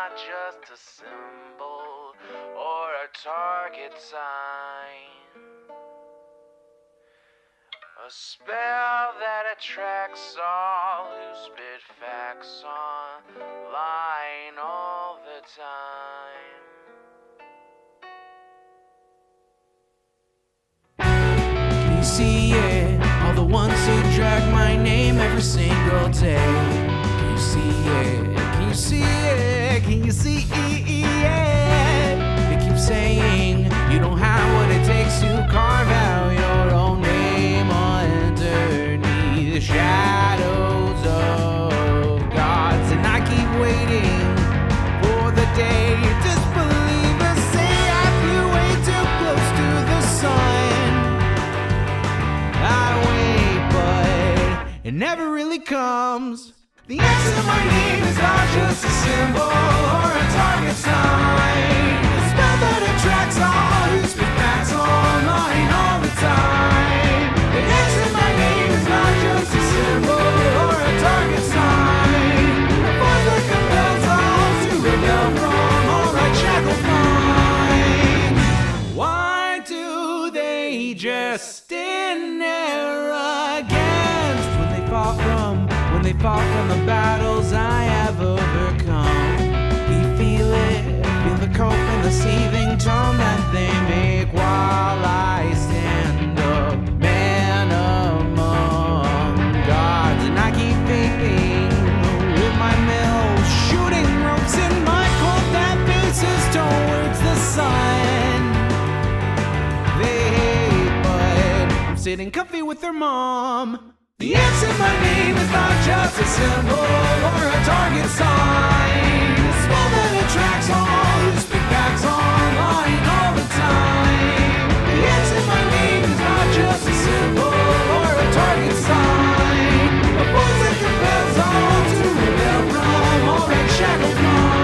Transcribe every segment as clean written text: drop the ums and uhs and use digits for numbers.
not just a symbol or a target sign. A spell that attracts all who spit facts online all the time. Can you see it? All the ones who drag my name every single day. Can you see it? Can you see it? Can you see it? They keep saying you don't have what it takes to carve out your own name underneath the shadows of gods. And I keep waiting for the day disbelievers say I flew way too close to the sun. I wait, but it never really comes. The answer to my name is not just a symbol or a target sign. A spell that attracts all who spit facts online all the time. The answer to my name is not just a symbol or a target sign. A voice that compels all to rebel from all right shackled minds. Why do they just stand there against when they fall from the battles I have overcome? We feel it, feel the cope and the seething tone that they make while I stand up, man among gods. And I keep vaping with my mills, shooting ropes in my cold that faces towards the sun. They hate, but I'm sitting comfy with their mom. The answer to my name is not just a symbol or a target sign. A spell that attracts all who speak facts online all the time. The answer to my name is not just a symbol or a target sign. A voice that compels all to rebel from all right shackled minds.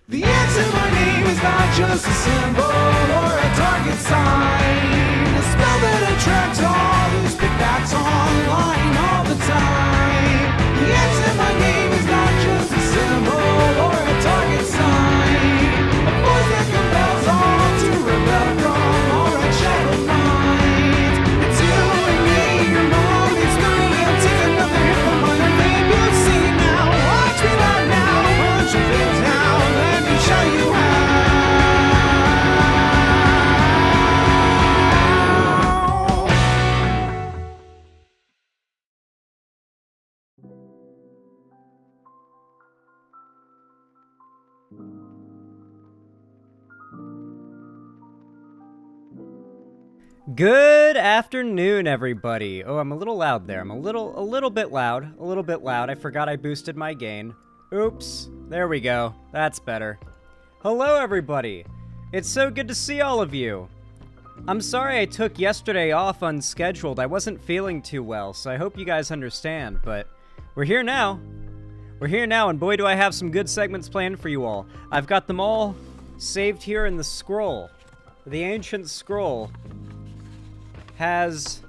The answer to my name is not just a symbol or a target sign. A spell that attracts all who spit facts online all the time. The answer to my name is not just a symbol or a target sign. A voice that compels all to rebel from all right shackled minds. It's you and me, your mom, it's me. I'll take another hit from my name. You'll see now, watch me right now, punch your face now. Show you how. Good afternoon, everybody. Oh, I'm a little loud there. I'm a little bit loud. A little bit loud. I forgot I boosted my gain. Oops. There we go. That's better. Hello, everybody. It's so good to see all of you. I'm sorry I took yesterday off unscheduled. I wasn't feeling too well, so I hope you guys understand, but we're here now. We're here now, and boy, do I have some good segments planned for you all. I've got them all saved here in the scroll. The ancient scroll has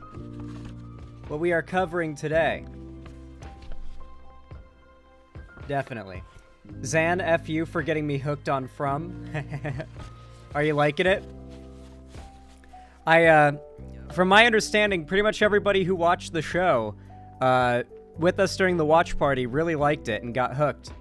what we are covering today. Definitely. Zan, F you for getting me hooked on From. Are you liking it? From my understanding, pretty much everybody who watched the show with us during the watch party really liked it and got hooked.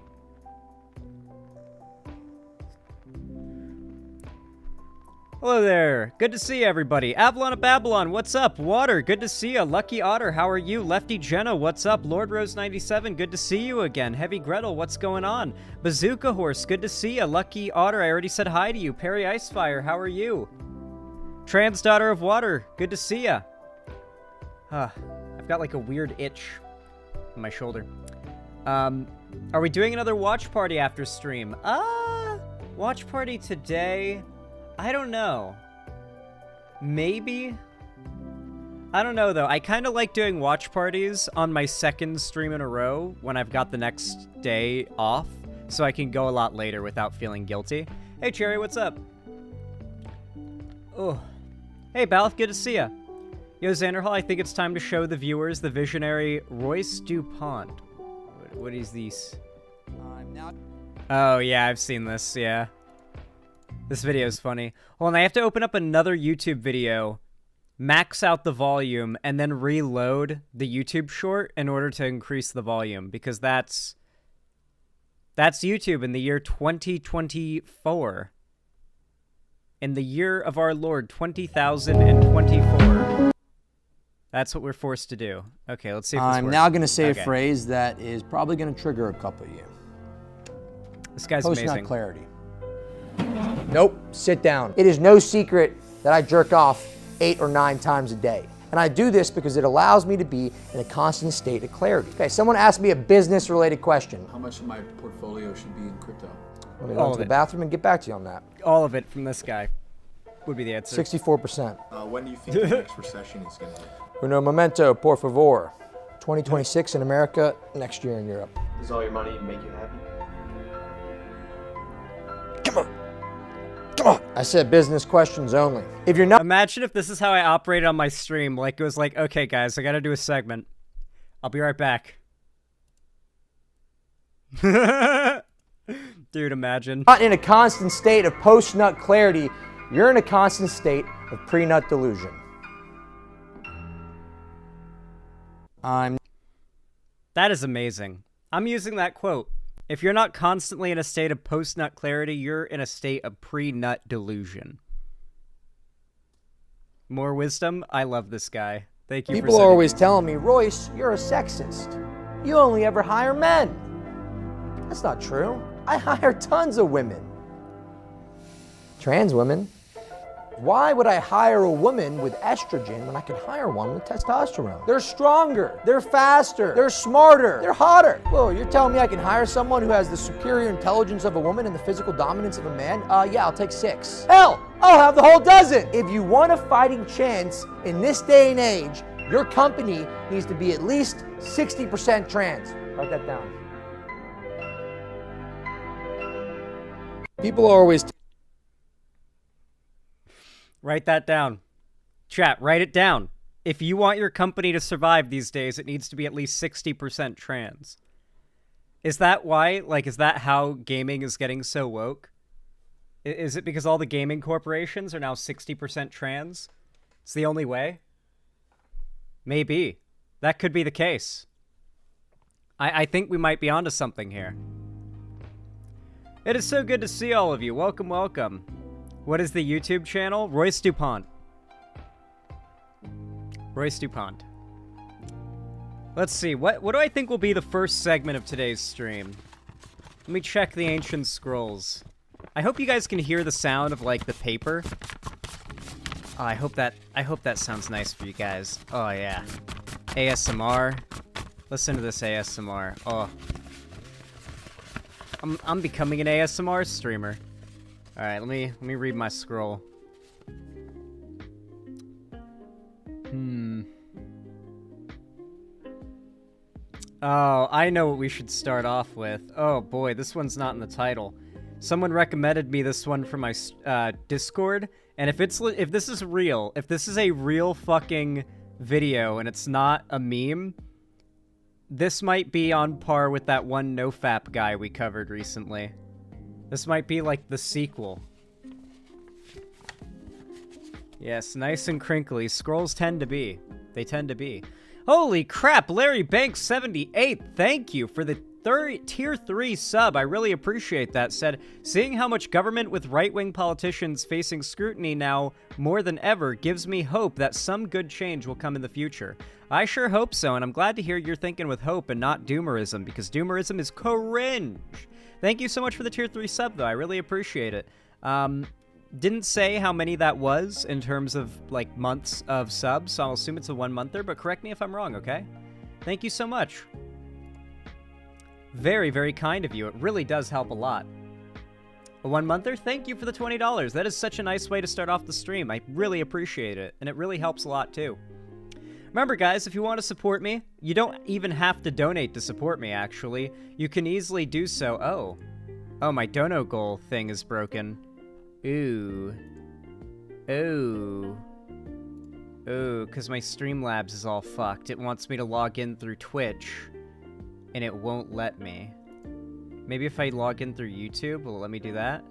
Hello there. Good to see everybody. Avalon of Babylon, what's up? Water, good to see you. Lucky Otter, how are you? Lefty Jenna, what's up? Lord Rose 97, good to see you again. Heavy Gretel, what's going on? Bazooka Horse, good to see you. Lucky Otter, I already said hi to you. Perry Icefire, how are you? Trans Daughter of Water, good to see ya. I've got like a weird itch in my shoulder. Are we doing another watch party after stream? Watch party today? I don't know. Maybe? I don't know, though. I kind of like doing watch parties on my second stream in a row when I've got the next day off, so I can go a lot later without feeling guilty. Hey, Cherry, what's up? Oh. Hey, Balth, good to see ya. Yo, Xanderhall, I think it's time to show the viewers the visionary Royce DuPont. What is this? Oh, yeah, I've seen this, yeah. This video is funny. Hold on, I have to open up another YouTube video, max out the volume, and then reload the YouTube short in order to increase the volume, because that's YouTube in the year 2024. In the year of our Lord, 20,024. That's what we're forced to do. Okay, let's see if this I'm works. now going to say a phrase that is probably going to trigger a couple of you. This guy's Post amazing. not clarity. Nope, sit down. It is no secret that I jerk off 8 or 9 times a day. And I do this because it allows me to be in a constant state of clarity. Okay, someone asked me a business-related question. How much of my portfolio should be in crypto? Let me go to the bathroom and get back to you on that. All of it from this guy would be the answer. 64%. When do you think the next recession is going to hit? Uno momento, por favor. 2026 in America, next year in Europe. Does all your money make you happy? Come on. Come on. I said business questions only. If you're not... Imagine if this is how I operated on my stream. Like, it was like, okay, guys, I gotta do a segment. I'll be right back. Dude, imagine. Not in a constant state of post-nut clarity, you're in a constant state of pre-nut delusion. That is amazing. I'm using that quote. If you're not constantly in a state of post-nut clarity, you're in a state of pre-nut delusion. More wisdom? I love this guy. Thank you. People are always telling me, Royce, you're a sexist. You only ever hire men. That's not true. I hire tons of women. Trans women. Why would I hire a woman with estrogen when I could hire one with testosterone? They're stronger, they're faster, they're smarter, they're hotter. Whoa, you're telling me I can hire someone who has the superior intelligence of a woman and the physical dominance of a man? Yeah, I'll take 6. Hell, I'll have the whole dozen. If you want a fighting chance in this day and age, your company needs to be at least 60% trans. Write that down. People are always... Write that down. Chat, write it down. If you want your company to survive these days, it needs to be at least 60% trans. Is that why? Like, is that how gaming is getting so woke? Is it because all the gaming corporations are now 60% trans? It's the only way? Maybe. That could be the case. I think we might be onto something here. It is so good to see all of you. Welcome, welcome. What is the YouTube channel? Royce DuPont. Royce DuPont. Let's see. What do I think will be the first segment of today's stream? Let me check the ancient scrolls. I hope you guys can hear the sound of like the paper. Oh, I hope that sounds nice for you guys. Oh yeah. ASMR. Listen to this ASMR. Oh. I'm becoming an ASMR streamer. All right, let me read my scroll. Oh, I know what we should start off with. Oh boy, this one's not in the title. Someone recommended me this one for my Discord, and if this is real, if this is a real fucking video and it's not a meme, this might be on par with that one nofap guy we covered recently. This might be like the sequel. Yes, nice and crinkly. Scrolls tend to be. They tend to be. Holy crap, Larry Banks 78. Thank you for the tier 3 sub. I really appreciate that. Said, seeing how much government with right-wing politicians facing scrutiny now more than ever gives me hope that some good change will come in the future. I sure hope so, and I'm glad to hear you're thinking with hope and not Doomerism, because Doomerism is cringe. Thank you so much for the tier 3 sub, though. I really appreciate it. Didn't say how many that was in terms of, like, months of subs, so I'll assume it's a 1-monther, but correct me if I'm wrong, okay? Thank you so much. Very, very kind of you. It really does help a lot. A 1-monther? Thank you for the $20. That is such a nice way to start off the stream. I really appreciate it, and it really helps a lot, too. Remember, guys, if you want to support me, you don't even have to donate to support me, actually. You can easily do so. Oh, my dono goal thing is broken. Ooh. Ooh. Ooh, because my Streamlabs is all fucked. It wants me to log in through Twitch, and it won't let me. Maybe if I log in through YouTube, will it let me do that?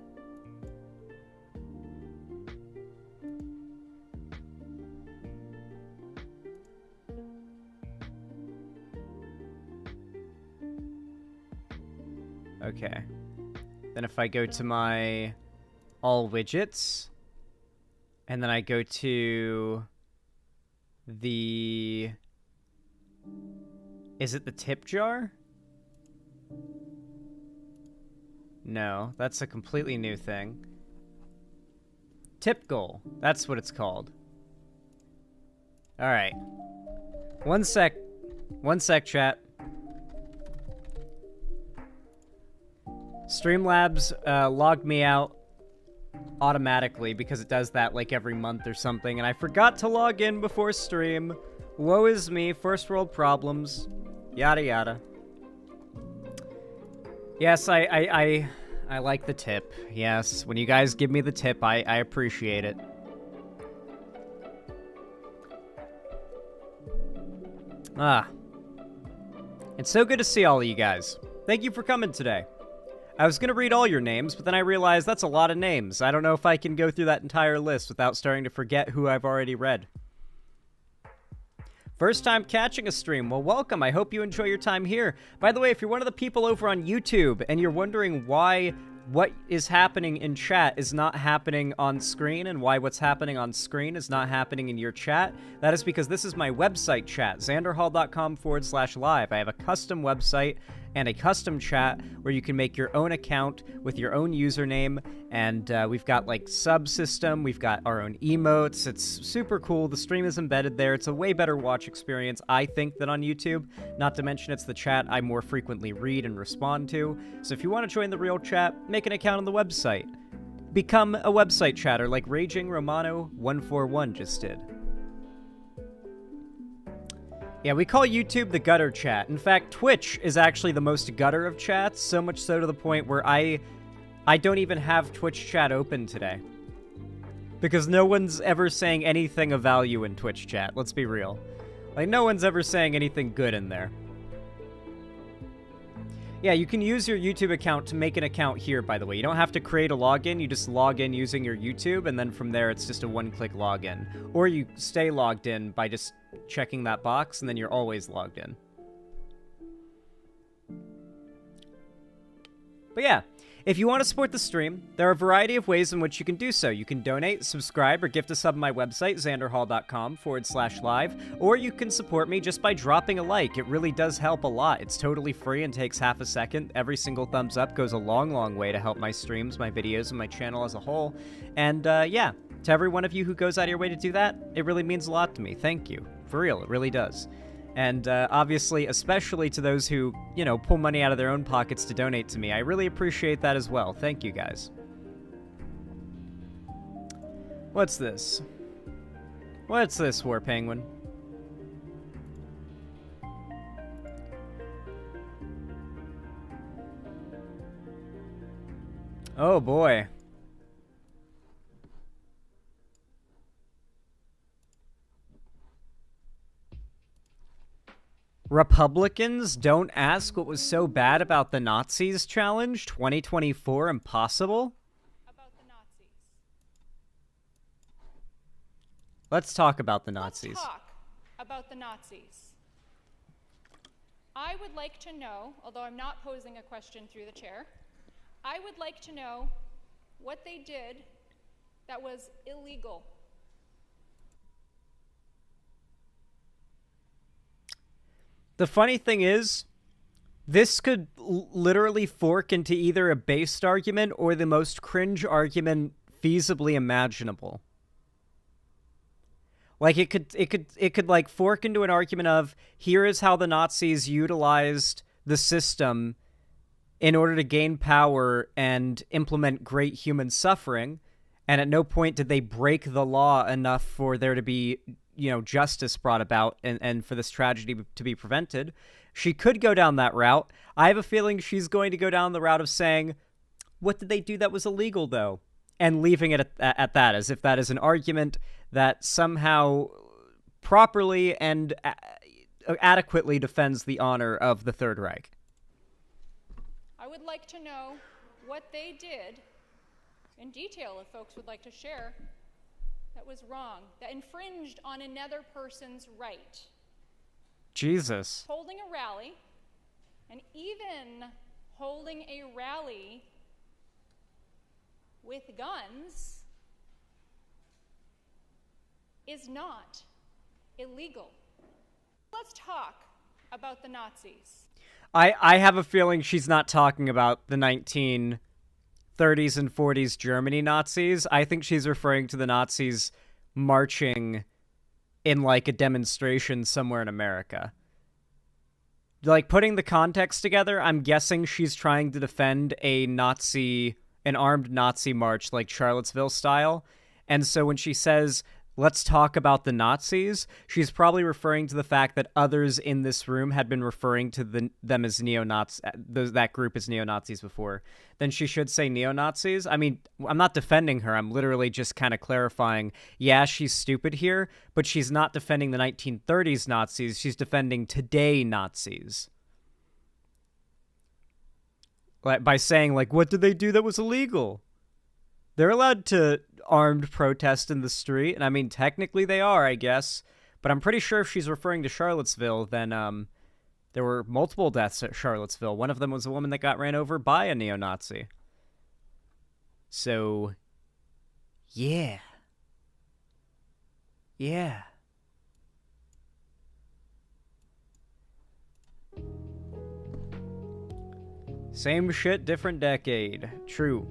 Okay. Then if I go to my all widgets, and then I go to the... Is it the tip jar? No, that's a completely new thing. Tip goal. That's what it's called. Alright. One sec. One sec, chat. Streamlabs logged me out automatically because it does that like every month or something, and I forgot to log in before stream. Woe is me, first world problems, yada yada. Yes, I like the tip. Yes, when you guys give me the tip, I appreciate it. Ah. It's so good to see all of you guys. Thank you for coming today. I was going to read all your names, but then I realized that's a lot of names. I don't know if I can go through that entire list without starting to forget who I've already read. First time catching a stream. Well, welcome. I hope you enjoy your time here. By the way, if you're one of the people over on YouTube and you're wondering why what is happening in chat is not happening on screen and why what's happening on screen is not happening in your chat, that is because this is my website chat, xanderhall.com/live. I have a custom website and a custom chat where you can make your own account with your own username, and we've got like subsystem, we've got our own emotes. It's super cool. The stream is embedded there. It's a way better watch experience, I think, than on YouTube. Not to mention it's the chat I more frequently read and respond to. So if you want to join the real chat, make an account on the website. Become a website chatter like Raging Romano 141 just did. Yeah, we call YouTube the gutter chat. In fact, Twitch is actually the most gutter of chats, so much so to the point where I don't even have Twitch chat open today. Because no one's ever saying anything of value in Twitch chat, let's be real. Like, no one's ever saying anything good in there. Yeah, you can use your YouTube account to make an account here, by the way. You don't have to create a login, you just log in using your YouTube, and then from there it's just a one-click login. Or you stay logged in by just checking that box, and then you're always logged in. But yeah, if you want to support the stream, there are a variety of ways in which you can do so. You can donate, subscribe, or gift a sub on my website, xanderhall.com/live, or you can support me just by dropping a like. It really does help a lot. It's totally free and takes half a second. Every single thumbs up goes a long, long way to help my streams, my videos, and my channel as a whole. And yeah, to every one of you who goes out of your way to do that, it really means a lot to me. Thank you. For real, it really does. And obviously, especially to those who, you know, pull money out of their own pockets to donate to me. I really appreciate that as well. Thank you, guys. What's this? What's this, War Penguin? Oh, boy. Republicans don't ask what was so bad about the Nazis challenge 2024 impossible? About the Nazis. Let's talk about the Nazis. Let's talk about the Nazis. I would like to know, although I'm not posing a question through the chair, I would like to know what they did that was illegal. The funny thing is, this could literally fork into either a based argument or the most cringe argument feasibly imaginable. Like it could like fork into an argument of, here is how the Nazis utilized the system in order to gain power and implement great human suffering, and at no point did they break the law enough for there to be, you know, justice brought about and for this tragedy to be prevented. She could go down that route. I have a feeling she's going to go down the route of saying, what did they do that was illegal, though? and leaving it at that, as if that is an argument that somehow properly and adequately defends the honor of the Third Reich. I would like to know what they did in detail, if folks would like to share, that was wrong, that infringed on another person's right. Jesus. Holding a rally, and even holding a rally with guns, is not illegal. Let's talk about the Nazis. I have a feeling she's not talking about the 1930s and 40s Germany Nazis. I think she's referring to the Nazis marching in, like, a demonstration somewhere in America. Like, putting the context together, I'm guessing she's trying to defend an armed Nazi march, like Charlottesville style. And so when she says, let's talk about the Nazis, she's probably referring to the fact that others in this room had been referring to them as neo-Nazis, that group as neo-Nazis before. Then she should say neo-Nazis. I mean, I'm not defending her. I'm literally just kind of clarifying, yeah, she's stupid here, but she's not defending the 1930s Nazis. She's defending today Nazis. Like, by saying, like, what did they do that was illegal? They're allowed to armed protest in the street, and I mean, technically they are, I guess, but I'm pretty sure if she's referring to Charlottesville, then there were multiple deaths at Charlottesville. One of them was a woman that got ran over by a neo-Nazi. So, yeah. Yeah. Same shit, different decade. True.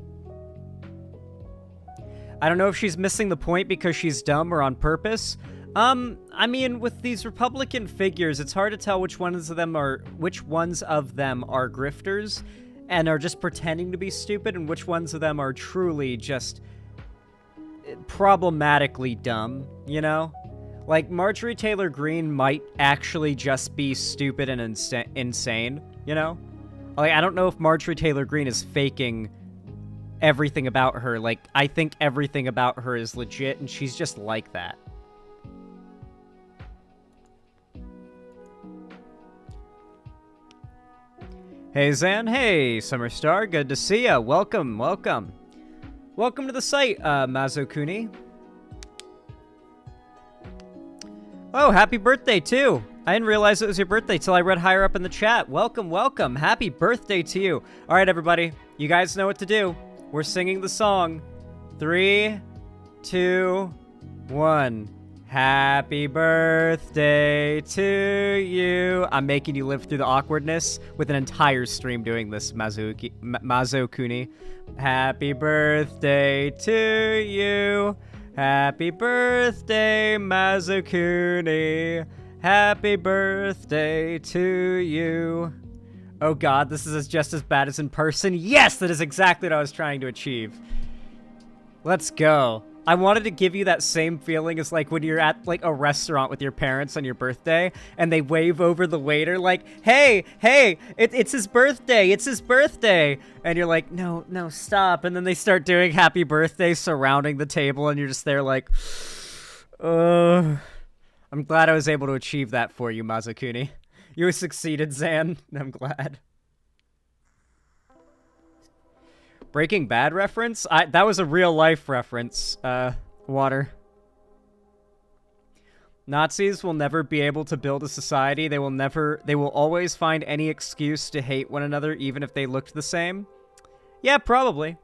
I don't know if she's missing the point because she's dumb or on purpose. I mean, with these Republican figures, it's hard to tell which ones of them are grifters and are just pretending to be stupid, and which ones of them are truly just problematically dumb, you know? Like, Marjorie Taylor Greene might actually just be stupid and insane, you know? Like, I don't know if Marjorie Taylor Greene is faking everything about her. Like, I think everything about her is legit, and she's just like that. Hey, Zan. Hey, Summerstar. Good to see ya. Welcome, welcome. Welcome to the site, Mazokuni. Oh, happy birthday, too. I didn't realize it was your birthday till I read higher up in the chat. Welcome, welcome. Happy birthday to you. All right, everybody. You guys know what to do. We're singing the song. 3, 2, 1. Happy birthday to you. I'm making you live through the awkwardness with an entire stream doing this, Mazokuni. Happy birthday to you. Happy birthday, Mazokuni. Happy birthday to you. Oh god, this is just as bad as in person. Yes, that is exactly what I was trying to achieve. Let's go. I wanted to give you that same feeling as, like, when you're at, like, a restaurant with your parents on your birthday, and they wave over the waiter, like, hey, it's his birthday, it's his birthday. And you're like, no, stop. And then they start doing happy birthday surrounding the table, and you're just there like, I'm glad I was able to achieve that for you, Mazokuni. You succeeded, Zan. I'm glad. Breaking Bad reference? That was a real life reference, Water. Nazis will never be able to build a society. They will always find any excuse to hate one another, even if they looked the same. Yeah, probably.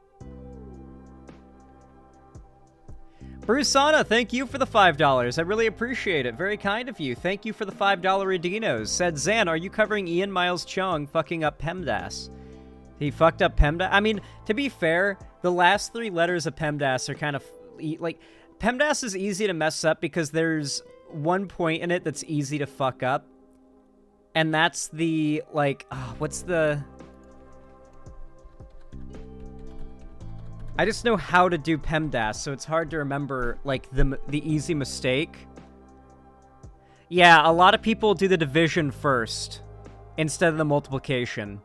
Brusana, thank you for the $5. I really appreciate it. Very kind of you. Thank you for the $5 Redinos. Said, Zan, are you covering Ian Miles Chung fucking up PEMDAS? He fucked up PEMDAS? I mean, to be fair, the last 3 letters of PEMDAS are kind of, like, PEMDAS is easy to mess up because there's one point in it that's easy to fuck up. And that's the, like, what's the... I just know how to do PEMDAS, so it's hard to remember, like, the easy mistake. Yeah, a lot of people do the division first, instead of the multiplication.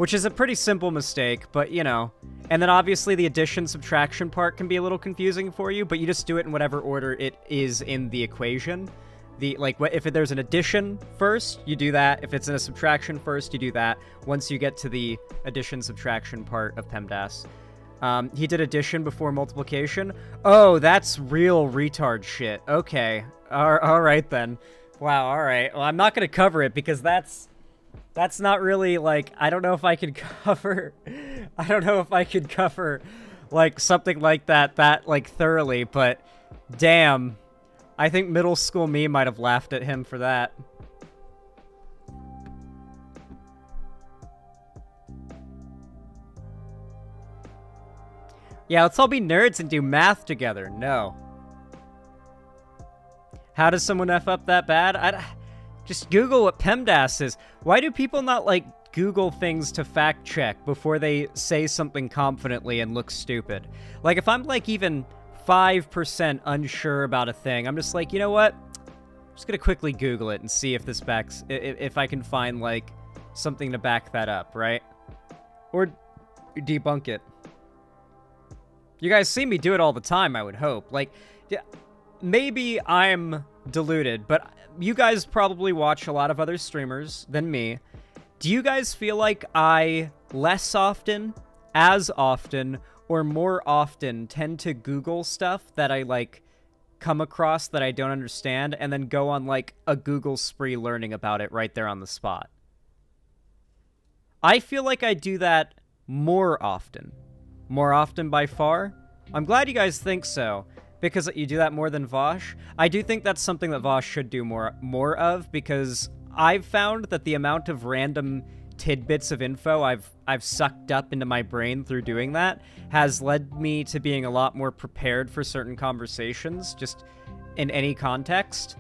which is a pretty simple mistake, but you know. And then obviously the addition subtraction part can be a little confusing for you, but you just do it in whatever order it is in the equation. If there's an addition first, you do that. If it's in a subtraction first, you do that. Once you get to the addition subtraction part of PEMDAS. He did addition before multiplication. Oh, that's real retard shit. Okay. All right then. Wow, all right. Well, I'm not going to cover it because that's not really, like, I don't know if I could cover like something like that like thoroughly, but damn. I think middle school me might have laughed at him for that. Yeah, let's all be nerds and do math together. No. How does someone F up that bad? Just Google what PEMDAS is. Why do people not, like, Google things to fact check before they say something confidently and look stupid? Like, if I'm, like, even 5% unsure about a thing, I'm just like, you know what? I'm just gonna quickly Google it and see if if I can find, like, something to back that up, right? Or debunk it. You guys see me do it all the time, I would hope. Like, maybe I'm deluded, but you guys probably watch a lot of other streamers than me. Do you guys feel like I less often, as often, or more often tend to Google stuff that I, like, come across that I don't understand and then go on, like, a Google spree learning about it right there on the spot? I feel like I do that more often. More often by far. I'm glad you guys think so, because you do that more than Vosh. I do think that's something that Vosh should do more of, because I've found that the amount of random tidbits of info I've sucked up into my brain through doing that has led me to being a lot more prepared for certain conversations, just in any context.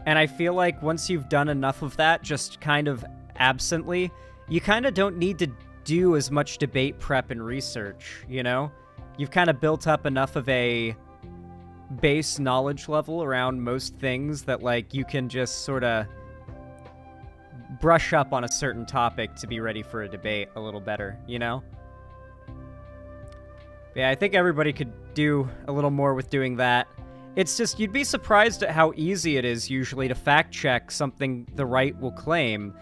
And I feel like once you've done enough of that, just kind of absently, you kind of don't need to do as much debate prep and research, you know? You've kind of built up enough of a base knowledge level around most things that, like, you can just sort of brush up on a certain topic to be ready for a debate a little better, you know? Yeah, I think everybody could do a little more with doing that. It's just, you'd be surprised at how easy it is usually to fact check something the right will claim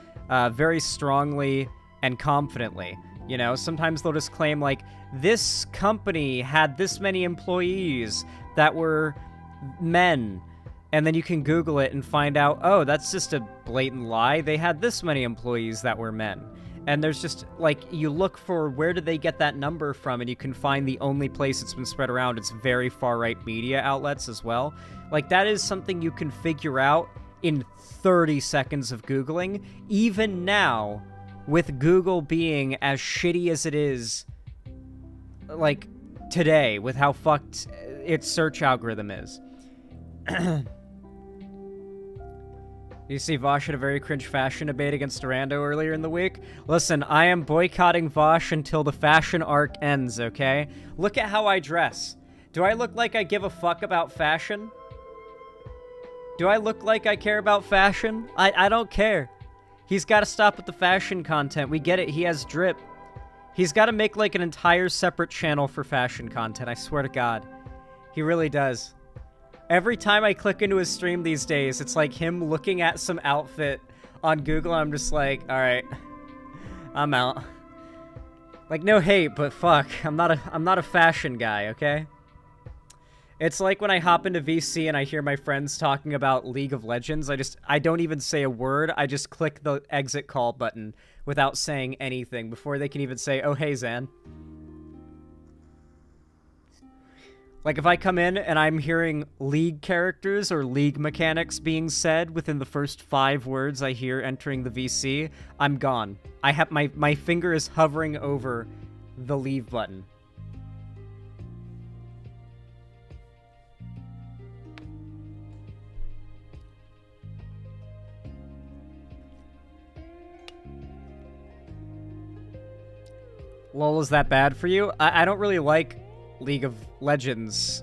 very strongly and confidently. You know, sometimes they'll just claim, like, this company had this many employees that were men. And then you can Google it and find out, oh, that's just a blatant lie. They had this many employees that were men. And there's just, like, you look for where did they get that number from, and you can find the only place it's been spread around. It's very far-right media outlets as well. Like, that is something you can figure out in 30 seconds of Googling. Even now, with Google being as shitty as it is, like, today, with how fucked its search algorithm is. You see Vosh had a very cringe fashion debate against Durando earlier in the week? Listen, I am boycotting Vosh until the fashion arc ends, okay? Look at how I dress. Do I look like I give a fuck about fashion? Do I look like I care about fashion? I don't care. He's got to stop with the fashion content. We get it. He has drip. He's got to make, like, an entire separate channel for fashion content. I swear to God. He really does. Every time I click into his stream these days, it's like him looking at some outfit on Google, and I'm just like, alright, I'm out. Like, no hate, but fuck, I'm not a fashion guy, okay? It's like when I hop into VC and I hear my friends talking about League of Legends, I don't even say a word, I just click the exit call button without saying anything before they can even say, oh hey Zan. Like, if I come in and I'm hearing League characters or League mechanics being said within the first 5 words I hear entering the VC, I'm gone. I have my finger is hovering over the leave button. Lol, is that bad for you? I don't really like League of Legends,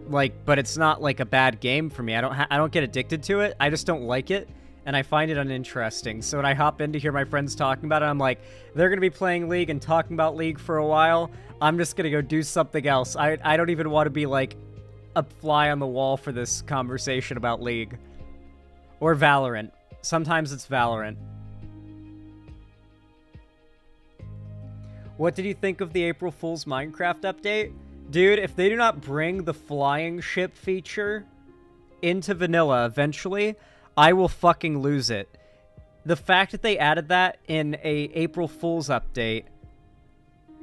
like, but it's not like a bad game for me. I don't get addicted to it. I just don't like it, and I find it uninteresting. So when I hop in to hear my friends talking about it, I'm like, they're going to be playing League and talking about League for a while. I'm just going to go do something else. I don't even want to be like a fly on the wall for this conversation about League. Or Valorant. Sometimes it's Valorant. What did you think of the April Fool's Minecraft update? Dude, if they do not bring the flying ship feature into vanilla eventually, I will fucking lose it. The fact that they added that in a April Fool's update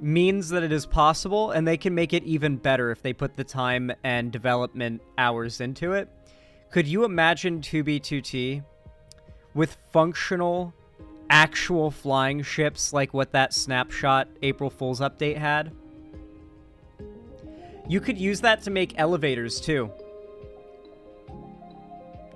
means that it is possible, and they can make it even better if they put the time and development hours into it. Could you imagine 2B2T with functional, actual flying ships like what that snapshot April Fool's update had? You could use that to make elevators, too.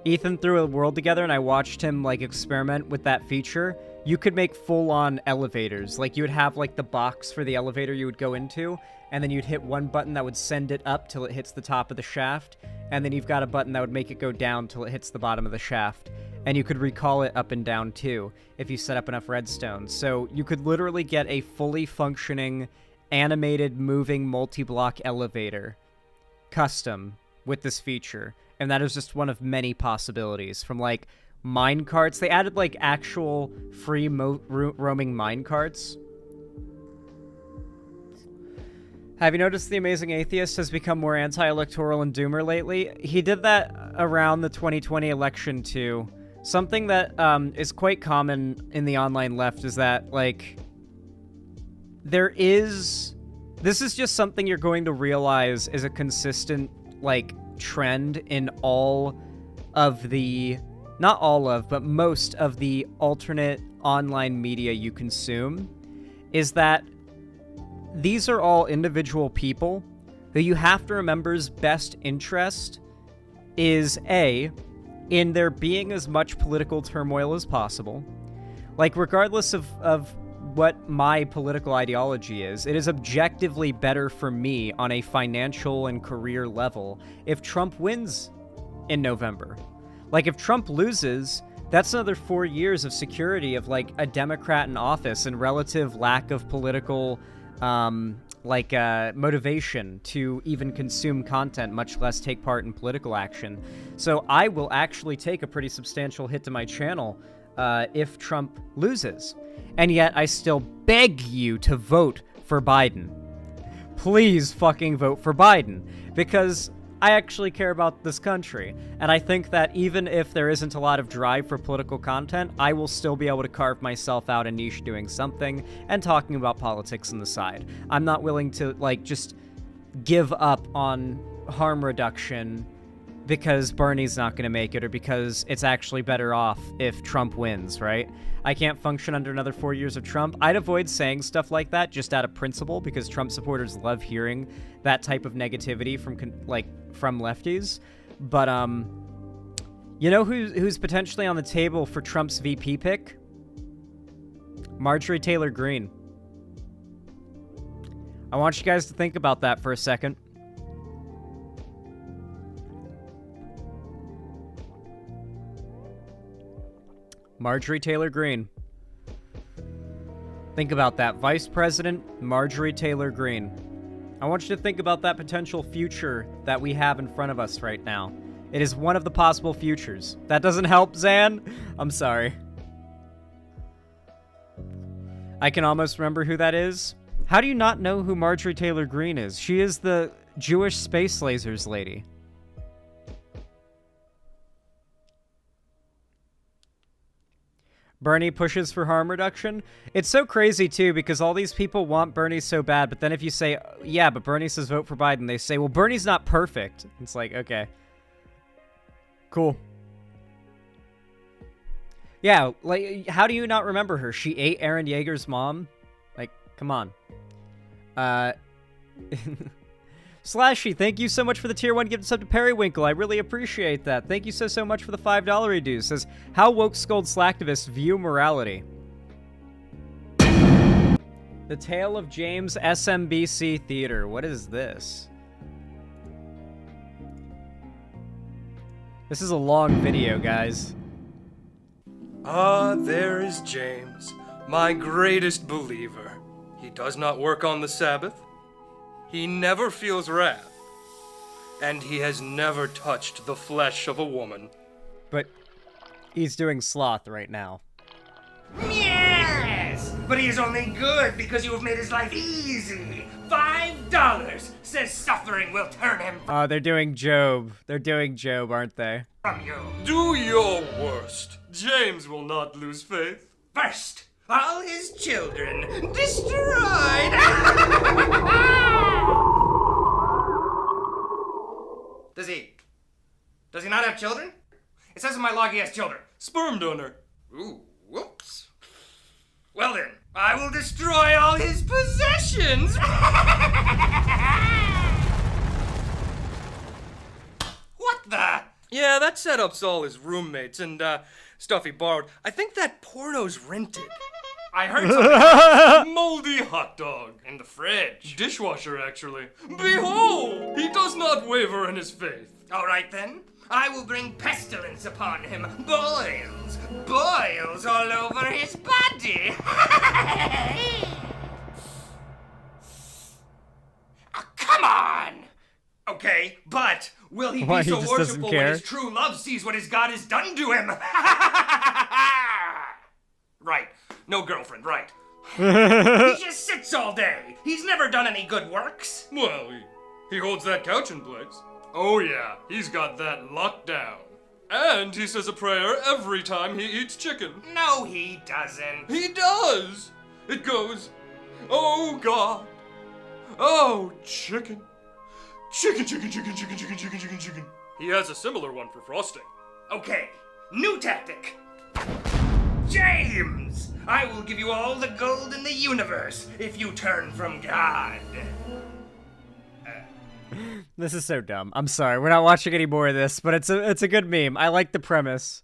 Ethan threw a world together, and I watched him, like, experiment with that feature. You could make full-on elevators. Like, you would have, like, the box for the elevator you would go into, and then you'd hit one button that would send it up till it hits the top of the shaft, and then you've got a button that would make it go down till it hits the bottom of the shaft. And you could recall it up and down, too, if you set up enough redstone. So you could literally get a fully functioning, animated, moving, multi-block elevator custom with this feature. And that is just one of many possibilities. From, like, minecarts. They added, like, actual free roaming minecarts. Have you noticed the Amazing Atheist has become more anti-electoral and doomer lately? He did that around the 2020 election, too. Something that is quite common in the online left is that, like, this is just something you're going to realize is a consistent, like, trend in all of the, not all of, but most of the alternate online media you consume, is that these are all individual people who you have to remember's best interest is A, in there being as much political turmoil as possible. Like, regardless of what my political ideology is, it is objectively better for me on a financial and career level if Trump wins in November. Like, if Trump loses, that's another 4 years of security of, like, a Democrat in office and relative lack of political, motivation to even consume content, much less take part in political action. So I will actually take a pretty substantial hit to my channel if Trump loses. And yet I still beg you to vote for Biden. Please fucking vote for Biden. Because I actually care about this country. And I think that even if there isn't a lot of drive for political content, I will still be able to carve myself out a niche doing something and talking about politics on the side. I'm not willing to, like, just give up on harm reduction because Bernie's not going to make it or because it's actually better off if Trump wins, right? I can't function under another 4 years of Trump. I'd avoid saying stuff like that just out of principle because Trump supporters love hearing that type of negativity from lefties. But, you know who's potentially on the table for Trump's VP pick? Marjorie Taylor Greene. I want you guys to think about that for a second. Marjorie Taylor Greene. Think about that. Vice President Marjorie Taylor Greene. I want you to think about that potential future that we have in front of us right now. It is one of the possible futures. That doesn't help, Zan? I'm sorry. I can almost remember who that is. How do you not know who Marjorie Taylor Greene is? She is the Jewish space lasers lady. Bernie pushes for harm reduction. It's so crazy, too, because all these people want Bernie so bad, but then if you say, yeah, but Bernie says vote for Biden, they say, well, Bernie's not perfect. It's like, okay. Cool. Yeah, like, how do you not remember her? She ate Aaron Yeager's mom? Like, come on. Slashy, thank you so much for the tier 1 gift sub to Periwinkle. I really appreciate that. Thank you so much for the $5 reduce. Says, how woke skulled slacktivists view morality. The Tale of James SMBC Theater. What is this? This is a long video, guys. Ah, there is James, my greatest believer. He does not work on the Sabbath. He never feels wrath. And he has never touched the flesh of a woman. But he's doing sloth right now. Yes! But he is only good because you have made his life easy. $5 says suffering will turn him Oh, they're doing Job. They're doing Job, aren't they? from you. Do your worst. James will not lose faith. First, all his children destroyed. Does he not have children? It says in my log he has children. Sperm donor. Ooh, whoops. Well then, I will destroy all his possessions. What the? Yeah, that setup's all his roommates and, stuff he borrowed. I think that porno's rented. I heard something Moldy hot dog. in the fridge. Dishwasher, actually. Behold! He does not waver in his faith. All right then, I will bring pestilence upon him. Boils all over his body. Oh, come on! Okay, but will he Why, be he so just doesn't worshipful care? when his true love sees what his God has done to him? Right, no girlfriend, right. He just sits all day. He's never done any good works. Well, he holds that couch in place. Oh yeah, he's got that locked down. And he says a prayer every time he eats chicken. No, he doesn't. He does! It goes, oh God, oh chicken. Chicken, chicken, chicken, chicken, chicken, chicken, chicken, chicken. He has a similar one for frosting. Okay, new tactic. James, I will give you all the gold in the universe if you turn from God. This is so dumb. I'm sorry. We're not watching any more of this, but it's a good meme. I like the premise.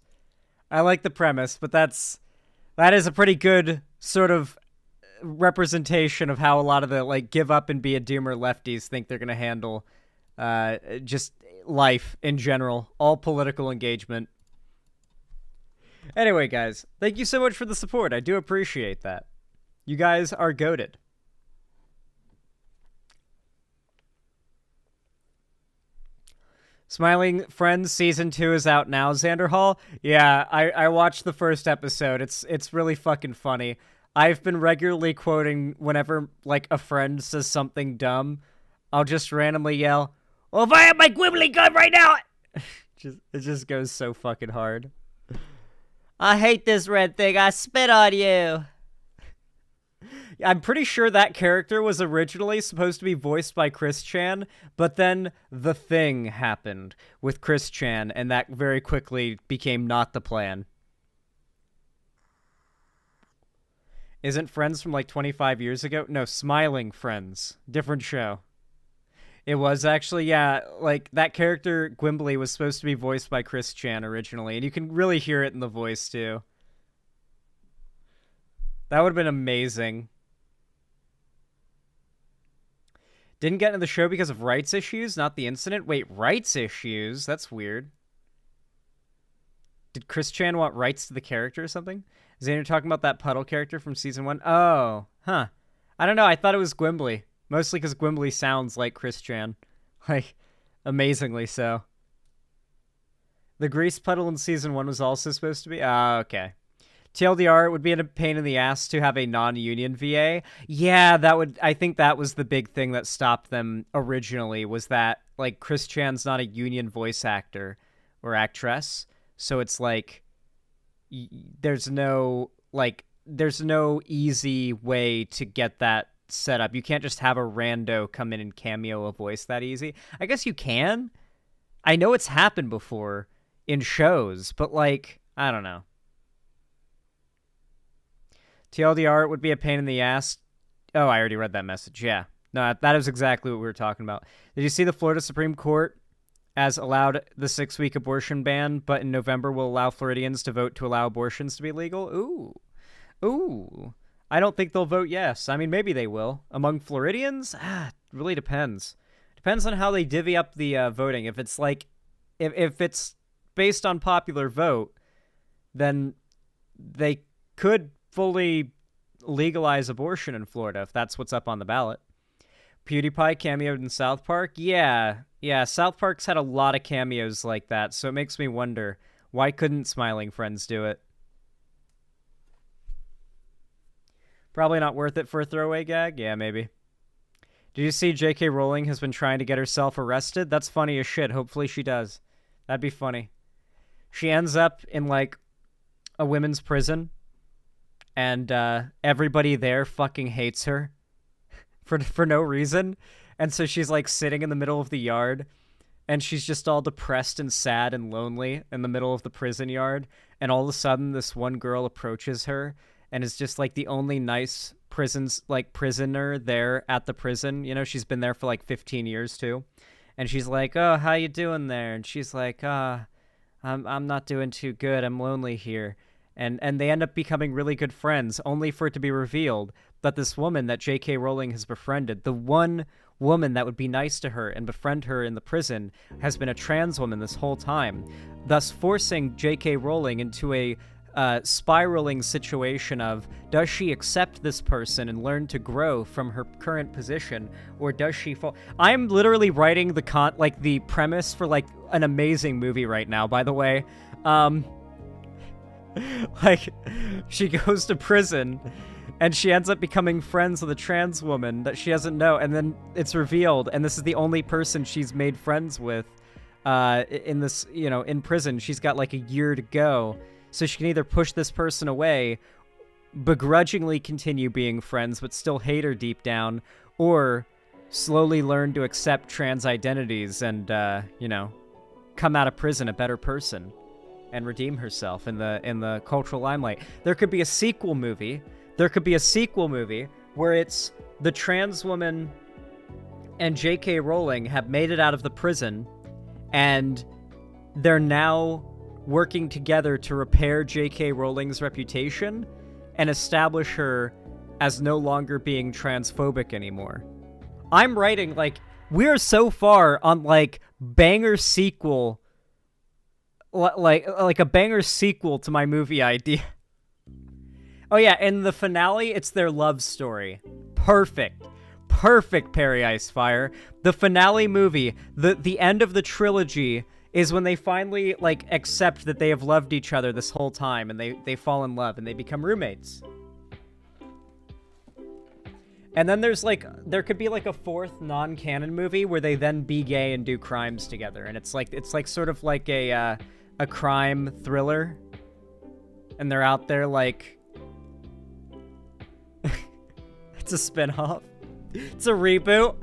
But that is a pretty good sort of representation of how a lot of the like give up and be a doomer lefties think they're gonna handle just life in general, all political engagement. Anyway, guys, thank you so much for the support. I do appreciate that. You guys are goated. Smiling Friends Season 2 is out now, Xander Hall. Yeah, I watched the first episode. It's really fucking funny. I've been regularly quoting whenever, like, a friend says something dumb, I'll just randomly yell, well, if I had my Quibbly gun right now... It just goes so fucking hard. I hate this red thing. I spit on you. I'm pretty sure that character was originally supposed to be voiced by Chris Chan, but then the thing happened with Chris Chan, and that very quickly became not the plan. Isn't Friends from like 25 years ago? No, Smiling Friends. Different show. It was actually, yeah, like that character, Gwimbly, was supposed to be voiced by Chris Chan originally, and you can really hear it in the voice too. That would have been amazing. Didn't get into the show because of rights issues, not the incident? Wait, rights issues? That's weird. Did Chris Chan want rights to the character or something? Xander talking about that puddle character from season 1? Oh, huh. I don't know, I thought it was Gwimbly. Mostly because Gwimbly sounds like Chris Chan. Like, amazingly so. The grease puddle in season 1 was also supposed to be? Okay. TLDR, it would be a pain in the ass to have a non-union VA. Yeah, I think that was the big thing that stopped them originally, was that, like, Chris Chan's not a union voice actor or actress. So it's like, there's no easy way to get that set up. You can't just have a rando come in and cameo a voice that easy. I guess you can. I know it's happened before in shows, but like, I don't know. TLDR, it would be a pain in the ass. Oh, I already read that message. Yeah. No, that is exactly what we were talking about. Did you see the Florida Supreme Court has allowed the 6-week abortion ban, but in November will allow Floridians to vote to allow abortions to be legal? Ooh. I don't think they'll vote yes. I mean, maybe they will. Among Floridians? It really depends. Depends on how they divvy up the voting. If it's like, if it's based on popular vote, then they could fully legalize abortion in Florida if that's what's up on the ballot. PewDiePie cameoed in South Park? Yeah, South Park's had a lot of cameos like that, so it makes me wonder, why couldn't Smiling Friends do it? Probably not worth it for a throwaway gag? Yeah, maybe. Did you see J.K. Rowling has been trying to get herself arrested? That's funny as shit. Hopefully she does. That'd be funny. She ends up in, like, a women's prison, and everybody there fucking hates her for no reason. And so she's, like, sitting in the middle of the yard, and she's just all depressed and sad and lonely in the middle of the prison yard. And all of a sudden, this one girl approaches her and is just, like, the only nice prisoner there at the prison. You know, she's been there for, like, 15 years, too. And she's like, oh, how you doing there? And she's like, I'm not doing too good. I'm lonely here. And they end up becoming really good friends, only for it to be revealed that this woman that J.K. Rowling has befriended, the one woman that would be nice to her and befriend her in the prison, has been a trans woman this whole time, thus forcing J.K. Rowling into a spiraling situation of, does she accept this person and learn to grow from her current position, or does she fall? I'm literally writing the premise for, like, an amazing movie right now, by the way. Like, she goes to prison and she ends up becoming friends with a trans woman that she doesn't know, and then it's revealed, and this is the only person she's made friends with in this, you know, in prison. She's got like a year to go, so she can either push this person away, begrudgingly continue being friends but still hate her deep down, or slowly learn to accept trans identities and you know, come out of prison a better person and redeem herself in the cultural limelight. There could be a sequel movie. Where it's the trans woman and J.K. Rowling have made it out of the prison, and they're now working together to repair J.K. Rowling's reputation and establish her as no longer being transphobic anymore. I'm writing, like, we're so far on, like, banger sequel, like a banger sequel to my movie idea. Oh yeah, and the finale, it's their love story. Perfect, Perry Icefire. The finale movie, the end of the trilogy, is when they finally, like, accept that they have loved each other this whole time, and they fall in love, and they become roommates. And then there could be, like, a fourth non-canon movie where they then be gay and do crimes together, and it's like sort of like a crime thriller, and they're out there, like, it's a spin-off. It's a reboot.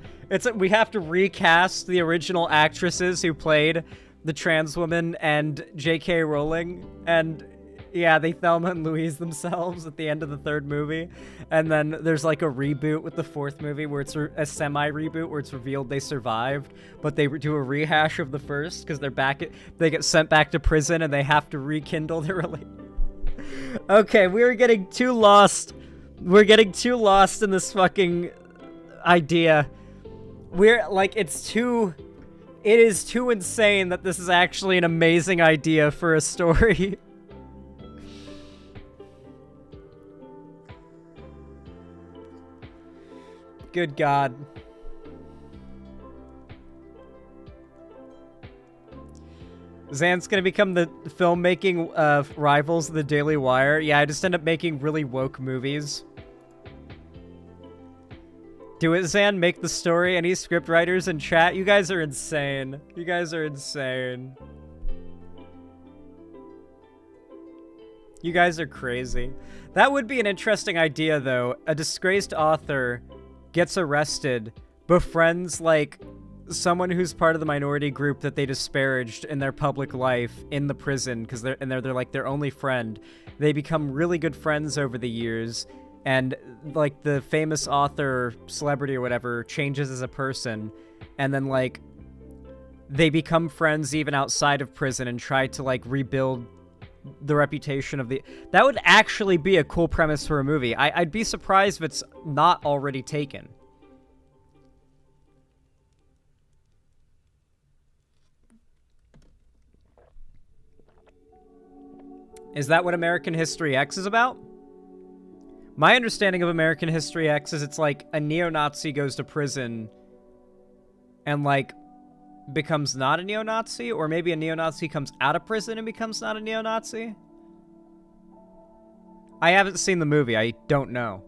We have to recast the original actresses who played the trans woman and J.K. Rowling, and yeah, they Thelma and Louise themselves at the end of the third movie. And then there's like a reboot with the fourth movie where it's a semi-reboot where it's revealed they survived, but they do a rehash of the first because they get sent back to prison and they have to rekindle their relationship. Okay, we're getting too lost. We're getting too lost in this fucking idea. We're like, it is too insane that this is actually an amazing idea for a story. Good God. Zan's gonna become the filmmaking rivals of the Daily Wire. Yeah, I just end up making really woke movies. Do it, Zan. Make the story. Any script writers in chat? You guys are insane. You guys are insane. You guys are crazy. That would be an interesting idea, though. A disgraced author gets arrested, befriends, like, someone who's part of the minority group that they disparaged in their public life in the prison because they're like their only friend. They become really good friends over the years, and like the famous author, celebrity or whatever, changes as a person, and then like they become friends even outside of prison and try to like rebuild the reputation of the... That would actually be a cool premise for a movie. I'd be surprised if it's not already taken. Is that what American History X is about? My understanding of American History X is it's like a neo-Nazi goes to prison and, like, becomes not a neo-Nazi, or maybe a neo-Nazi comes out of prison and becomes not a neo-Nazi. I haven't seen the movie. I don't know.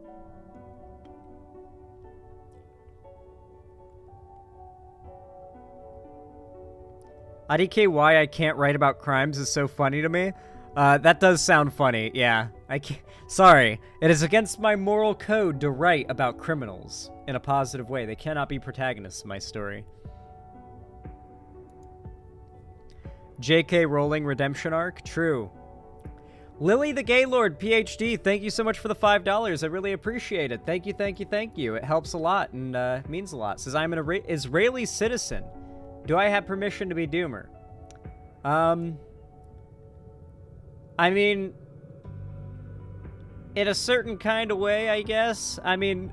IDK, why I can't write about crimes is so funny to me. That does sound funny, yeah. I can't, sorry. It is against my moral code to write about criminals in a positive way. They cannot be protagonists in my story. J.K. Rowling redemption arc? True. Lily the Gaylord, PhD, thank you so much for the $5. I really appreciate it. Thank you, thank you, thank you. It helps a lot and means a lot. Says, I'm an Israeli citizen. Do I have permission to be Doomer? I mean, in a certain kind of way, I guess. I mean,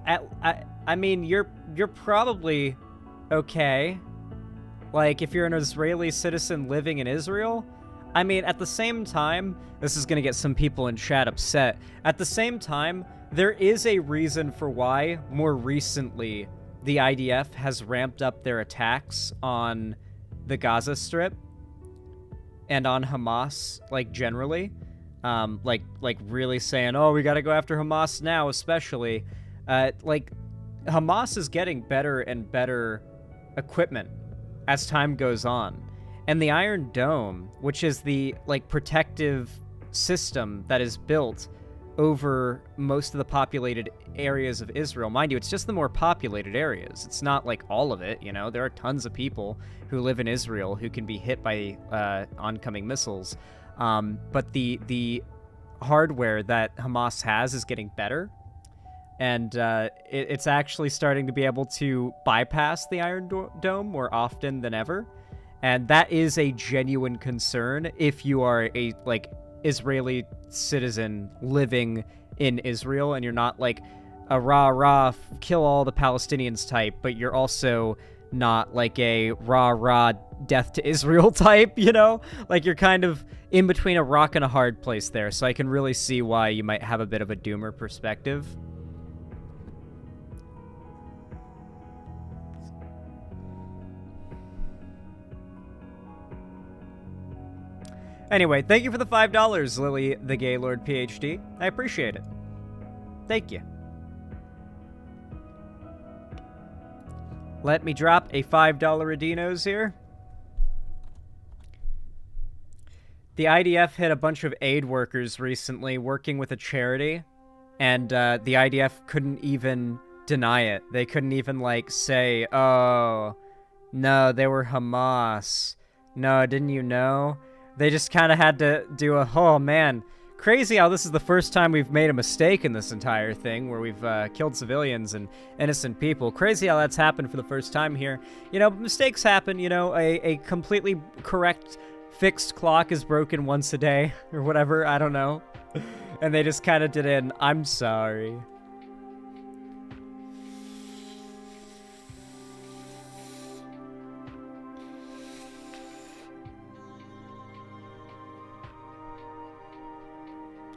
I mean, you're probably okay. Like, if you're an Israeli citizen living in Israel. I mean, at the same time, this is gonna get some people in chat upset. At the same time, there is a reason for why, more recently, the IDF has ramped up their attacks on the Gaza Strip and on Hamas, like, generally. Like really saying, oh, we gotta go after Hamas now, especially. Like, Hamas is getting better and better equipment as time goes on. And the Iron Dome, which is the, like, protective system that is built over most of the populated areas of Israel. Mind you, it's just the more populated areas. It's not like all of it, you know? There are tons of people who live in Israel who can be hit by oncoming missiles. But the hardware that Hamas has is getting better. And it's actually starting to be able to bypass the Iron Dome more often than ever. And that is a genuine concern if you are a, like, Israeli citizen living in Israel and you're not like a rah-rah, kill all the Palestinians type, but you're also not like a rah-rah, death to Israel type, you know? Like, you're kind of in between a rock and a hard place there, so I can really see why you might have a bit of a doomer perspective. Anyway, thank you for the $5, Lily the Gaylord PhD. I appreciate it. Thank you. Let me drop a $5 Adinos here. The IDF hit a bunch of aid workers recently working with a charity, and the IDF couldn't even deny it. They couldn't even, like, say, oh, no, they were Hamas. No, didn't you know? They just kind of had to do a, oh man, crazy how this is the first time we've made a mistake in this entire thing, where we've killed civilians and innocent people. Crazy how that's happened for the first time here. You know, mistakes happen, you know, a completely correct fixed clock is broken once a day, or whatever, I don't know. And they just kind of did an, I'm sorry.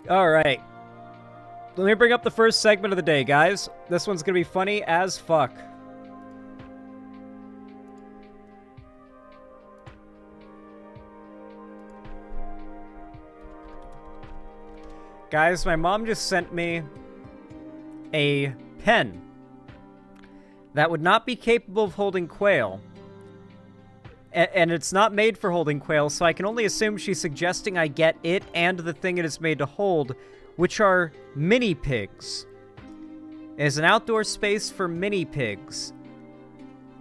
Alright. Let me bring up the first segment of the day, guys. This one's gonna be funny as fuck. Guys, my mom just sent me a pen that would not be capable of holding quail. And it's not made for holding quail, so I can only assume she's suggesting I get it and the thing it is made to hold, which are mini pigs. It is an outdoor space for mini pigs.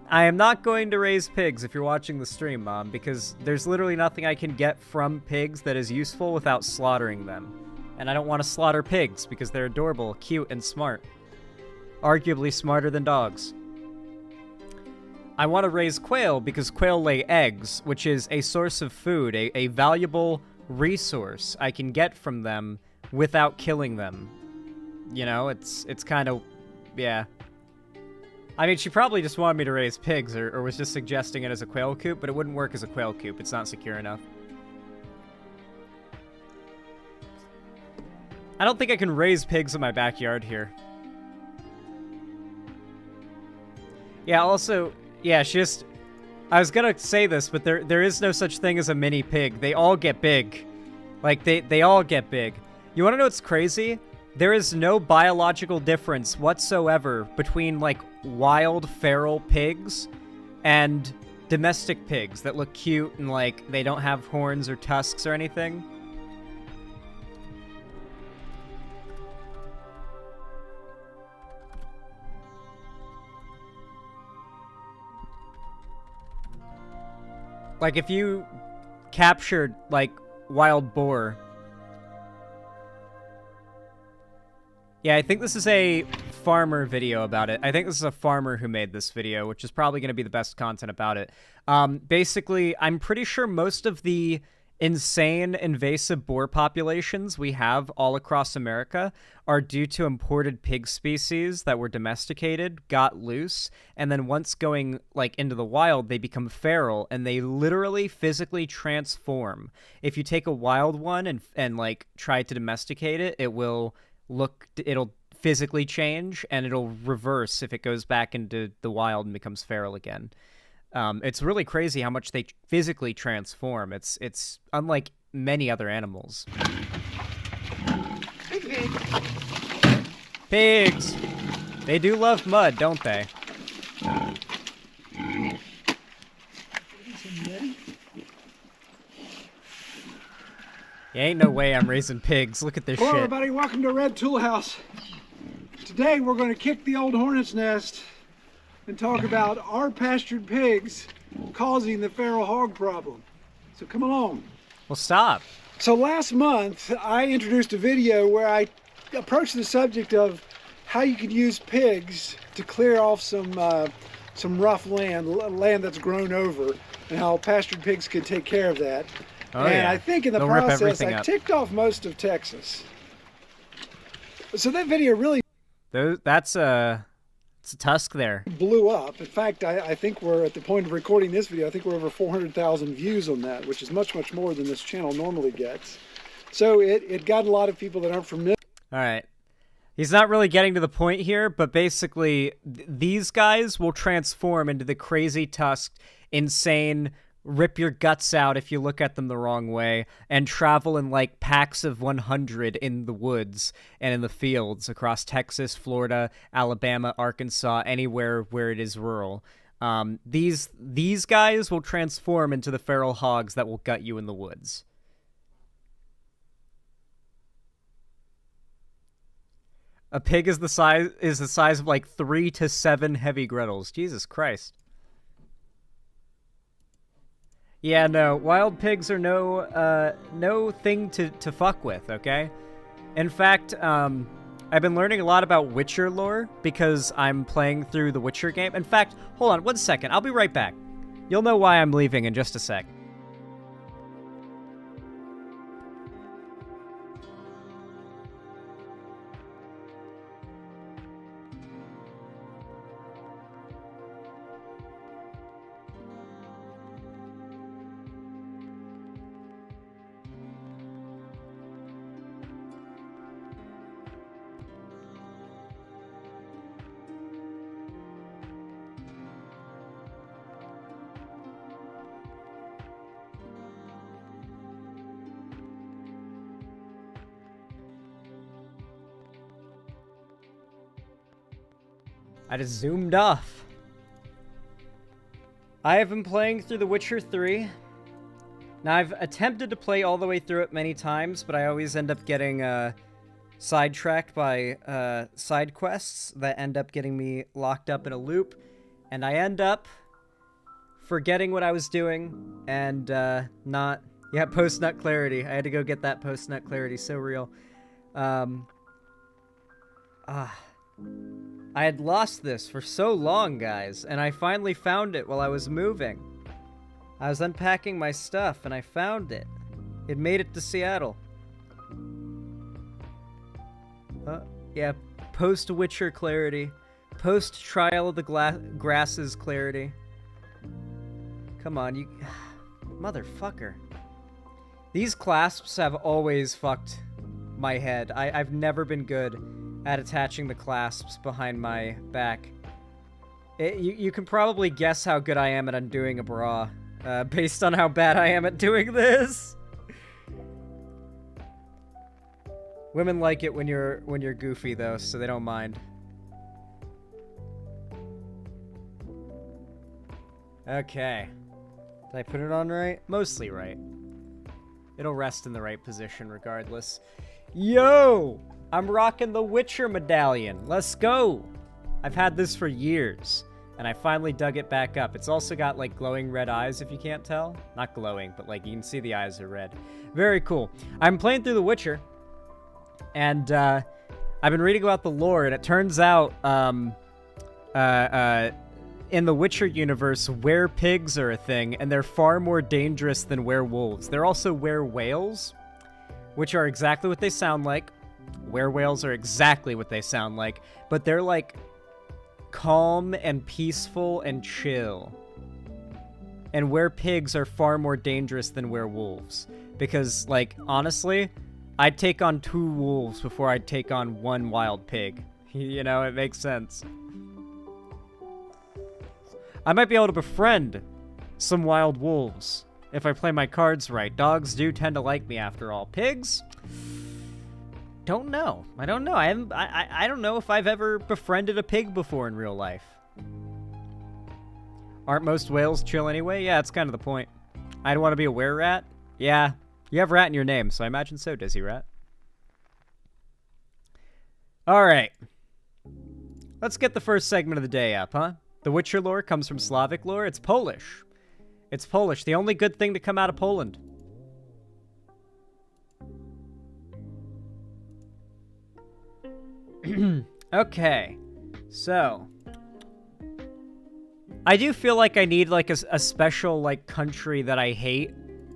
I am not going to raise pigs if you're watching the stream, Mom, because there's literally nothing I can get from pigs that is useful without slaughtering them. And I don't want to slaughter pigs because they're adorable, cute, and smart. Arguably smarter than dogs. I want to raise quail because quail lay eggs, which is a source of food, a valuable resource I can get from them without killing them. You know, it's kind of, yeah. I mean, she probably just wanted me to raise pigs or was just suggesting it as a quail coop, but it wouldn't work as a quail coop. It's not secure enough. I don't think I can raise pigs in my backyard here. Yeah, also, yeah, I was gonna say this, but there is no such thing as a mini pig. They all get big. Like, they all get big. You wanna know what's crazy? There is no biological difference whatsoever between, like, wild feral pigs and domestic pigs that look cute and, like, they don't have horns or tusks or anything. Like, if you captured, like, wild boar. Yeah, I think this is a farmer video about it. I think this is a farmer who made this video, which is probably going to be the best content about it. Basically, I'm pretty sure most of the insane invasive boar populations we have all across America are due to imported pig species that were domesticated, got loose, and then once going like into the wild, they become feral and they literally physically transform. If you take a wild one and like try to domesticate it, it'll physically change and it'll reverse if it goes back into the wild and becomes feral again. It's really crazy how much they physically transform. It's unlike many other animals. Pigs! They do love mud, don't they? Yeah, ain't no way I'm raising pigs. Look at this Hello shit. everybody, welcome to Red Tool House. Today we're going to kick the old hornet's nest and talk about our pastured pigs causing the feral hog problem. So come along. Well, stop. So last month I introduced a video where I approached the subject of how you could use pigs to clear off some rough land that's grown over, and how pastured pigs could take care of that. Oh, and yeah. I think in the They'll rip process everything I up. ticked off most of Texas. So that video really It's a tusk there. blew up. In fact, I think we're at the point of recording this video, I think we're over 400,000 views on that, which is much, much more than this channel normally gets. So it got a lot of people that aren't familiar. All right. He's not really getting to the point here, but basically, these guys will transform into the crazy tusked, insane, rip your guts out if you look at them the wrong way, and travel in like packs of 100 in the woods and in the fields across Texas, Florida, Alabama, Arkansas, anywhere where it is rural. These guys will transform into the feral hogs that will gut you in the woods. A pig is the size of like 3 to 7 heavy Gretels. Jesus Christ. Yeah, no, wild pigs are no thing to fuck with, okay? In fact, I've been learning a lot about Witcher lore because I'm playing through the Witcher game. In fact, hold on 1 second. I'll be right back. You'll know why I'm leaving in just a sec. I just zoomed off. I have been playing through The Witcher 3. Now, I've attempted to play all the way through it many times, but I always end up getting sidetracked by side quests that end up getting me locked up in a loop, and I end up forgetting what I was doing and not... Yeah, post-nut clarity. I had to go get that post-nut clarity. So real. I had lost this for so long, guys, and I finally found it while I was moving. I was unpacking my stuff, and I found it. It made it to Seattle. Yeah, post-Witcher clarity. Post-Trial of the Grasses clarity. Come on, you... Motherfucker. These clasps have always fucked my head. I've never been good at attaching the clasps behind my back. You can probably guess how good I am at undoing a bra, based on how bad I am at doing this. Women like it when you're goofy though, so they don't mind. Okay. Did I put it on right? Mostly right. It'll rest in the right position regardless. Yo! I'm rocking the Witcher medallion. Let's go! I've had this for years, and I finally dug it back up. It's also got, like, glowing red eyes, if you can't tell. Not glowing, but, like, you can see the eyes are red. Very cool. I'm playing through The Witcher, and, I've been reading about the lore, and it turns out, in the Witcher universe, were-pigs are a thing, and they're far more dangerous than werewolves. They're also were-whales, which are exactly what they sound like. Were-whales are exactly what they sound like, but they're, like, calm and peaceful and chill. And were-pigs are far more dangerous than werewolves. Because, like, honestly, I'd take on 2 wolves before I'd take on 1 wild pig. You know, it makes sense. I might be able to befriend some wild wolves if I play my cards right. Dogs do tend to like me after all. Pigs? Don't know. I don't know. I don't know if I've ever befriended a pig before in real life. Aren't most whales chill anyway? Yeah, that's kind of the point. I'd want to be a were-rat? Yeah. You have rat in your name, so I imagine so, Dizzy Rat. Alright. Let's get the first segment of the day up, huh? The Witcher lore comes from Slavic lore. It's Polish. It's Polish. The only good thing to come out of Poland. Okay. So. I do feel like I need, like, a special, like, country that I hate.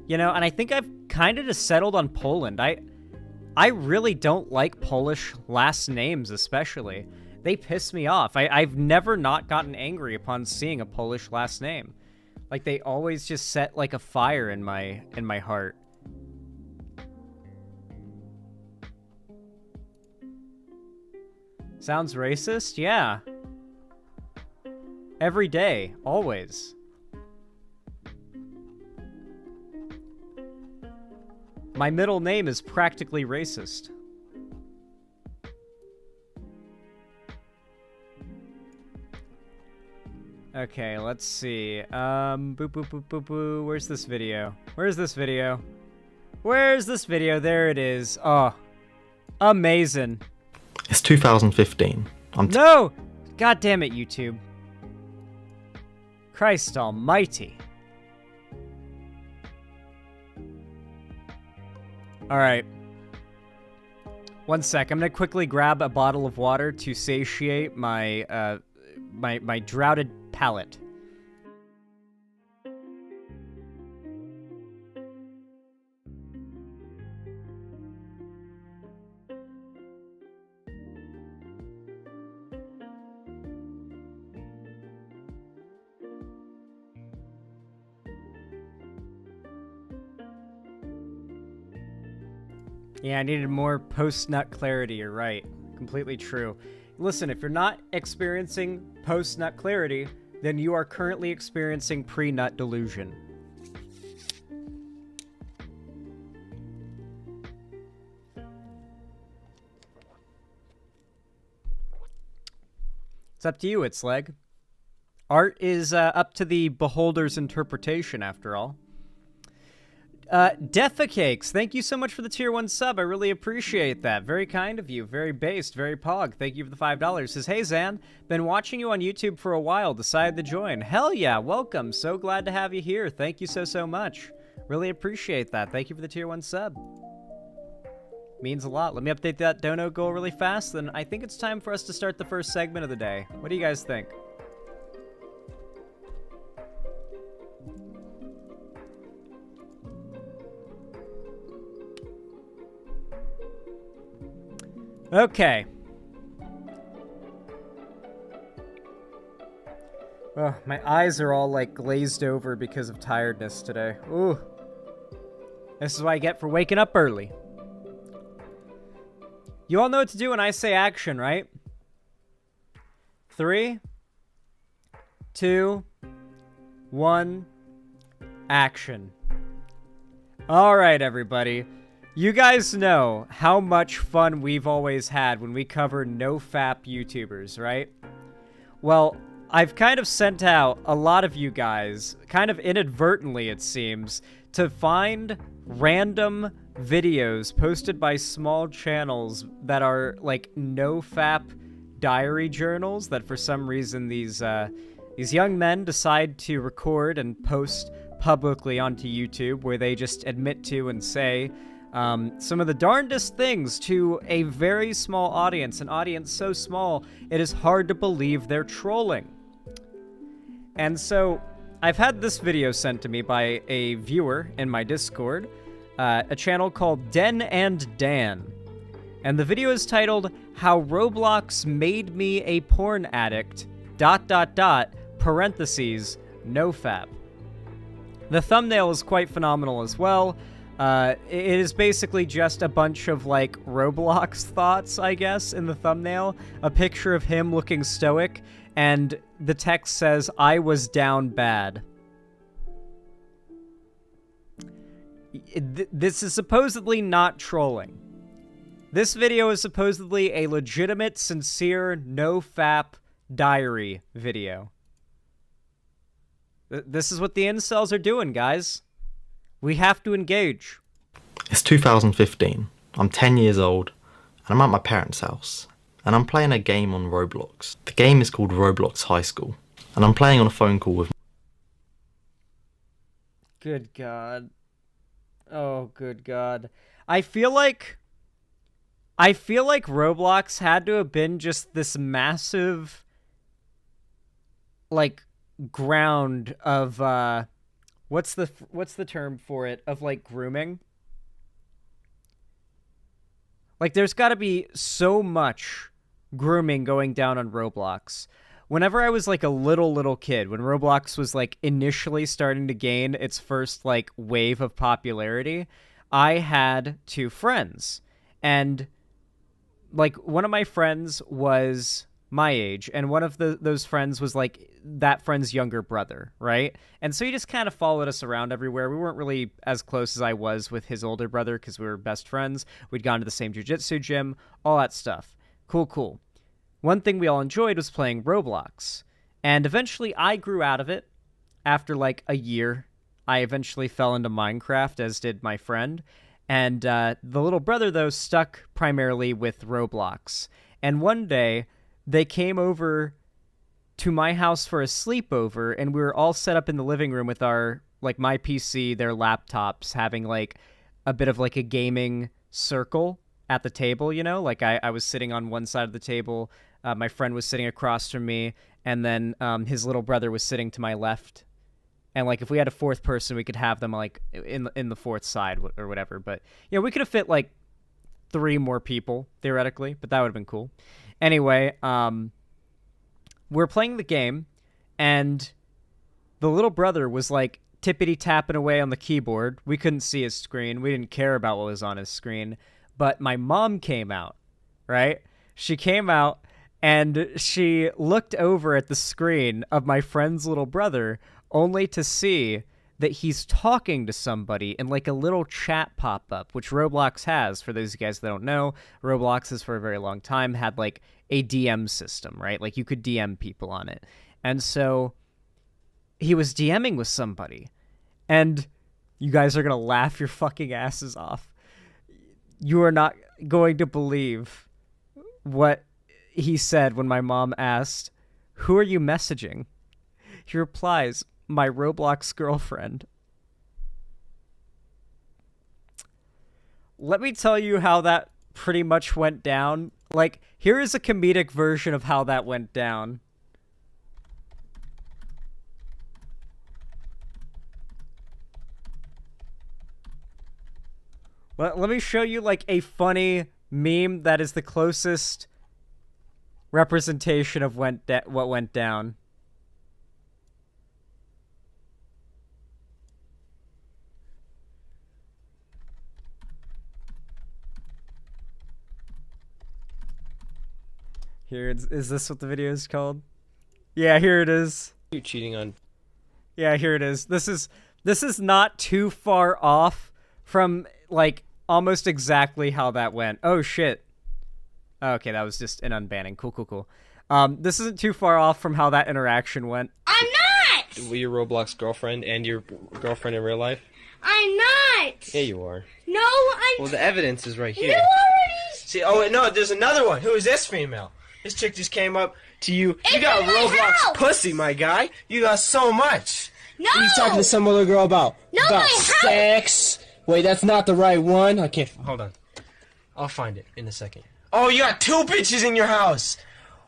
You know, and I think I've kind of just settled on Poland. I really don't like Polish last names, especially. They piss me off. I've never not gotten angry upon seeing a Polish last name. Like, they always just set, like, a fire in my heart. Sounds racist? Yeah. Every day. Always. My middle name is practically racist. Okay, let's see. Boop, boop, boop, boop, boop. Where's this video? Where's this video? Where's this video? There it is. Oh, amazing. It's 2015. No! God damn it, YouTube. Christ almighty. Alright. One sec. I'm gonna quickly grab a bottle of water to satiate my, my droughted palate. Yeah, I needed more post-nut clarity, you're right. Completely true. Listen, if you're not experiencing post-nut clarity, then you are currently experiencing pre-nut delusion. It's up to you, it's leg. Art is up to the beholder's interpretation, after all. Defecakes, thank you so much for the tier 1 sub. I really appreciate that. Very kind of you. Very based. Very pog. Thank you for the $5. Says, hey, Zan. Been watching you on YouTube for a while. Decided to join. Hell yeah. Welcome. So glad to have you here. Thank you so much. Really appreciate that. Thank you for the tier 1 sub. Means a lot. Let me update that dono goal really fast. Then I think it's time for us to start the first segment of the day. What do you guys think? Okay. Oh, my eyes are all, like, glazed over because of tiredness today. Ooh. This is what I get for waking up early. You all know what to do when I say action, right? 3, 2, 1, action. All right, everybody. You guys know how much fun we've always had when we cover no-fap YouTubers, right? Well, I've kind of sent out a lot of you guys, kind of inadvertently it seems, to find random videos posted by small channels that are like no-fap diary journals that for some reason these young men decide to record and post publicly onto YouTube, where they just admit to and say some of the darndest things to a very small audience, an audience so small it is hard to believe they're trolling. And so I've had this video sent to me by a viewer in my Discord, a channel called Den and Dan. And the video is titled, How Roblox Made Me a Porn Addict, ... parentheses, nofap. The thumbnail is quite phenomenal as well. It is basically just a bunch of, like, Roblox thoughts, I guess, in the thumbnail. A picture of him looking stoic, and the text says, I was down bad. This is supposedly not trolling. This video is supposedly a legitimate, sincere, no-fap diary video. This is what the incels are doing, guys. We have to engage. It's 2015. I'm 10 years old, and I'm at my parents' house, and I'm playing a game on Roblox. The game is called Roblox High School, and I'm playing on a phone call with... Good God. Oh, good God. I feel like Roblox had to have been just this massive, like, ground of what's the term for it, of like grooming. Like, there's got to be so much grooming going down on Roblox. Whenever I was like a little kid, when Roblox was like initially starting to gain its first like wave of popularity, I had 2 friends, and like one of my friends was my age, and one of those friends was like that friend's younger brother, right? And so he just kind of followed us around everywhere. We weren't really as close as I was with his older brother because we were best friends. We'd gone to the same jiu-jitsu gym, all that stuff. Cool. One thing we all enjoyed was playing Roblox, and eventually I grew out of it. After like a year, I eventually fell into Minecraft, as did my friend, and the little brother, though, stuck primarily with Roblox. And one day, they came over to my house for a sleepover, and we were all set up in the living room with our, like, my PC, their laptops, having, like, a bit of, like, a gaming circle at the table, you know? Like, I was sitting on one side of the table, my friend was sitting across from me, and then his little brother was sitting to my left. And, like, if we had a fourth person, we could have them, like, in the fourth side or whatever. But, you know, we could have fit, like, 3 more people, theoretically, but that would have been cool. Anyway, we're playing the game, and the little brother was, like, tippity-tapping away on the keyboard. We couldn't see his screen. We didn't care about what was on his screen. But my mom came out, right? She came out, and she looked over at the screen of my friend's little brother, only to see that he's talking to somebody in like a little chat pop-up, which Roblox has. For those of you guys that don't know, Roblox has for a very long time had like a DM system, right? Like you could DM people on it. And so he was DMing with somebody, and you guys are going to laugh your fucking asses off. You are not going to believe what he said when my mom asked, "Who are you messaging?" He replies, "My Roblox girlfriend." Let me tell you how that pretty much went down. Like, here is a comedic version of how that went down. Let me show you, like, a funny meme that is the closest representation of what went down. Here, is this what the video is called? Yeah, here it is. You cheating on? Yeah, here it is. This is not too far off from like almost exactly how that went. Oh shit. Okay, that was just an unbanning. Cool. This isn't too far off from how that interaction went. I'm not! Were your Roblox girlfriend and your girlfriend in real life? I'm not! Yeah, you are. No, I'm... Well, the evidence is right here. You already... See, oh, wait, no, there's another one. Who is this female? This chick just came up to you. It's You got in my Roblox house. pussy, my guy. You got so much. No! What are you talking to some other girl about? No, about my house. sex. Wait, that's not the right one. I can't... Hold on. I'll find it in a second. Oh, you got 2 bitches in your house.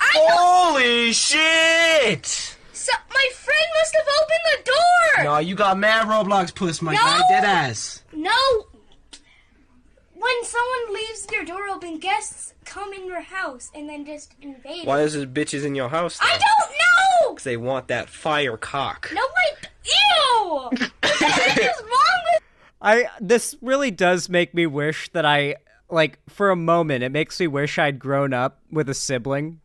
Holy shit! So, my friend must have opened the door! No, you got mad Roblox puss, my No. guy. Dead ass. No! When someone leaves their door open, guests come in your house and then just invade. Why is there bitches in your house? I don't know! Because they want that fire cock. No, ew! What is wrong with... This really does make me wish that like, for a moment, it makes me wish I'd grown up with a sibling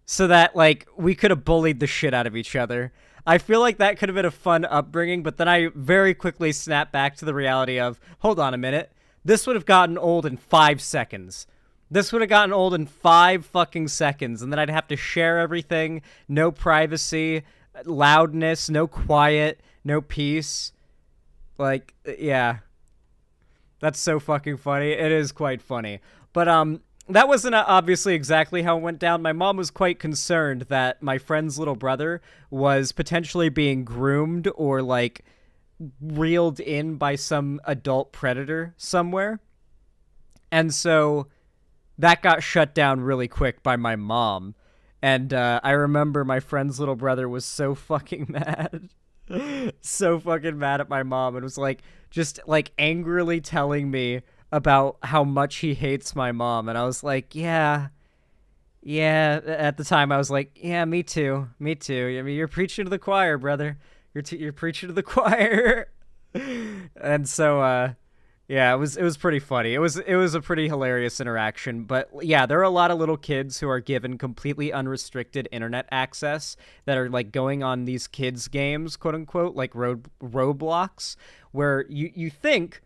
so that, like, we could have bullied the shit out of each other. I feel like that could have been a fun upbringing, but then I very quickly snapped back to the reality of, hold on a minute, this would have gotten old in 5 seconds. This would have gotten old in 5 fucking seconds, and then I'd have to share everything, no privacy, loudness, no quiet, no peace. Like, yeah. That's so fucking funny. It is quite funny. But, that wasn't obviously exactly how it went down. My mom was quite concerned that my friend's little brother was potentially being groomed or, like, reeled in by some adult predator somewhere. And so that got shut down really quick by my mom. And I remember my friend's little brother was so fucking mad. So fucking mad at my mom and was like, just like angrily telling me about how much he hates my mom. And I was like, yeah, at the time I was like, yeah, me too. I mean, you're preaching to the choir, brother. You're preaching to the choir. And so, yeah, it was pretty funny. It was a pretty hilarious interaction. But yeah, there are a lot of little kids who are given completely unrestricted internet access that are like going on these kids games, quote unquote, like Roblox, where you think,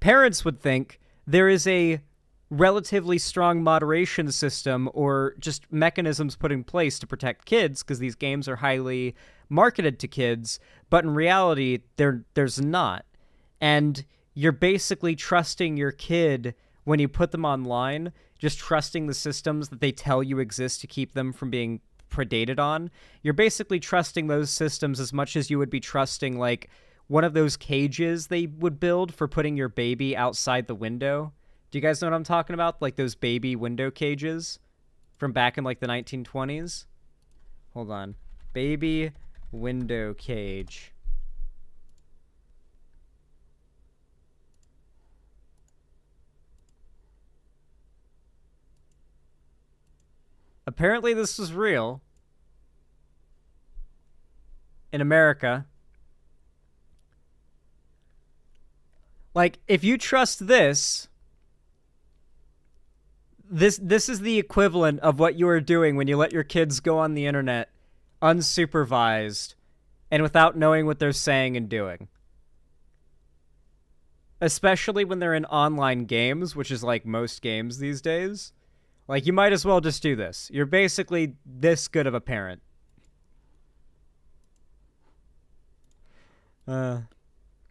parents would think, there is a relatively strong moderation system or just mechanisms put in place to protect kids because these games are highly marketed to kids, but in reality, there's not. And you're basically trusting your kid when you put them online, just trusting the systems that they tell you exist to keep them from being predated on. You're basically trusting those systems as much as you would be trusting, like, one of those cages they would build for putting your baby outside the window. Do you guys know what I'm talking about? Like those baby window cages from back in like the 1920s? Hold on. Baby window cage. Apparently this was real. In America. Like, if you trust this is the equivalent of what you are doing when you let your kids go on the internet unsupervised and without knowing what they're saying and doing. Especially when they're in online games, which is like most games these days. Like, you might as well just do this. You're basically this good of a parent.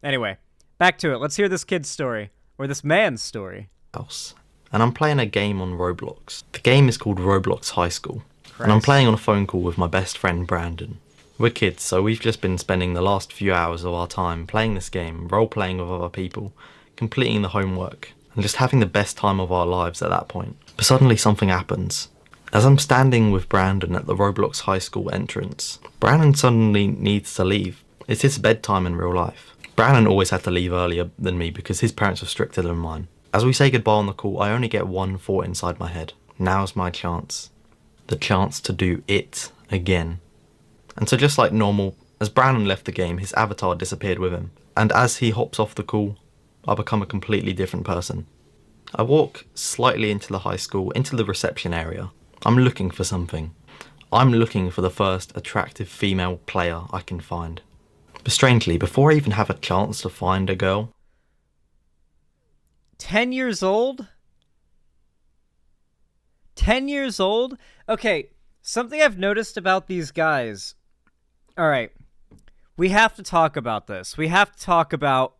Anyway. Back to it. Let's hear this kid's story. Or this man's story. And I'm playing a game on Roblox. The game is called Roblox High School. Christ. And I'm playing on a phone call with my best friend Brandon. We're kids, so we've just been spending the last few hours of our time playing this game, role-playing with other people, completing the homework, and just having the best time of our lives at that point. But suddenly something happens. As I'm standing with Brandon at the Roblox High School entrance, Brandon suddenly needs to leave. It's his bedtime in real life. Brandon always had to leave earlier than me because his parents were stricter than mine. As we say goodbye on the call, I only get one thought inside my head. Now's my chance. The chance to do it again. And so just like normal, as Brandon left the game, his avatar disappeared with him. And as he hops off the call, I become a completely different person. I walk slightly into the high school, into the reception area. I'm looking for something. I'm looking for the first attractive female player I can find. But strangely, before I even have a chance to find a girl... 10 years old? 10 years old? Okay, something I've noticed about these guys. Alright, we have to talk about this. We have to talk about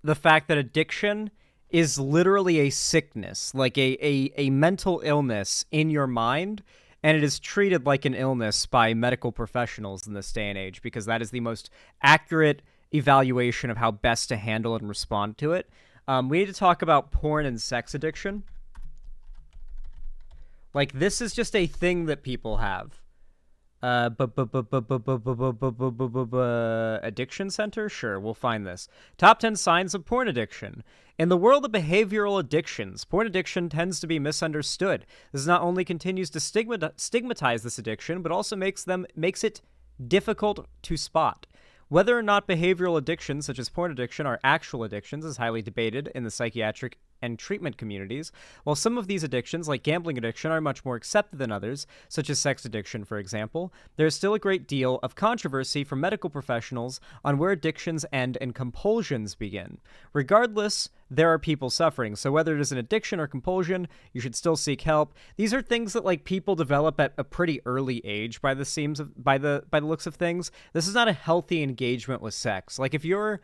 the fact that addiction is literally a sickness, like a mental illness in your mind, and it is treated like an illness by medical professionals in this day and age, because that is the most accurate evaluation of how best to handle and respond to it. We need to talk about porn and sex addiction. Like, this is just a thing that people have. Addiction Center? Sure, we'll find this. Top 10 signs of porn addiction. In the world of behavioral addictions, porn addiction tends to be misunderstood. This not only continues to stigmatize this addiction, but also makes it difficult to spot. Whether or not behavioral addictions, such as porn addiction, are actual addictions is highly debated in the psychiatric and treatment communities, while some of these addictions, like gambling addiction, are much more accepted than others, such as sex addiction, for example. There is still a great deal of controversy from medical professionals on where addictions end and compulsions begin. Regardless, there are people suffering, so whether it is an addiction or compulsion, you should still seek help. These are things that, like, people develop at a pretty early age by the looks of things. This is not a healthy engagement with sex. Like, if you're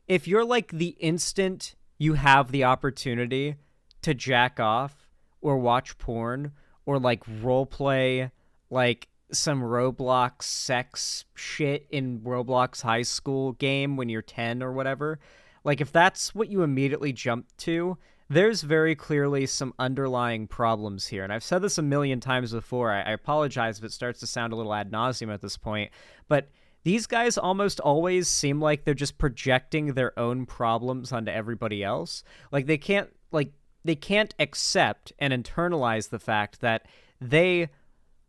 like the instant you have the opportunity to jack off or watch porn or like role play like some Roblox sex shit in Roblox high school game when you're 10 or whatever, like if that's what you immediately jump to, there's very clearly some underlying problems here. And I've said this a million times before. I apologize if it starts to sound a little ad nauseum at this point, but these guys almost always seem like they're just projecting their own problems onto everybody else. Like they can't accept and internalize the fact that they,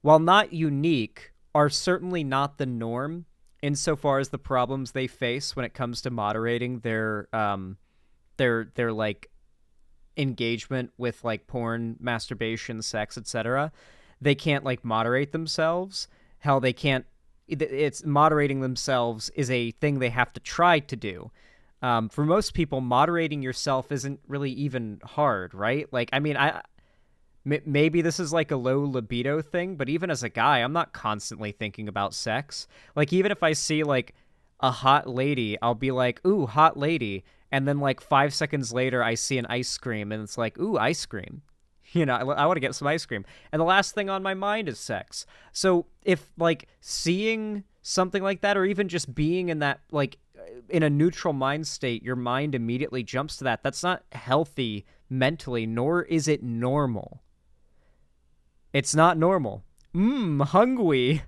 while not unique, are certainly not the norm insofar as the problems they face when it comes to moderating their like engagement with like porn, masturbation, sex, etc. They can't like moderate themselves. Hell, they can't. It's moderating themselves is a thing they have to try to do. For most people, moderating yourself isn't really even hard, right? Like, I mean, maybe this is like a low libido thing, but even as a guy, I'm not constantly thinking about sex. Like, even if I see like a hot lady, I'll be like, ooh, hot lady. And then like 5 seconds later, I see an ice cream and it's like, ooh, ice cream. You know, I want to get some ice cream. And the last thing on my mind is sex. So if, like, seeing something like that, or even just being in that, like, in a neutral mind state, your mind immediately jumps to that. That's not healthy mentally, nor is it normal. It's not normal. Hungry.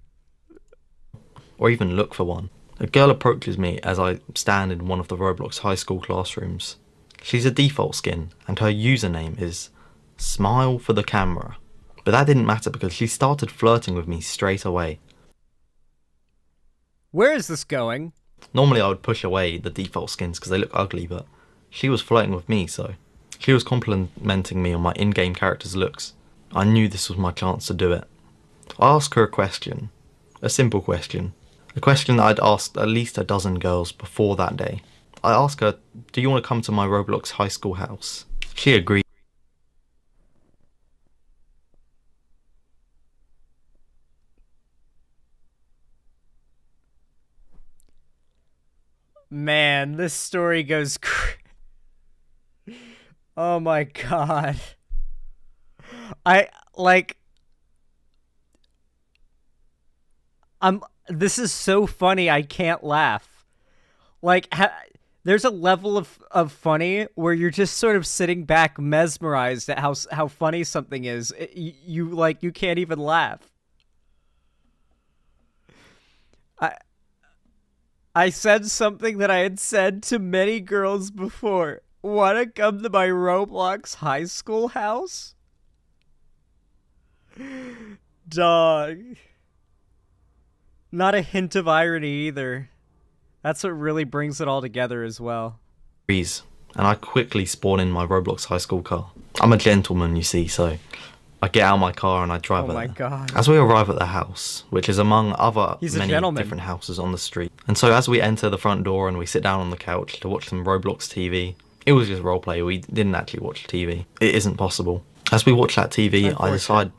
Or even look for one. A girl approaches me as I stand in one of the Roblox high school classrooms. She's a default skin, and her username is Smile for the Camera. But that didn't matter because she started flirting with me straight away. Where is this going? Normally I would push away the default skins because they look ugly, but she was flirting with me, so she was complimenting me on my in-game character's looks. I knew this was my chance to do it. I asked her a question. A simple question. A question that I'd asked at least a dozen girls before that day. I asked her, do you want to come to my Roblox high school house? She agreed. Man, this story goes oh my god. This is so funny, I can't laugh. Like, there's a level of funny where you're just sort of sitting back mesmerized at how funny something is. You can't even laugh. I said something that I had said to many girls before. Wanna come to my Roblox high school house? Dog. Not a hint of irony either. That's what really brings it all together as well. And I quickly spawn in my Roblox high school car. I'm a gentleman, you see, so I get out of my car and I drive Oh her my there. God. As we arrive at the house, which is among other He's a many gentleman. different houses on the street, and so as we enter the front door and we sit down on the couch to watch some Roblox TV, it was just roleplay, we didn't actually watch TV. It isn't possible. As we watch that TV, I decide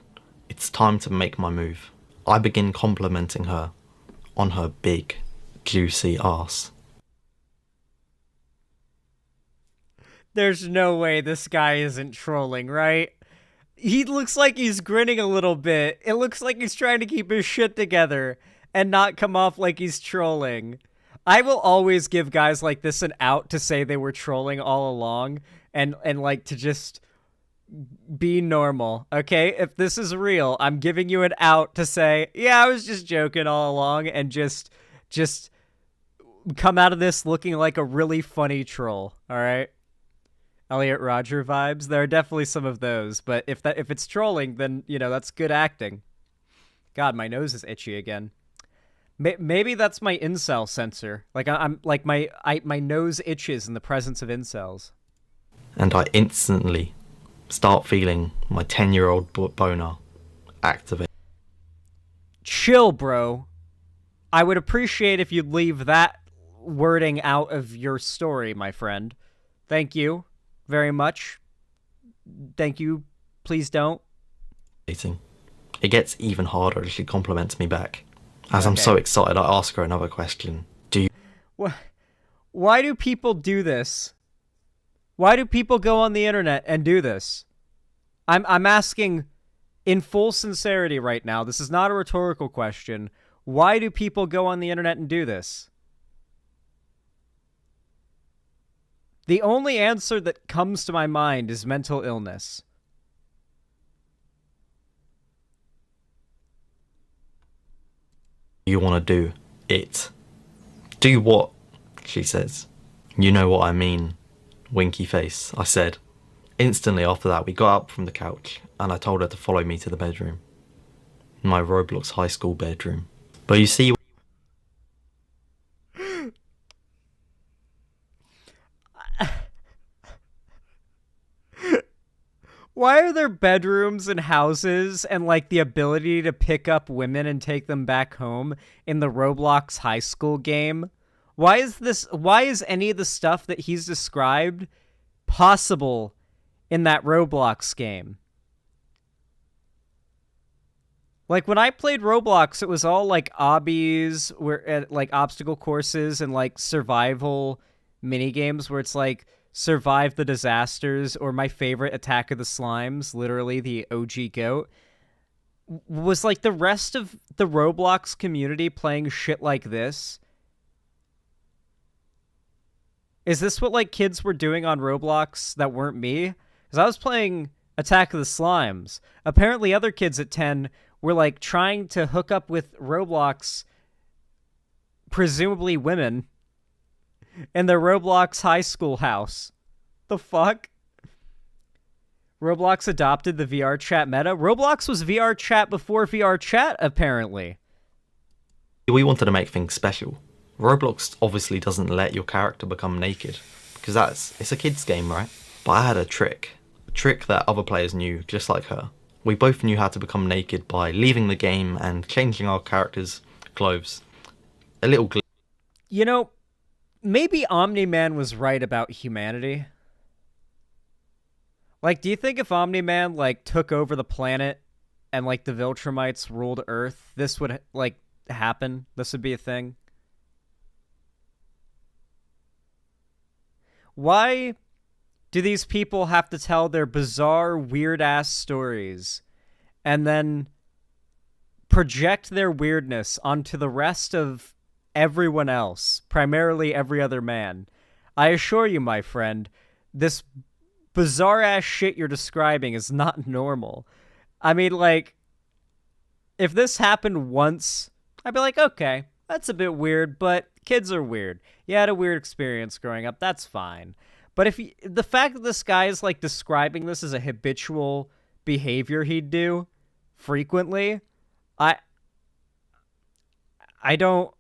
it's time to make my move. I begin complimenting her on her big, juicy ass. There's no way this guy isn't trolling, right? He looks like he's grinning a little bit. It looks like he's trying to keep his shit together and not come off like he's trolling. I will always give guys like this an out to say they were trolling all along and like to just be normal, okay? If this is real, I'm giving you an out to say, yeah, I was just joking all along, and just come out of this looking like a really funny troll, all right? Elliot Rodger vibes. There are definitely some of those, but if it's trolling, then, you know, that's good acting. God, my nose is itchy again. Maybe that's my incel sensor. Like I'm like my nose itches in the presence of incels. And I instantly start feeling my 10-year-old boner activate. Chill, bro. I would appreciate if you'd leave that wording out of your story, my friend. Thank you very much. Thank you. Please don't. It gets even harder as she compliments me back. As I'm so excited, I ask her another question. Why do people do this? Why do people go on the internet and do this? I'm asking in full sincerity right now. This is not a rhetorical question. Why do people go on the internet and do this? The only answer that comes to my mind is mental illness. You want to do it. Do what? She says. You know what I mean. Winky face, I said. Instantly after that, we got up from the couch and I told her to follow me to the bedroom. My Roblox high school bedroom. But you see... Why are there bedrooms and houses and, like, the ability to pick up women and take them back home in the Roblox high school game? Why is any of the stuff that he's described possible in that Roblox game? Like, when I played Roblox, it was all, like, obbies, like, obstacle courses and, like, survival minigames where it's, like, survive the disasters, or my favorite, Attack of the Slimes, literally the OG GOAT. Was, like, the rest of the Roblox community playing shit like this? Is this what, like, kids were doing on Roblox that weren't me? Because I was playing Attack of the Slimes. Apparently other kids at 10 were, like, trying to hook up with Roblox, presumably women, in their Roblox high school house. The fuck? Roblox adopted the VR chat meta? Roblox was VR chat before VR chat, apparently. We wanted to make things special. Roblox obviously doesn't let your character become naked, because it's a kid's game, right? But I had a trick that other players knew, just like her. We both knew how to become naked by leaving the game and changing our characters' clothes. A little You know, maybe Omni-Man was right about humanity. Like, do you think if Omni-Man, like, took over the planet and, like, the Viltrumites ruled Earth, this would, like, happen? This would be a thing? Why do these people have to tell their bizarre, weird-ass stories and then project their weirdness onto the rest of everyone else, primarily every other man? I assure you, my friend, this bizarre-ass shit you're describing is not normal. I mean, like, if this happened once, I'd be like, okay, that's a bit weird, but kids are weird. You had a weird experience growing up, that's fine. But the fact that this guy is, like, describing this as a habitual behavior he'd do frequently, I don't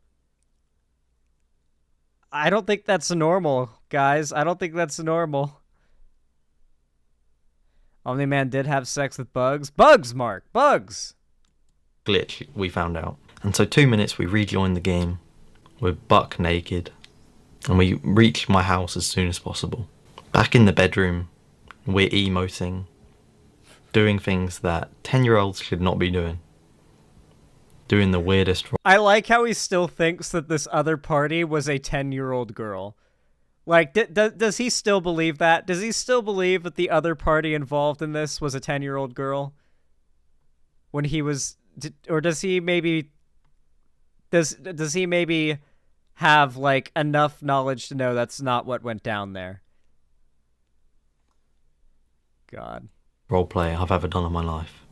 think that's normal, guys. I don't think that's normal. Omni-Man did have sex with bugs. Bugs, Mark! Bugs! Glitch, we found out. And so 2 minutes we rejoined the game. We're buck naked. And we reach my house as soon as possible. Back in the bedroom, we're emoting. Doing things that 10-year-olds should not be doing. Doing the weirdest... I like how he still thinks that this other party was a 10-year-old girl. Like, does he still believe that? Does he still believe that the other party involved in this was a 10-year-old girl? When he was... Or does he maybe... Does he maybe have, like, enough knowledge to know that's not what went down there? God. Roleplay I've ever done in my life.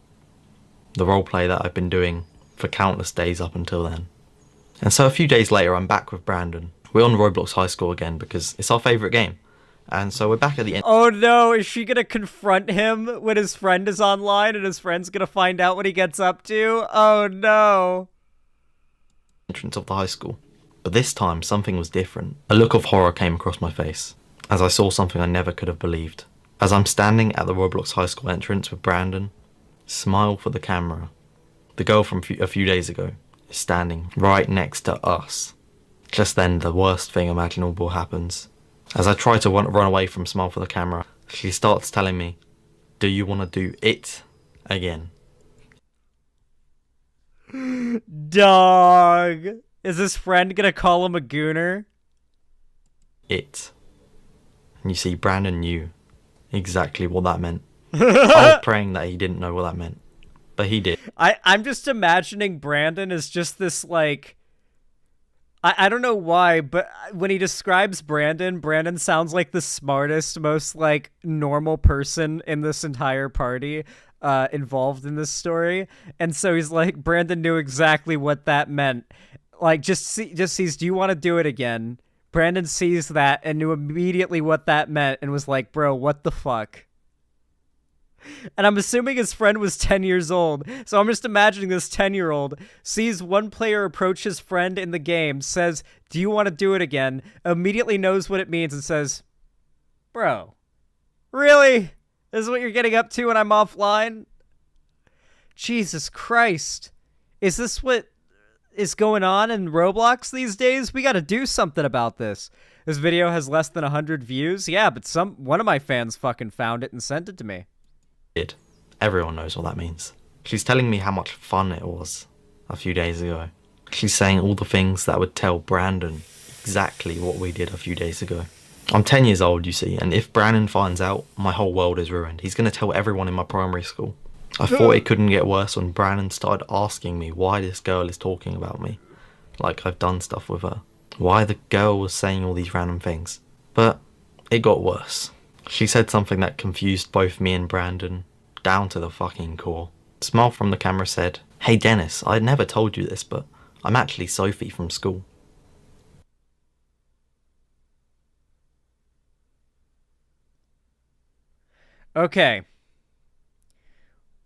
The roleplay that I've been doing for countless days up until then. And so a few days later, I'm back with Brandon. We're on Roblox High School again because it's our favourite game. And so we're back at the end. Oh no, is she gonna confront him when his friend is online and his friend's gonna find out what he gets up to? Oh no. Entrance of the high school. But this time, something was different. A look of horror came across my face as I saw something I never could have believed. As I'm standing at the Roblox High School entrance with Brandon, smile for the camera, the girl from a few days ago is standing right next to us. Just then, the worst thing imaginable happens. As I try to run away from Smile for the camera, she starts telling me, "Do you want to do it again?" Dog. Is his friend gonna call him a gooner? It. And you see, Brandon knew exactly what that meant. I was praying that he didn't know what that meant, but he did. I'm just imagining Brandon as just this, like... I don't know why, but when he describes Brandon sounds like the smartest, most, like, normal person in this entire party involved in this story. And so he's like, Brandon knew exactly what that meant. Like, just sees, do you want to do it again? Brandon sees that and knew immediately what that meant and was like, bro, what the fuck? And I'm assuming his friend was 10 years old, so I'm just imagining this 10-year-old sees one player approach his friend in the game, says, do you want to do it again? Immediately knows what it means and says, bro, really? This is what you're getting up to when I'm offline? Jesus Christ. Is this what is going on in Roblox these days? We gotta do something about this. This video has less than 100 views? Yeah, but one of my fans fucking found it and sent it to me. Everyone knows what that means. She's telling me how much fun it was a few days ago. She's saying all the things that would tell Brandon exactly what we did a few days ago. I'm 10 years old, you see, and if Brandon finds out, my whole world is ruined. He's going to tell everyone in my primary school. I thought it couldn't get worse when Brandon started asking me why this girl is talking about me. Like I've done stuff with her. Why the girl was saying all these random things. But it got worse. She said something that confused both me and Brandon down to the fucking core. Smile from the camera said, "Hey Dennis, I never told you this, but I'm actually Sophie from school." Okay.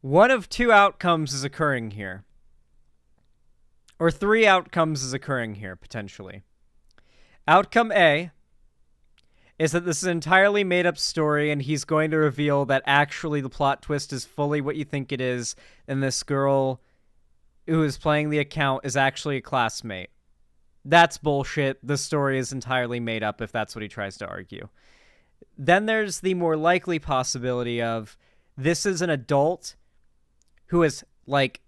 One of two outcomes is occurring here. Or three outcomes is occurring here, potentially. Outcome A is that this is an entirely made-up story and he's going to reveal that actually the plot twist is fully what you think it is, and this girl who is playing the account is actually a classmate. That's bullshit. The story is entirely made up if that's what he tries to argue. Then there's the more likely possibility of this is an adult who has, like,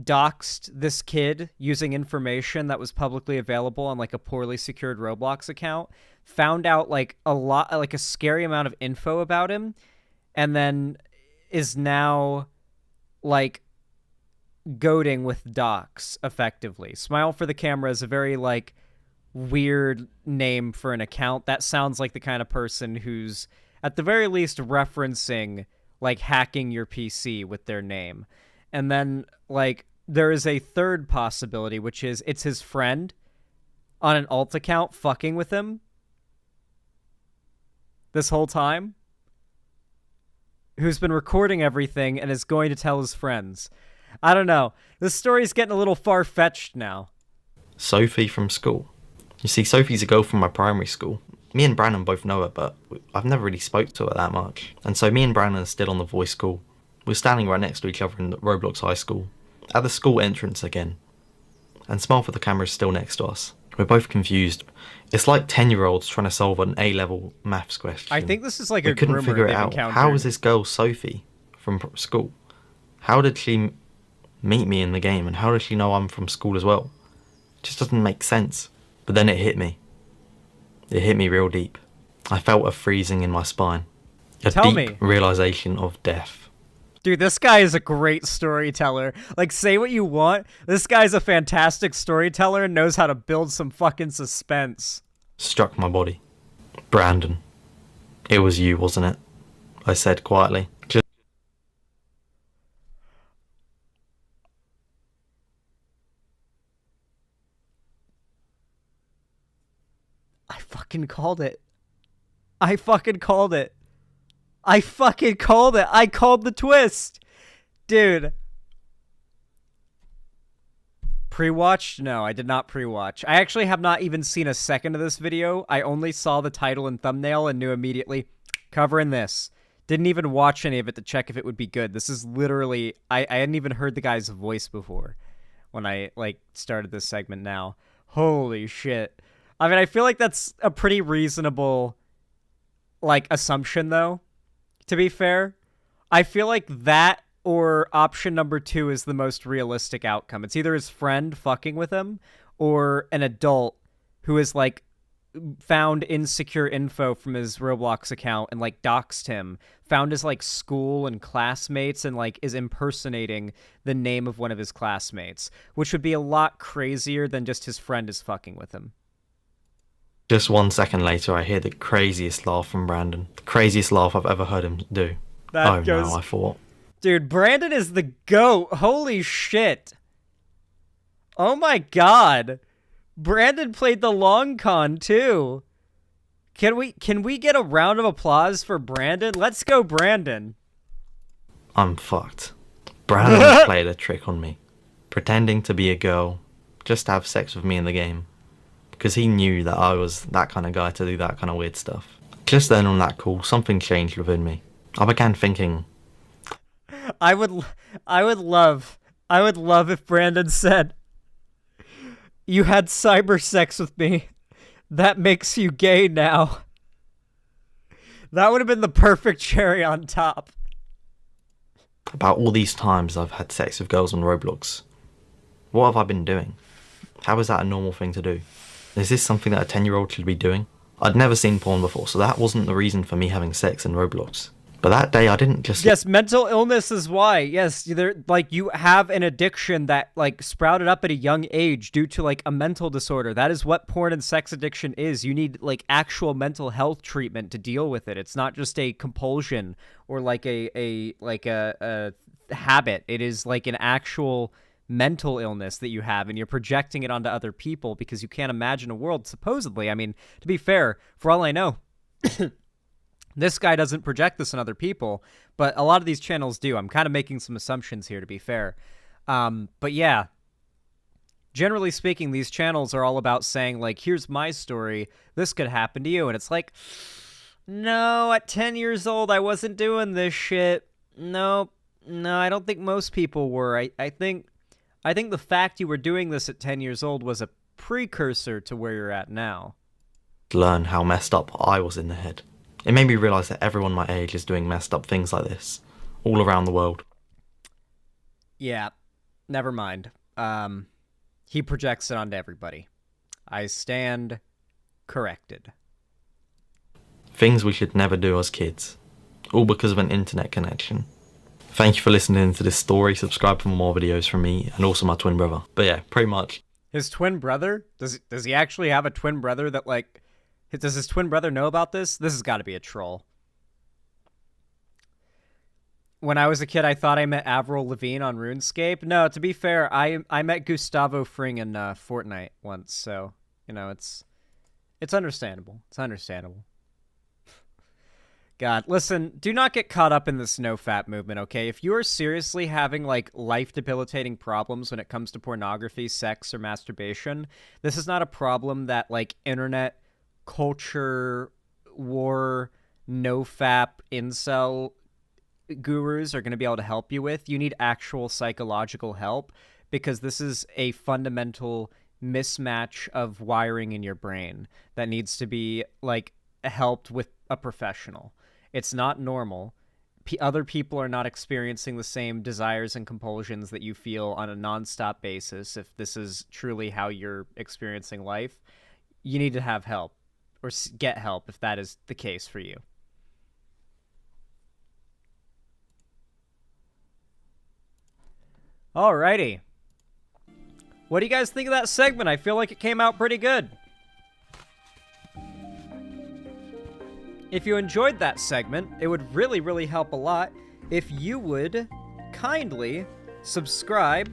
doxed this kid using information that was publicly available on, like, a poorly secured Roblox account, found out, like, a scary amount of info about him, and then is now, like, goading with dox, effectively. Smile for the camera is a very, like, weird name for an account. That sounds like the kind of person who's, at the very least, referencing, like, hacking your PC with their name. And then, like, there is a third possibility, which is it's his friend on an alt account fucking with him this whole time, who's been recording everything and is going to tell his friends. I don't know. This story's getting a little far-fetched now. Sophie from school. You see, Sophie's a girl from my primary school. Me and Brandon both know her, but I've never really spoke to her that much. And so me and Brandon are still on the voice call. We're standing right next to each other in the Roblox high school, at the school entrance again. And Smile for the camera is still next to us. We're both confused. It's like 10-year-olds trying to solve an A-level maths question. I think this is like we a couldn't groomer figure it they've out. encountered. How was this girl Sophie from school? How did she meet me in the game, and how did she know I'm from school as well? It just doesn't make sense. But then it hit me. It hit me real deep. I felt a freezing in my spine. A deep realization of death. Dude, this guy is a great storyteller. Like, say what you want. This guy's a fantastic storyteller and knows how to build some fucking suspense. Struck my body. Brandon. It was you, wasn't it? I said quietly. I fucking called it. I fucking called it. I fucking called it. I called the twist. Dude. Pre-watched? No, I did not pre-watch. I actually have not even seen a second of this video. I only saw the title and thumbnail and knew immediately, covering this. Didn't even watch any of it to check if it would be good. This is literally... I hadn't even heard the guy's voice before when I, like, started this segment now. Holy shit. I mean, I feel like that's a pretty reasonable, like, assumption, though. To be fair, I feel like that or option number 2 is the most realistic outcome. It's either his friend fucking with him or an adult who has, like, found insecure info from his Roblox account and, like, doxed him, found his, like, school and classmates and, like, is impersonating the name of one of his classmates, which would be a lot crazier than just his friend is fucking with him. Just 1 second later, I hear the craziest laugh from Brandon. The craziest laugh I've ever heard him do. No, I thought. Dude, Brandon is the GOAT. Holy shit. Oh my god. Brandon played the long con, too. Can we get a round of applause for Brandon? Let's go, Brandon. I'm fucked. Brandon played a trick on me. Pretending to be a girl, just to have sex with me in the game. Because he knew that I was that kind of guy to do that kind of weird stuff. Just then on that call, something changed within me. I began thinking... I would love if Brandon said, "You had cyber sex with me. That makes you gay now." That would have been the perfect cherry on top. About all these times I've had sex with girls on Roblox. What have I been doing? How is that a normal thing to do? Is this something that a 10-year-old should be doing? I'd never seen porn before, so that wasn't the reason for me having sex in Roblox. But that day, I didn't just... Yes, mental illness is why. Yes, like, you have an addiction that, like, sprouted up at a young age due to, like, a mental disorder. That is what porn and sex addiction is. You need, like, actual mental health treatment to deal with it. It's not just a compulsion or, like, a habit. It is, like, an actual... mental illness that you have, and you're projecting it onto other people because you can't imagine a world, supposedly. I mean, to be fair, for all I know, this guy doesn't project this on other people, but a lot of these channels do. I'm kind of making some assumptions here, to be fair. But yeah, generally speaking, these channels are all about saying, like, here's my story, this could happen to you, and it's like, no, at 10 years old, I wasn't doing this shit. No, I don't think most people were. I think the fact you were doing this at 10 years old was a precursor to where you're at now. Learn how messed up I was in the head. It made me realise that everyone my age is doing messed up things like this, all around the world. Yeah, never mind. He projects it onto everybody. I stand corrected. Things we should never do as kids, all because of an internet connection. Thank you for listening to this story. Subscribe for more videos from me and also my twin brother. But yeah, pretty much. His twin brother? Does he actually have a twin brother that, like... Does his twin brother know about this? This has got to be a troll. When I was a kid, I thought I met Avril Lavigne on RuneScape. No, to be fair, I met Gustavo Fring in Fortnite once, so, you know, it's understandable. It's understandable. God, listen, do not get caught up in this no-fap movement, okay? If you are seriously having, like, life-debilitating problems when it comes to pornography, sex, or masturbation, this is not a problem that, like, internet culture war, no-fap, incel gurus are going to be able to help you with. You need actual psychological help, because this is a fundamental mismatch of wiring in your brain that needs to be, like, helped with a professional. It's not normal. Other people are not experiencing the same desires and compulsions that you feel on a nonstop basis. If this is truly how you're experiencing life, you need to have help, or get help if that is the case for you. Alrighty. What do you guys think of that segment? I feel like it came out pretty good. If you enjoyed that segment, it would really, really help a lot if you would kindly subscribe,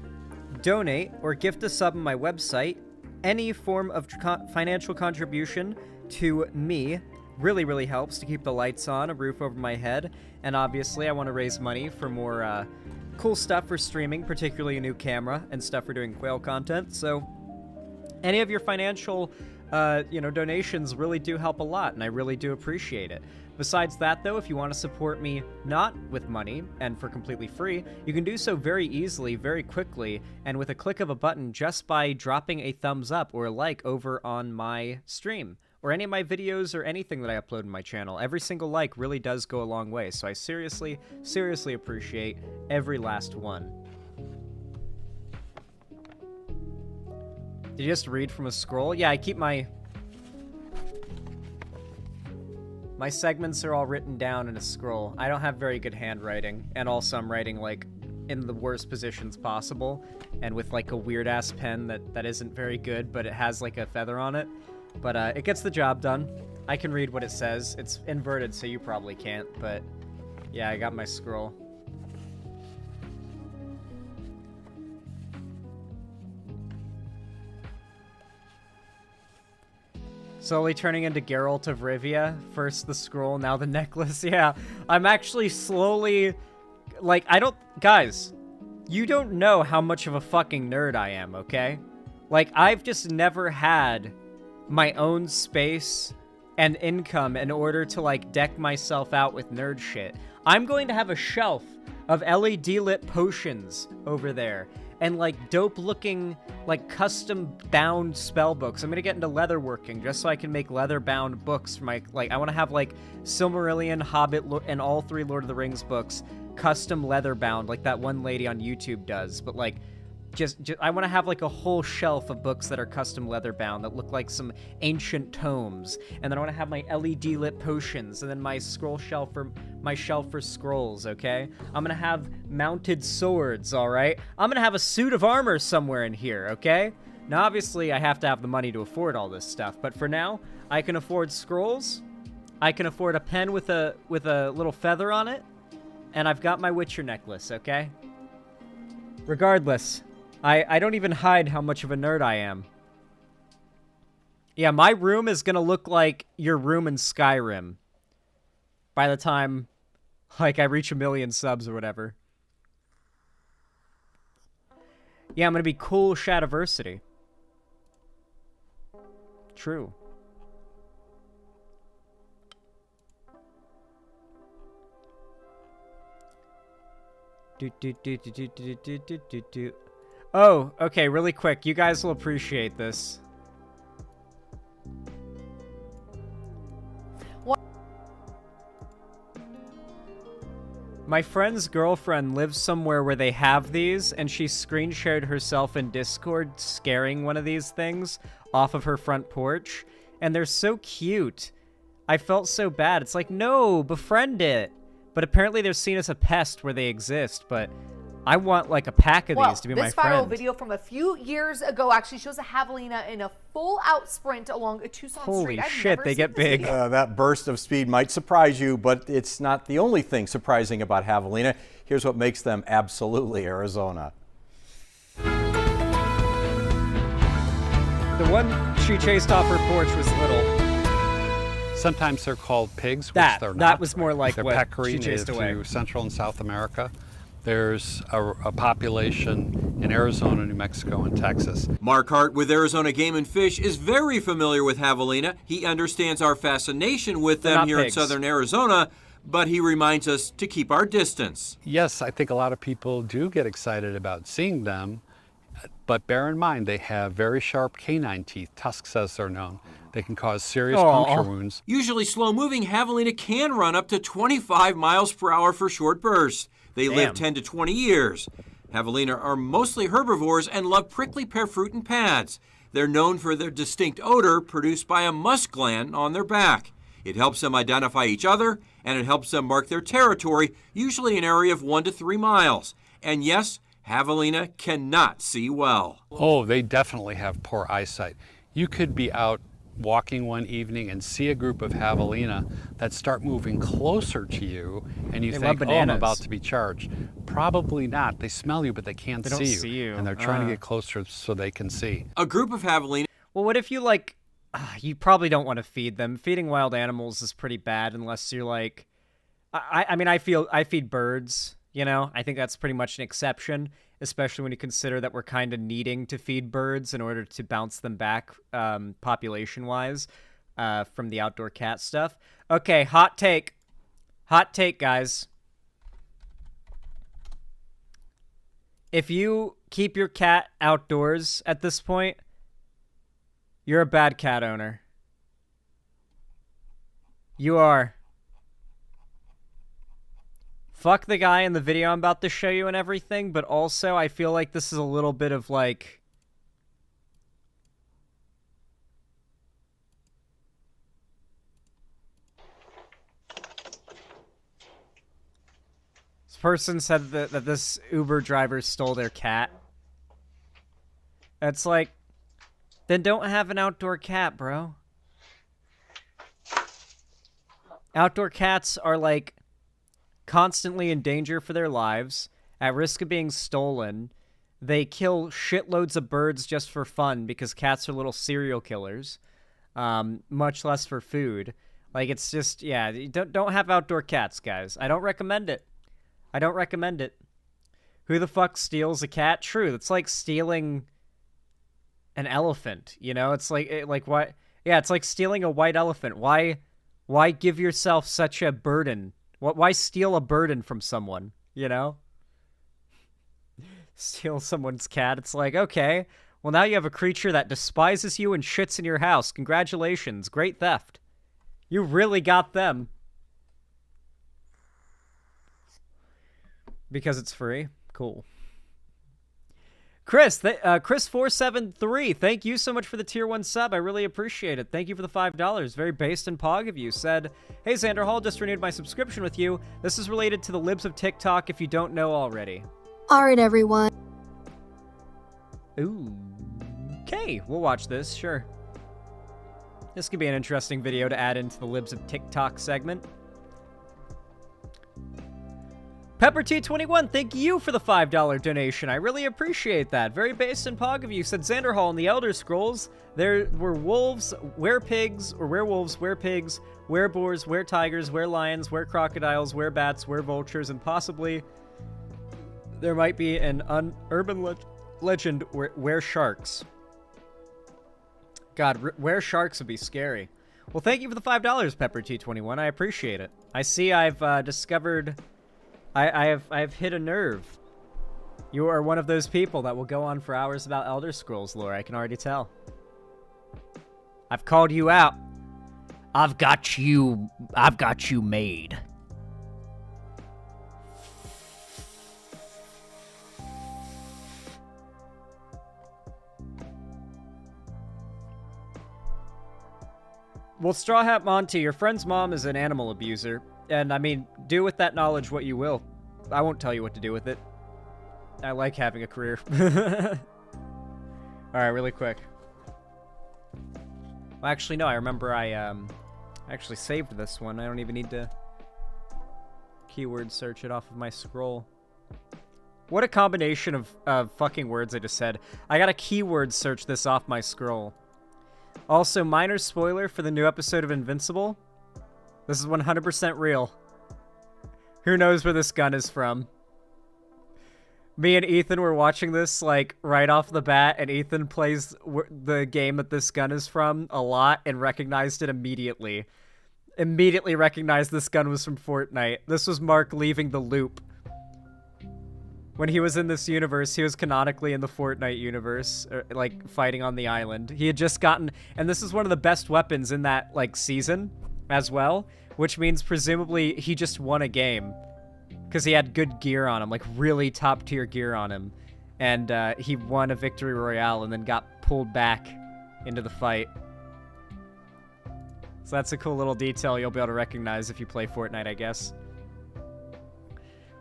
donate, or gift a sub on my website. Any form of financial contribution to me really, really helps to keep the lights on, a roof over my head, and obviously I want to raise money for more cool stuff for streaming, particularly a new camera and stuff for doing quail content. So any of your financial donations really do help a lot, and I really do appreciate it. Besides that, though, if you want to support me not with money and for completely free, you can do so very easily, very quickly, and with a click of a button just by dropping a thumbs up or a like over on my stream or any of my videos or anything that I upload in my channel. Every single like really does go a long way, so I seriously, seriously appreciate every last one. Did you just read from a scroll? Yeah, I keep my segments are all written down in a scroll. I don't have very good handwriting, and also I'm writing, like, in the worst positions possible, and with, like, a weird-ass pen that isn't very good, but it has, like, a feather on it. But it gets the job done. I can read what it says. It's inverted, so you probably can't, but yeah, I got my scroll. Slowly turning into Geralt of Rivia. First the scroll, now the necklace. Yeah, I'm actually slowly... Like, Guys, you don't know how much of a fucking nerd I am, okay? Like, I've just never had my own space and income in order to, like, deck myself out with nerd shit. I'm going to have a shelf of LED-lit potions over there, and, like, dope-looking, like, custom-bound spell books. I'm gonna get into leatherworking just so I can make leather-bound books for my, like, I want to have, like, Silmarillion, Hobbit, and all 3 Lord of the Rings books custom leather-bound, like that one lady on YouTube does, but, like, just I want to have, like, a whole shelf of books that are custom leather-bound that look like some ancient tomes, and then I want to have my LED-lit potions, and then my scroll shelf for my shelf for scrolls, okay? I'm gonna have mounted swords, alright? I'm gonna have a suit of armor somewhere in here, okay? Now, obviously, I have to have the money to afford all this stuff, but for now, I can afford scrolls, I can afford a pen with a little feather on it, and I've got my Witcher necklace, okay? Regardless, I don't even hide how much of a nerd I am. Yeah, my room is gonna look like your room in Skyrim by the time, like, I reach 1 million subs or whatever. Yeah, I'm gonna be cool Shadiversity. True. Oh, okay, really quick. You guys will appreciate this. What? My friend's girlfriend lives somewhere where they have these, and she screen shared herself in Discord scaring one of these things off of her front porch, and they're so cute. I felt so bad. It's like, no, befriend it. But apparently they're seen as a pest where they exist, but I want, like, a pack of these to be my friend. This viral video from a few years ago actually shows a javelina in a full-out sprint along a Tucson street. Holy shit, they get big. That burst of speed might surprise you, but it's not the only thing surprising about javelina. Here's what makes them absolutely Arizona. The one she chased off her porch was little. Sometimes they're called pigs, which That they're not. that was more like they're what peccary, she chased native away. to Central and South America. There's a population in Arizona, New Mexico, and Texas. Mark Hart with Arizona Game and Fish is very familiar with javelina. He understands our fascination with them here pigs. in southern Arizona, but he reminds us to keep our distance. Yes, I think a lot of people do get excited about seeing them, but bear in mind they have very sharp canine teeth, tusks as they're known. They can cause serious puncture wounds. Usually slow-moving javelina can run up to 25 miles per hour for short bursts. They live 10 to 20 years. Javelina are mostly herbivores and love prickly pear fruit and pads. They're known for their distinct odor produced by a musk gland on their back. It helps them identify each other, and it helps them mark their territory, usually an area of 1 to 3 miles. And yes, javelina cannot see well. Oh, they definitely have poor eyesight. You could be out walking one evening and see a group of javelina that start moving closer to you, and you think, oh, I'm about to be charged. Probably not. They smell you, but they can't see you. And they're trying to get closer so they can see. A group of javelina. Well, what if you you probably don't want to feed them. Feeding wild animals is pretty bad unless you're like, I mean, I feed birds, you know? I think that's pretty much an exception, especially when you consider that we're kind of needing to feed birds in order to bounce them back population-wise from the outdoor cat stuff. Okay, hot take. Hot take, guys. If you keep your cat outdoors at this point, you're a bad cat owner. You are. Fuck the guy in the video I'm about to show you and everything, but also I feel like this is a little bit of like... This person said that this Uber driver stole their cat. It's like, then don't have an outdoor cat, bro. Outdoor cats are like constantly in danger for their lives, at risk of being stolen. They kill shitloads of birds just for fun because cats are little serial killers, much less for food. Like, it's just, yeah, don't have outdoor cats, guys. I don't recommend it. I don't recommend it. Who the fuck steals a cat? True, it's like stealing an elephant, you know? It's like why? Yeah, it's like stealing a white elephant. Why give yourself such a burden? Why steal a burden from someone, you know? Steal someone's cat. It's like, okay, well, now you have a creature that despises you and shits in your house. Congratulations. Great theft. You really got them. Because it's free? Cool. Chris473, thank you so much for the tier 1 sub. I really appreciate it. Thank you for the $5. Very based and pog of you. Said, hey, Xander Hall, just renewed my subscription with you. This is related to the Libs of Tik Tok if you don't know already. Alright, everyone. Ooh. Okay, we'll watch this, sure. This could be an interesting video to add into the Libs of Tik Tok segment. PepperT21, thank you for the $5 donation. I really appreciate that. Very based and pog of you. Said Xander Hall in the Elder Scrolls, there were wolves, were-pigs, or werewolves, were-pigs, were-boars, were-tigers, were-lions, were-crocodiles, were-bats, were-vultures, and possibly there might be an urban legend were-sharks. God, were-sharks would be scary. Well, thank you for the $5, PepperT21. I appreciate it. I see I've discovered... I've hit a nerve. You are one of those people that will go on for hours about Elder Scrolls lore, I can already tell. I've called you out. I've got you made. Well, Straw Hat Monty, your friend's mom is an animal abuser. And, I mean, do with that knowledge what you will. I won't tell you what to do with it. I like having a career. Alright, really quick. Well, actually, no, I remember I actually saved this one. I don't even need to keyword search it off of my scroll. What a combination of fucking words I just said. I gotta keyword search this off my scroll. Also, minor spoiler for the new episode of Invincible. This is 100% real. Who knows where this gun is from? Me and Ethan were watching this, like, right off the bat, and Ethan plays the game that this gun is from a lot and recognized it immediately. Immediately recognized this gun was from Fortnite. This was Mark leaving the loop. When he was in this universe, he was canonically in the Fortnite universe, like, fighting on the island. He had just gotten, and this is one of the best weapons in that, like, season as well, which means presumably he just won a game. Because he had good gear on him, like really top-tier gear on him. And he won a victory royale and then got pulled back into the fight. So that's a cool little detail you'll be able to recognize if you play Fortnite, I guess.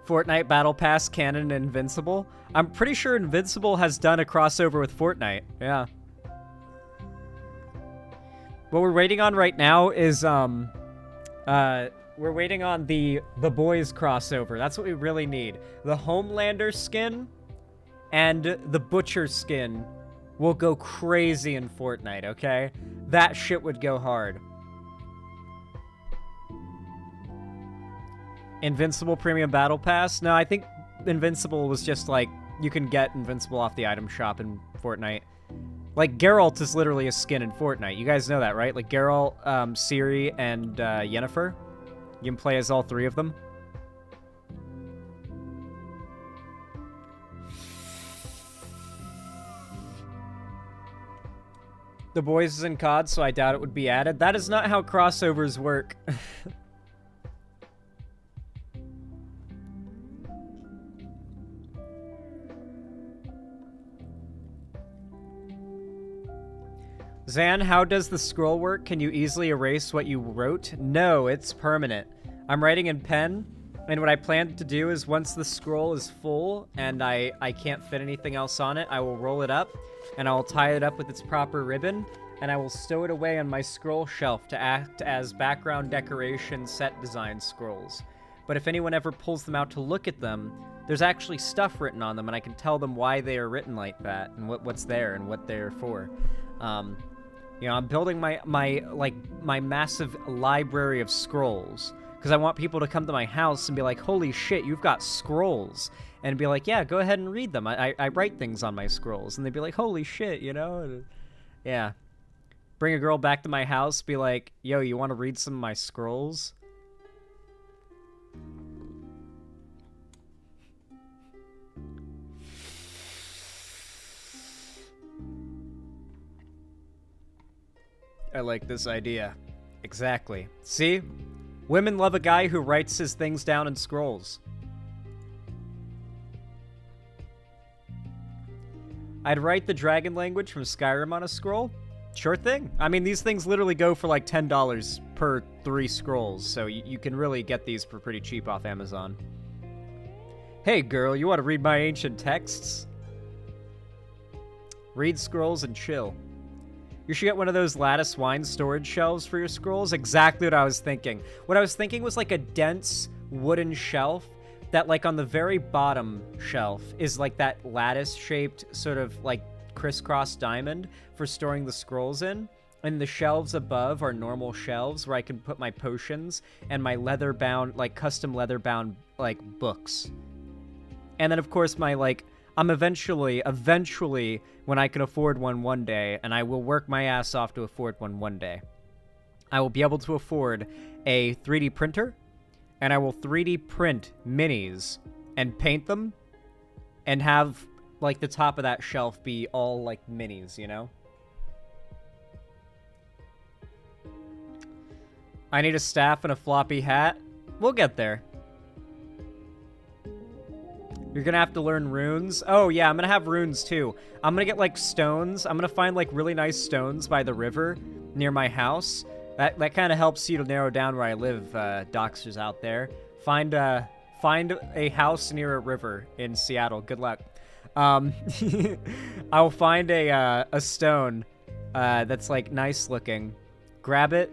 Fortnite Battle Pass, Canon, and Invincible. I'm pretty sure Invincible has done a crossover with Fortnite. Yeah. What we're waiting on right now is, we're waiting on the Boys crossover. That's what we really need. The Homelander skin and the Butcher skin will go crazy in Fortnite, okay? That shit would go hard. Invincible Premium Battle Pass? No, I think Invincible was just like, you can get Invincible off the item shop in Fortnite. Like, Geralt is literally a skin in Fortnite. You guys know that, right? Like, Geralt, Ciri, and Yennefer. You can play as all three of them. The Boys is in COD, so I doubt it would be added. That is not how crossovers work. Zan, how does the scroll work? Can you easily erase what you wrote? No, it's permanent. I'm writing in pen, and what I plan to do is once the scroll is full and I can't fit anything else on it, I will roll it up, and I will tie it up with its proper ribbon, and I will stow it away on my scroll shelf to act as background decoration set design scrolls. But if anyone ever pulls them out to look at them, there's actually stuff written on them, and I can tell them why they are written like that, and what's there, and what they're for. You know, I'm building my massive library of scrolls because I want people to come to my house and be like, holy shit, you've got scrolls. And be like, yeah, go ahead and read them. I write things on my scrolls. And they'd be like, holy shit, you know? And, yeah. Bring a girl back to my house, be like, yo, you want to read some of my scrolls? I like this idea. Exactly. See? Women love a guy who writes his things down in scrolls. I'd write the dragon language from Skyrim on a scroll. Sure thing. I mean, these things literally go for like $10 per 3 scrolls, so you can really get these for pretty cheap off Amazon. Hey girl, you want to read my ancient texts? Read scrolls and chill. You should get one of those lattice wine storage shelves for your scrolls. Exactly what I was thinking. What I was thinking was like a dense wooden shelf that like on the very bottom shelf is like that lattice-shaped sort of like crisscross diamond for storing the scrolls in. And the shelves above are normal shelves where I can put my potions and my leather-bound, like custom leather-bound like books. And then of course my like, I'm eventually, when I can afford one day, and I will work my ass off to afford one day, I will be able to afford a 3D printer, and I will 3D print minis and paint them, and have, like, the top of that shelf be all, like, minis, you know? I need a staff and a floppy hat. We'll get there. You're gonna have to learn runes. Oh, yeah, I'm gonna have runes, too. I'm gonna get, like, stones. I'm gonna find, like, really nice stones by the river near my house. That kind of helps you to narrow down where I live, doxers out there. Find a house near a river in Seattle. Good luck. I'll find a stone that's, like, nice looking. Grab it.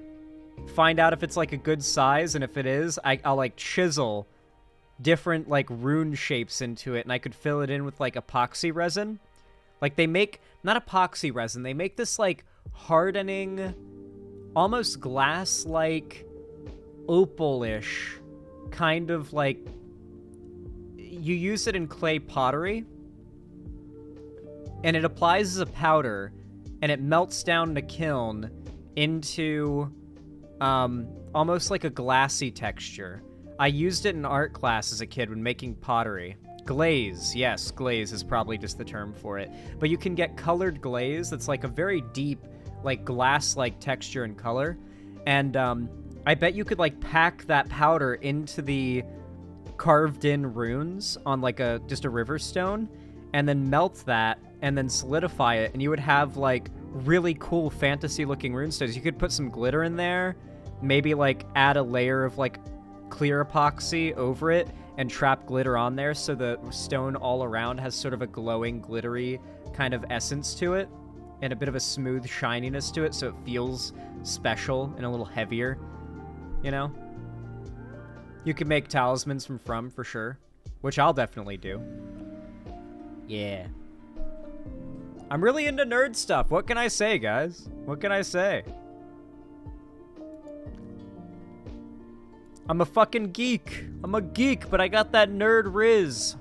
Find out if it's, like, a good size, and if it is, I'll, like, chisel different like rune shapes into it, and I could fill it in with like epoxy resin. Like they make, not epoxy resin, they make this like hardening, almost glass-like, opal-ish kind of like, you use it in clay pottery, and it applies as a powder, and it melts down in a kiln into almost like a glassy texture. I used it in art class as a kid when making pottery. Glaze, yes, glaze is probably just the term for it. But you can get colored glaze that's like a very deep, like glass-like texture and color. And I bet you could like pack that powder into the carved-in runes on like just a river stone, and then melt that, and then solidify it, and you would have like really cool fantasy-looking runestones. You could put some glitter in there, maybe like add a layer of like clear epoxy over it, and trap glitter on there so the stone all around has sort of a glowing, glittery kind of essence to it, and a bit of a smooth shininess to it, so it feels special and a little heavier, you know? You can make talismans from for sure, which I'll definitely do. Yeah. I'm really into nerd stuff. What can I say, guys? What can I say? I'm a fucking geek. I'm a geek, but I got that nerd riz.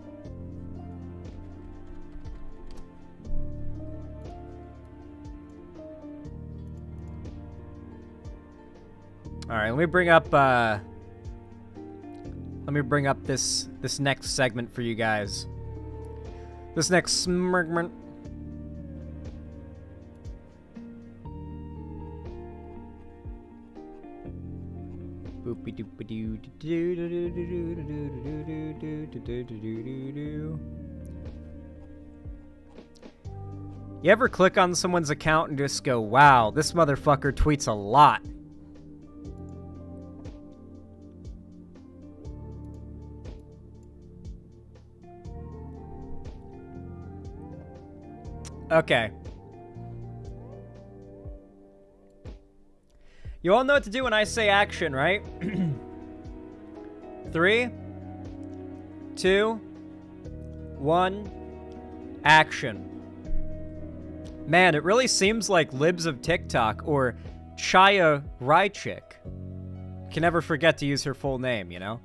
All right, let me bring up this next segment for you guys. This next segment. You ever click on someone's account and just go, wow, this motherfucker tweets a lot? Okay. You all know what to do when I say action, right? 3, 2, 1, action. Man, it really seems like Libs of Tik Tok, or Chaya Rychik, can never forget to use her full name, you know,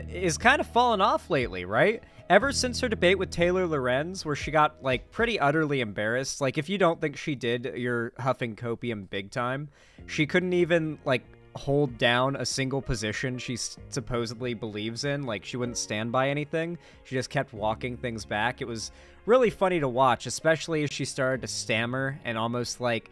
is kind of fallen off lately, right? Ever since her debate with Taylor Lorenz, where she got, like, pretty utterly embarrassed. Like, if you don't think she did, you're huffing copium big time. She couldn't even, like, hold down a single position she supposedly believes in. Like, she wouldn't stand by anything. She just kept walking things back. It was really funny to watch, especially as she started to stammer and almost, like,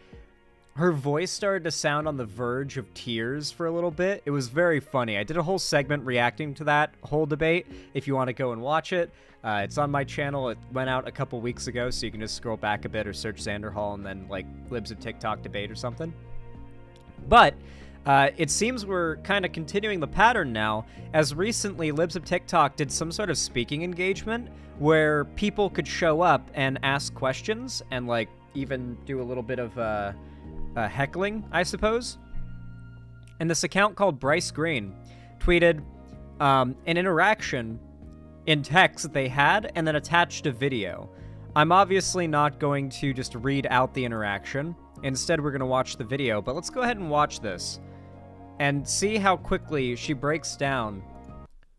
her voice started to sound on the verge of tears for a little bit. It was very funny. I did a whole segment reacting to that whole debate. If you want to go and watch it, it's on my channel. It went out a couple weeks ago, so you can just scroll back a bit or search Xander Hall and then, like, Libs of Tik Tok debate or something. But it seems we're kind of continuing the pattern now, as recently Libs of Tik Tok did some sort of speaking engagement where people could show up and ask questions and, like, even do a little bit of heckling, I suppose. And this account called Bryce Green tweeted an interaction in text that they had and then attached a video. I'm obviously not going to just read out the interaction. Instead, we're going to watch the video, but let's go ahead and watch this and see how quickly she breaks down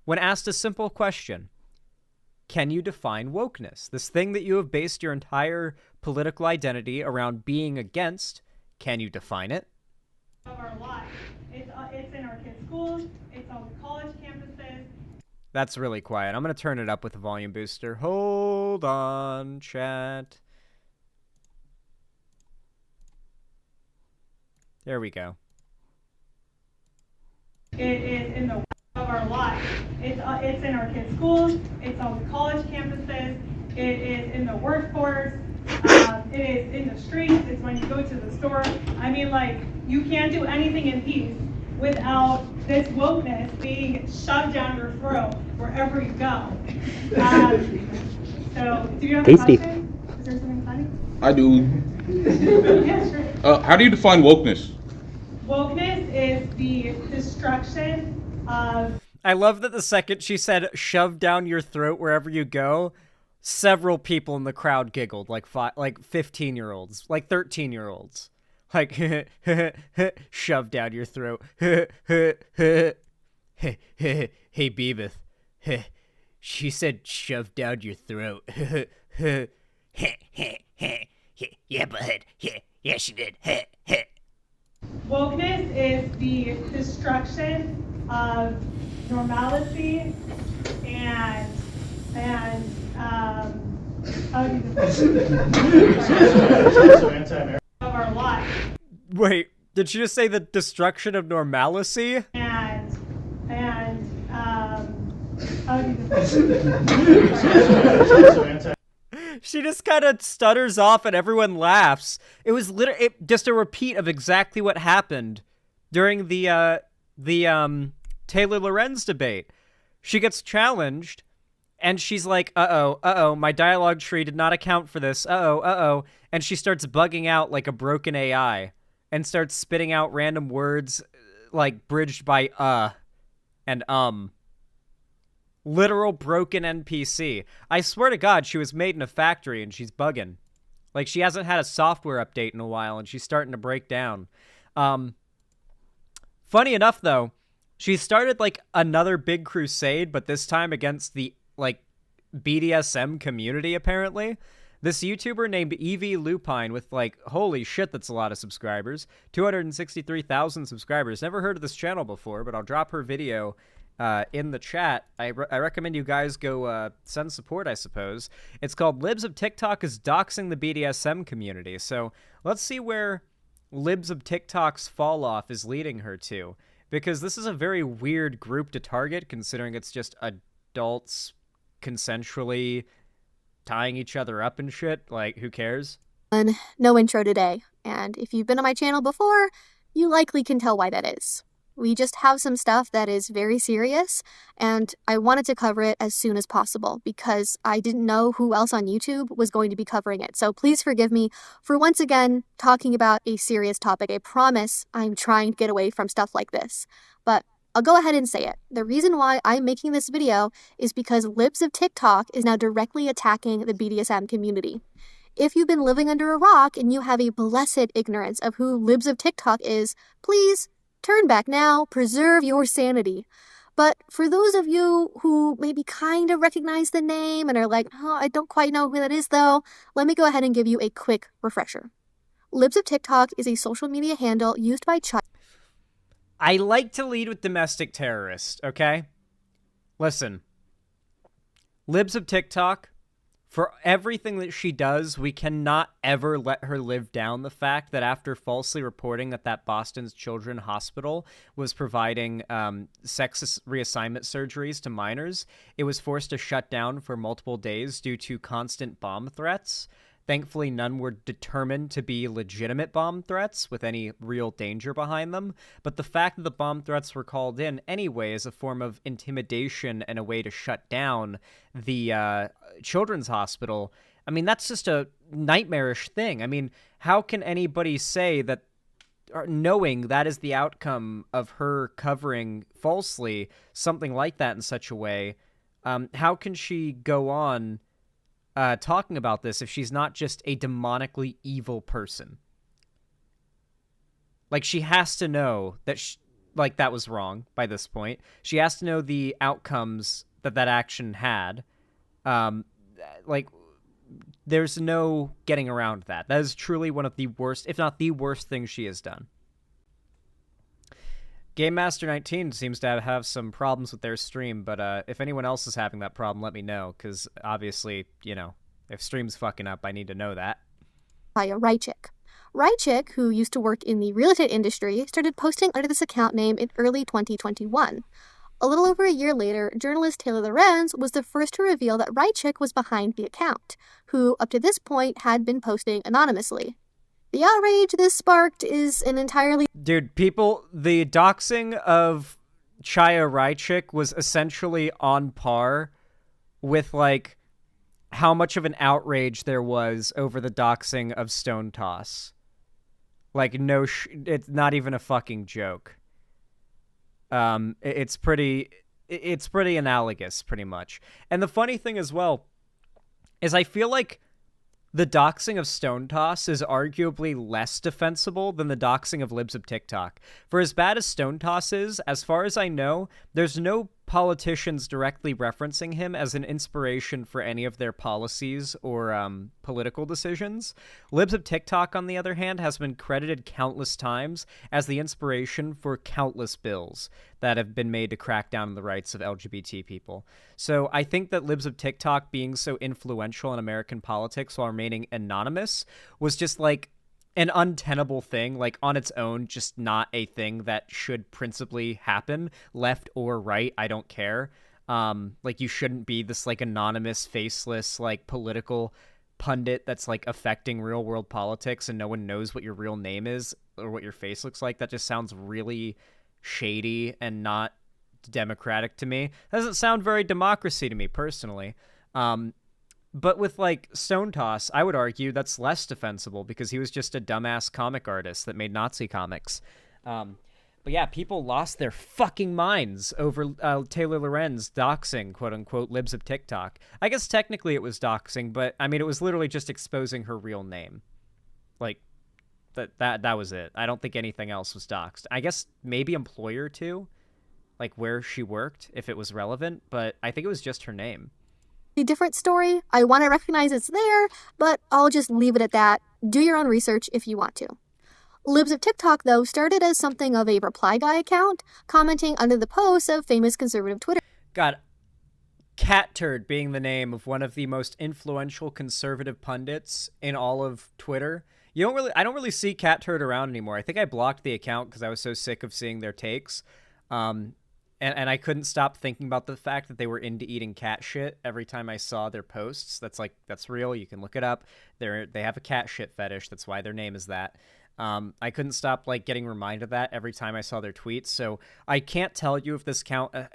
when asked a simple question. Can you define wokeness? This thing that you have based your entire political identity around being against. Can you define it? Of our lives. It's in our kids' schools, it's on the college campuses. That's really quiet. I'm going to turn it up with the volume booster. Hold on, chat. There we go. It is in the of our lives. It's in our kids' schools, it's on the college campuses, it is in the workforce. It is in the streets, it's when you go to the store. I mean, like, you can't do anything in peace without this wokeness being shoved down your throat wherever you go. So, do you have a question? Is there something funny? I do. Yeah, sure. How do you define wokeness? Wokeness is the destruction of... I love that the second she said, shove down your throat wherever you go, several people in the crowd giggled, like 15-year-olds, like 13-year-olds. Like, shove down your throat. Hey, Beavis. She said shove down your throat. Yeah, bud. Yeah, she did. Wokeness is the destruction of normalcy and of our life. Wait, did she just say the destruction of normalcy? She just kind of stutters off and everyone laughs. It was literally just a repeat of exactly what happened during the Taylor Lorenz debate. She gets challenged and she's like, uh-oh, my dialogue tree did not account for this. Uh-oh. And she starts bugging out like a broken AI and starts spitting out random words like bridged by and Literal broken NPC. I swear to God, she was made in a factory and she's bugging. Like, she hasn't had a software update in a while and she's starting to break down. Funny enough, though, she started, like, another big crusade, but this time against the, like, BDSM community, apparently. This YouTuber named Evie Lupine with, like, holy shit, that's a lot of subscribers. 263,000 subscribers. Never heard of this channel before, but I'll drop her video in the chat. I recommend you guys go send support, I suppose. It's called Libs of Tik Tok is doxing the BDSM community. So let's see where Libs of Tik Tok's fall off is leading her to. Because this is a very weird group to target, considering it's just adults consensually tying each other up and shit. Like, who cares? No intro today. And if you've been on my channel before, you likely can tell why that is. We just have some stuff that is very serious, and I wanted to cover it as soon as possible because I didn't know who else on YouTube was going to be covering it. So please forgive me for once again talking about a serious topic. I promise I'm trying to get away from stuff like this. But I'll go ahead and say it. The reason why I'm making this video is because Libs of Tik Tok is now directly attacking the BDSM community. If you've been living under a rock and you have a blessed ignorance of who Libs of Tik Tok is, please turn back now, preserve your sanity. But for those of you who maybe kind of recognize the name and are like, oh, I don't quite know who that is though, let me go ahead and give you a quick refresher. Libs of Tik Tok is a social media handle used by I like to lead with domestic terrorists, okay? Listen. Libs of Tik Tok, for everything that she does, we cannot ever let her live down the fact that after falsely reporting that Boston's Children's Hospital was providing sex reassignment surgeries to minors, it was forced to shut down for multiple days due to constant bomb threats. Thankfully, none were determined to be legitimate bomb threats with any real danger behind them. But the fact that the bomb threats were called in anyway is a form of intimidation and a way to shut down the children's hospital. I mean, that's just a nightmarish thing. I mean, how can anybody say that, knowing that is the outcome of her covering falsely something like that in such a way, how can she go on talking about this if she's not just a demonically evil person? Like, she has to know that that was wrong by this point. She has to know the outcomes that action had. Like, there's no getting around that. That is truly one of the worst, if not the worst thing she has done. Game Master 19 seems to have some problems with their stream, but if anyone else is having that problem, let me know, because obviously, you know, if stream's fucking up, I need to know that. By a Rychik. Rychik, who used to work in the real estate industry, started posting under this account name in early 2021. A little over a year later, journalist Taylor Lorenz was the first to reveal that Rychik was behind the account, who up to this point had been posting anonymously. The outrage this sparked is an entirely... Dude, the doxing of Chaya Rychik was essentially on par with, like, how much of an outrage there was over the doxing of Stone Toss. Like, it's not even a fucking joke. It's pretty analogous, pretty much. And the funny thing as well is I feel like the doxing of Stone Toss is arguably less defensible than the doxing of Libs of Tik Tok. For as bad as Stone Toss is, as far as I know, there's no politicians directly referencing him as an inspiration for any of their policies or political decisions. Libs of TikTok, on the other hand, has been credited countless times as the inspiration for countless bills that have been made to crack down on the rights of LGBT people. So I think that Libs of TikTok being so influential in American politics while remaining anonymous was just like an untenable thing, like on its own, just not a thing that should principally happen, left or right, I don't care. Like you shouldn't be this like anonymous, faceless, like political pundit that's like affecting real world politics and no one knows what your real name is or what your face looks like. That just sounds really shady and not democratic to me. That doesn't sound very democracy to me personally. But with, like, Stone Toss, I would argue that's less defensible because he was just a dumbass comic artist that made Nazi comics. But yeah, people lost their fucking minds over Taylor Lorenz doxing, quote-unquote, Libs of TikTok. I guess technically it was doxing, but, I mean, it was literally just exposing her real name. Like, that was it. I don't think anything else was doxed. I guess maybe employer, too, like where she worked, if it was relevant, but I think it was just her name. A different story. I want to recognize it's there, but I'll just leave it at that. Do your own research if you want to. Libs of TikTok, though, started as something of a reply guy account, commenting under the posts of famous conservative Twitter. God, Cat Turd being the name of one of the most influential conservative pundits in all of Twitter. I don't really see Cat Turd around anymore. I think I blocked the account because I was so sick of seeing their takes. And I couldn't stop thinking about the fact that they were into eating cat shit every time I saw their posts. That's real. You can look it up. They have a cat shit fetish. That's why their name is that. I couldn't stop like getting reminded of that every time I saw their tweets. So I can't tell you if this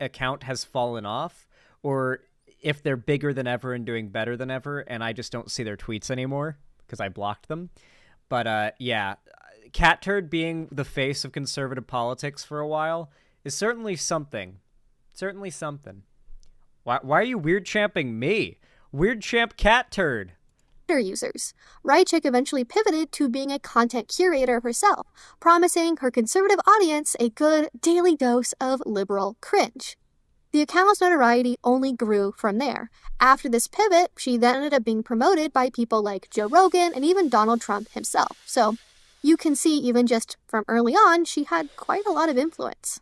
account has fallen off or if they're bigger than ever and doing better than ever. And I just don't see their tweets anymore because I blocked them. But yeah, Cat Turd being the face of conservative politics for a while is certainly something. Certainly something. Why are you weird champing me? Weird champ Cat Turd. Users. Rychik eventually pivoted to being a content curator herself, promising her conservative audience a good daily dose of liberal cringe. The account's notoriety only grew from there. After this pivot, she then ended up being promoted by people like Joe Rogan and even Donald Trump himself. So you can see even just from early on, she had quite a lot of influence.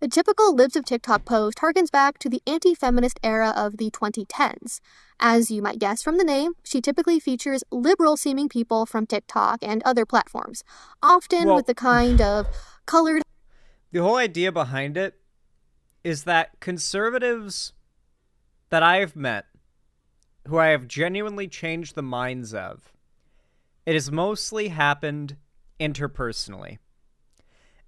The typical Libs of TikTok post harkens back to the anti-feminist era of the 2010s. As you might guess from the name, she typically features liberal-seeming people from TikTok and other platforms, often with the kind of colored... The whole idea behind it is that conservatives that I have met, who I have genuinely changed the minds of, it has mostly happened interpersonally.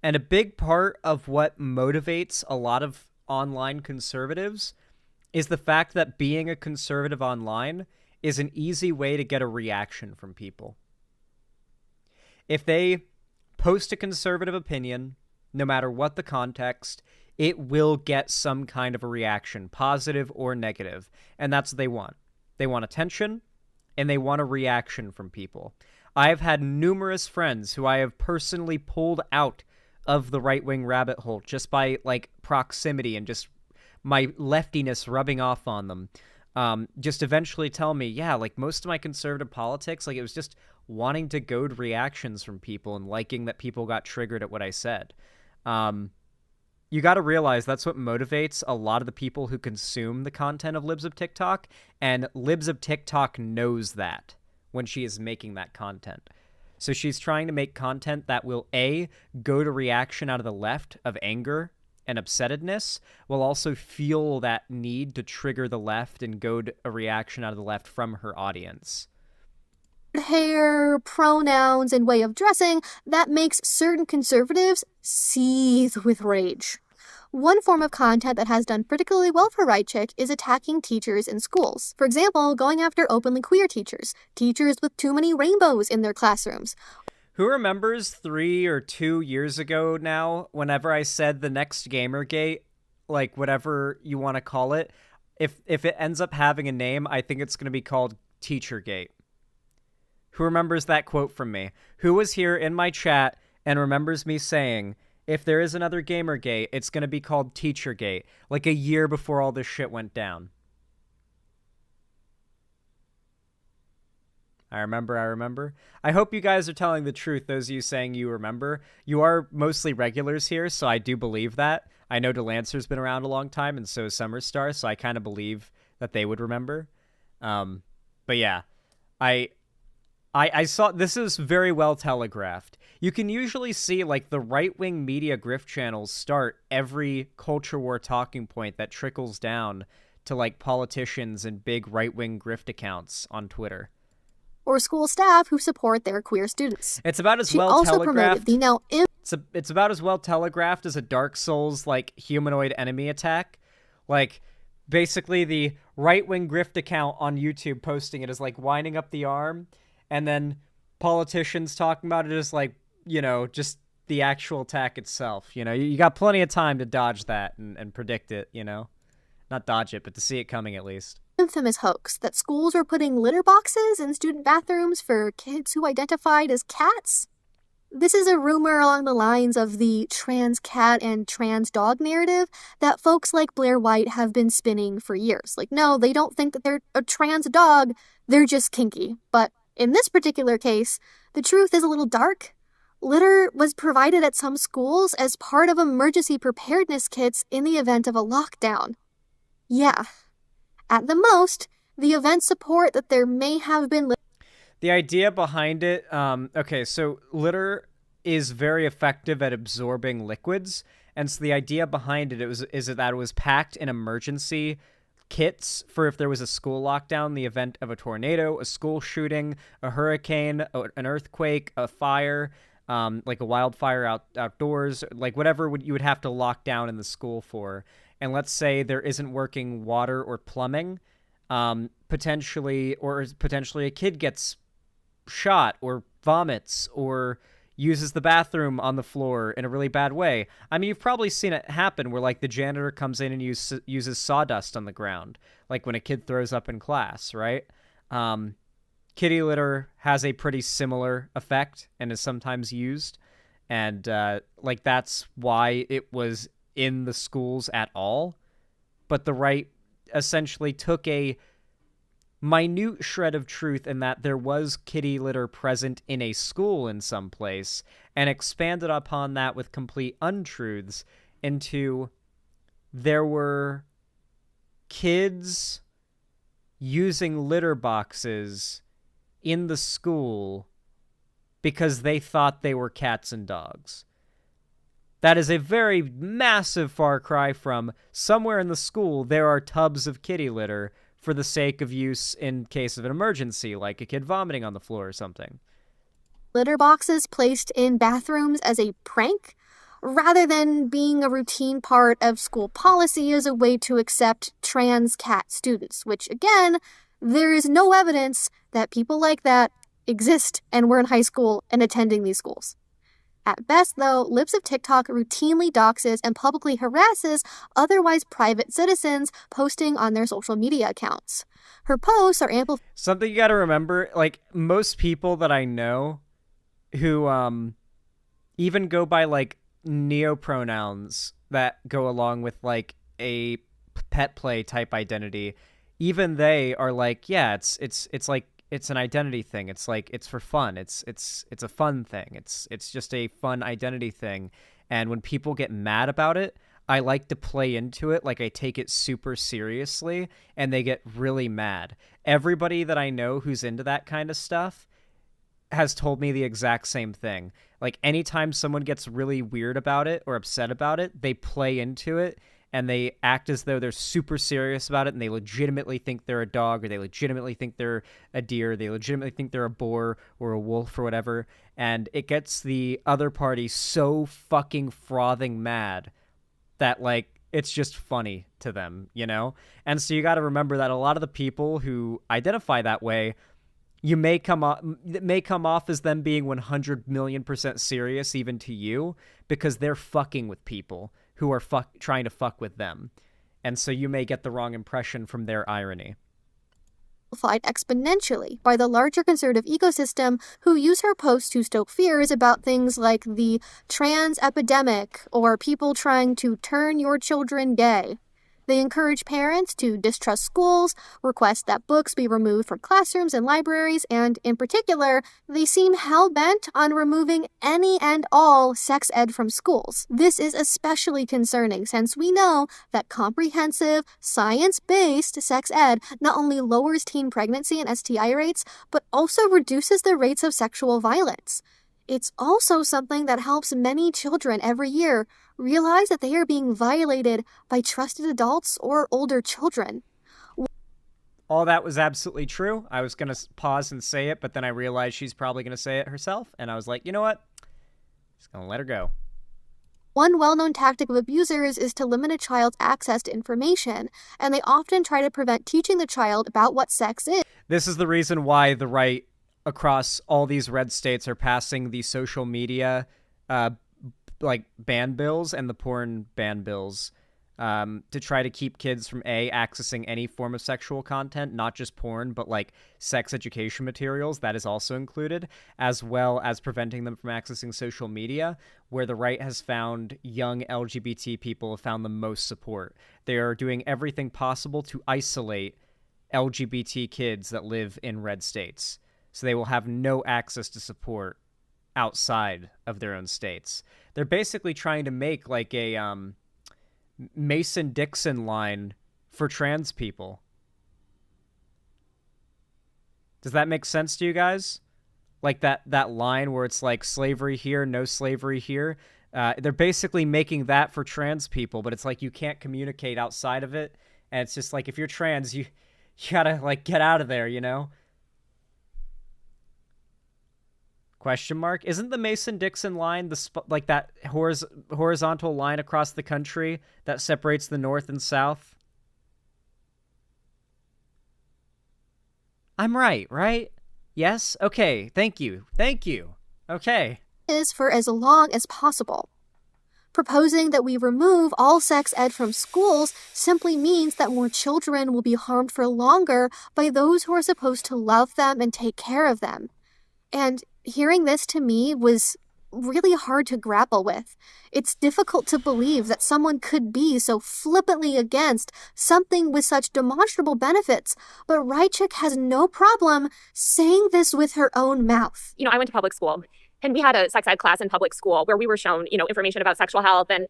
And a big part of what motivates a lot of online conservatives is the fact that being a conservative online is an easy way to get a reaction from people. If they post a conservative opinion, no matter what the context, it will get some kind of a reaction, positive or negative. And that's what they want. They want attention, and they want a reaction from people. I have had numerous friends who I have personally pulled out of the right-wing rabbit hole just by like proximity and just my leftiness rubbing off on them. Just eventually tell me, yeah, like most of my conservative politics, like it was just wanting to goad reactions from people and liking that people got triggered at what I said. You got to realize that's what motivates a lot of the people who consume the content of Libs of TikTok, and Libs of TikTok knows that when she is making that content. So she's trying to make content that will, A, go to reaction out of the left of anger and upsettedness, will also feel that need to trigger the left and goad a reaction out of the left from her audience. Hair, pronouns, and way of dressing that makes certain conservatives seethe with rage. One form of content that has done particularly well for Rychik is attacking teachers in schools. For example, going after openly queer teachers, teachers with too many rainbows in their classrooms. Who remembers 3 or 2 years ago now, whenever I said the next Gamergate, like whatever you want to call it, if it ends up having a name, I think it's going to be called Teachergate. Who remembers that quote from me? Who was here in my chat and remembers me saying, if there is another Gamergate, it's going to be called Teachergate, like a year before all this shit went down. I remember. I hope you guys are telling the truth, those of you saying you remember. You are mostly regulars here, so I do believe that. I know Delancer's been around a long time, and so is Summerstar, so I kind of believe that they would remember. But yeah, I saw, this is very well telegraphed. You can usually see, like, the right-wing media grift channels start every culture war talking point that trickles down to, like, politicians and big right-wing grift accounts on Twitter. Or school staff who support their queer students. It's about as she well also telegraphed. The now it's about as well telegraphed as a Dark Souls like humanoid enemy attack. Like basically the right-wing grift account on YouTube posting it is like winding up the arm, and then politicians talking about it is like, you know, just the actual attack itself. You know, you got plenty of time to dodge that and predict it, you know. Not dodge it, but to see it coming at least. Infamous hoax that schools were putting litter boxes in student bathrooms for kids who identified as cats. This is a rumor along the lines of the trans cat and trans dog narrative that folks like Blair White have been spinning for years. Like, no, they don't think that they're a trans dog, they're just kinky. But in this particular case, the truth is a little dark. Litter was provided at some schools as part of emergency preparedness kits in the event of a lockdown. Yeah. At the most, the events support that there may have been... The idea behind it, okay, so litter is very effective at absorbing liquids, and so the idea behind it is that it was packed in emergency kits for if there was a school lockdown, the event of a tornado, a school shooting, a hurricane, an earthquake, a fire, like a wildfire outdoors, like whatever you would have to lock down in the school for. And let's say there isn't working water or plumbing, potentially a kid gets shot or vomits or uses the bathroom on the floor in a really bad way. I mean, you've probably seen it happen where, like, the janitor comes in and uses sawdust on the ground, like when a kid throws up in class, right? Kitty litter has a pretty similar effect and is sometimes used. And, like, that's why it was in the schools at all. But the right essentially took a minute shred of truth in that there was kitty litter present in a school in some place and expanded upon that with complete untruths into there were kids using litter boxes in the school because they thought they were cats and dogs. That is a very massive far cry from somewhere in the school there are tubs of kitty litter for the sake of use in case of an emergency, like a kid vomiting on the floor or something. Litter boxes placed in bathrooms as a prank, rather than being a routine part of school policy as a way to accept trans cat students, which, again, there is no evidence that people like that exist and were in high school and attending these schools. At best, though, Libs of Tik Tok routinely doxes and publicly harasses otherwise private citizens posting on their social media accounts. Her posts are ample. Something you gotta remember, like, most people that I know who even go by, like, neopronouns that go along with, like, a pet play type identity, even they are like, yeah, it's like, it's an identity thing. It's like, it's for fun. It's a fun thing. It's just a fun identity thing. And when people get mad about it, I like to play into it. Like, I take it super seriously and they get really mad. Everybody that I know who's into that kind of stuff has told me the exact same thing. Like, anytime someone gets really weird about it or upset about it, they play into it and they act as though they're super serious about it, and they legitimately think they're a dog, or they legitimately think they're a deer, they legitimately think they're a boar or a wolf or whatever, and it gets the other party so fucking frothing mad that, like, it's just funny to them, you know? And so you got to remember that a lot of the people who identify that way, it may come off as them being 100 million% serious even to you, because they're fucking with people who are trying to fuck with them. And so you may get the wrong impression from their irony. exponentially by the larger conservative ecosystem who use her posts to stoke fears about things like the trans epidemic or people trying to turn your children gay. They encourage parents to distrust schools, request that books be removed from classrooms and libraries, and in particular, they seem hell-bent on removing any and all sex ed from schools. This is especially concerning since we know that comprehensive, science-based sex ed not only lowers teen pregnancy and STI rates, but also reduces the rates of sexual violence. It's also something that helps many children every year realize that they are being violated by trusted adults or older children. All that was absolutely true. I was going to pause and say it, but then I realized she's probably going to say it herself, and I was like, you know what? Just going to let her go. One well-known tactic of abusers is to limit a child's access to information, and they often try to prevent teaching the child about what sex is. This is the reason why the right across all these red states are passing the social media ban bills and the porn ban bills to try to keep kids from accessing any form of sexual content, not just porn, but like sex education materials. That is also included, as well as preventing them from accessing social media, where the right has found young LGBT people have found the most support. They are doing everything possible to isolate LGBT kids that live in red states, so they will have no access to support outside of their own states. They're basically trying to make like a Mason-Dixon line for trans people. Does that make sense to you guys? Like that line where it's like slavery here, no slavery here. They're basically making that for trans people, but it's like you can't communicate outside of it. And it's just like, if you're trans, you gotta like get out of there, you know? Question mark? Isn't the Mason-Dixon line like that horizontal line across the country that separates the North and South? I'm right? Yes? Okay, thank you. Okay. Is for as long as possible. Proposing that we remove all sex ed from schools simply means that more children will be harmed for longer by those who are supposed to love them and take care of them. And hearing this to me was really hard to grapple with. It's difficult to believe that someone could be so flippantly against something with such demonstrable benefits, but Rychik has no problem saying this with her own mouth. I went to public school, and we had a sex ed class in public school where we were shown, information about sexual health and,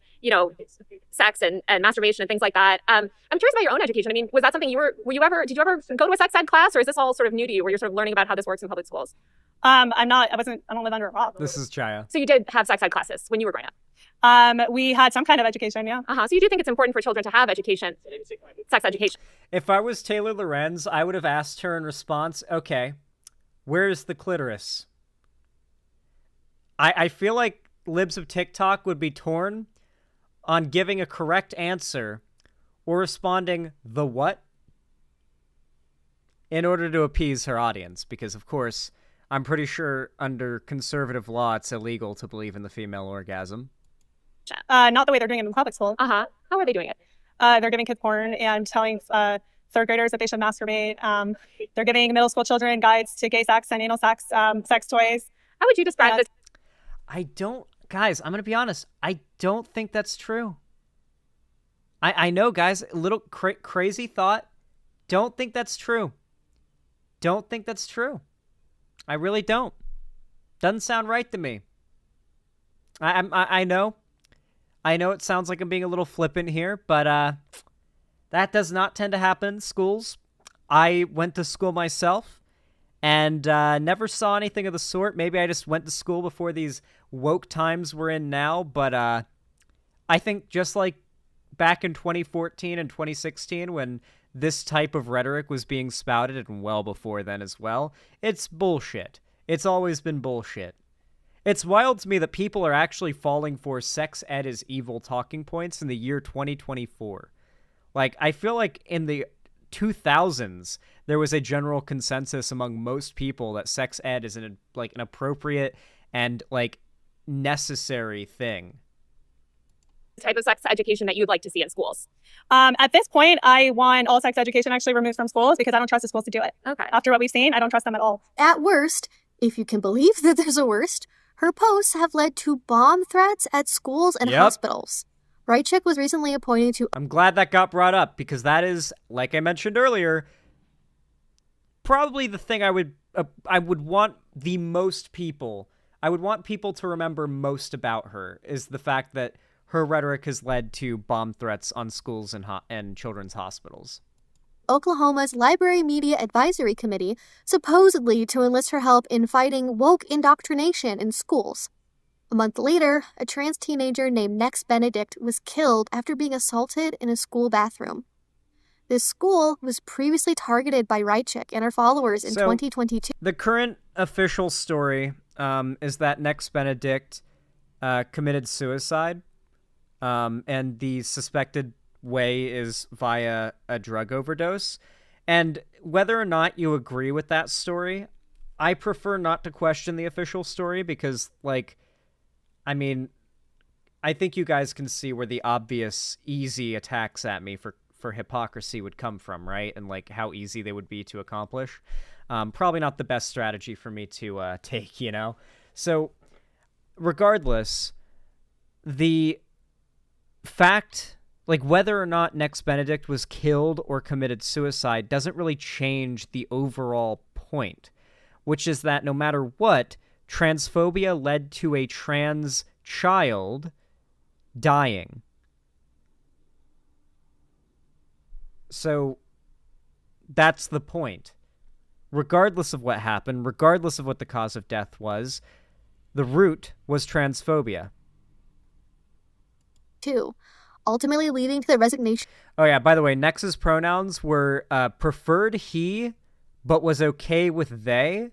sex and masturbation and things like that. I'm curious about your own education. I mean, was that something did you ever go to a sex ed class, or is this all sort of new to you where you're sort of learning about how this works in public schools? I don't live under a rock. This is Chaya. So you did have sex ed classes when you were growing up? We had some kind of education, yeah. So you do think it's important for children to have education, sex education? If I was Taylor Lorenz, I would have asked her in response, okay, where's the clitoris? I feel like Libs of Tik Tok would be torn on giving a correct answer or responding, the what? In order to appease her audience, because of course, I'm pretty sure under conservative law, it's illegal to believe in the female orgasm. Not the way they're doing it in public school. How are they doing it? They're giving kids porn and telling third graders that they should masturbate. They're giving middle school children guides to gay sex and anal sex, sex toys. How would you describe this? Guys, I'm going to be honest. I don't think that's true. I know, guys, a little crazy thought. Don't think that's true. I really don't. Doesn't sound right to me. I know it sounds like I'm being a little flippant here, but that does not tend to happen in schools. I went to school myself and never saw anything of the sort. Maybe I just went to school before these woke times we're in now, but I think just like back in 2014 and 2016 when this type of rhetoric was being spouted, and well before then as well, it's bullshit. It's always been bullshit. It's wild to me that people are actually falling for sex ed is evil talking points in the year 2024. Like, I feel like in the 2000s, there was a general consensus among most people that sex ed is an appropriate and necessary thing. type of sex education that you'd like to see in schools? At this point, I want all sex education actually removed from schools because I don't trust the schools to do it. Okay. After what we've seen, I don't trust them at all. At worst, if you can believe that there's a worst, her posts have led to bomb threats at schools and hospitals. Right Chick was recently appointed to... I'm glad that got brought up because that is, like I mentioned earlier, probably the thing I would want the most people... I would want people to remember most about her is the fact that her rhetoric has led to bomb threats on schools and children's hospitals. Oklahoma's Library Media Advisory Committee, supposedly to enlist her help in fighting woke indoctrination in schools. A month later, a trans teenager named Nex Benedict was killed after being assaulted in a school bathroom. This school was previously targeted by Right Chick and her followers in 2022. The current official story is that Nex Benedict committed suicide, and the suspected way is via a drug overdose. And whether or not you agree with that story, I prefer not to question the official story because, like, I mean, I think you guys can see where the obvious, easy attacks at me for hypocrisy would come from, right? And, like, how easy they would be to accomplish. Probably not the best strategy for me to take, you know? So, regardless, the fact... like, whether or not Nex Benedict was killed or committed suicide doesn't really change the overall point, which is that no matter what, transphobia led to a trans child dying. So, that's the point. Regardless of what happened, regardless of what the cause of death was, the root was transphobia. Ultimately leading to the resignation. Oh yeah, by the way, Nex's pronouns were preferred he, but was okay with they.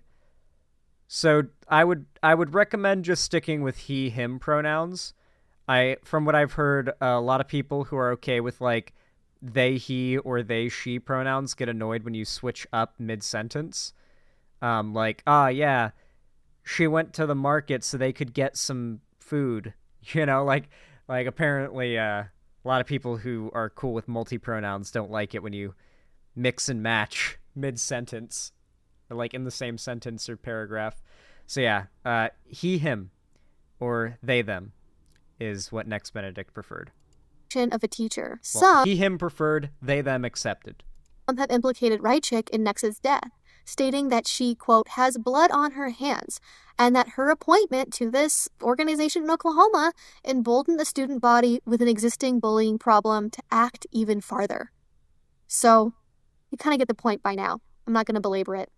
So I would recommend just sticking with he, him pronouns. From what I've heard, a lot of people who are okay with like they, he, or they, she pronouns get annoyed when you switch up mid-sentence. Yeah, she went to the market so they could get some food. You know, like apparently a lot of people who are cool with multi-pronouns don't like it when you mix and match mid-sentence, or like in the same sentence or paragraph. So yeah, he, him, or they, them is what Nex Benedict preferred. Of a teacher. Well, he, him preferred, they, them accepted. Some have implicated Right Chick in Nex's death, stating that she, quote, has blood on her hands, and that her appointment to this organization in Oklahoma emboldened the student body with an existing bullying problem to act even farther. So, you kind of get the point by now. I'm not going to belabor it.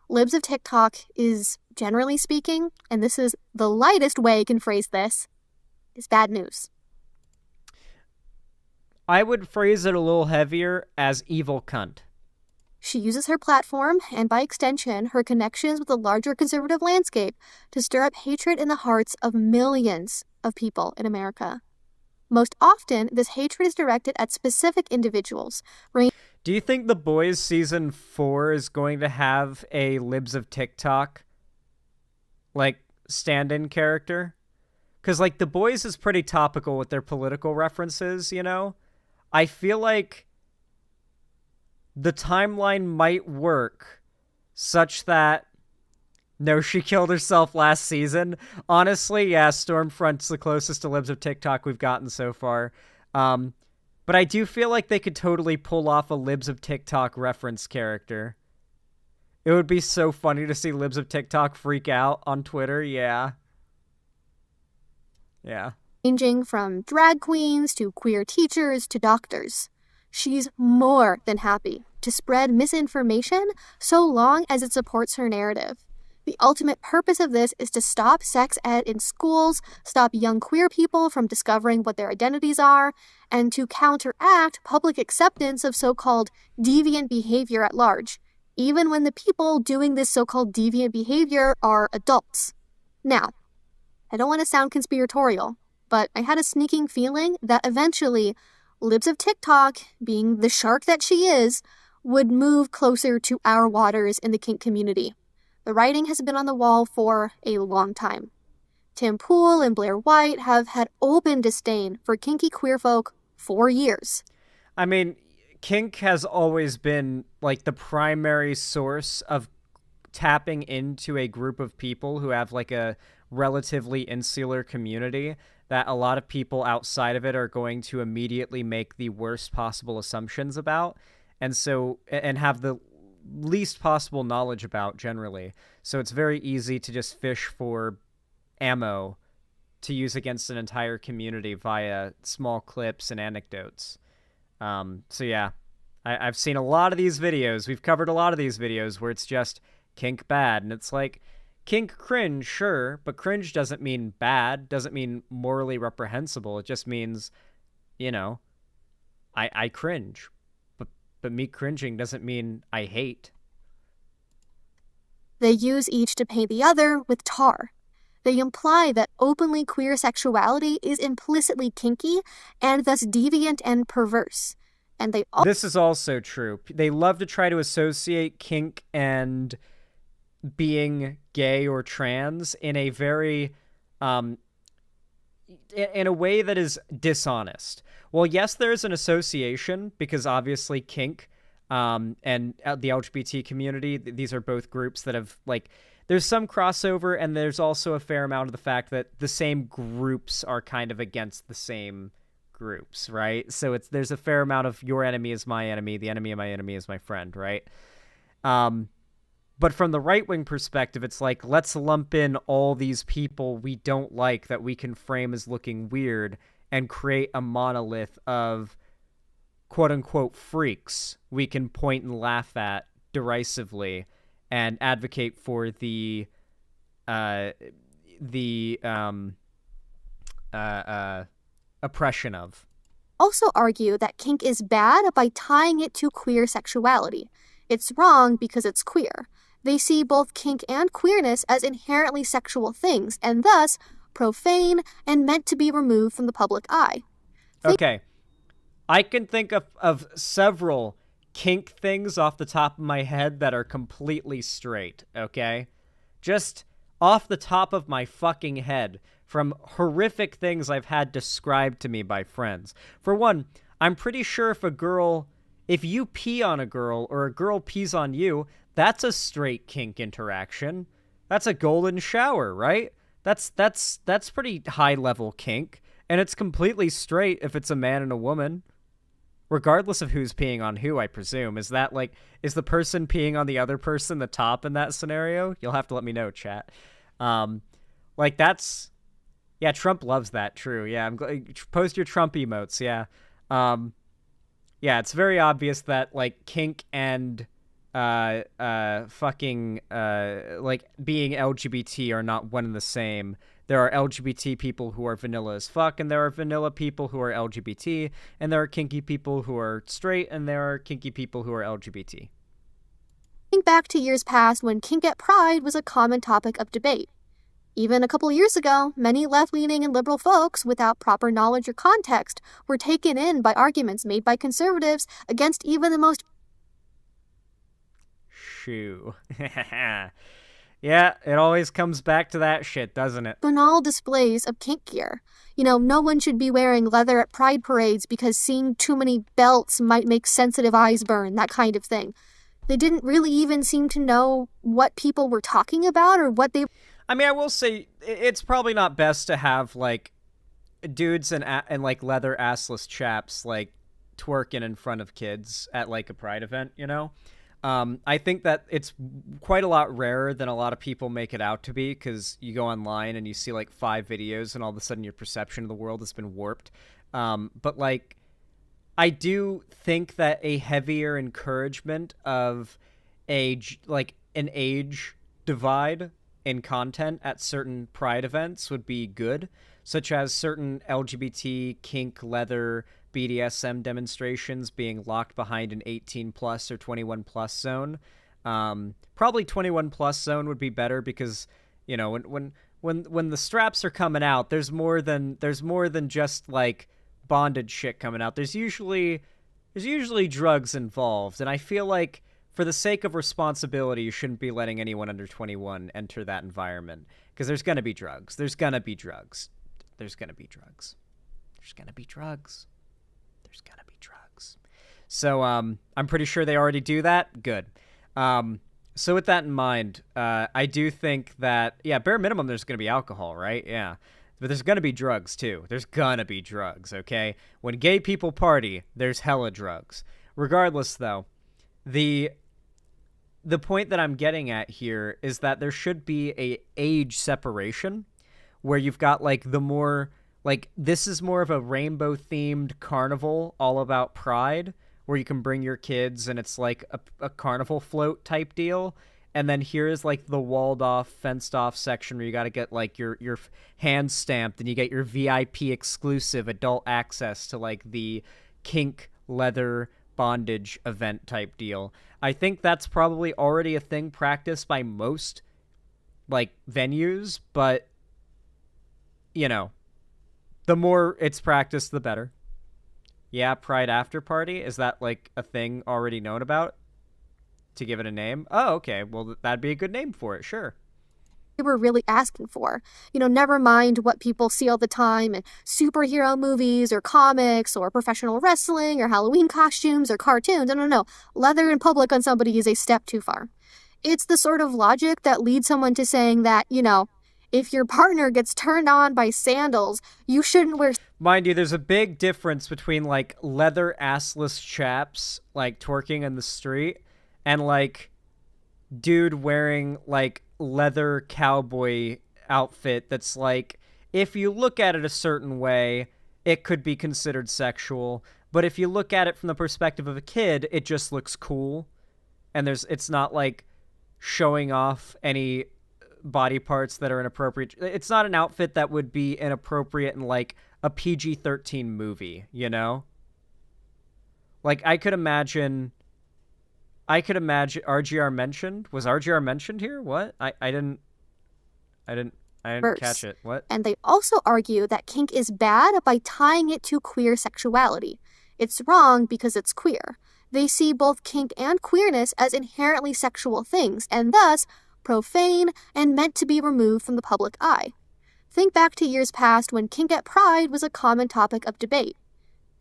Libs of Tik Tok is, generally speaking, and this is the lightest way I can phrase this, is bad news. I would phrase it a little heavier as evil cunt. She uses her platform, and by extension, her connections with the larger conservative landscape, to stir up hatred in the hearts of millions of people in America. Most often, this hatred is directed at specific individuals. Do you think The Boys Season 4 is going to have a Libs of Tik Tok, like, stand-in character? Because, like, The Boys is pretty topical with their political references, you know? I feel like the timeline might work such that... No, she killed herself last season. Honestly, yeah, Stormfront's the closest to Libs of Tik Tok we've gotten so far. But I do feel like they could totally pull off a Libs of Tik Tok reference character. It would be so funny to see Libs of Tik Tok freak out on Twitter, yeah. Yeah. Ranging from drag queens to queer teachers to doctors. She's more than happy to spread misinformation so long as it supports her narrative. The ultimate purpose of this is to stop sex ed in schools, stop young queer people from discovering what their identities are, and to counteract public acceptance of so-called deviant behavior at large, even when the people doing this so-called deviant behavior are adults. Now, I don't want to sound conspiratorial, but I had a sneaking feeling that eventually Libs of Tik Tok, being the shark that she is, would move closer to our waters in the kink community. The writing has been on the wall for a long time. Tim Pool and Blair White have had open disdain for kinky queer folk for years. I mean, kink has always been like the primary source of tapping into a group of people who have like a relatively insular community that a lot of people outside of it are going to immediately make the worst possible assumptions about, and have the least possible knowledge about generally. So it's very easy to just fish for ammo to use against an entire community via small clips and anecdotes. So yeah, I've seen a lot of these videos. We've covered a lot of these videos where it's just kink bad, and it's like, kink cringe, sure, but cringe doesn't mean bad, doesn't mean morally reprehensible. It just means, I cringe. But me cringing doesn't mean I hate. They use each to paint the other with tar. They imply that openly queer sexuality is implicitly kinky and thus deviant and perverse. And this is also true. They love to try to associate kink and being gay or trans in a very in a way that is dishonest. Well, yes, there's an association because obviously kink and the LGBT community, these are both groups that have there's some crossover, and there's also a fair amount of the fact that the same groups are kind of against the same groups, right? So there's a fair amount of your enemy is my enemy, the enemy of my enemy is my friend, right? But from the right-wing perspective, it's like, let's lump in all these people we don't like that we can frame as looking weird and create a monolith of quote-unquote freaks we can point and laugh at derisively and advocate for the oppression of. Also argue that kink is bad by tying it to queer sexuality. It's wrong because it's queer. They see both kink and queerness as inherently sexual things, and thus profane and meant to be removed from the public eye. Okay. I can think of several kink things off the top of my head that are completely straight, okay? Just off the top of my fucking head, from horrific things I've had described to me by friends. For one, I'm pretty sure if you pee on a girl or a girl pees on you, that's a straight kink interaction. That's a golden shower, right? That's pretty high level kink, and it's completely straight if it's a man and a woman. Regardless of who's peeing on who, I presume. Is the person peeing on the other person the top in that scenario? You'll have to let me know, chat. Yeah, Trump loves that, true. Yeah, post your Trump emotes, yeah. Yeah, it's very obvious that, kink and, being LGBT are not one and the same. There are LGBT people who are vanilla as fuck, and there are vanilla people who are LGBT, and there are kinky people who are straight, and there are kinky people who are LGBT. Think back to years past when kink at Pride was a common topic of debate. Even a couple years ago, many left-leaning and liberal folks without proper knowledge or context were taken in by arguments made by conservatives against even the most... Shoo. Yeah, it always comes back to that shit, doesn't it? banal displays of kink gear. No one should be wearing leather at pride parades because seeing too many belts might make sensitive eyes burn, that kind of thing. They didn't really even seem to know what people were talking about or what they... I mean, I will say, it's probably not best to have, dudes and leather assless chaps, twerking in front of kids at, a pride event, I think that it's quite a lot rarer than a lot of people make it out to be, because you go online and you see 5 videos and all of a sudden your perception of the world has been warped. But I do think that a heavier encouragement of an age divide in content at certain pride events would be good, such as certain LGBT, kink, leather, BDSM demonstrations being locked behind an 18 plus or 21 plus zone. Probably 21 plus zone would be better because, when the straps are coming out, there's more than just bondage shit coming out. There's usually drugs involved, and I feel like for the sake of responsibility, you shouldn't be letting anyone under 21 enter that environment because there's going to be drugs. There's going to be drugs. There's going to be drugs. There's going to be drugs. There's going to be drugs. So I'm pretty sure they already do that. Good. So with that in mind, I do think that, yeah, bare minimum, there's going to be alcohol, right? Yeah. But there's going to be drugs, too. There's going to be drugs, okay? When gay people party, there's hella drugs. Regardless, though, the point that I'm getting at here is that there should be a age separation where you've got, like, the more, like, this is more of a rainbow-themed carnival all about pride, where you can bring your kids and it's like a carnival float type deal. And then here is like the walled off, fenced off section where you got to get like your hand stamped and you get your VIP exclusive adult access to like the kink leather bondage event type deal. I think that's probably already a thing practiced by most like venues, but you know, the more it's practiced, the better. Yeah, Pride After Party. Is that like a thing already known about? To give it a name? Oh, okay. Well, that'd be a good name for it. Sure. They were really asking for. You know, never mind what people see all the time in superhero movies or comics or professional wrestling or Halloween costumes or cartoons. No. Leather in public on somebody is a step too far. It's the sort of logic that leads someone to saying that, you know, if your partner gets turned on by sandals, you shouldn't wear... Mind you, there's a big difference between, like, leather assless chaps, like, twerking in the street, and, like, dude wearing, like, leather cowboy outfit that's, like, if you look at it a certain way, it could be considered sexual, but if you look at it from the perspective of a kid, it just looks cool, and it's not, like, showing off any body parts that are inappropriate. It's not an outfit that would be inappropriate in like a PG-13 movie, you know? Like I could imagine RGR mentioned. Was RGR mentioned here? What? I didn't catch it. What? And they also argue that kink is bad by tying it to queer sexuality. It's wrong because it's queer. They see both kink and queerness as inherently sexual things, and thus profane, and meant to be removed from the public eye. Think back to years past when kink at Pride was a common topic of debate.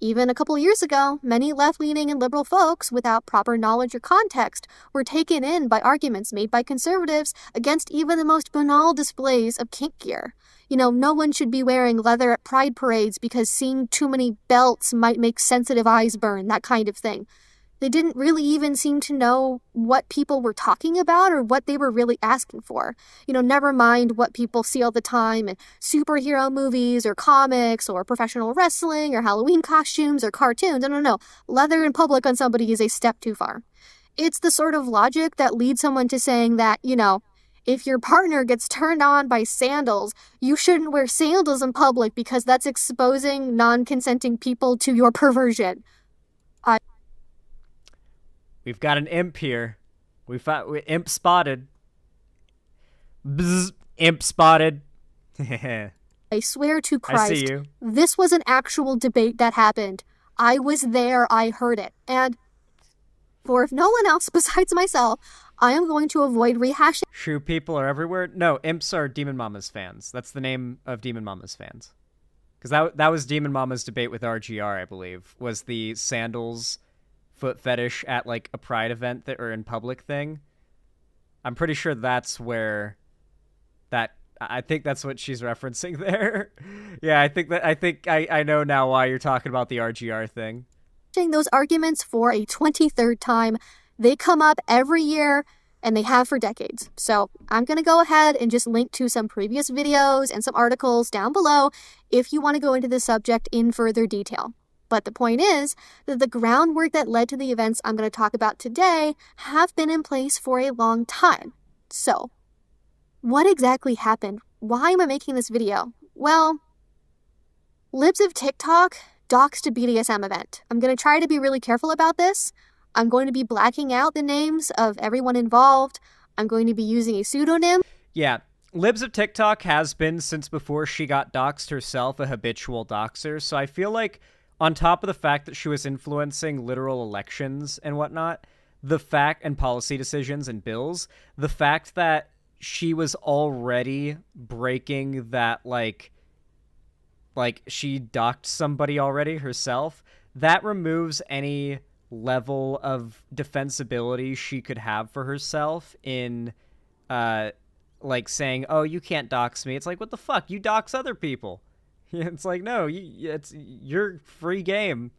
Even a couple years ago, many left-leaning and liberal folks without proper knowledge or context were taken in by arguments made by conservatives against even the most banal displays of kink gear. You know, no one should be wearing leather at Pride parades because seeing too many belts might make sensitive eyes burn, that kind of thing. They didn't really even seem to know what people were talking about or what they were really asking for. You know, never mind what people see all the time in superhero movies or comics or professional wrestling or Halloween costumes or cartoons. No. Leather in public on somebody is a step too far. It's the sort of logic that leads someone to saying that, you know, if your partner gets turned on by sandals, you shouldn't wear sandals in public because that's exposing non-consenting people to your perversion. We've got an imp here. Imp spotted. Bzz, imp spotted. I swear to Christ, I see you. This was an actual debate that happened. I was there, I heard it. And for if no one else besides myself, I am going to avoid rehashing. True people are everywhere. No, imps are Demon Mama's fans. That's the name of Demon Mama's fans. Because that was Demon Mama's debate with RGR, I believe, was the sandals foot fetish at like a Pride event that or in public thing. I'm pretty sure that's where I think that's what she's referencing there. Yeah, I think I know now why you're talking about the RGR thing. Those arguments for a 23rd time. They come up every year and they have for decades. So I'm going to go ahead and just link to some previous videos and some articles down below if you want to go into the subject in further detail. But the point is that the groundwork that led to the events I'm going to talk about today have been in place for a long time. So, what exactly happened? Why am I making this video? Well, Libs of Tik Tok doxed a BDSM event. I'm going to try to be really careful about this. I'm going to be blacking out the names of everyone involved. I'm going to be using a pseudonym. Yeah. Libs of Tik Tok has been, since before she got doxed herself, a habitual doxer. So I feel like on top of the fact that she was influencing literal elections and whatnot, the fact, and policy decisions and bills, the fact that she was already breaking that, like she docked somebody already herself, that removes any level of defensibility she could have for herself in, like, saying, oh, you can't dox me. It's like, what the fuck? You dox other people. It's like, no, it's your free game.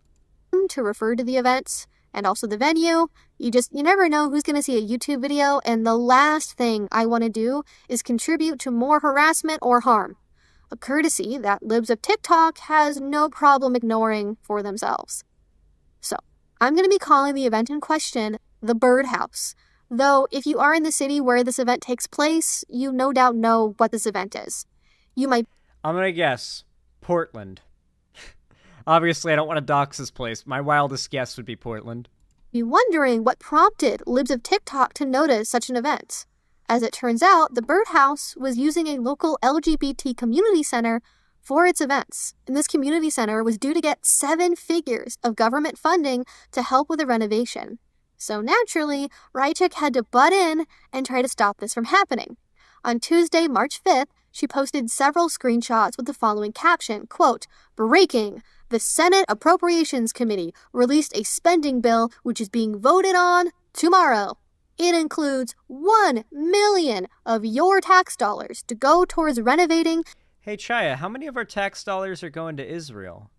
To refer to the events and also the venue. You never know who's going to see a YouTube video, and the last thing I want to do is contribute to more harassment or harm. A courtesy that Libs of Tik Tok has no problem ignoring for themselves. So, I'm going to be calling the event in question the Birdhouse. Though, if you are in the city where this event takes place, you no doubt know what this event is. You might... I'm going to guess Portland. Obviously, I don't want to dox this place. My wildest guess would be Portland. Be wondering what prompted Libs of Tik Tok to notice such an event. As it turns out, the Birdhouse was using a local LGBT community center for its events. And this community center was due to get 7 figures of government funding to help with the renovation. So naturally, Rychik had to butt in and try to stop this from happening. On Tuesday, March 5th, she posted several screenshots with the following caption, quote, "Breaking! The Senate Appropriations Committee released a spending bill which is being voted on tomorrow. It includes $1 million of your tax dollars to go towards renovating." Hey, Chaya, how many of our tax dollars are going to Israel?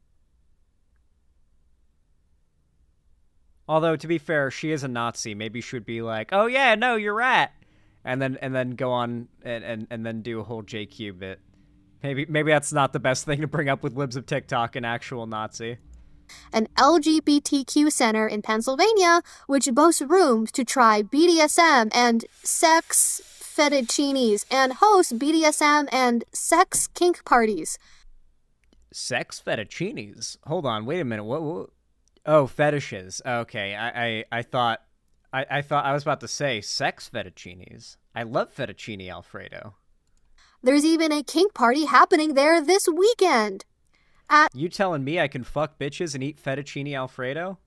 Although, to be fair, she is a Nazi. Maybe she would be like, oh yeah, no, you're right. And then go on and then do a whole JQ bit. Maybe that's not the best thing to bring up with Libs of Tik Tok, an actual Nazi. An LGBTQ center in Pennsylvania, which boasts rooms to try BDSM and sex fettuccinis and hosts BDSM and sex kink parties. Sex fettuccinis? Hold on, wait a minute. What? Oh, fetishes. Okay, I thought I was about to say sex fettuccinis. I love fettuccine Alfredo. There's even a kink party happening there this weekend. You telling me I can fuck bitches and eat fettuccine Alfredo?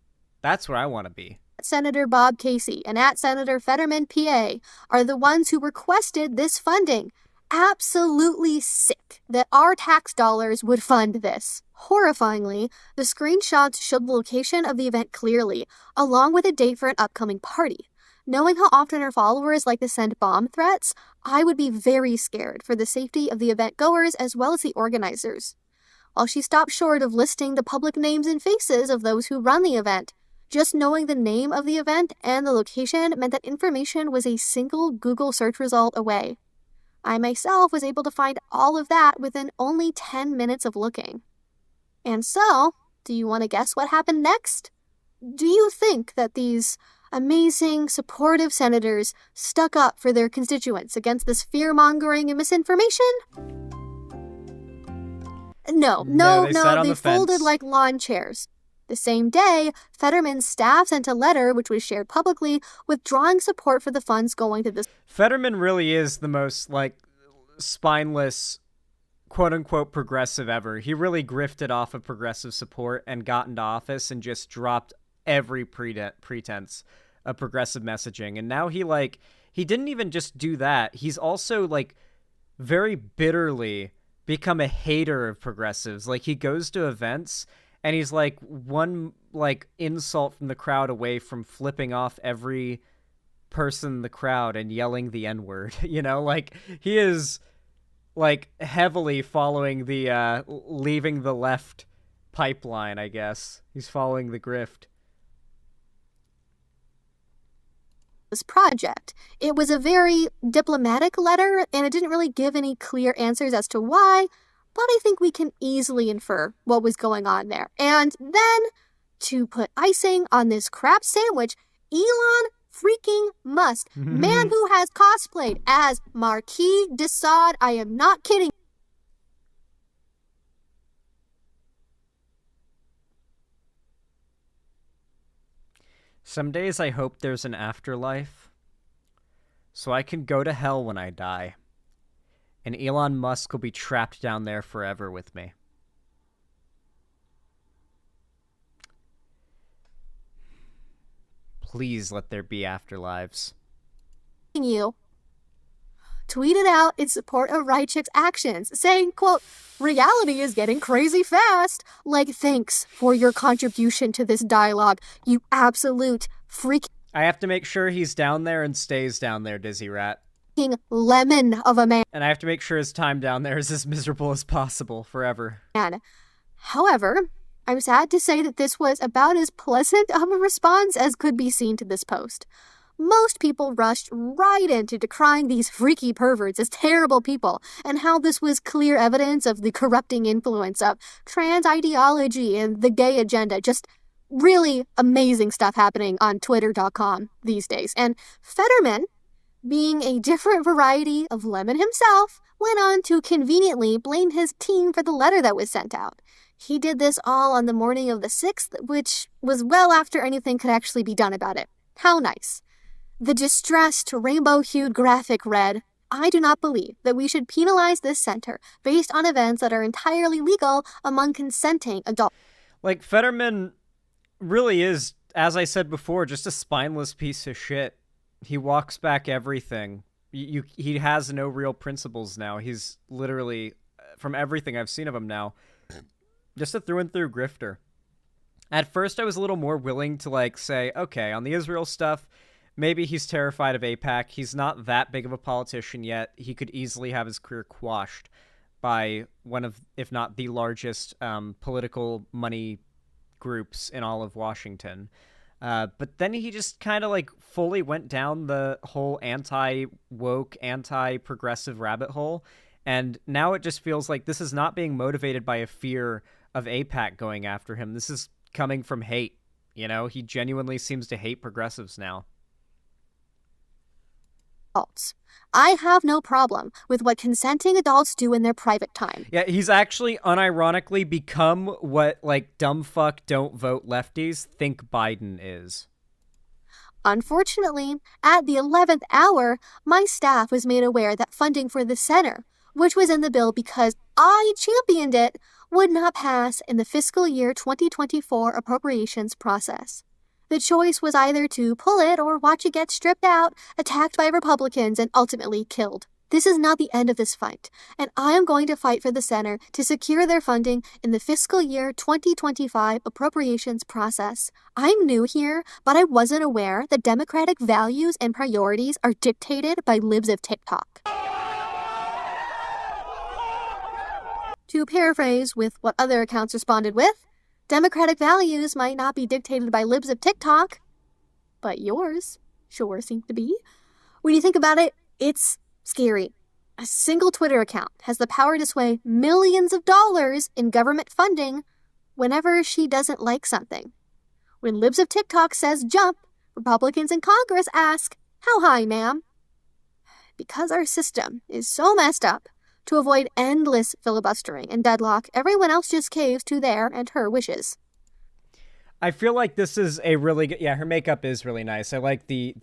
That's where I want to be. Senator Bob Casey and at Senator Fetterman, PA, are the ones who requested this funding. Absolutely sick that our tax dollars would fund this. Horrifyingly, the screenshots showed the location of the event clearly, along with a date for an upcoming party. Knowing how often her followers like to send bomb threats, I would be very scared for the safety of the event goers as well as the organizers. While she stopped short of listing the public names and faces of those who run the event, just knowing the name of the event and the location meant that information was a single Google search result away. I myself was able to find all of that within only 10 minutes of looking. And so, do you want to guess what happened next? Do you think that these amazing, supportive senators stuck up for their constituents against this fear-mongering and misinformation? No, they folded like lawn chairs. The same day, Fetterman's staff sent a letter, which was shared publicly, withdrawing support for the funds going to this. Fetterman really is the most, like, spineless, quote-unquote progressive ever. He really grifted off of progressive support and got into office and just dropped every pretense of progressive messaging. And now he didn't even just do that. He's also, like, very bitterly become a hater of progressives. Like, he goes to events and he's like one like insult from the crowd away from flipping off every person in the crowd and yelling the N-word. You know, like, he is like heavily following the leaving the left pipeline, I guess. He's following the grift. This project. It was a very diplomatic letter, and it didn't really give any clear answers as to why, but I think we can easily infer what was going on there. And then, to put icing on this crap sandwich, Elon freaking Musk, man who has cosplayed as Marquis de Sade, I am not kidding. Some days I hope there's an afterlife, so I can go to hell when I die, and Elon Musk will be trapped down there forever with me. Please let there be afterlives. You tweeted out in support of Right Chick's actions, saying, quote, "Reality is getting crazy fast. Like, thanks for your contribution to this dialogue, you absolute freak." I have to make sure he's down there and stays down there, Dizzy Rat. Lemon of a man. And I have to make sure his time down there is as miserable as possible forever. However, I'm sad to say that this was about as pleasant of a response as could be seen to this post. Most people rushed right into decrying these freaky perverts as terrible people, and how this was clear evidence of the corrupting influence of trans ideology and the gay agenda. Just really amazing stuff happening on Twitter.com these days. And Fetterman, being a different variety of Lemon himself, went on to conveniently blame his team for the letter that was sent out. He did this all on the morning of the 6th, which was well after anything could actually be done about it. How nice. The distressed, rainbow-hued graphic read, "I do not believe that we should penalize this center based on events that are entirely legal among consenting adults." Like, Fetterman really is, as I said before, just a spineless piece of shit. He walks back everything. He has no real principles now. He's literally, from everything I've seen of him now, just a through-and-through grifter. At first, I was a little more willing to, like, say, okay, on the Israel stuff, maybe he's terrified of AIPAC. He's not that big of a politician yet. He could easily have his career quashed by one of, if not the largest, political money groups in all of Washington. But then he just kind of, like, fully went down the whole anti-woke, anti-progressive rabbit hole. And now it just feels like this is not being motivated by a fear of AIPAC going after him. This is coming from hate. You know, he genuinely seems to hate progressives now. I have no problem with what consenting adults do in their private time. Yeah, he's actually unironically become what, like, dumb fuck don't vote lefties think Biden is. Unfortunately, at the 11th hour, my staff was made aware that funding for the center, which was in the bill because I championed it, would not pass in the fiscal year 2024 appropriations process. The choice was either to pull it or watch it get stripped out, attacked by Republicans, and ultimately killed. This is not the end of this fight, and I am going to fight for the center to secure their funding in the fiscal year 2025 appropriations process. I'm new here, but I wasn't aware that democratic values and priorities are dictated by Libs of Tik Tok. To paraphrase with what other accounts responded with, democratic values might not be dictated by Libs of Tik Tok, but yours sure seem to be. When you think about it, it's scary. A single Twitter account has the power to sway millions of dollars in government funding whenever she doesn't like something. When Libs of Tik Tok says jump, Republicans in Congress ask, "How high, ma'am?" Because our system is so messed up, to avoid endless filibustering and deadlock, everyone else just caves to their and her wishes. I feel like this is a really good, yeah, her makeup is really nice. I like the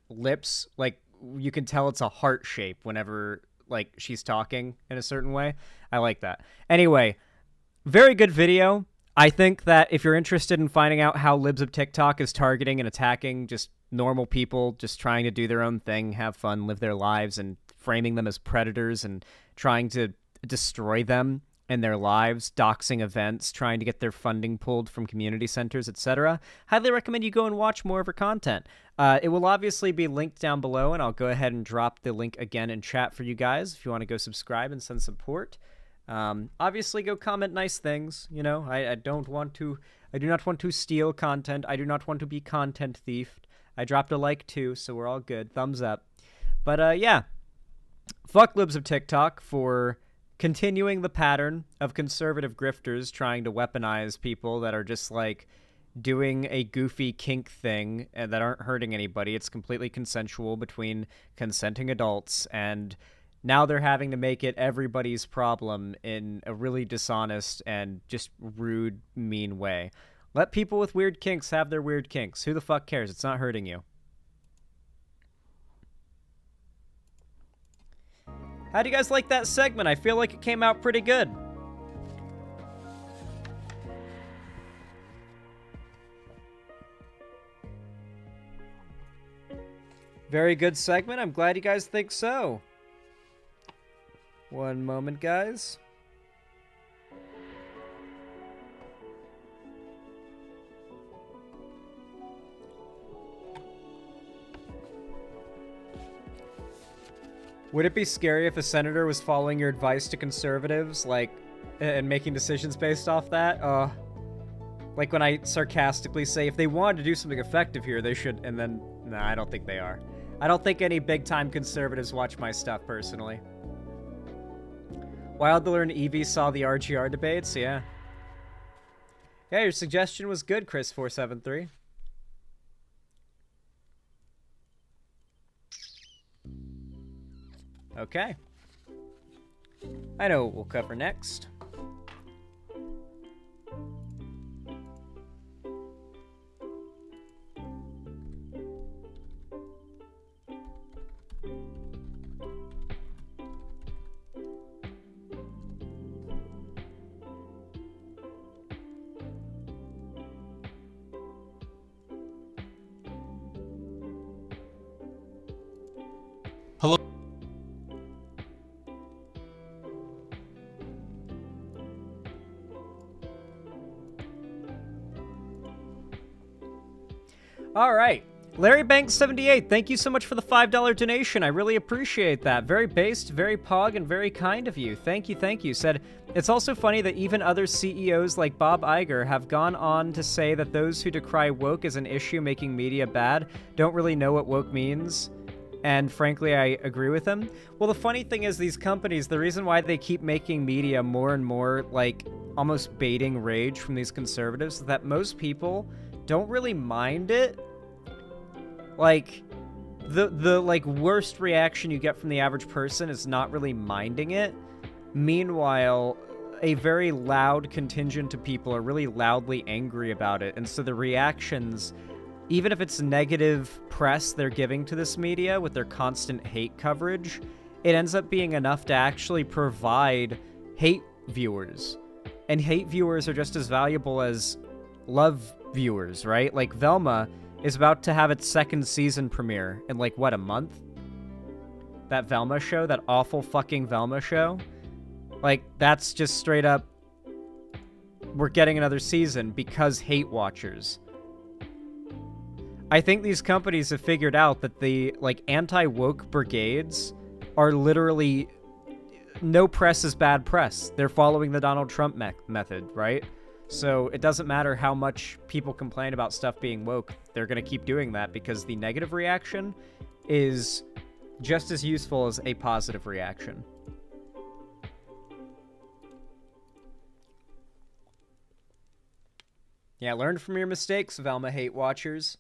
lips, like, you can tell it's a heart shape whenever, like, she's talking in a certain way. I like that. Anyway, very good video. I think that if you're interested in finding out how Libs of Tik Tok is targeting and attacking just normal people, just trying to do their own thing, have fun, live their lives, and framing them as predators and trying to destroy them in their lives, doxing events, trying to get their funding pulled from community centers, etc., highly recommend you go and watch more of her content. It will obviously be linked down below, and I'll go ahead and drop the link again in chat for you guys if you want to go subscribe and send support. Obviously, go comment nice things. You know, I do not want to steal content. I do not want to be content thief. I dropped a like too, so we're all good. Thumbs up. But yeah, fuck Libs of Tik Tok for continuing the pattern of conservative grifters trying to weaponize people that are just, like, doing a goofy kink thing and that aren't hurting anybody. It's completely consensual between consenting adults, and now they're having to make it everybody's problem in a really dishonest and just rude, mean way. Let people with weird kinks have their weird kinks. Who the fuck cares? It's not hurting you. How do you guys like that segment? I feel like it came out pretty good. Very good segment. I'm glad you guys think so. One moment, guys. Would it be scary if a senator was following your advice to conservatives, like, and making decisions based off that? Like when I sarcastically say, if they wanted to do something effective here, they should, and then, nah, I don't think they are. I don't think any big-time conservatives watch my stuff, personally. Wild to learn Evie saw the RGR debates, yeah. Yeah, your suggestion was good, Chris473. Okay. I know what we'll cover next. Hello. All right. Larry Banks 78, thank you so much for the $5 donation. I really appreciate that. Very based, very pog, and very kind of you. Thank you, thank you. Said, it's also funny that even other CEOs like Bob Iger have gone on to say that those who decry woke as an issue making media bad don't really know what woke means. And frankly, I agree with him. Well, the funny thing is these companies, the reason why they keep making media more and more, like, almost baiting rage from these conservatives is that most people don't really mind it. Like, the like, worst reaction you get from the average person is not really minding it. Meanwhile, a very loud contingent of people are really loudly angry about it. And so the reactions, even if it's negative press they're giving to this media with their constant hate coverage, it ends up being enough to actually provide hate viewers. And hate viewers are just as valuable as love viewers, right? Like, Velma is about to have its second season premiere in, like, what, a month? That Velma show, that awful fucking Velma show. Like, that's just straight up, we're getting another season because hate watchers. I think these companies have figured out that the, like, anti-woke brigades are literally, no press is bad press. They're following the Donald Trump method, right? So it doesn't matter how much people complain about stuff being woke. They're going to keep doing that because the negative reaction is just as useful as a positive reaction. Yeah, learn from your mistakes, Velma hate watchers.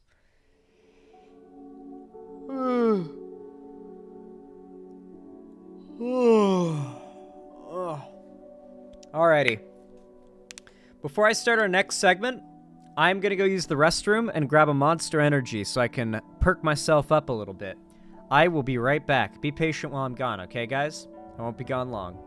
Alrighty. Before I start our next segment, I'm going to go use the restroom and grab a Monster Energy so I can perk myself up a little bit. I will be right back. Be patient while I'm gone, okay, guys? I won't be gone long.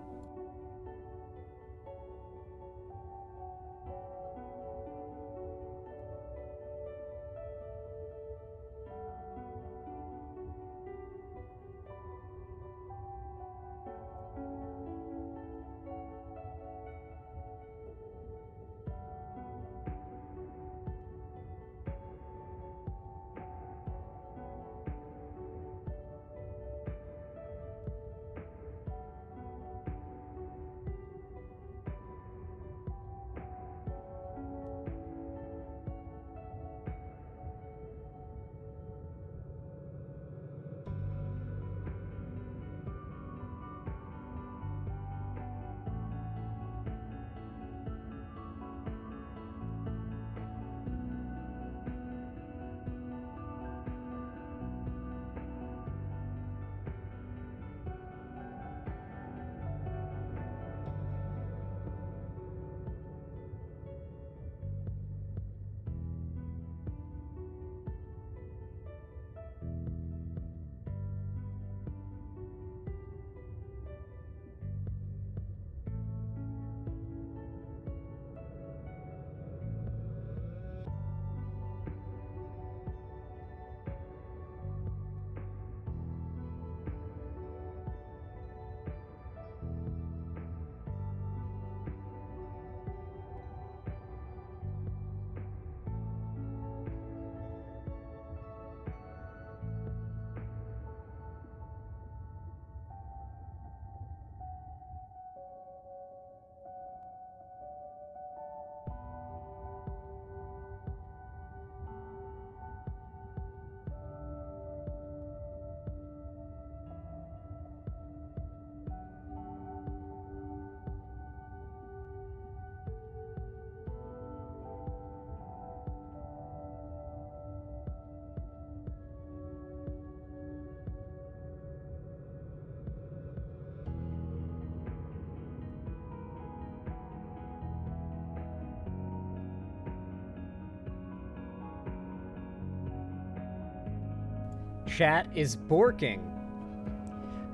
Chat is borking.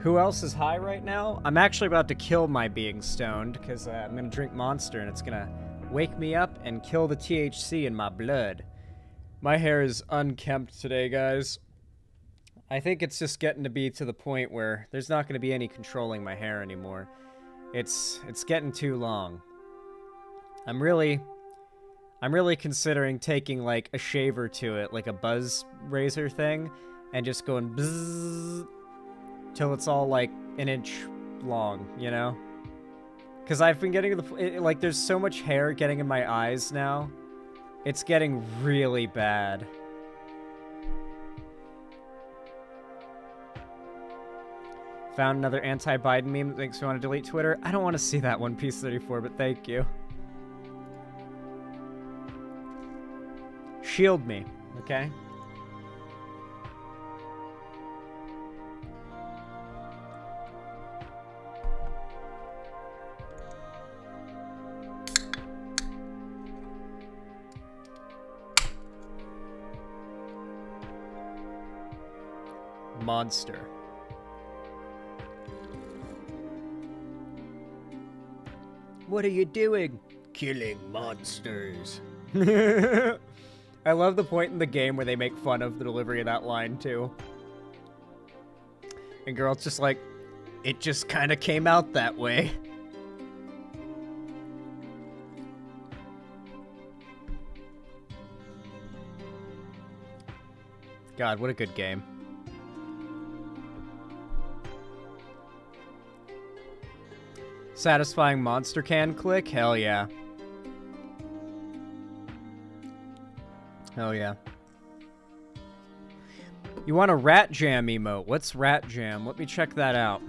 Who else is high right now? I'm actually about to kill my being stoned because I'm going to drink Monster and it's going to wake me up and kill the THC in my blood. My hair is unkempt today, guys. I think it's just getting to be to the point where there's not going to be any controlling my hair anymore. It's getting too long. I'm really considering taking like a shaver to it, like a buzz razor thing, and just going bzzz till it's all like an inch long, you know? Because I've been getting like there's so much hair getting in my eyes now. It's getting really bad. Found another anti-Biden meme that thinks we want to delete Twitter. I don't want to see that one, Piece 34, but thank you. Shield me, okay? Monster. What are you doing? Killing monsters. I love the point in the game where they make fun of the delivery of that line, too. And Girl's just like, it just kind of came out that way. God, what a good game. Satisfying monster can click? Hell yeah. Hell yeah. You want a rat jam emote? What's rat jam? Let me check that out.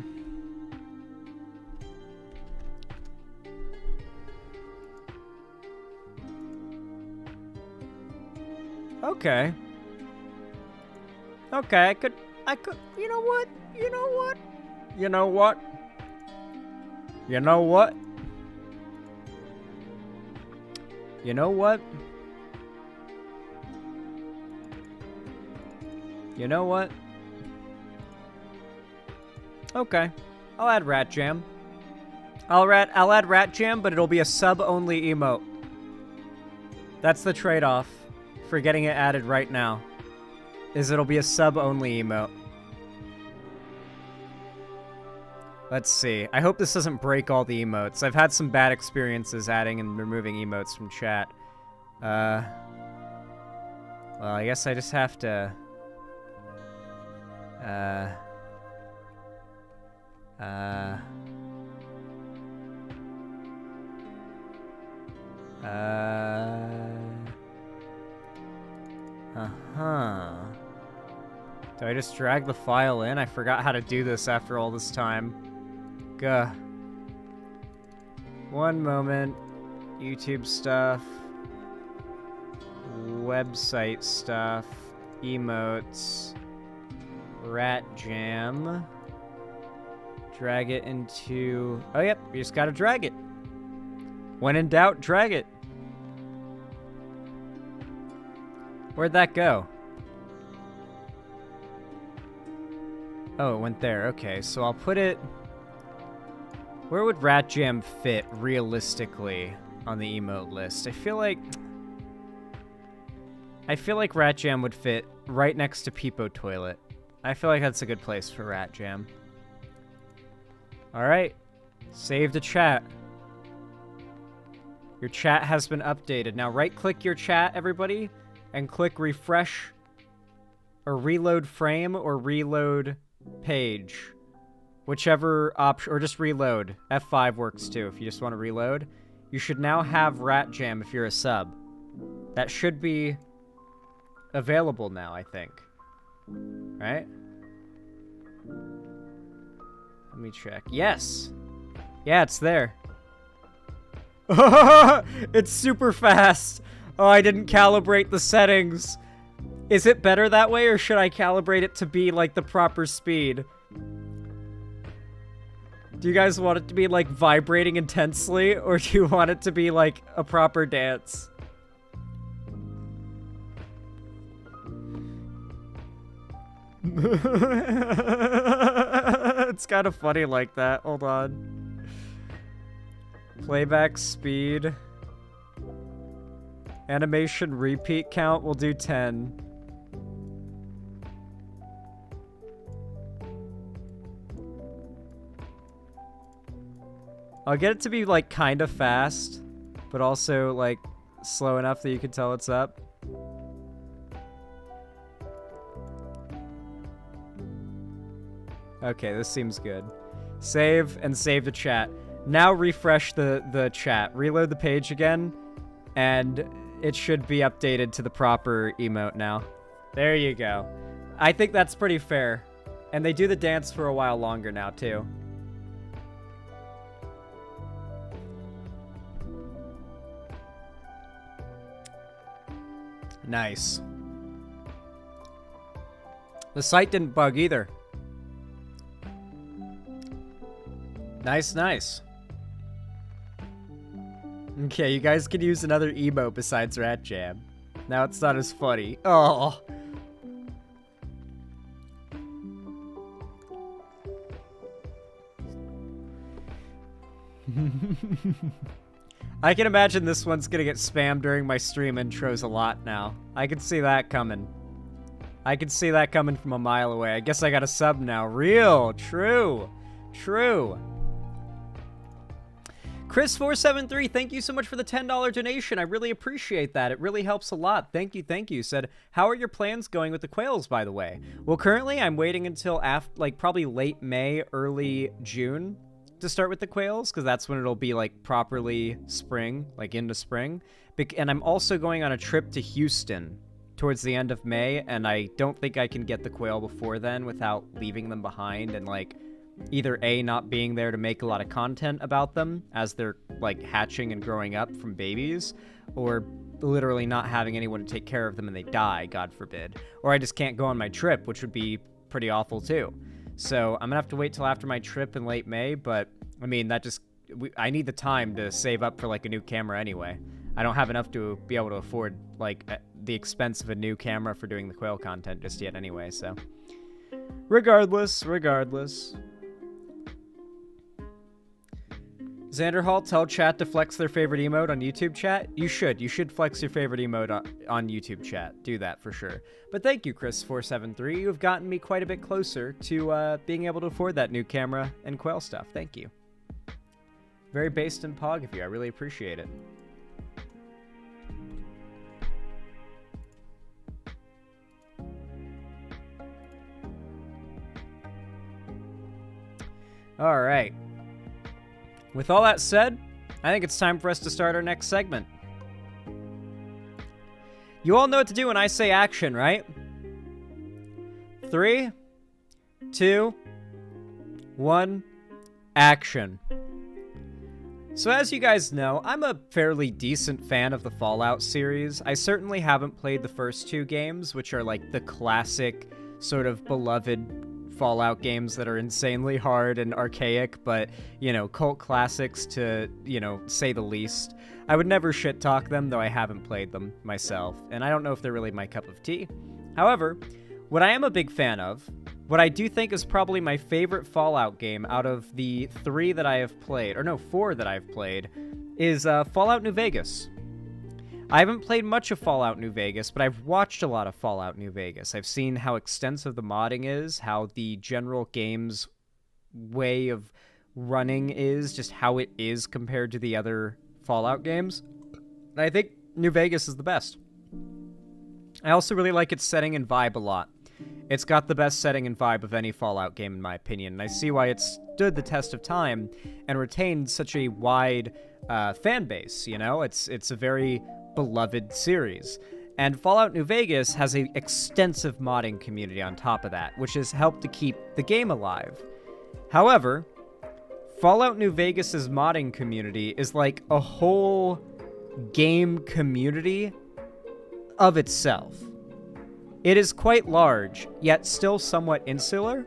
Okay. Okay, I could, you know what? You know what? You know what? You know what? You know what? You know what? Okay. I'll add Rat Jam. I'll add Rat Jam, but it'll be a sub-only emote. That's the trade-off for getting it added right now. Is it'll be a sub-only emote. Let's see. I hope this doesn't break all the emotes. I've had some bad experiences adding and removing emotes from chat. Well, I guess I just have to... Do I just drag the file in? I forgot how to do this after all this time. Gah. One moment. YouTube stuff. Website stuff. Emotes. Rat Jam. Drag it into... Oh, yep. You just gotta drag it. When in doubt, drag it. Where'd that go? Oh, it went there. Okay, so I'll put it... Where would Rat Jam fit realistically on the emote list? I feel like Rat Jam would fit right next to Peepo Toilet. I feel like that's a good place for Rat Jam. Alright. Save the chat. Your chat has been updated. Now right-click your chat, everybody, and click refresh or reload frame or reload page. Whichever option, or just reload. F5 works too if you just want to reload. You should now have Rat Jam if you're a sub. That should be available now, I think. Right? Let me check. Yes! Yeah, it's there. It's super fast! Oh, I didn't calibrate the settings. Is it better that way, or should I calibrate it to be, like, the proper speed? Do you guys want it to be, like, vibrating intensely, or do you want it to be, like, a proper dance? It's kind of funny like that. Hold on. Playback speed. Animation repeat count, we'll do 10. I'll get it to be like kind of fast, but also like slow enough that you can tell it's up. Okay, this seems good. Save and save the chat. Now refresh the chat. Reload the page again, and it should be updated to the proper emote now. There you go. I think that's pretty fair. And they do the dance for a while longer now, too. Nice. The site didn't bug either. Nice, nice. Okay, you guys can use another emote besides Rat Jam. Now it's not as funny. Oh. I can imagine this one's gonna get spammed during my stream intros a lot now. I can see that coming. I can see that coming from a mile away. I guess I got a sub now. Real. True. True. Chris473, thank you so much for the $10 donation. I really appreciate that. It really helps a lot. Thank you, thank you. Said, how are your plans going with the quails, by the way? Well, currently I'm waiting until after, like, probably late May, early June to start with the quails, because that's when it'll be, like, properly spring, like, into spring. And I'm also going on a trip to Houston towards the end of May, and I don't think I can get the quail before then without leaving them behind and, like, either A, not being there to make a lot of content about them as they're, like, hatching and growing up from babies, or literally not having anyone to take care of them and they die, God forbid. Or I just can't go on my trip, which would be pretty awful, too. So I'm gonna have to wait till after my trip in late May, but, I mean, that just... I need the time to save up for, like, a new camera anyway. I don't have enough to be able to afford, like, the expense of a new camera for doing the quail content just yet anyway, so... Regardless. Xander Hall, tell chat to flex their favorite emote on YouTube chat. You should flex your favorite emote on YouTube chat. Do that for sure. But thank you, Chris473. You've gotten me quite a bit closer to being able to afford that new camera and quail stuff. Thank you. Very based and pog of you. I really appreciate it. All right. With all that said, I think it's time for us to start our next segment. You all know what to do when I say action, right? 3, 2, 1, action. So as you guys know, I'm a fairly decent fan of the Fallout series. I certainly haven't played the first 2 games, which are like the classic sort of beloved Fallout games that are insanely hard and archaic, but, you know, cult classics to, you know, say the least. I would never shit talk them, though I haven't played them myself, and I don't know if they're really my cup of tea. However, what I am a big fan of, what I do think is probably my favorite Fallout game out of the 3 that I have played, or no, 4 that I've played, is Fallout New Vegas. I haven't played much of Fallout New Vegas, but I've watched a lot of Fallout New Vegas. I've seen how extensive the modding is, how the general game's way of running is, just how it is compared to the other Fallout games. And I think New Vegas is the best. I also really like its setting and vibe a lot. It's got the best setting and vibe of any Fallout game, in my opinion, and I see why it stood the test of time and retained such a wide fan base, you know? It's a very beloved series. And Fallout New Vegas has an extensive modding community on top of that, which has helped to keep the game alive. However, Fallout New Vegas's modding community is like a whole game community of itself. It is quite large, yet still somewhat insular.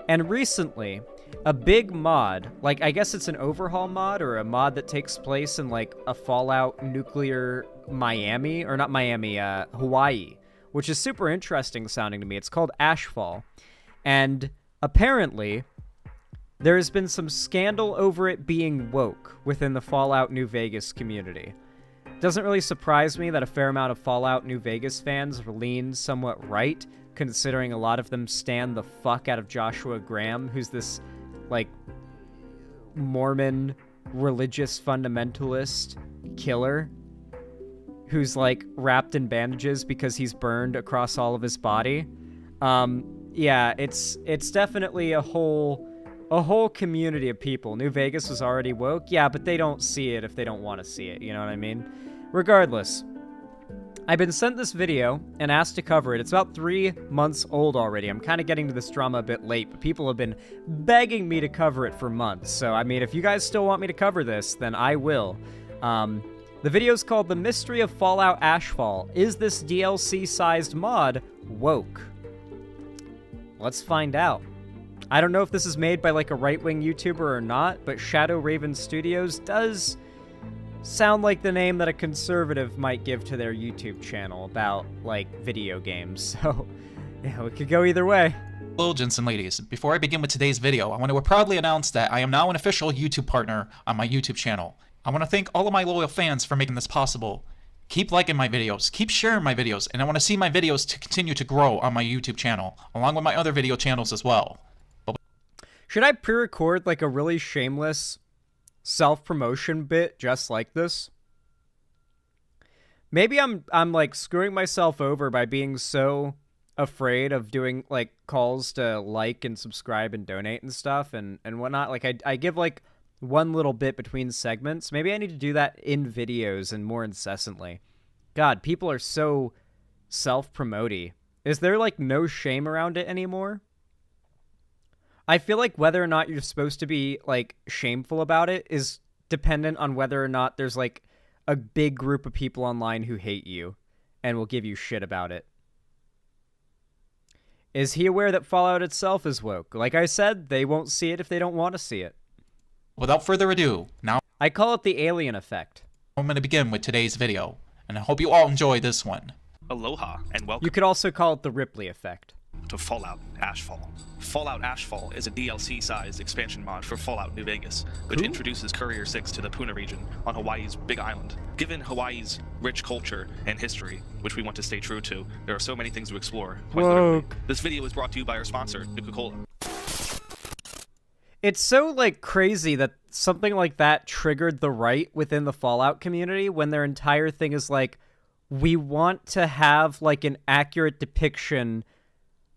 And recently, a big mod, like I guess it's an overhaul mod or a mod that takes place in like a Fallout nuclear Miami, or not Miami, Hawaii, which is super interesting sounding to me. It's called Ashfall. And apparently, there has been some scandal over it being woke within the Fallout New Vegas community. Doesn't really surprise me that a fair amount of Fallout New Vegas fans lean somewhat right, considering a lot of them stand the fuck out of Joshua Graham, who's this, like, Mormon religious fundamentalist killer who's, like, wrapped in bandages because he's burned across all of his body. Yeah, it's definitely a whole community of people. New Vegas was already woke, yeah, but they don't see it if they don't want to see it, you know what I mean? Regardless, I've been sent this video and asked to cover it. It's about 3 months old already. I'm kind of getting to this drama a bit late, but people have been begging me to cover it for months. So, I mean, if you guys still want me to cover this, then I will. The video's called The Mystery of Fallout Ashfall. Is this DLC-sized mod woke? Let's find out. I don't know if this is made by, like, a right-wing YouTuber or not, but Shadow Raven Studios does sound like the name that a conservative might give to their YouTube channel about, like, video games. So, yeah, it could go either way. Hello, gents and ladies. Before I begin with today's video, I want to proudly announce that I am now an official YouTube partner on my YouTube channel. I want to thank all of my loyal fans for making this possible. Keep liking my videos, keep sharing my videos, and I want to see my videos to continue to grow on my YouTube channel, along with my other video channels as well. Should I pre-record, like, a really shameless self-promotion bit just like this? Maybe I'm like screwing myself over by being so afraid of doing like calls to like and subscribe and donate and stuff and whatnot. Like I give like one little bit between segments. Maybe I need to do that in videos and more incessantly. God, people are so self-promoty. Is there like no shame around it anymore? I feel like whether or not you're supposed to be, like, shameful about it is dependent on whether or not there's, like, a big group of people online who hate you and will give you shit about it. Is he aware that Fallout itself is woke? Like I said, they won't see it if they don't want to see it. Without further ado, now I call it the alien effect. I'm going to begin with today's video, and I hope you all enjoy this one. Aloha, and welcome. You could also call it the Ripley effect. To Fallout Ashfall. Fallout Ashfall is a DLC-sized expansion mod for Fallout New Vegas, which introduces Courier 6 to the Puna region on Hawaii's Big Island. Given Hawaii's rich culture and history, which we want to stay true to, there are so many things to explore. Quite literally. This video is brought to you by our sponsor, Coca-Cola. It's so, like, crazy that something like that triggered the right within the Fallout community when their entire thing is like, we want to have, like, an accurate depiction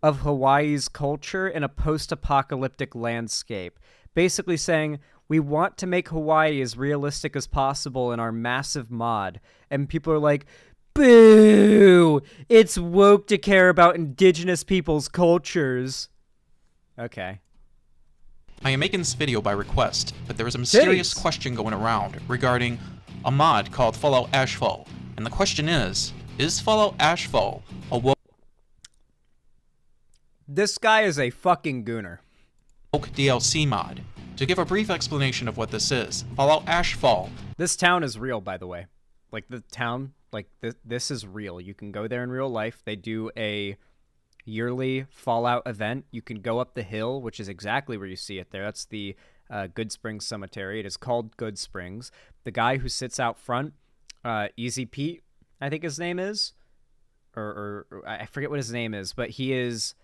of Hawaii's culture in a post-apocalyptic landscape. Basically saying, we want to make Hawaii as realistic as possible in our massive mod. And people are like, boo! It's woke to care about indigenous people's cultures. Okay. I am making this video by request, but there is a mysterious question going around regarding a mod called Fallout Ashfall. And the question is Fallout Ashfall a woke This guy is a fucking gooner. DLC mod? To give a brief explanation of what this is, Fallout Ashfall. This town is real, by the way. Like, the town, like, this is real. You can go there in real life. They do a yearly Fallout event. You can go up the hill, which is exactly where you see it there. That's the Good Springs Cemetery. It is called Good Springs. The guy who sits out front, Easy Pete, I think his name is. Or I forget what his name is, but he is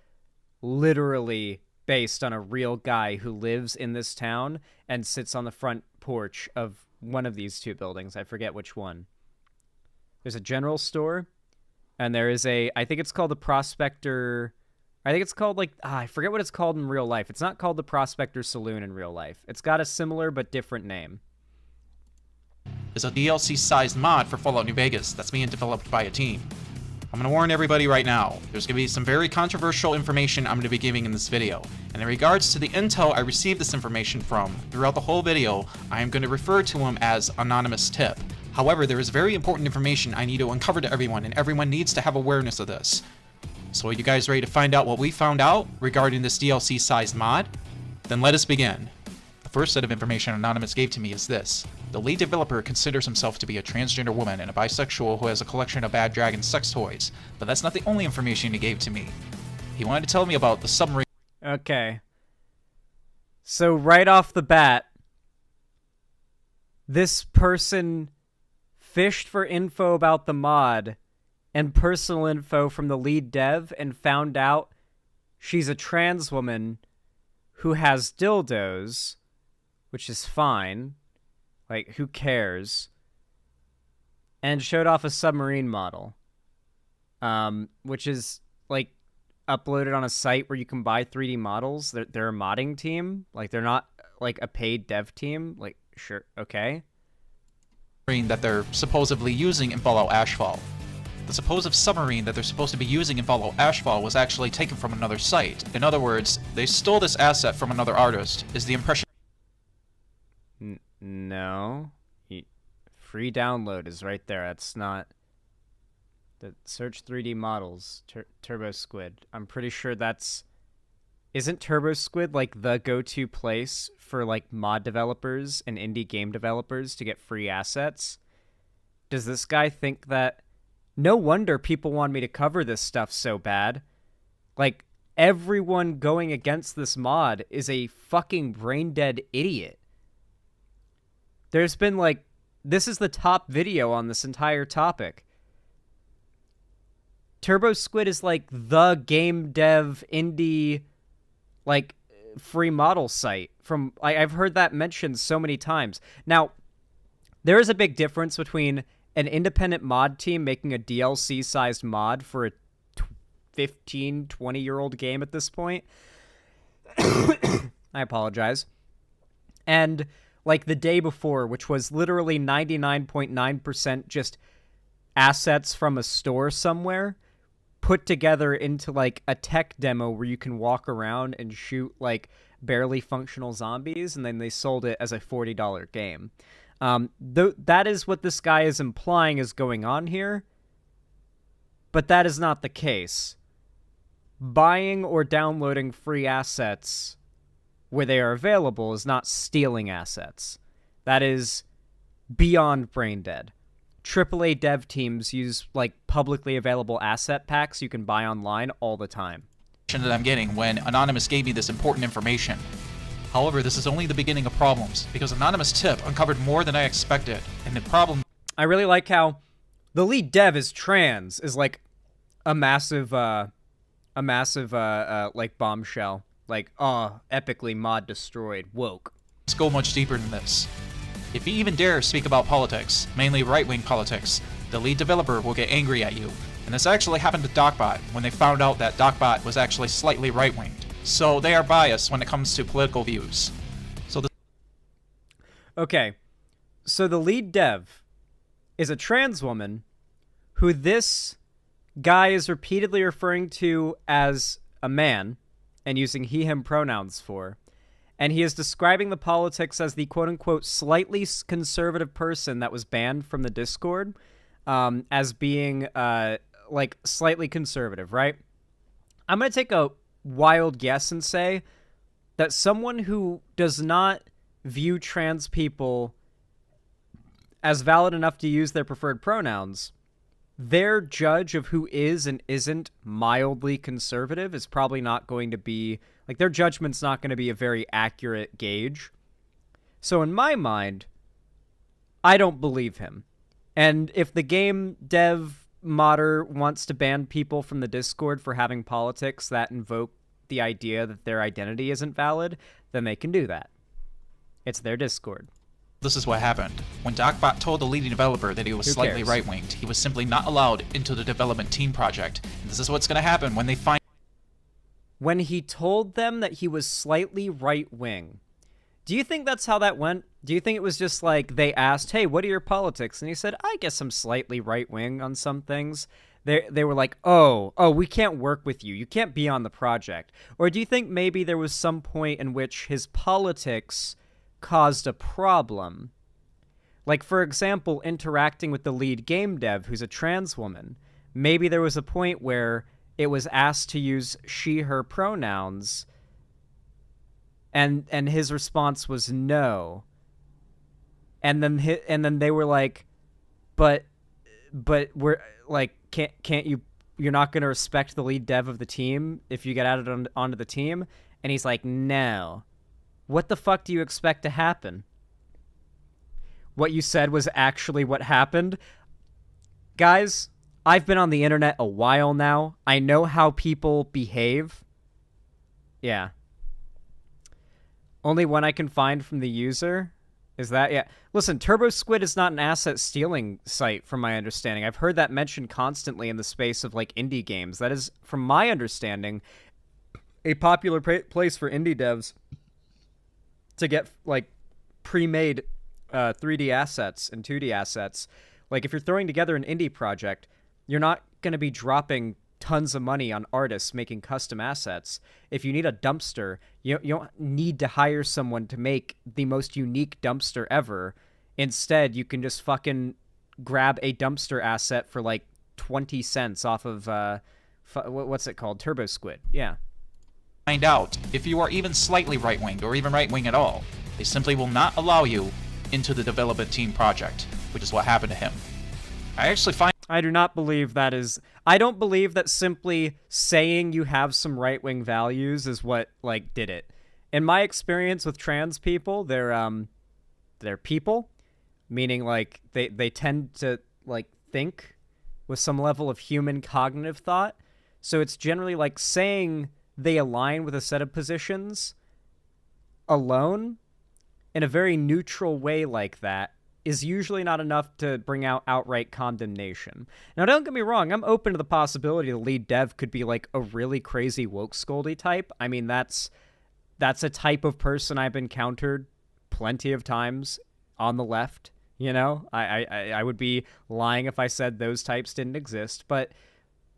literally based on a real guy who lives in this town and sits on the front porch of one of these two buildings. I forget which one. There's a general store, and there is I think it's called the Prospector. I think it's called, like, I forget what it's called in real life. It's not called the Prospector Saloon in real life. It's got a similar but different name. Is a DLC-sized mod for Fallout New Vegas that's being developed by a team. I'm going to warn everybody right now, there's going to be some very controversial information I'm going to be giving in this video. And in regards to the intel I received this information from, throughout the whole video, I am going to refer to him as Anonymous Tip. However, there is very important information I need to uncover to everyone, and everyone needs to have awareness of this. So are you guys ready to find out what we found out regarding this DLC-sized mod? Then let us begin. The The first set of information Anonymous gave to me is this. The lead developer considers himself to be a transgender woman and a bisexual who has a collection of Bad Dragon sex toys, but that's not the only information he gave to me. He wanted to tell me about the submarine. Okay. So right off the bat, this person fished for info about the mod and personal info from the lead dev and found out she's a trans woman who has dildos, which is fine. Like, who cares? And showed off a submarine model, which is, like, uploaded on a site where you can buy 3D models. They're a modding team. Like, they're not, like, a paid dev team. Like, sure, okay. That they're supposedly using in Fallout Ashfall. The supposed submarine that they're supposed to be using in Fallout Ashfall was actually taken from another site. In other words, they stole this asset from another artist, is the impression. No. Free download is right there. That's not... The search 3D models. Turbo Squid. I'm pretty sure that's... Isn't Turbo Squid, like, the go-to place for, like, mod developers and indie game developers to get free assets? Does this guy think that... No wonder people want me to cover this stuff so bad. Like, everyone going against this mod is a fucking brain-dead idiot. There's been, like... This is the top video on this entire topic. Turbo Squid is, like, the game dev indie... like, free model site from... I've heard that mentioned so many times. Now, there is a big difference between an independent mod team making a DLC-sized mod for a 15, 20-year-old game at this point. I apologize. And, like, the day before, which was literally 99.9% just assets from a store somewhere, put together into, like, a tech demo where you can walk around and shoot, like, barely functional zombies, and then they sold it as a $40 game. That is what this guy is implying is going on here, but that is not the case. Buying or downloading free assets where they are available is not stealing assets. That is beyond brain dead. AAA dev teams use, like, publicly available asset packs you can buy online all the time. That I'm getting when Anonymous gave me this important information. However, this is only the beginning of problems, because Anonymous' tip uncovered more than I expected, and the problem... I really like how the lead dev is trans, is, like, a massive, like, bombshell. Like, epically mod destroyed, woke. Let's go much deeper than this. If you even dare speak about politics, mainly right-wing politics, the lead developer will get angry at you. And this actually happened to DocBot when they found out that DocBot was actually slightly right-winged. So they are biased when it comes to political views. So Okay, so the lead dev is a trans woman who this guy is repeatedly referring to as a man and using he, him pronouns for. And he is describing the politics as the quote-unquote slightly conservative person that was banned from the Discord as being, like, slightly conservative, right? I'm going to take a wild guess and say that someone who does not view trans people as valid enough to use their preferred pronouns, their judge of who is and isn't mildly conservative is probably not going to be... Like, their judgment's not going to be a very accurate gauge. So in my mind, I don't believe him. And if the game dev modder wants to ban people from the Discord for having politics that invoke the idea that their identity isn't valid, then they can do that. It's their Discord. this is what happened. When DocBot told the leading developer that he was slightly right-winged, he was simply not allowed into the development team project. And this is what's going to happen when they find... When he told them that he was slightly right-wing, do you think that's how that went? Do you think it was just like they asked, hey, what are your politics? And he said, I guess I'm slightly right-wing on some things. They were like, oh, we can't work with you. You can't be on the project. Or do you think maybe there was some point in which his politics caused a problem? Like, for example, interacting with the lead game dev, who's a trans woman. Maybe there was a point where it was asked to use she, her pronouns, And his response was no. And then they were like, but we're like, can't you, you're not going to respect the lead dev of the team if you get added onto the team? And he's like, no. What the fuck do you expect to happen? What you said was actually what happened. Guys, I've been on the internet a while now. I know how people behave. Yeah. Only one I can find from the user. Is that? Yeah. Listen, TurboSquid is not an asset stealing site from my understanding. I've heard that mentioned constantly in the space of like indie games. That is, from my understanding, a popular place for indie devs to get like pre-made 3D assets and 2D assets. Like if you're throwing together an indie project, you're not going to be dropping tons of money on artists making custom assets. If you need a dumpster, you don't need to hire someone to make the most unique dumpster ever. Instead, you can just fucking grab a dumpster asset for like 20 cents off of, what's it called? TurboSquid. Yeah. Find out if you are even slightly right-winged or even right-wing at all. They simply will not allow you into the development team project, which is what happened to him. I actually find... I do not believe that is... I don't believe that simply saying you have some right-wing values is what, like, did it. In my experience with trans people, they're people, meaning, like, they tend to, like, think with some level of human cognitive thought. So it's generally, like, saying they align with a set of positions alone in a very neutral way like that is usually not enough to bring out outright condemnation. Now, don't get me wrong, I'm open to the possibility the lead dev could be like a really crazy woke scoldy type. I mean, that's a type of person I've encountered plenty of times on the left, you know? I would be lying if I said those types didn't exist, but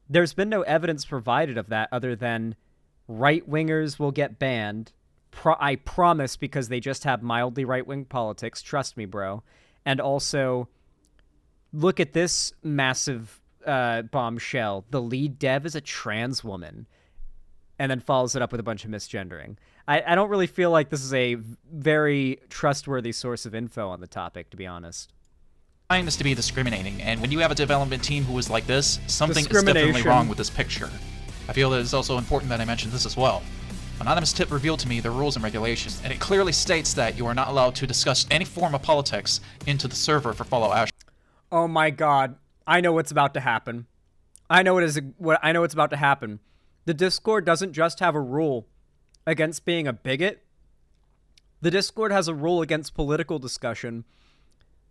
there's been no evidence provided of that other than right-wingers will get banned. I promise, because they just have mildly right-wing politics. Trust me, bro. And also, look at this massive bombshell. The lead dev is a trans woman. And then follows it up with a bunch of misgendering. I don't really feel like this is a very trustworthy source of info on the topic, to be honest. I find this to be discriminating, and when you have a development team who is like this, something is definitely wrong with this picture. I feel that it's also important that I mention this as well. Anonymous Tip revealed to me the rules and regulations, and it clearly states that you are not allowed to discuss any form of politics into the server for Fallout Ash. Oh my god. I know what's about to happen. I know what's about to happen. The Discord doesn't just have a rule against being a bigot. The Discord has a rule against political discussion,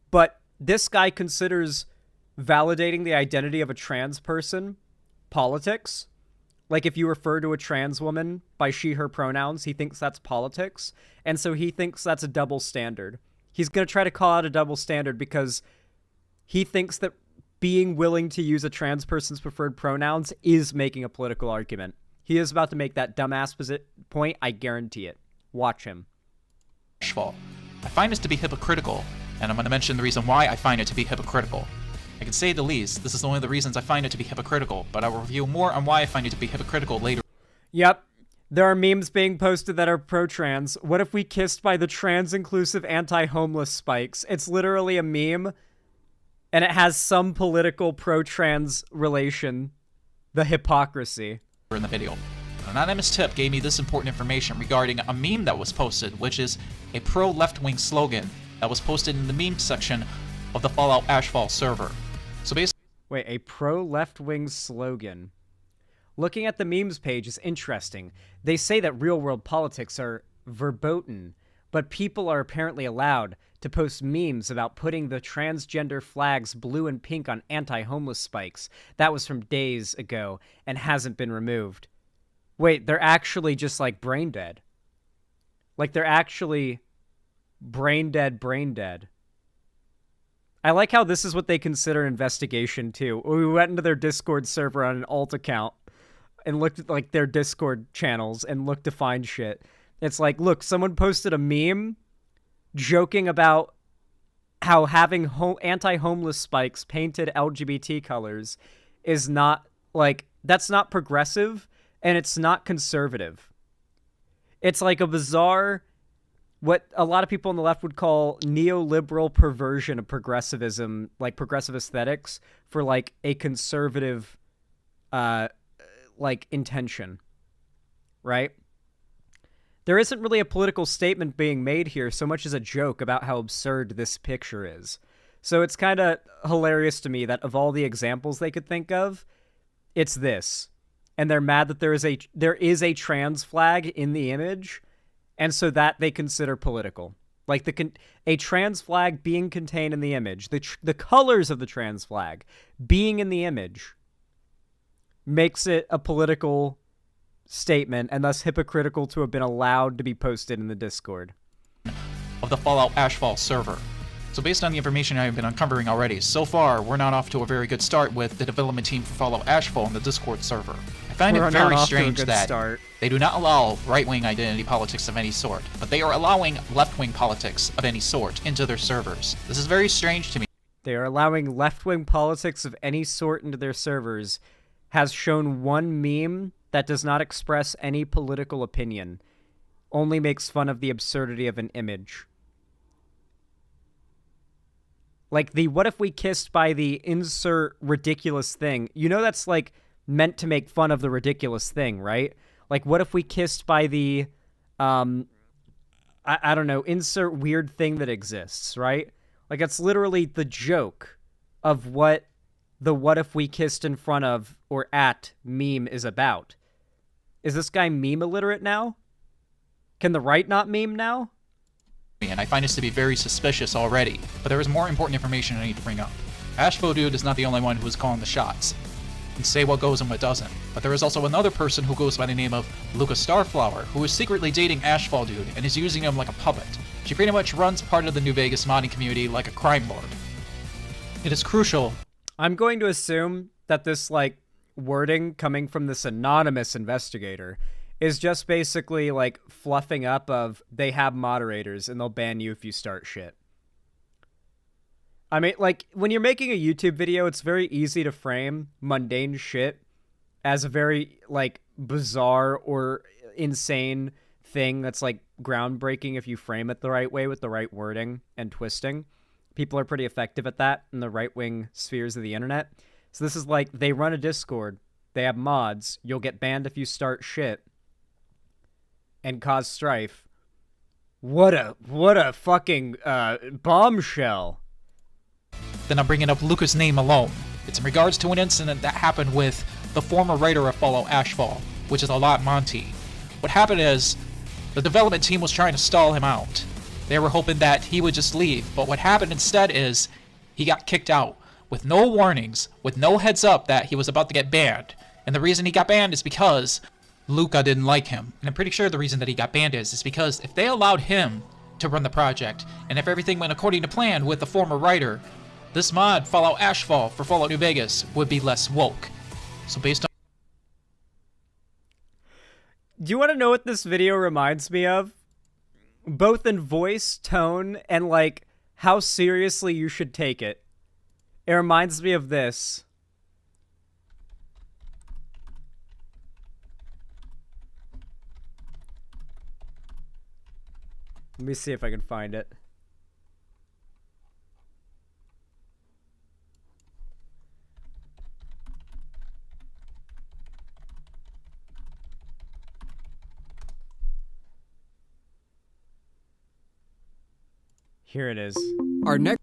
but this guy considers validating the identity of a trans person politics. Like, if you refer to a trans woman by she, her pronouns, he thinks that's politics. And so he thinks that's a double standard. He's going to try to call out a double standard because he thinks that being willing to use a trans person's preferred pronouns is making a political argument. He is about to make that dumbass point. I guarantee it. Watch him. I find this to be hypocritical, and I'm going to mention the reason why I find it to be hypocritical. I can say the least, this is one of the reasons I find it to be hypocritical, but I will review more on why I find it to be hypocritical later. Yep. There are memes being posted that are pro-trans. What if we kissed by the trans-inclusive anti-homeless spikes? It's literally a meme, and it has some political pro-trans relation. The hypocrisy. In the video. An anonymous tip gave me this important information regarding a meme that was posted, which is a pro-left-wing slogan that was posted in the meme section of the Fallout Ashfall server. So basically... Wait, a pro-left-wing slogan. Looking at the memes page is interesting. They say that real-world politics are verboten, but people are apparently allowed to post memes about putting the transgender flags blue and pink on anti-homeless spikes. That was from days ago and hasn't been removed. Wait, they're actually just like brain dead. Like they're actually brain dead. I like how this is what they consider investigation too. We went into their Discord server on an alt account and looked at like their Discord channels and looked to find shit. It's like, look, someone posted a meme joking about how having anti-homeless spikes painted LGBT colors is not, like, that's not progressive and it's not conservative. It's like a bizarre, what a lot of people on the left would call neoliberal perversion of progressivism, like progressive aesthetics, for like a conservative, like intention, right? There isn't really a political statement being made here so much as a joke about how absurd this picture is. So it's kind of hilarious to me that of all the examples they could think of, it's this. And they're mad that there is a trans flag in the image, and so that they consider political. Like a trans flag being contained in the image, the colors of the trans flag being in the image makes it a political statement and thus hypocritical to have been allowed to be posted in the Discord. Of the Fallout Ashfall server. So based on the information I've been uncovering already, so far we're not off to a very good start with the development team for Fallout Ashfall on the Discord server. I find it very strange that they do not allow right-wing identity politics of any sort, but they are allowing left-wing politics of any sort into their servers. This is very strange to me. They are allowing left-wing politics of any sort into their servers, has shown one meme that does not express any political opinion, only makes fun of the absurdity of an image. Like the what if we kissed by the insert ridiculous thing. You know that's like meant to make fun of the ridiculous thing, right? Like what if we kissed by the, I don't know, insert weird thing that exists, right? Like it's literally the joke of what the what if we kissed in front of or at meme is about. Is this guy meme illiterate now? Can the right not meme now? And I find this to be very suspicious already, but there is more important information I need to bring up. Ashfall Dude is not the only one who is calling the shots, and say what goes and what doesn't, but there is also another person who goes by the name of Luca Starflower, who is secretly dating Ashfall Dude and is using him like a puppet. She pretty much runs part of the New Vegas modding community like a crime lord. It is crucial. I'm going to assume that this, like, wording coming from this anonymous investigator is just basically like fluffing up of they have moderators and they'll ban you if you start shit. I mean, like, when you're making a YouTube video, it's very easy to frame mundane shit as a very, like, bizarre or insane thing that's, like, groundbreaking if you frame it the right way with the right wording and twisting. People are pretty effective at that in the right-wing spheres of the internet. So this is like, they run a Discord, they have mods, you'll get banned if you start shit and cause strife. What a fucking bombshell. Then I'm bringing up Luca's name alone. It's in regards to an incident that happened with the former writer of Fallout Ashfall, which is Alot Monty. What happened is, the development team was trying to stall him out. They were hoping that he would just leave, but what happened instead is, he got kicked out, with no warnings, with no heads up that he was about to get banned. And the reason he got banned is because Luca didn't like him. And I'm pretty sure the reason that he got banned is because if they allowed him to run the project, and if everything went according to plan with the former writer, this mod, Fallout Ashfall for Fallout New Vegas, would be less woke. So based on... Do you want to know what this video reminds me of? Both in voice, tone, and like how seriously you should take it. It reminds me of this. Let me see if I can find it. Here it is. Our next...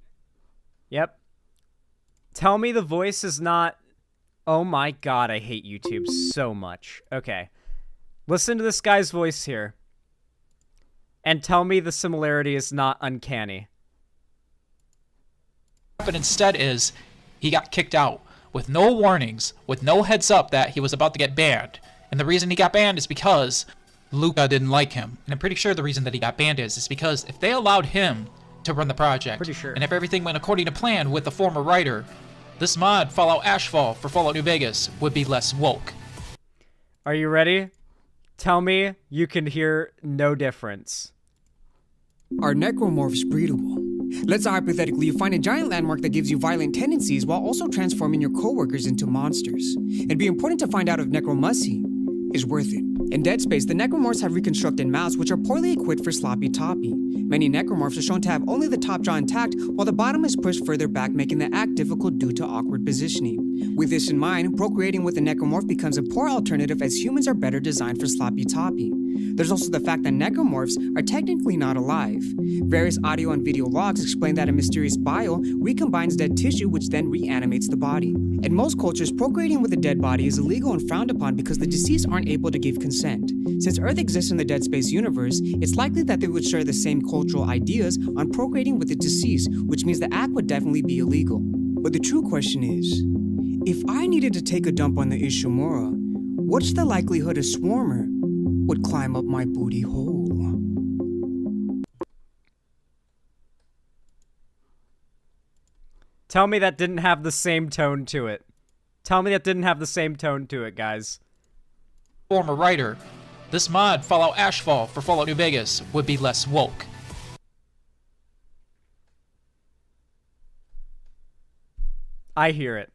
Yep. Tell me the voice is not... Oh my god, I hate YouTube so much. Okay. Listen to this guy's voice here. And tell me the similarity is not uncanny. What happened instead is, he got kicked out, with no warnings, with no heads up that he was about to get banned. And the reason he got banned is because Luca didn't like him. And I'm pretty sure the reason that he got banned is because if they allowed him to run the project, pretty sure. And if everything went according to plan with the former writer, this mod, Fallout Ashfall for Fallout New Vegas, would be less woke. Are you ready? Tell me you can hear no difference. Are necromorphs breedable? Let's say hypothetically you find a giant landmark that gives you violent tendencies while also transforming your coworkers into monsters. It'd be important to find out if necromancy is worth it. In Dead Space, the necromorphs have reconstructed mouths which are poorly equipped for sloppy toppy. Many necromorphs are shown to have only the top jaw intact, while the bottom is pushed further back, making the act difficult due to awkward positioning. With this in mind, procreating with a necromorph becomes a poor alternative as humans are better designed for sloppy toppy. There's also the fact that necromorphs are technically not alive. Various audio and video logs explain that a mysterious bile recombines dead tissue which then reanimates the body. In most cultures, procreating with a dead body is illegal and frowned upon because the deceased aren't able to give consent. Since Earth exists in the Dead Space universe, it's likely that they would share the same cultural ideas on procreating with the deceased, which means the act would definitely be illegal. But the true question is, if I needed to take a dump on the Ishimura, what's the likelihood a swarmer would climb up my booty hole? Tell me that didn't have the same tone to it. Tell me that didn't have the same tone to it, guys. Former writer, this mod, Fallout Ashfall for Fallout New Vegas, would be less woke. I hear it.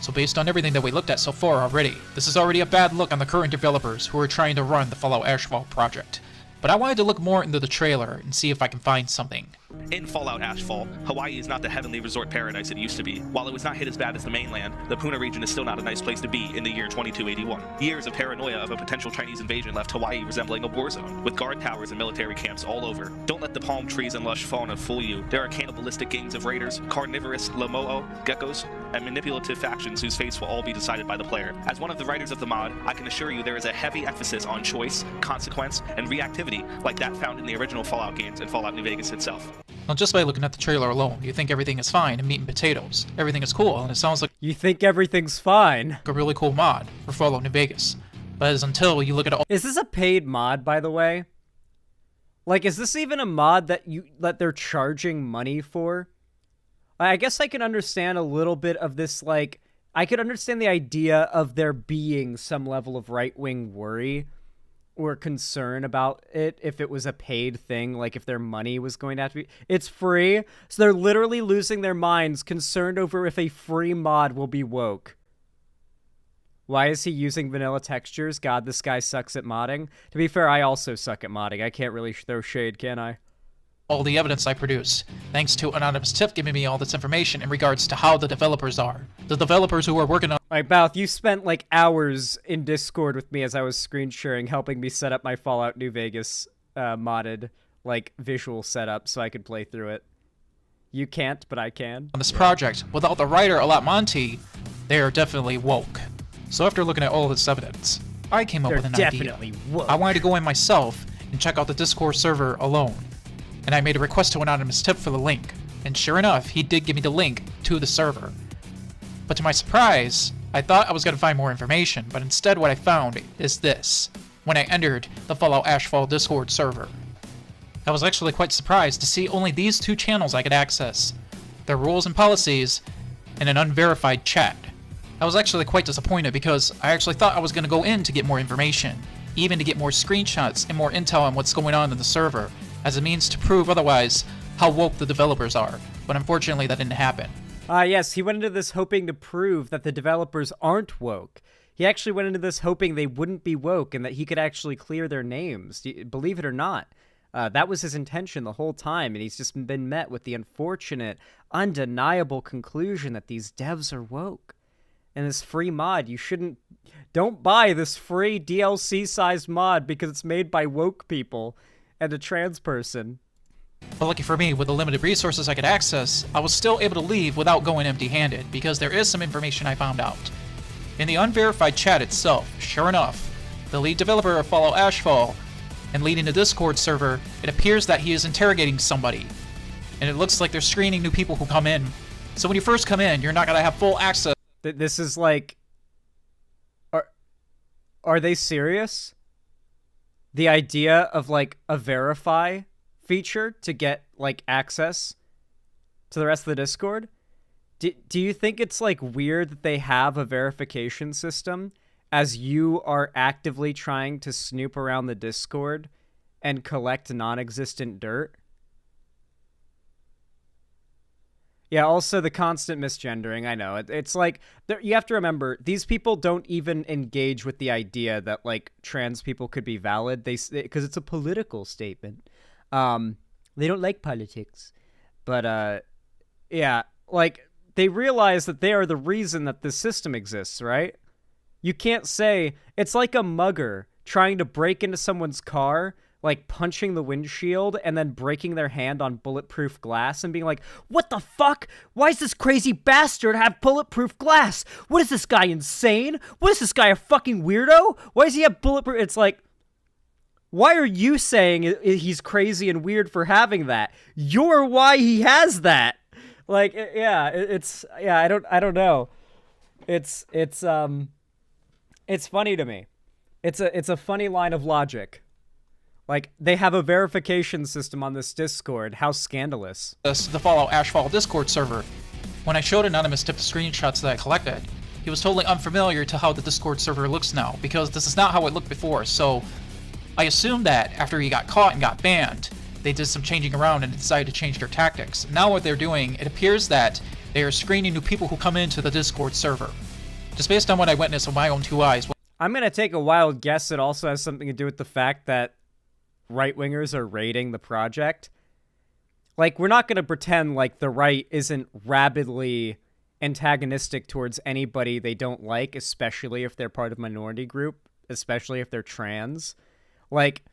So based on everything that we looked at so far already, this is already a bad look on the current developers who are trying to run the Fallout Ashfall project. But I wanted to look more into the trailer and see if I can find something. In Fallout Ashfall, Hawaii is not the heavenly resort paradise it used to be. While it was not hit as bad as the mainland, the Puna region is still not a nice place to be in the year 2281. Years of paranoia of a potential Chinese invasion left Hawaii resembling a war zone, with guard towers and military camps all over. Don't let the palm trees and lush fauna fool you. There are cannibalistic gangs of raiders, carnivorous Lomo'o, geckos, and manipulative factions whose fates will all be decided by the player. As one of the writers of the mod, I can assure you there is a heavy emphasis on choice, consequence, and reactivity like that found in the original Fallout games and Fallout New Vegas itself. Now just by looking at the trailer alone, you think everything is fine and meat and potatoes. Everything is cool, and it sounds like you think everything's fine. A really cool mod for Fallout New Vegas. But as until you look at all— Is this a paid mod, by the way? Like, is this even a mod that they're charging money for? I guess I can understand a little bit of this, like, I could understand the idea of there being some level of right-wing worry or concern about it if it was a paid thing, like if their money was going to have to be— It's free, so they're literally losing their minds, concerned over if a free mod will be woke. Why is he using vanilla textures? God, this guy sucks at modding. To be fair, I also suck at modding. I can't really throw shade, can I? All the evidence I produce, thanks to Anonymous Tiff giving me all this information in regards to how the developers are. The developers who are working on— Like, Bouth, you spent like hours in Discord with me as I was screen sharing, helping me set up my Fallout New Vegas modded, like, visual setup so I could play through it. You can't, but I can. On this project, without the writer Alatmonte, they are definitely woke. So after looking at all this evidence, I came up with an idea. Woke. I wanted to go in myself and check out the Discord server alone. And I made a request to Anonymous Tip for the link, and sure enough, he did give me the link to the server. But to my surprise, I thought I was going to find more information, but instead what I found is this, when I entered the Fallout Ashfall Discord server. I was actually quite surprised to see only these two channels I could access, their rules and policies, and an unverified chat. I was actually quite disappointed because I actually thought I was going to go in to get more information, even to get more screenshots and more intel on what's going on in the server, as a means to prove otherwise how woke the developers are, but unfortunately that didn't happen. Yes, he went into this hoping to prove that the developers aren't woke. He actually went into this hoping they wouldn't be woke and that he could actually clear their names, believe it or not. That was his intention the whole time, and he's just been met with the unfortunate, undeniable conclusion that these devs are woke. And this free mod, don't buy this free DLC-sized mod because it's made by woke people and a trans person. But lucky for me, with the limited resources I could access, I was still able to leave without going empty-handed, because there is some information I found out. In the unverified chat itself, sure enough, the lead developer of Fallout Ashfall and leading the Discord server, it appears that he is interrogating somebody. And it looks like they're screening new people who come in. So when you first come in, you're not going to have full access. This is like... Are they serious? The idea of, like, a verify feature to get, like, access to the rest of the Discord? Do you think it's, like, weird that they have a verification system as you are actively trying to snoop around the Discord and collect non-existent dirt? Yeah, also the constant misgendering. I know. It's like, you have to remember, these people don't even engage with the idea that, like, trans people could be valid. Because it's a political statement. They don't like politics. But, yeah, like, they realize that they are the reason that this system exists, right? You can't say, it's like a mugger trying to break into someone's car, like punching the windshield and then breaking their hand on bulletproof glass and being like, what the fuck? Why does this crazy bastard have bulletproof glass? What is this guy, insane? What is this guy, a fucking weirdo? Why does he have bulletproof? It's like, why are you saying he's crazy and weird for having that? You're why he has that. Like, yeah, I don't know. It's funny to me. It's a funny line of logic. Like, they have a verification system on this Discord. How scandalous. The Fallout Ashfall Discord server. When I showed Anonymous Tip the screenshots that I collected, he was totally unfamiliar to how the Discord server looks now, because this is not how it looked before, so I assumed that after he got caught and got banned, they did some changing around and decided to change their tactics. Now what they're doing, it appears that they are screening new people who come into the Discord server. Just based on what I witnessed with my own 2 eyes. I'm gonna take a wild guess it also has something to do with the fact that right-wingers are raiding the project. Like, we're not going to pretend like the right isn't rabidly antagonistic towards anybody they don't like, especially if they're part of a minority group, especially if they're trans. Like,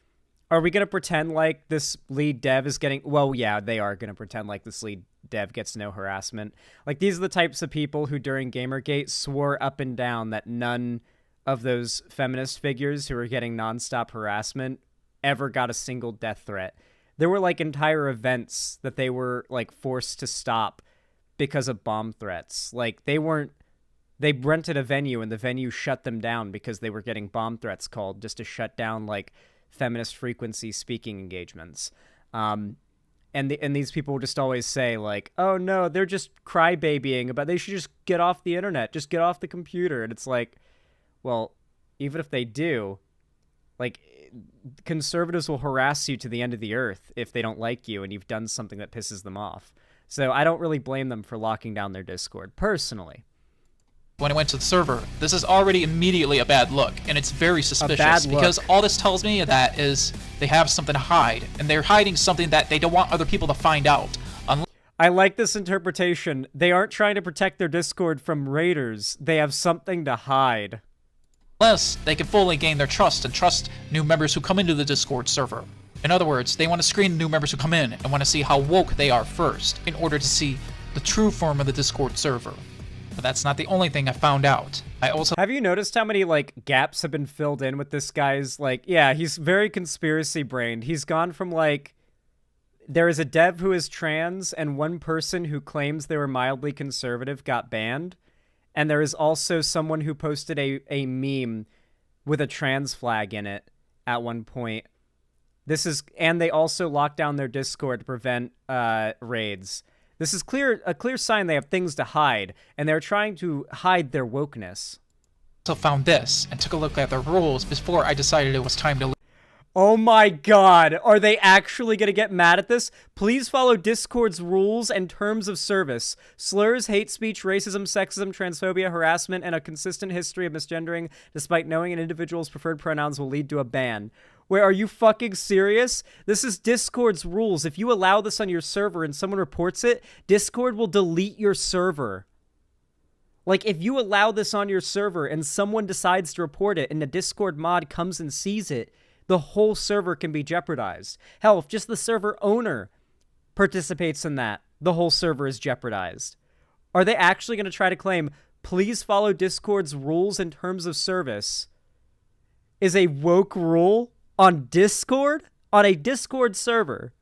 are we going to pretend like this lead dev is getting... Well, yeah, they are going to pretend like this lead dev gets no harassment. Like, these are the types of people who during Gamergate swore up and down that none of those feminist figures who are getting nonstop harassment ever got a single death threat. There were like entire events that they were like forced to stop because of bomb threats. Like they rented a venue and the venue shut them down because they were getting bomb threats called just to shut down like feminist frequency speaking engagements. And these people will just always say like, oh no, they're just crybabying about, they should just get off the internet, just get off the computer. And it's like, well, even if they do, like, conservatives will harass you to the end of the earth if they don't like you and you've done something that pisses them off. So I don't really blame them for locking down their Discord, personally. When I went to the server, this is already immediately a bad look, and it's very suspicious because all this tells me that is they have something to hide, and they're hiding something that they don't want other people to find out. I like this interpretation. They aren't trying to protect their Discord from raiders. They have something to hide. Unless they can fully gain their trust and trust new members who come into the Discord server. In other words, they want to screen the new members who come in and want to see how woke they are first in order to see the true form of the Discord server. But that's not the only thing I found out. I also... Have you noticed how many, like, gaps have been filled in with this guy's, like, yeah, he's very conspiracy-brained. He's gone from, like, there is a dev who is trans and one person who claims they were mildly conservative got banned. And there is also someone who posted a meme with a trans flag in it at one point. And they also locked down their Discord to prevent raids. This is a clear sign they have things to hide, and they're trying to hide their wokeness. Also found this and took a look at their rules before I decided it was time to... Oh my god, are they actually going to get mad at this? Please follow Discord's rules and terms of service. Slurs, hate speech, racism, sexism, transphobia, harassment, and a consistent history of misgendering despite knowing an individual's preferred pronouns will lead to a ban. Wait, are you fucking serious? This is Discord's rules. If you allow this on your server and someone reports it, Discord will delete your server. Like, if you allow this on your server and someone decides to report it and the Discord mod comes and sees it, the whole server can be jeopardized. Hell, if just the server owner participates in that, the whole server is jeopardized. Are they actually going to try to claim, please follow Discord's rules and terms of service is a woke rule on Discord? On a Discord server?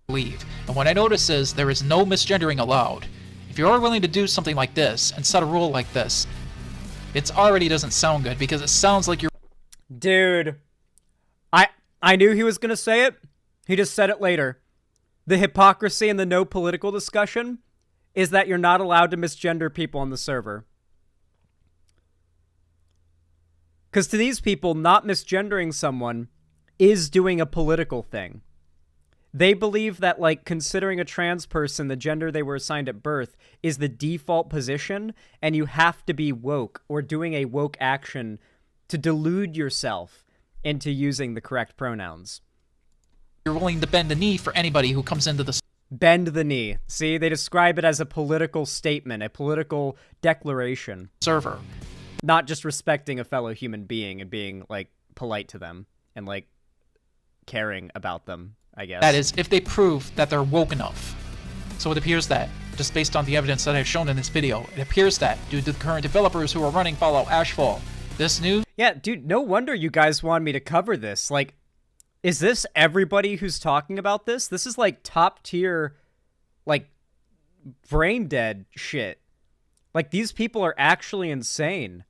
Leave. And what I notice is there is no misgendering allowed. If you are willing to do something like this and set a rule like this, it already doesn't sound good because it sounds like you're... Dude... I knew he was going to say it. He just said it later. The hypocrisy in the no political discussion is that you're not allowed to misgender people on the server. Because to these people, not misgendering someone is doing a political thing. They believe that, like, considering a trans person, the gender they were assigned at birth, is the default position, and you have to be woke or doing a woke action to delude yourself into using the correct pronouns. You're willing to bend the knee for anybody who comes into the... Bend the knee. See, they describe it as a political statement, a political declaration. Server. Not just respecting a fellow human being and being, like, polite to them and, like, caring about them, I guess. That is, if they prove that they're woke enough. So it appears that, just based on the evidence that I've shown in this video, it appears that, due to the current developers who are running Fallout Ashfall, this news... Yeah, dude, no wonder you guys want me to cover this. Like, is this everybody who's talking about this? This is, like, top tier, like, brain dead shit. Like, these people are actually insane.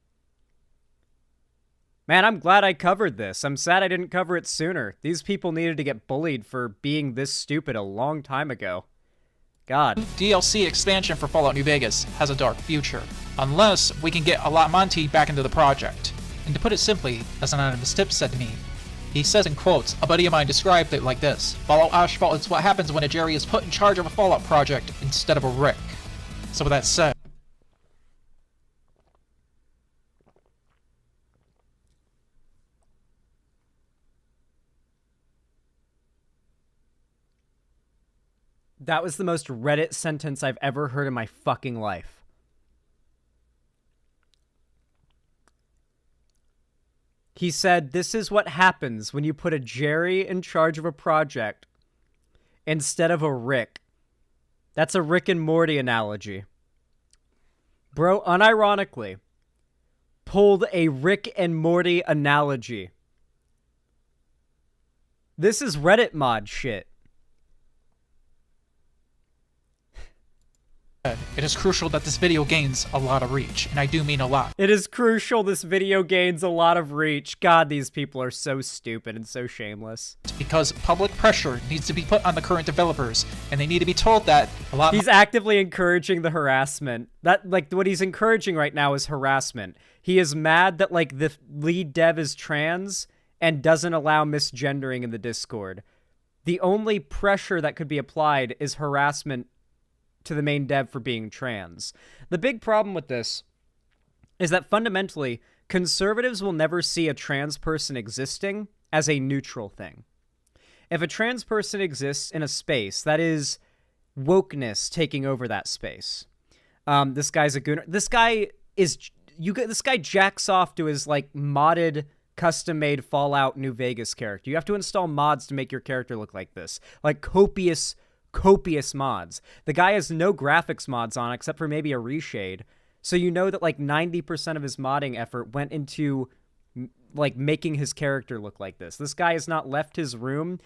Man, I'm glad I covered this. I'm sad I didn't cover it sooner. These people needed to get bullied for being this stupid a long time ago. God. DLC expansion for Fallout New Vegas has a dark future, unless we can get Monty back into the project. And to put it simply, as an anonymous tip said to me, he says in quotes, a buddy of mine described it like this: Fallout Ashfall is what happens when a Jerry is put in charge of a Fallout project instead of a Rick. So with that said, that was the most Reddit sentence I've ever heard in my fucking life. He said, this is what happens when you put a Jerry in charge of a project instead of a Rick. That's a Rick and Morty analogy. Bro, unironically, pulled a Rick and Morty analogy. This is Reddit mod shit. it is crucial that this video gains a lot of reach, and I do mean a lot. It is crucial this video gains a lot of reach. God, these people are so stupid and so shameless. Because public pressure needs to be put on the current developers, and they need to be told that a lot... He's actively encouraging the harassment. That, like, what he's encouraging right now is harassment. He is mad that, like, the lead dev is trans and doesn't allow misgendering in the Discord. The only pressure that could be applied is harassment to the main dev for being trans. The big problem with this is that fundamentally, conservatives will never see a trans person existing as a neutral thing. If a trans person exists in a space, that is wokeness taking over that space. This guy's a gooner. This guy jacks off to his, like, modded, custom-made Fallout New Vegas character. You have to install mods to make your character look like this. Like, copious mods. The guy has no graphics mods on except for maybe a reshade. So you know that, like, 90% of his modding effort went into, like, making his character look like this. This guy has not left his room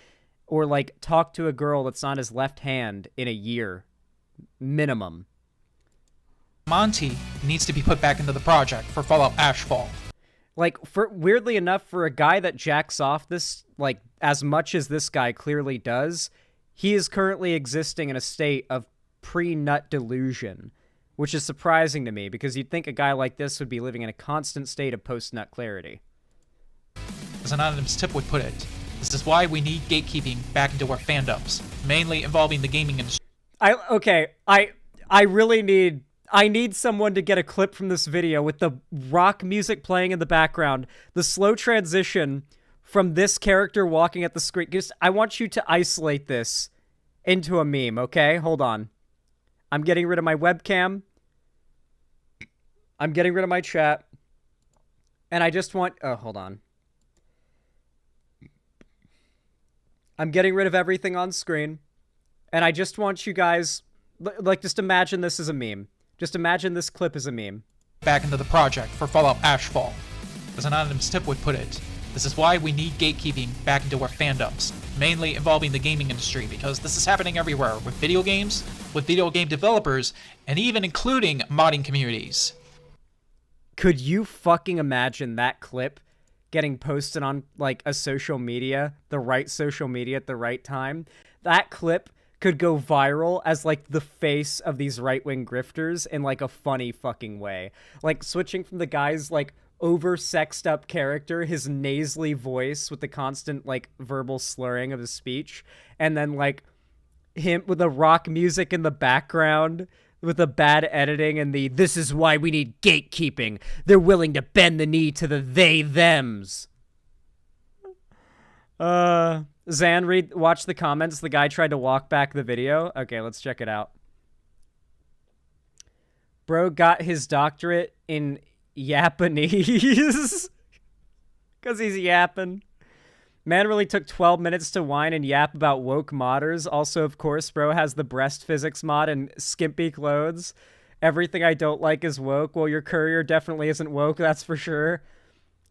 or, like, talked to a girl that's on his left hand in a year. Minimum. Monty needs to be put back into the project for Fallout Ashfall. Like, weirdly enough, for a guy that jacks off this, like, as much as this guy clearly does, he is currently existing in a state of pre-nut delusion, which is surprising to me because you'd think a guy like this would be living in a constant state of post-nut clarity. As an anonymous tip would put it, this is why we need gatekeeping back into our fandoms, mainly involving the gaming industry. I need someone to get a clip from this video with the rock music playing in the background, the slow transition from this character walking at the screen. I want you to isolate this into a meme, okay? Hold on. I'm getting rid of my webcam. I'm getting rid of my chat. And I just want... Oh, hold on. I'm getting rid of everything on screen. And I just want you guys... Like, just imagine this as a meme. Just imagine this clip as a meme. Back into the project for Fallout Ashfall. As an anonymous tip would put it, this is why we need gatekeeping back into our fandoms, mainly involving the gaming industry, because this is happening everywhere, with video games, with video game developers, and even including modding communities. Could you fucking imagine that clip getting posted on, like, a social media, the right social media at the right time? That clip could go viral as, like, the face of these right-wing grifters in, like, a funny fucking way. Like, switching from the guy's, like, over-sexed up character, his nasally voice with the constant, like, verbal slurring of his speech, and then, like, him with the rock music in the background with the bad editing and the "this is why we need gatekeeping. They're willing to bend the knee to the they-thems." Zan, watch the comments. The guy tried to walk back the video. Okay, let's check it out. Bro got his doctorate in Japanese because he's yapping. Man really took 12 minutes to whine and yap about woke modders. Also, of course, bro has the breast physics mod and skimpy clothes. Everything I don't like is woke. Well, your courier definitely isn't woke, that's for sure.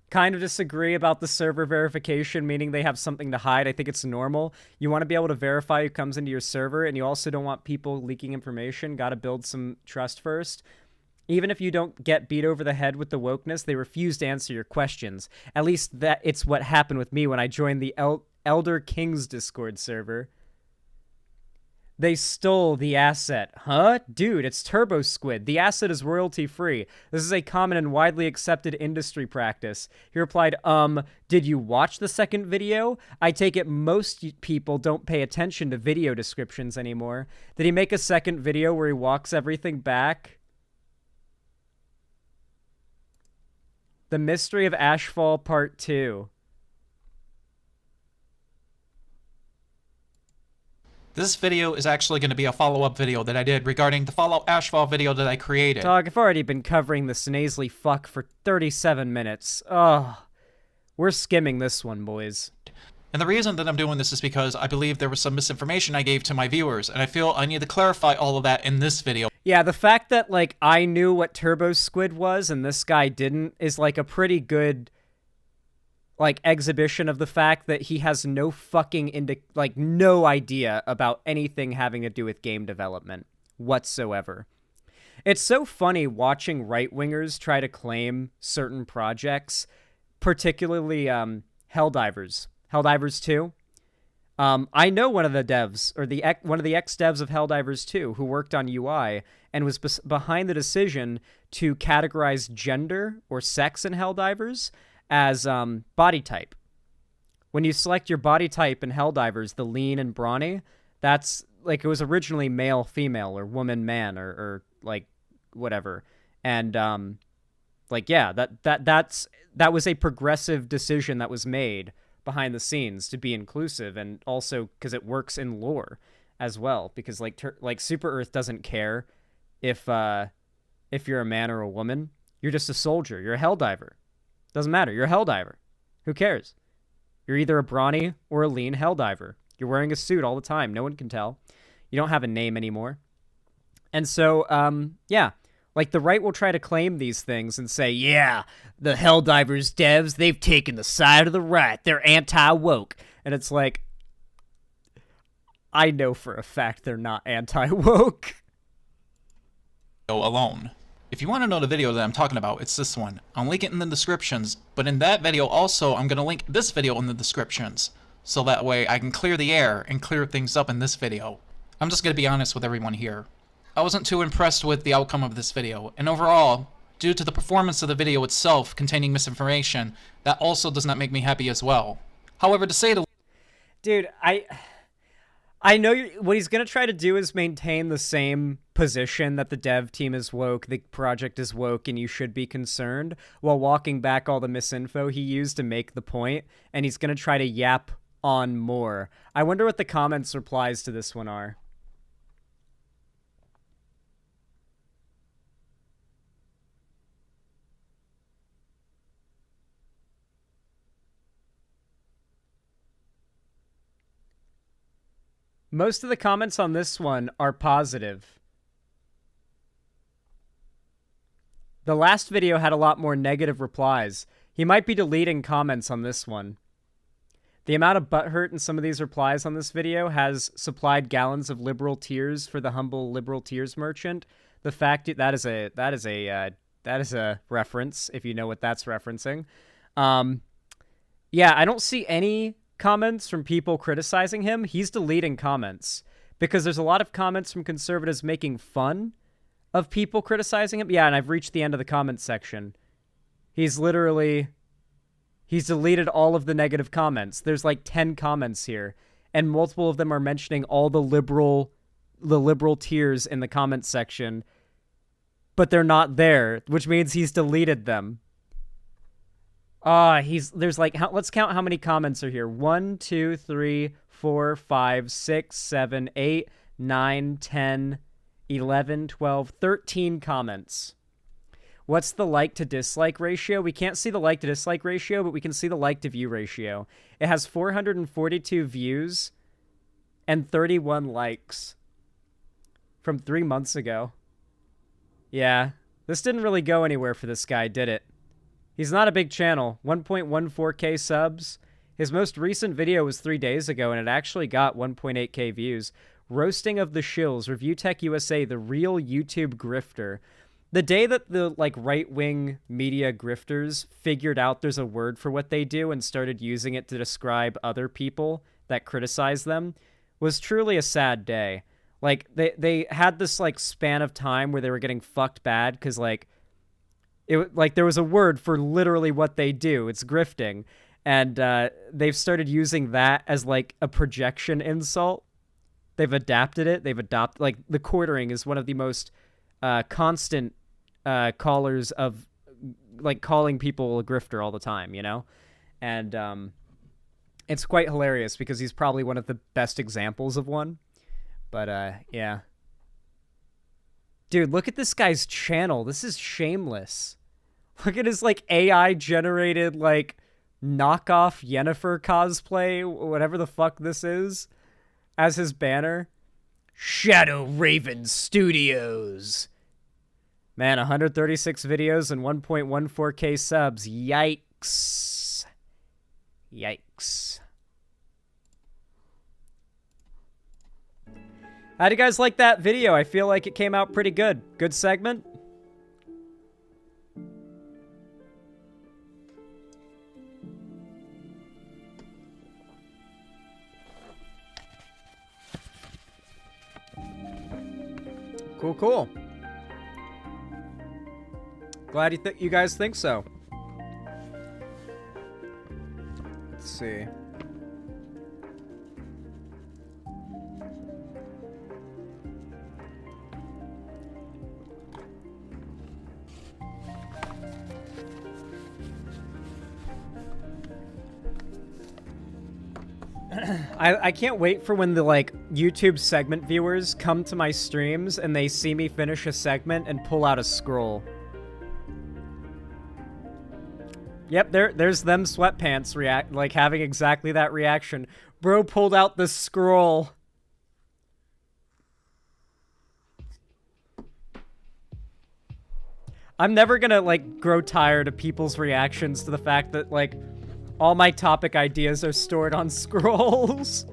Kind of disagree about the server verification, meaning they have something to hide. I think it's normal. You want to be able to verify who comes into your server, and you also don't want people leaking information. Got to build some trust first. Even if you don't get beat over the head with the wokeness, they refuse to answer your questions. At least it's what happened with me when I joined the Elder Kings Discord server. They stole the asset. Huh? Dude, it's Turbo Squid. The asset is royalty-free. This is a common and widely accepted industry practice. He replied, did you watch the second video? I take it most people don't pay attention to video descriptions anymore. Did he make a second video where he walks everything back? The Mystery of Ashfall Part 2. This video is actually going to be a follow-up video that I did regarding the Fallout Ashfall video that I created. Dog, I've already been covering this nasally fuck for 37 minutes. Ugh. We're skimming this one, boys. And the reason that I'm doing this is because I believe there was some misinformation I gave to my viewers, and I feel I need to clarify all of that in this video. Yeah, the fact that, like, I knew what Turbo Squid was and this guy didn't is, like, a pretty good, like, exhibition of the fact that he has no fucking, no idea about anything having to do with game development whatsoever. It's so funny watching right-wingers try to claim certain projects, particularly, Helldivers. Helldivers 2. I know one of the devs, or one of the ex-devs of Helldivers 2, who worked on UI and was behind the decision to categorize gender or sex in Helldivers as body type. When you select your body type in Helldivers, the lean and brawny, that's, like, it was originally male-female or woman-man or like, whatever. And, like, yeah, that was a progressive decision that was made behind the scenes to be inclusive, and also because it works in lore as well, because like Super Earth doesn't care if you're a man or a woman. You're just a soldier. You're a Helldiver. Doesn't matter. You're a Helldiver. Who cares? You're either a brawny or a lean Helldiver. You're wearing a suit all the time. No one can tell. You don't have a name anymore. And so, yeah. Like, the right will try to claim these things and say, yeah, the Helldivers devs, they've taken the side of the right. They're anti-woke. And it's like, I know for a fact they're not anti-woke. Alone. If you want to know the video that I'm talking about, it's this one. I'll link it in the descriptions, but in that video also, I'm going to link this video in the descriptions, so that way I can clear the air and clear things up in this video. I'm just going to be honest with everyone here. I wasn't too impressed with the outcome of this video, and overall, due to the performance of the video itself containing misinformation, that also does not make me happy as well. However, to say the... Dude, I know what he's going to try to do is maintain the same position that the dev team is woke, the project is woke, and you should be concerned, while walking back all the misinfo he used to make the point, and he's going to try to yap on more. I wonder what the comments replies to this one are. Most of the comments on this one are positive. The last video had a lot more negative replies. He might be deleting comments on this one. The amount of butthurt in some of these replies on this video has supplied gallons of liberal tears for the humble liberal tears merchant. The fact that is a reference, if you know what that's referencing. Yeah, I don't see any comments from people criticizing him. He's deleting comments because there's a lot of comments from conservatives making fun of people criticizing him. Yeah, and I've reached the end of the comments section. He's deleted all of the negative comments. There's like 10 comments here, and multiple of them are mentioning all the liberal tiers in the comments section, but they're not there, which means he's deleted them. There's like, let's count how many comments are here. 1, 2, 3, 4, 5, 6, 7, 8, 9, 10, 11, 12, 13 comments. What's the like to dislike ratio? We can't see the like to dislike ratio, but we can see the like to view ratio. It has 442 views and 31 likes from 3 months ago. Yeah, this didn't really go anywhere for this guy, did it? He's not a big channel. 1.14k subs. His most recent video was 3 days ago, and it actually got 1.8k views. Roasting of the Shills, Review Tech USA, the real YouTube grifter. The day that the like right-wing media grifters figured out there's a word for what they do and started using it to describe other people that criticize them was truly a sad day. Like they had this like span of time where they were getting fucked bad because like there was a word for literally what they do. It's grifting, and they've started using that as like a projection insult. They've adapted it. Like the quartering is one of the most constant callers of like calling people a grifter all the time, you know? And it's quite hilarious because he's probably one of the best examples of one. But yeah. Dude, look at this guy's channel. This is shameless. Look at his like AI generated like knockoff Yennefer cosplay, whatever the fuck this is, as his banner. Shadow Raven Studios. Man, 136 videos and 1.14k subs. Yikes. Yikes. How do you guys like that video? I feel like it came out pretty good. Good segment. Cool, cool. Glad you guys think so. Let's see. I can't wait for when the like YouTube segment viewers come to my streams and they see me finish a segment and pull out a scroll. Yep, there's them sweatpants like having exactly that reaction. Bro pulled out the scroll. I'm never gonna like grow tired of people's reactions to the fact that like all my topic ideas are stored on scrolls.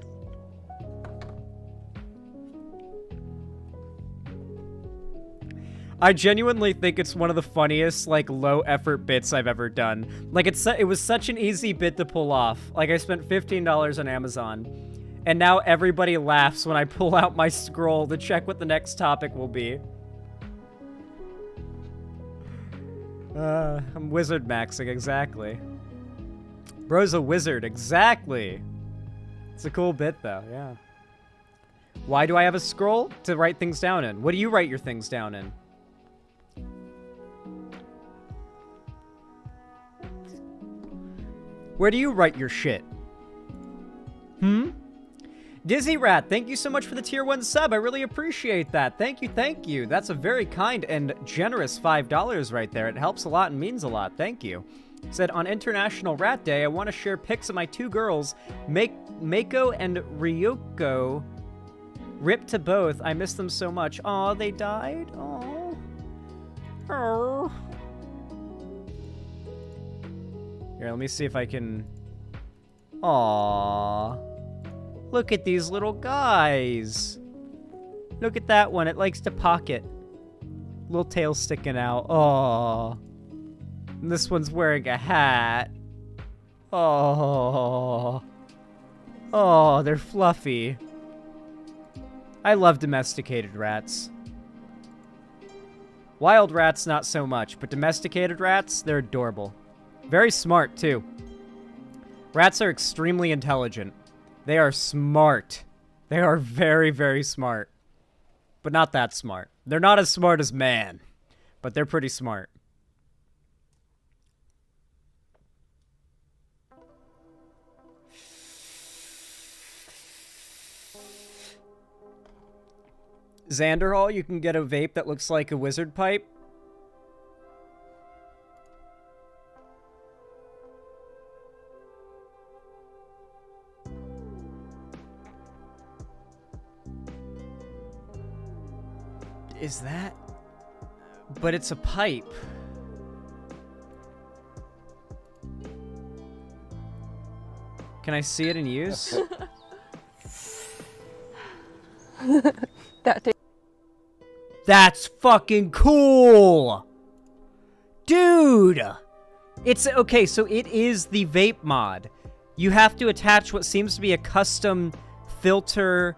I genuinely think it's one of the funniest, like, low-effort bits I've ever done. Like, it was such an easy bit to pull off. Like, I spent $15 on Amazon, and now everybody laughs when I pull out my scroll to check what the next topic will be. I'm wizard maxing, exactly. Bro's a wizard, exactly. It's a cool bit, though, yeah. Why do I have a scroll? To write things down in. What do you write your things down in? Where do you write your shit? Dizzy Rat, thank you so much for the tier 1 sub. I really appreciate that. Thank you, thank you. That's a very kind and generous $5 right there. It helps a lot and means a lot. Thank you. Said, on International Rat Day, I want to share pics of my two girls, Mako and Ryoko. Rip to both. I miss them so much. Aw, they died? Aw. Oh. Here, let me see if I can... Aww. Look at these little guys. Look at that one. It likes to pocket. Little tail sticking out. Aww. And this one's wearing a hat. Aww. Oh, they're fluffy. I love domesticated rats. Wild rats, not so much, but domesticated rats, they're adorable. Very smart, too. Rats are extremely intelligent. They are smart. They are very, very smart. But not that smart. They're not as smart as man, but they're pretty smart. Xanderhall, you can get a vape that looks like a wizard pipe. Is that? But it's a pipe. Can I see it in use? That's fucking cool! Dude! It's, okay, so it is the vape mod. You have to attach what seems to be a custom filter,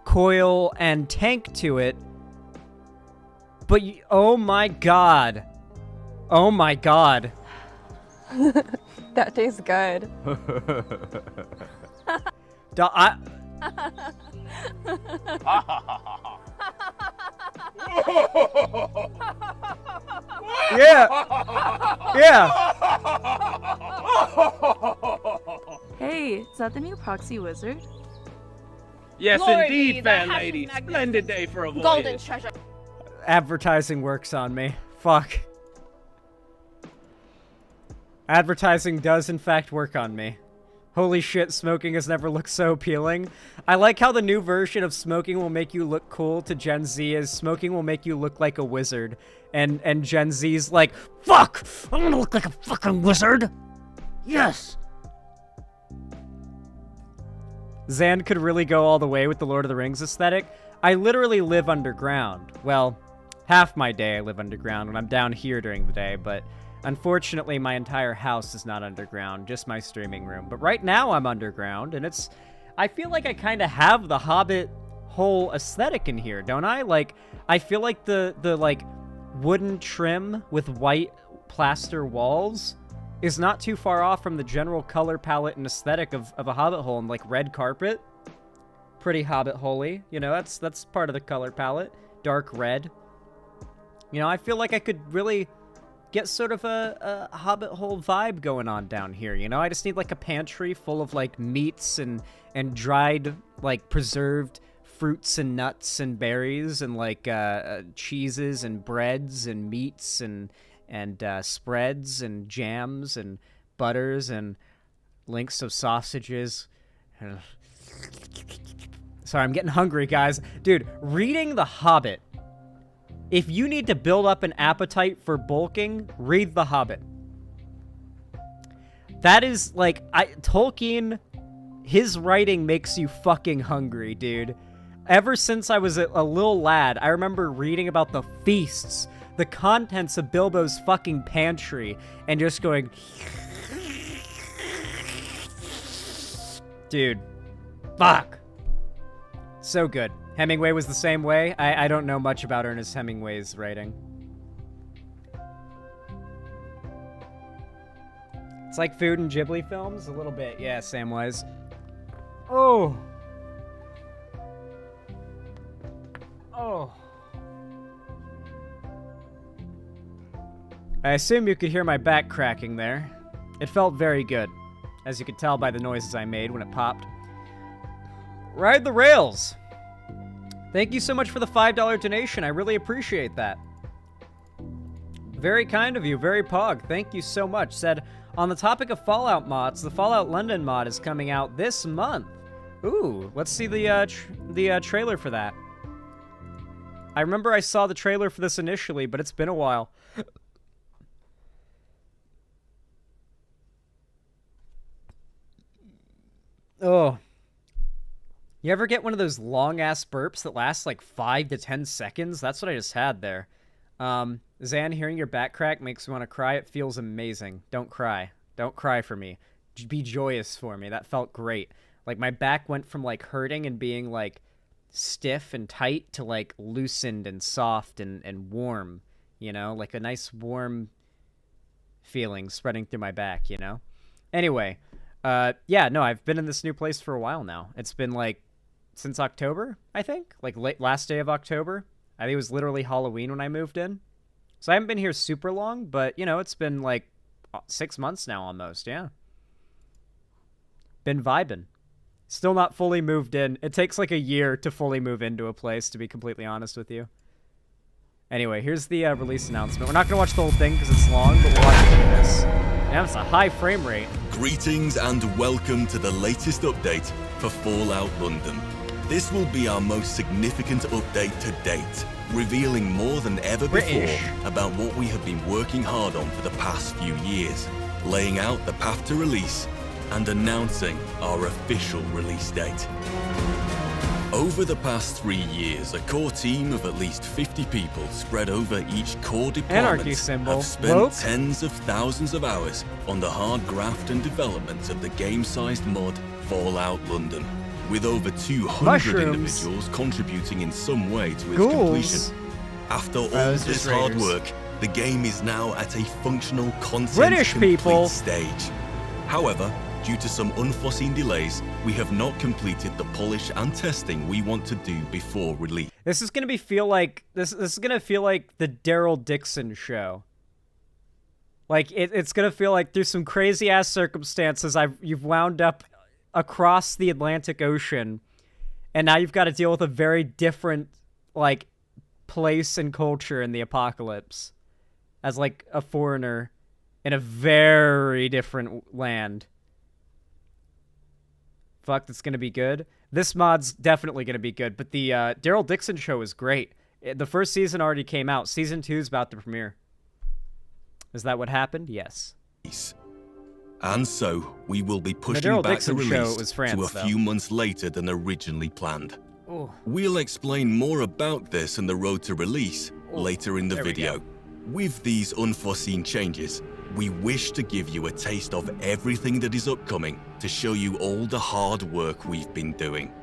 coil, and tank to it. But, oh my god. Oh my god. That tastes good. Yeah. Yeah. Hey, is that the new proxy wizard? Yes, Glory indeed, be, fan the lady. magnificent Splendid day for a voyage. Golden treasure. Advertising works on me. Fuck. Advertising does, in fact, work on me. Holy shit, smoking has never looked so appealing. I like how the new version of smoking will make you look cool to Gen Z is smoking will make you look like a wizard. And Gen Z's like, fuck! I'm gonna look like a fucking wizard! Yes! Zan could really go all the way with the Lord of the Rings aesthetic. I literally live underground. Well, half my day I live underground when I'm down here during the day, but unfortunately my entire house is not underground, just my streaming room. But right now I'm underground, and it's... I feel like I kind of have the Hobbit whole aesthetic in here, don't I? Like, I feel like the like, wooden trim with white plaster walls is not too far off from the general color palette and aesthetic of a Hobbit hole, and like red carpet. Pretty Hobbit holy, you know, that's part of the color palette. Dark red. You know, I feel like I could really get sort of a Hobbit hole vibe going on down here, you know? I just need like a pantry full of like meats and dried, like preserved fruits and nuts and berries and like cheeses and breads and meats and spreads and jams and butters and links of sausages. Sorry, I'm getting hungry, guys. Dude, reading The Hobbit. If you need to build up an appetite for bulking, read The Hobbit. That is, like, Tolkien, his writing makes you fucking hungry, dude. Ever since I was a little lad, I remember reading about the feasts, the contents of Bilbo's fucking pantry, and just going... Dude. Fuck. So good. Hemingway was the same way. I don't know much about Ernest Hemingway's writing. It's like food and Ghibli films? A little bit. Yeah, Samwise. Oh. Oh. I assume you could hear my back cracking there. It felt very good, as you could tell by the noises I made when it popped. Ride the rails! Thank you so much for the $5 donation. I really appreciate that. Very kind of you. Very pog. Thank you so much. Said, on the topic of Fallout mods, the Fallout London mod is coming out this month. Ooh, let's see the trailer for that. I remember I saw the trailer for this initially, but it's been a while. Oh. You ever get one of those long-ass burps that last like 5 to 10 seconds? That's what I just had there. Zan, hearing your back crack makes me want to cry. It feels amazing. Don't cry. Don't cry for me. Be joyous for me. That felt great. Like, my back went from, like, hurting and being, like, stiff and tight to, like, loosened and soft and warm you know? Like a nice warm feeling spreading through my back, you know? Anyway, yeah, no, I've been in this new place for a while now. It's been like since October, I think, like last day of October. I think it was literally Halloween when I moved in. So I haven't been here super long, but you know, it's been like 6 months now almost. Yeah. Been vibing. Still not fully moved in. It takes like a year to fully move into a place, to be completely honest with you. Anyway, here's the release announcement. We're not going to watch the whole thing because it's long, but we'll watch this. Now it's a high frame rate. Greetings and welcome to the latest update for Fallout London. This will be our most significant update to date, revealing more than ever before about what we have been working hard on for the past few years, laying out the path to release, and announcing our official release date. Over the past 3 years, a core team of at least 50 people spread over each core department have spent tens of thousands of hours on the hard graft and development of the game-sized mod Fallout London, with over 200 individuals contributing in some way to its completion. After all this hard work, the game is now at a functional content-complete stage. However, due to some unforeseen delays, we have not completed the polish and testing we want to do before release. This is gonna feel like the Daryl Dixon show. Like it's gonna feel like through some crazy ass circumstances, you've wound up across the Atlantic Ocean, and now you've got to deal with a very different like place and culture in the apocalypse, as like a foreigner in a very different land. Fuck, that's gonna be good. This mod's definitely gonna be good, but the Daryl Dixon show is great. The first season already came out. Season 2 is about to premiere. Is that what happened? Yes. And so, we will be pushing back the release to a few months later than originally planned. Ooh. We'll explain more about this and the road to release later in the video. With these unforeseen changes, we wish to give you a taste of everything that is upcoming to show you all the hard work we've been doing.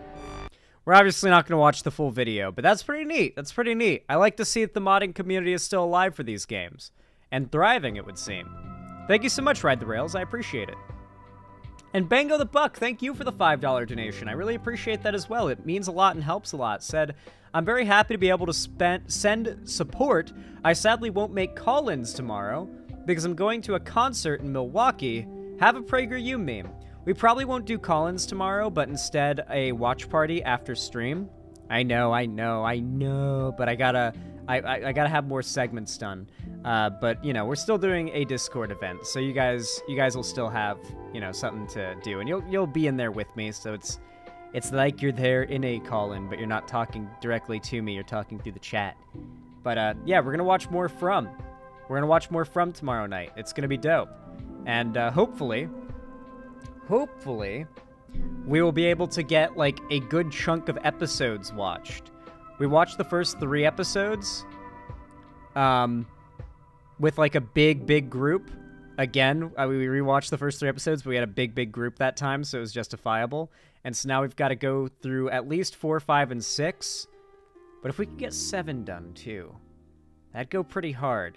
We're obviously not going to watch the full video, but that's pretty neat. That's pretty neat. I like to see that the modding community is still alive for these games. And thriving, it would seem. Thank you so much, Ride the Rails. I appreciate it. And Bango the Buck, thank you for the $5 donation. I really appreciate that as well. It means a lot and helps a lot. Said, I'm very happy to be able to send support. I sadly won't make call-ins tomorrow because I'm going to a concert in Milwaukee. Have a Prageru meme. We probably won't do call-ins tomorrow, but instead a watch party after stream. I know, but I gotta have more segments done. But you know, we're still doing a Discord event, so you guys will still have, you know, something to do, and you'll be in there with me. So it's like you're there in a call-in, but you're not talking directly to me. You're talking through the chat. But yeah, we're gonna watch more from. We're gonna watch more from tomorrow night. It's gonna be dope, and hopefully, we will be able to get like a good chunk of episodes watched. We watched the first 3 episodes with like a big group. Again, we rewatched the first 3 episodes, but we had a big group that time, so it was justifiable. And so now we've got to go through at least 4, 5, and 6. But if we could get 7 done too, that'd go pretty hard.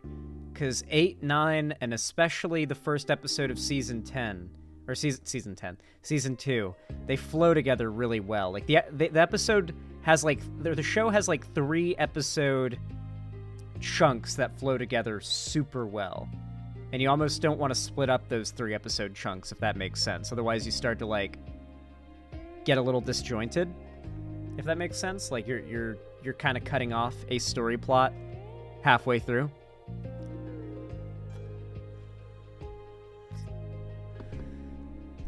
Because 8, 9, and especially the first episode of Season 10, or Season 2, they flow together really well. Like the episode has like, the show has like 3 episode chunks that flow together super well. And you almost don't want to split up those 3 episode chunks, if that makes sense. Otherwise you start to like get a little disjointed, if that makes sense. Like you're kind of cutting off a story plot halfway through.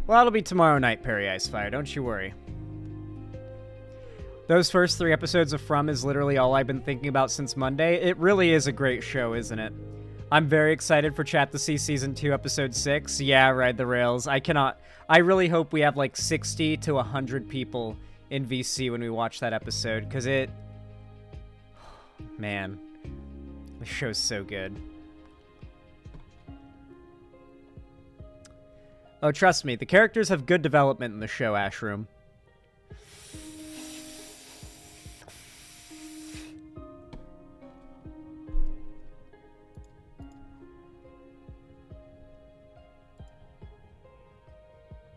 Well, that'll be tomorrow night, Perry Icefire, don't you worry. Those first 3 episodes of From is literally all I've been thinking about since Monday. It really is a great show, isn't it? I'm very excited for chat to see Season 2, Episode 6. Yeah, Ride the Rails. I really hope we have like 60 to 100 people in VC when we watch that episode, because man, the show's so good. Oh, trust me, the characters have good development in the show, Ashroom.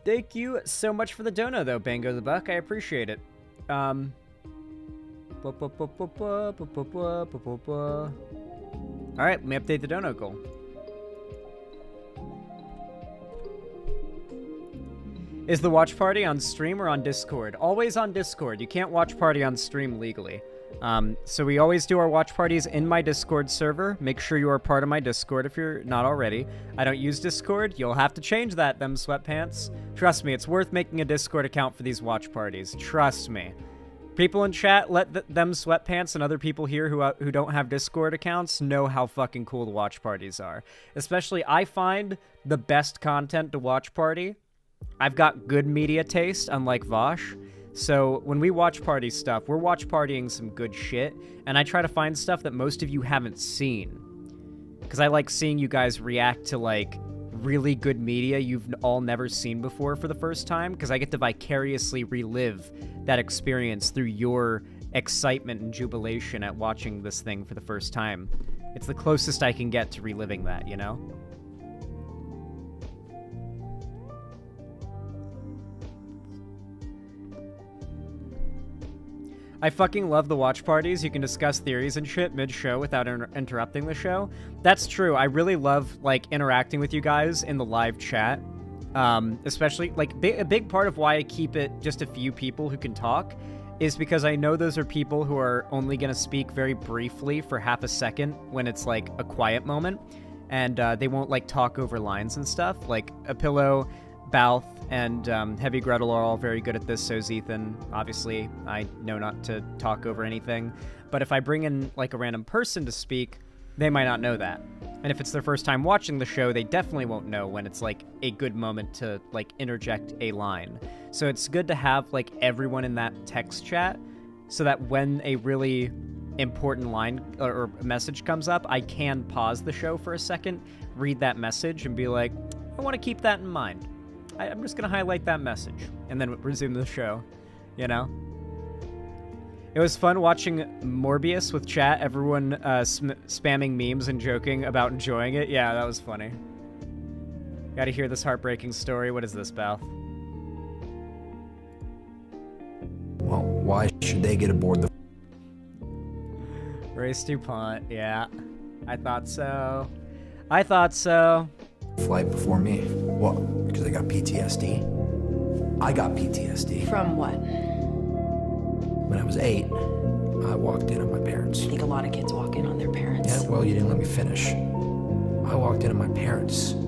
Thank you so much for the dono, though, Bango the Buck. I appreciate it. All right, let me update the dono goal. Is the watch party on stream or on Discord? Always on Discord. You can't watch party on stream legally. So we always do our watch parties in my Discord server. Make sure you are part of my Discord if you're not already. I don't use Discord. You'll have to change that, them sweatpants. Trust me, it's worth making a Discord account for these watch parties. Trust me. People in chat, let them sweatpants and other people here who don't have Discord accounts know how fucking cool the watch parties are. Especially, I find the best content to watch party. I've got good media taste, unlike Vosh. So when we watch party stuff, we're watch partying some good shit, and I try to find stuff that most of you haven't seen. Because I like seeing you guys react to, like, really good media you've all never seen before for the first time, because I get to vicariously relive that experience through your excitement and jubilation at watching this thing for the first time. It's the closest I can get to reliving that, you know? I fucking love the watch parties. You can discuss theories and shit mid-show without interrupting the show. That's true. I really love, like, interacting with you guys in the live chat. Especially, like, a big part of why I keep it just a few people who can talk is because I know those are people who are only going to speak very briefly for half a second when it's, like, a quiet moment. And they won't, like, talk over lines and stuff. Like, Apillo, Balth, and Heavy Gretel are all very good at this, so's Ethan. Obviously, I know not to talk over anything. But if I bring in, like, a random person to speak, they might not know that. And if it's their first time watching the show, they definitely won't know when it's, like, a good moment to, like, interject a line. So it's good to have, like, everyone in that text chat so that when a really important line or message comes up, I can pause the show for a second, read that message, and be like, I want to keep that in mind. I'm just going to highlight that message and then resume the show, you know? It was fun watching Morbius with chat, everyone spamming memes and joking about enjoying it. Yeah, that was funny. Gotta hear this heartbreaking story. What is this, Bal? Well, why should they get aboard the... Race DuPont, yeah. I thought so. I thought so. Flight before me. What? Because I got PTSD? I got PTSD. From what? When I was 8, I walked in on my parents. I think a lot of kids walk in on their parents. Yeah, well, you didn't let me finish. I walked in on my parents. To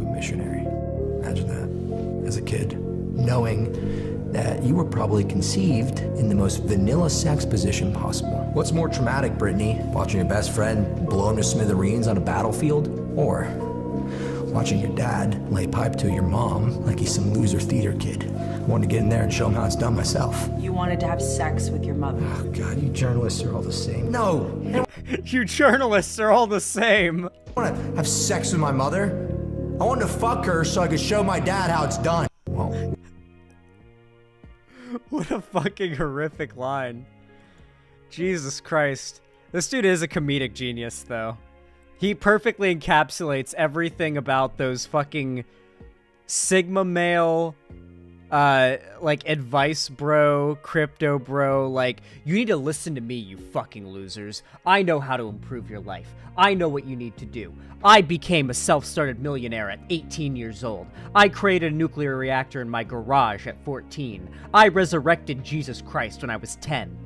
a missionary. Imagine that. As a kid. Knowing that you were probably conceived in the most vanilla sex position possible. What's more traumatic, Brittany? Watching your best friend blown to smithereens on a battlefield? Or watching your dad lay pipe to your mom like he's some loser theater kid? I wanted to get in there and show him how it's done myself. You wanted to have sex with your mother. Oh, God, you journalists are all the same. No! You journalists are all the same. I want to have sex with my mother. I wanted to fuck her so I could show my dad how it's done. Well... What a fucking horrific line. Jesus Christ. This dude is a comedic genius, though. He perfectly encapsulates everything about those fucking Sigma male, like, advice bro, crypto bro, like, you need to listen to me, you fucking losers. I know how to improve your life. I know what you need to do. I became a self-started millionaire at 18 years old. I created a nuclear reactor in my garage at 14. I resurrected Jesus Christ when I was 10.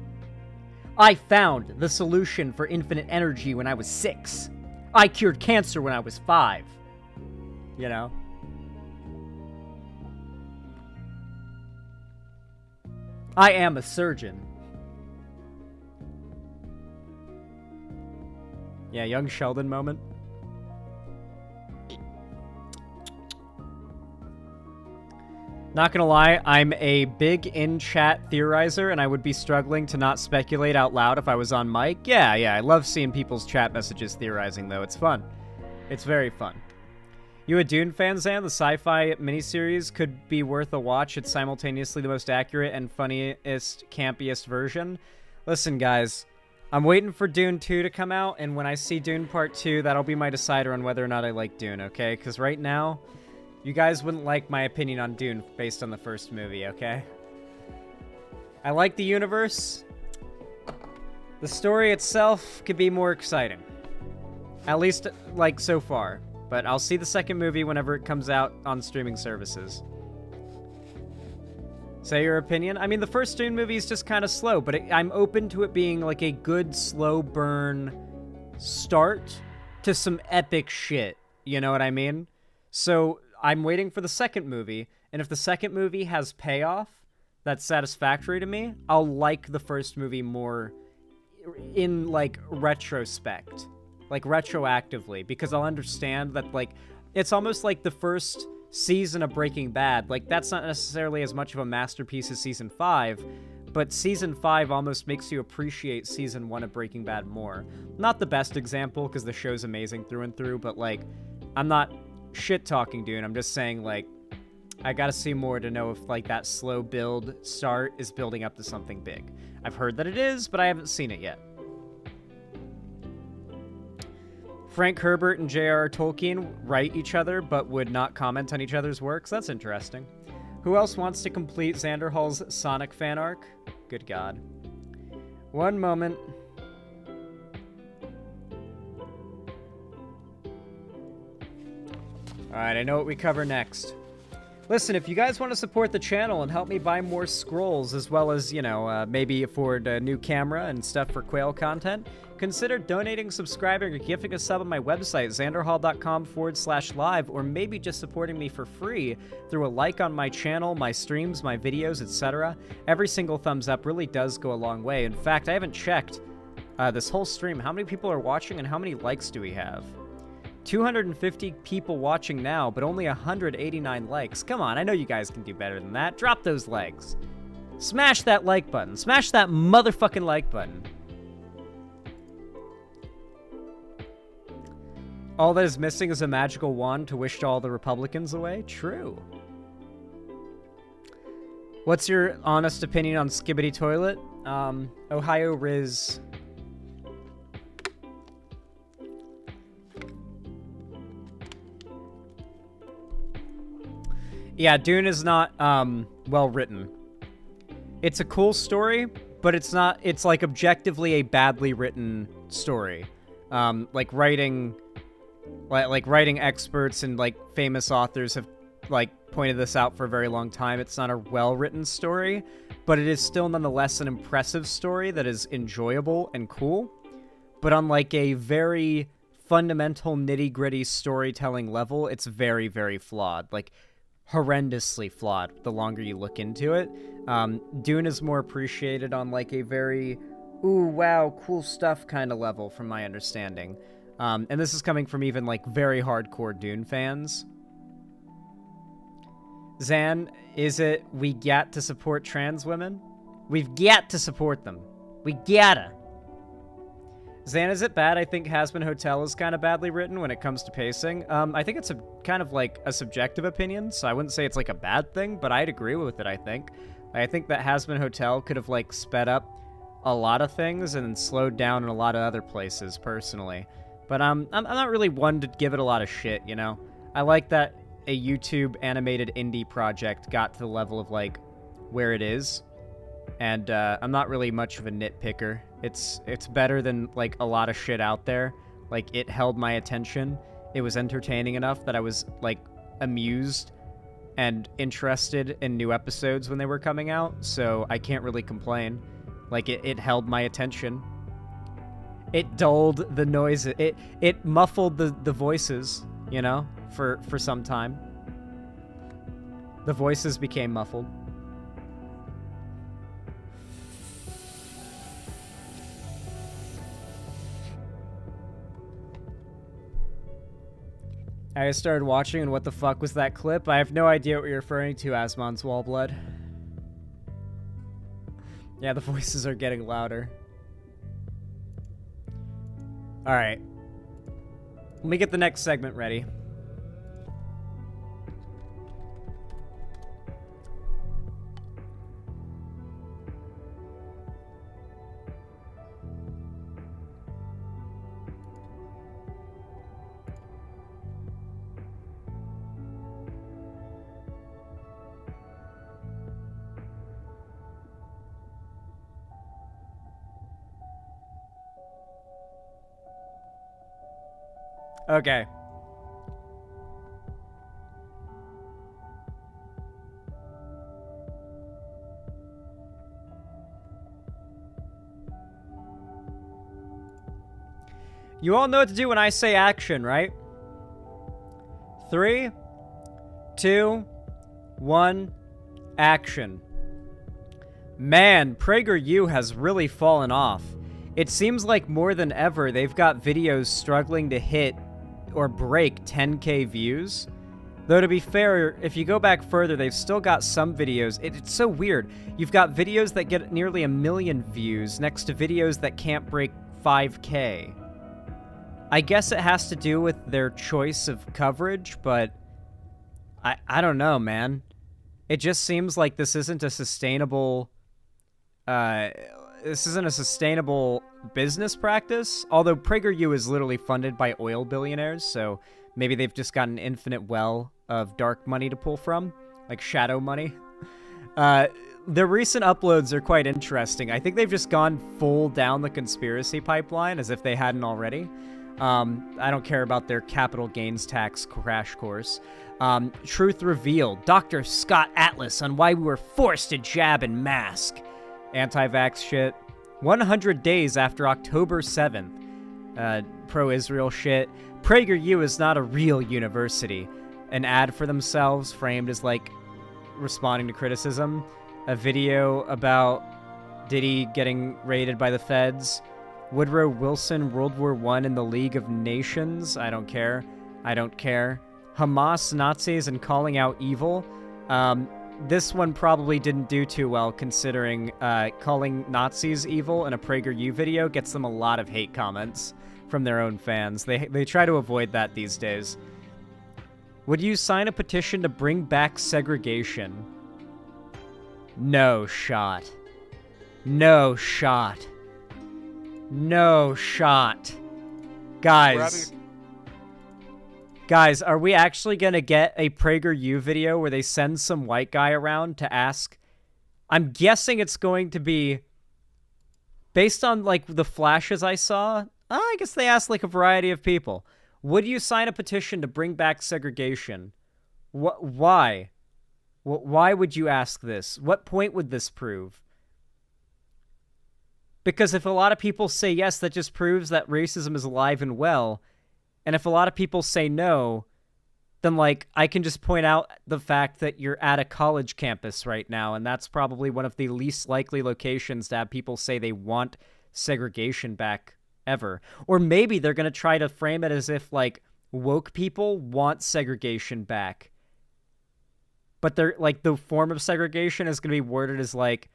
I found the solution for infinite energy when I was 6. I cured cancer when I was 5. You know? I am a surgeon. Yeah, young Sheldon moment. Not gonna lie, I'm a big in-chat theorizer, and I would be struggling to not speculate out loud if I was on mic. Yeah, I love seeing people's chat messages theorizing, though. It's fun. It's very fun. You a Dune fan, Zan? The sci-fi miniseries could be worth a watch. It's simultaneously the most accurate and funniest, campiest version. Listen, guys, I'm waiting for Dune 2 to come out, and when I see Dune Part 2, that'll be my decider on whether or not I like Dune, okay? Because right now, You guys wouldn't like my opinion on Dune based on the first movie, okay? I like the universe. The story itself could be more exciting. At least, like, so far. But I'll see the second movie whenever it comes out on streaming services. Say your opinion? I mean, the first Dune movie is just kind of slow, but I'm open to it being, like, a good, slow burn start to some epic shit. You know what I mean? So, I'm waiting for the second movie, and if the second movie has payoff that's satisfactory to me, I'll like the first movie more in, like, retrospect. Like, retroactively, because I'll understand that, like, it's almost like the first season of Breaking Bad. Like, that's not necessarily as much of a masterpiece as Season 5, but Season 5 almost makes you appreciate Season 1 of Breaking Bad more. Not the best example, because the show's amazing through and through, but, like, I'm not shit-talking Dune. I'm just saying, like, I gotta see more to know if, like, that slow build start is building up to something big. I've heard that it is, but I haven't seen it yet. Frank Herbert and J.R.R. Tolkien write each other, but would not comment on each other's works. That's interesting. Who else wants to complete Xander Hall's Sonic fan arc? Good God. One moment. Alright, I know what we cover next. Listen, if you guys want to support the channel and help me buy more scrolls, as well as, you know, maybe afford a new camera and stuff for Quail content, consider donating, subscribing, or gifting a sub on my website, xanderhall.com/live, or maybe just supporting me for free through a like on my channel, my streams, my videos, etc. Every single thumbs up really does go a long way. In fact, I haven't checked this whole stream. How many people are watching and how many likes do we have? 250 people watching now, but only 189 likes. Come on, I know you guys can do better than that. Drop those likes. Smash that like button. Smash that motherfucking like button. All that is missing is a magical wand to wish all the Republicans away? True. What's your honest opinion on Skibbity Toilet? Ohio Riz. Yeah, Dune is not, well written. It's a cool story, but it's not, it's like objectively a badly written story. Like writing experts and like famous authors have like pointed this out for a very long time. It's not a well-written story, but it is still nonetheless an impressive story that is enjoyable and cool. But on like a very fundamental nitty-gritty storytelling level, it's very, very flawed. Like, horrendously flawed the longer you look into it. Dune is more appreciated on like a very, ooh, wow, cool stuff kind of level from my understanding. And this is coming from even like very hardcore Dune fans. Zan, is it we got to support trans women? We've got to support them. We gotta. Zan, is it bad? I think Hazbin Hotel is kind of badly written when it comes to pacing. I think it's a kind of like a subjective opinion, so I wouldn't say it's like a bad thing, but I'd agree with it, I think. I think that Hazbin Hotel could have like sped up a lot of things and then slowed down in a lot of other places, personally. But I'm not really one to give it a lot of shit, you know? I like that a YouTube animated indie project got to the level of like where it is. And I'm not really much of a nitpicker. It's better than like a lot of shit out there. Like, it held my attention. It was entertaining enough that I was like amused and interested in new episodes when they were coming out. So I can't really complain. Like, it held my attention. It dulled the noise. It muffled the voices, you know, for some time. The voices became muffled. I started watching, and what the fuck was that clip? I have no idea what you're referring to, Asmon's Wallblood. Yeah, the voices are getting louder. Alright. Let me get the next segment ready. Okay. You all know what to do when I say action, right? 3, 2, 1, action. Man, Prageru has really fallen off. It seems like more than ever they've got videos struggling to hit or break 10K views. Though to be fair, if you go back further, they've still got some videos. It's so weird. You've got videos that get nearly 1 million views next to videos that can't break 5K. I guess it has to do with their choice of coverage, but I don't know, man. It just seems like this isn't a sustainable business practice. Although Prageru is literally funded by oil billionaires, so maybe they've just got an infinite well of dark money to pull from, like shadow money. The recent uploads are quite interesting. I think they've just gone full down the conspiracy pipeline as if they hadn't already. I don't care about their capital gains tax crash course. Truth revealed. Dr. Scott Atlas on why we were forced to jab and mask. Anti-vax shit. 100 days after October 7th. Pro-Israel shit. Prageru is not a real university. An ad for themselves framed as, like, responding to criticism. A video about Diddy getting raided by the feds. Woodrow Wilson, World War I in the League of Nations. I don't care. I don't care. Hamas, Nazis, and calling out evil. This one probably didn't do too well, considering calling Nazis evil in a Prageru video gets them a lot of hate comments from their own fans. They try to avoid that these days. Would you sign a petition to bring back segregation? No shot. No shot. No shot. Guys, are we actually gonna get a Prageru video where they send some white guy around to ask? I'm guessing it's going to be based on, like, the flashes I saw. I guess they asked, like, a variety of people. Would you sign a petition to bring back segregation? Why? Why would you ask this? What point would this prove? Because if a lot of people say yes, that just proves that racism is alive and well. And if a lot of people say no, then, like, I can just point out the fact that you're at a college campus right now, and that's probably one of the least likely locations to have people say they want segregation back ever. Or maybe they're going to try to frame it as if, like, woke people want segregation back. But they're, like, the form of segregation is going to be worded as, like,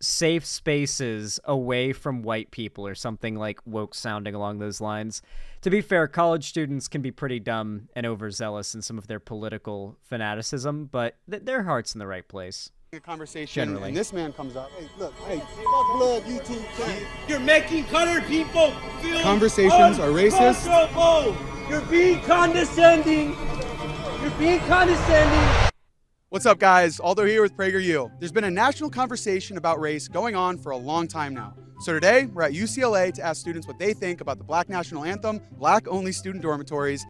safe spaces away from white people or something, like, woke sounding along those lines. To be fair, college students can be pretty dumb and overzealous in some of their political fanaticism, but their heart's in the right place. A conversation generally. And this man comes up. Hey, look, hey, fuck blood, YouTube channel. You're making colored people feel Conversations are racist. uncomfortable. You're being condescending. You're being condescending. What's up, guys? Aldo here with Prageru. There's been a national conversation about race going on for a long time now. So today, we're at UCLA to ask students what they think about the Black National Anthem, Black-only student dormitories.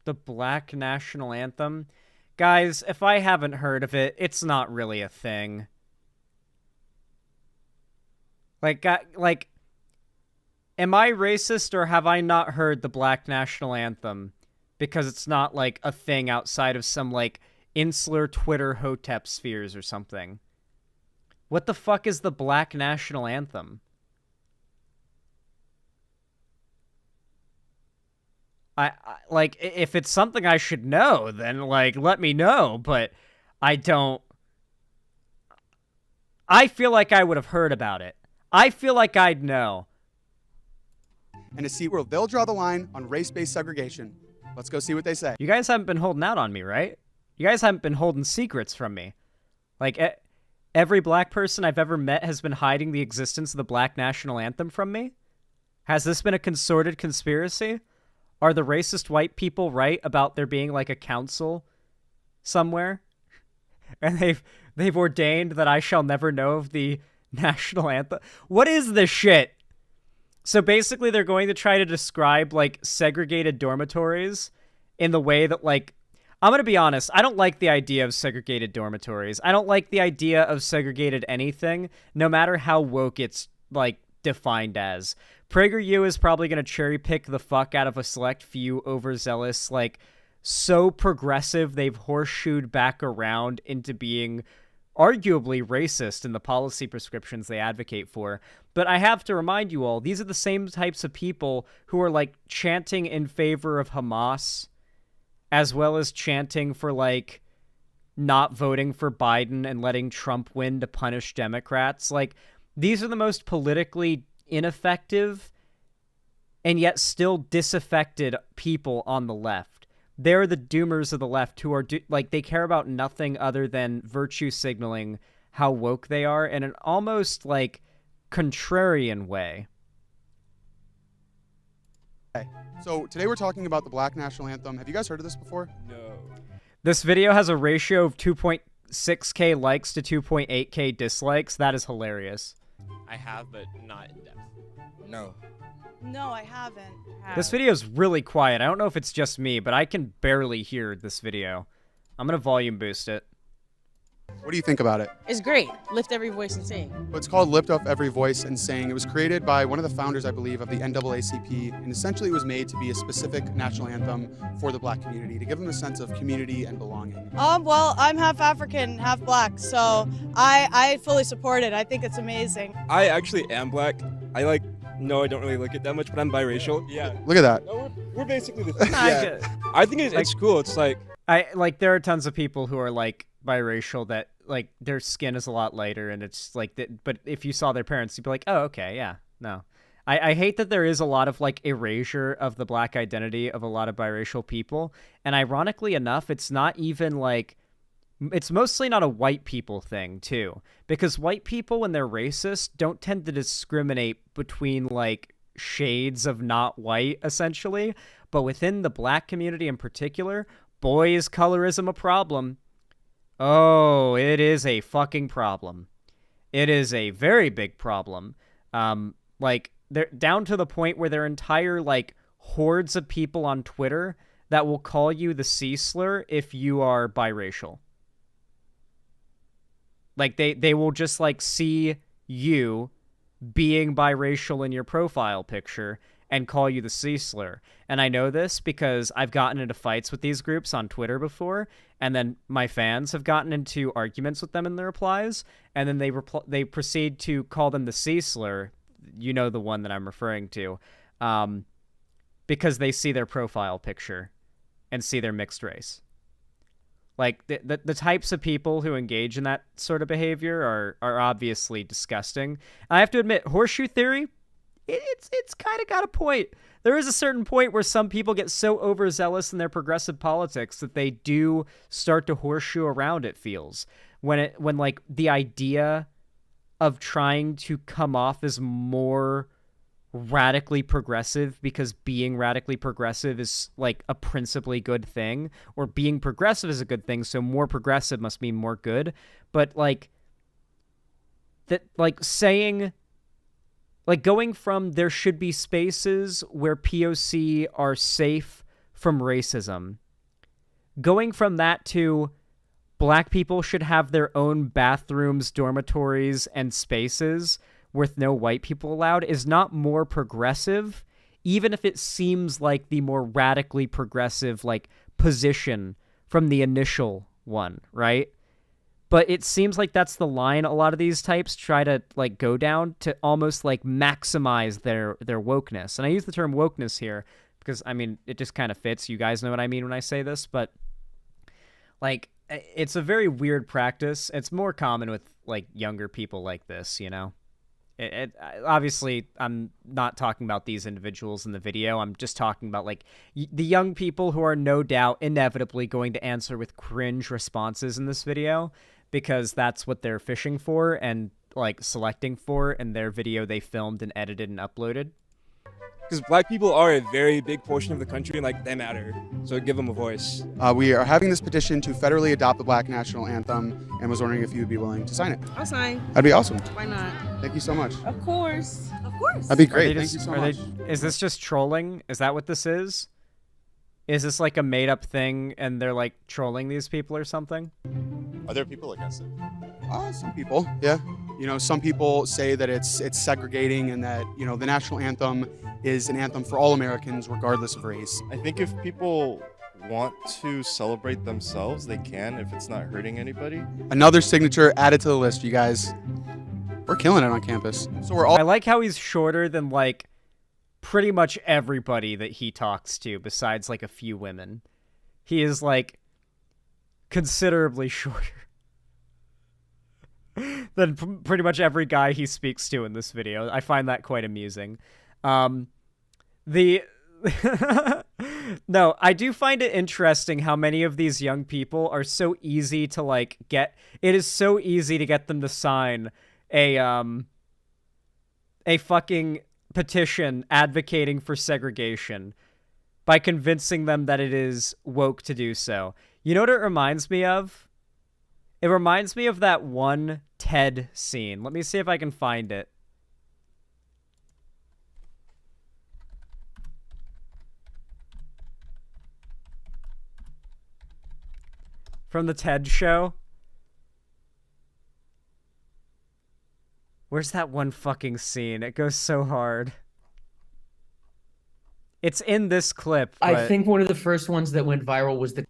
The Black National Anthem? Guys, if I haven't heard of it, it's not really a thing. Like, am I racist, or have I not heard the Black National Anthem? Because it's not, like, a thing outside of some, like, insular Twitter hotep spheres or something. What the fuck is the Black National Anthem? I like, if it's something I should know, then, like, let me know, but I don't. I feel like I would have heard about it. I feel like I'd know. And to see where they'll draw the line on race-based segregation. Let's go see what they say. You guys haven't been holding out on me, right? You guys haven't been holding secrets from me. Like, every black person I've ever met has been hiding the existence of the Black National Anthem from me? Has this been a concerted conspiracy? Are the racist white people right about there being, like, a council somewhere? And they've ordained that I shall never know of the national anthem? What is this shit? So basically they're going to try to describe, like, segregated dormitories in the way that, like, I'm going to be honest, I don't like the idea of segregated dormitories. I don't like the idea of segregated anything, no matter how woke it's, like, defined as. Prageru is probably going to cherry pick the fuck out of a select few overzealous, like, so progressive they've horseshoed back around into being arguably racist in the policy prescriptions they advocate for. But I have to remind you all, these are the same types of people who are, like, chanting in favor of Hamas, as well as chanting for, like, not voting for Biden and letting Trump win to punish Democrats. Like, these are the most politically ineffective and yet still disaffected people on the left. They're the doomers of the left who are, like, they care about nothing other than virtue signaling how woke they are in an almost, like, contrarian way. Okay. So today we're talking about the Black National Anthem. Have you guys heard of this before? No. This video has a ratio of 2.6K likes to 2.8K dislikes. That is hilarious. I have, but not in depth. No. No, I haven't. This video is really quiet. I don't know if it's just me, but I can barely hear this video. I'm going to volume boost it. What do you think about it? It's great. Lift every voice and sing. Well, it's called Lift Up Every Voice and Sing. It was created by one of the founders, I believe, of the NAACP, and essentially it was made to be a specific national anthem for the Black community, to give them a sense of community and belonging. Well, I'm half African, half Black, so I fully support it. I think it's amazing. I actually am Black. No, I don't really look it that much, but I'm biracial. Yeah. Look at that. No, we're basically the same. Yeah. I think it's cool. It's like... there are tons of people who are, like, biracial that, like, their skin is a lot lighter, and it's like that. But if you saw their parents, you'd be like, oh, okay, yeah, no. I hate that there is a lot of, like, erasure of the Black identity of a lot of biracial people, and ironically enough, it's not even, like, it's mostly not a white people thing, too, because white people, when they're racist, don't tend to discriminate between, like, shades of not white, essentially, but within the Black community in particular, boy, is colorism a problem. Oh, it is a fucking problem. It is a very big problem. Like, they're down to the point where there are entire, like, hordes of people on Twitter that will call you the C slur if you are biracial. Like, they will just, like, see you being biracial in your profile picture and call you the C slur. And I know this because I've gotten into fights with these groups on Twitter before, and then my fans have gotten into arguments with them in their replies, and then they proceed to call them the C slur, you know, the one that I'm referring to, because they see their profile picture and see their mixed race. Like, the types of people who engage in that sort of behavior are obviously disgusting. I have to admit, horseshoe theory, it's kind of got a point. There is a certain point where some people get so overzealous in their progressive politics that they do start to horseshoe around, it feels. When like, the idea of trying to come off as more radically progressive because being radically progressive is, like, a principally good thing, or being progressive is a good thing, so more progressive must mean more good. But, like, that, like, saying, like, going from there should be spaces where POC are safe from racism, going from that to Black people should have their own bathrooms, dormitories, and spaces with no white people allowed, is not more progressive, even if it seems like the more radically progressive, like, position from the initial one, right? But it seems like that's the line a lot of these types try to, like, go down to almost, like, maximize their wokeness. And I use the term wokeness here because, I mean, it just kind of fits. You guys know what I mean when I say this, but, like, it's a very weird practice. It's more common with, like, younger people like this, you know? Obviously, I'm not talking about these individuals in the video. I'm just talking about, like, the young people who are no doubt inevitably going to answer with cringe responses in this video, because that's what they're fishing for and, like, selecting for in their video they filmed and edited and uploaded. Because black people are a very big portion of the country and like they matter. So give them a voice. We are having this petition to federally adopt the Black National Anthem and was wondering if you would be willing to sign it. I'll sign. That'd be awesome. Why not? Thank you so much. Of course. Of course. That'd be great. Thank you so much. Is this just trolling? Is that what this is? Is this like a made up thing and they're like trolling these people or something? Are there people against it? Some people, yeah. You know, some people say that it's segregating and that, you know, the national anthem is an anthem for all Americans regardless of race. I think if people want to celebrate themselves, they can if it's not hurting anybody. Another signature added to the list, you guys. We're killing it on campus. So we're all I like how he's shorter than like pretty much everybody that he talks to besides like a few women. He is like considerably shorter than pretty much every guy he speaks to in this video. I find that quite amusing. No, I do find it interesting how many of these young people are so easy to like get. It is so easy to get them to sign a fucking petition advocating for segregation by convincing them that it is woke to do so. You know what it reminds me of? It reminds me of that one TED scene. Let me see if I can find it. From the TED show. Where's that one fucking scene? It goes so hard. It's in this clip. But... I think one of the first ones that went viral was the...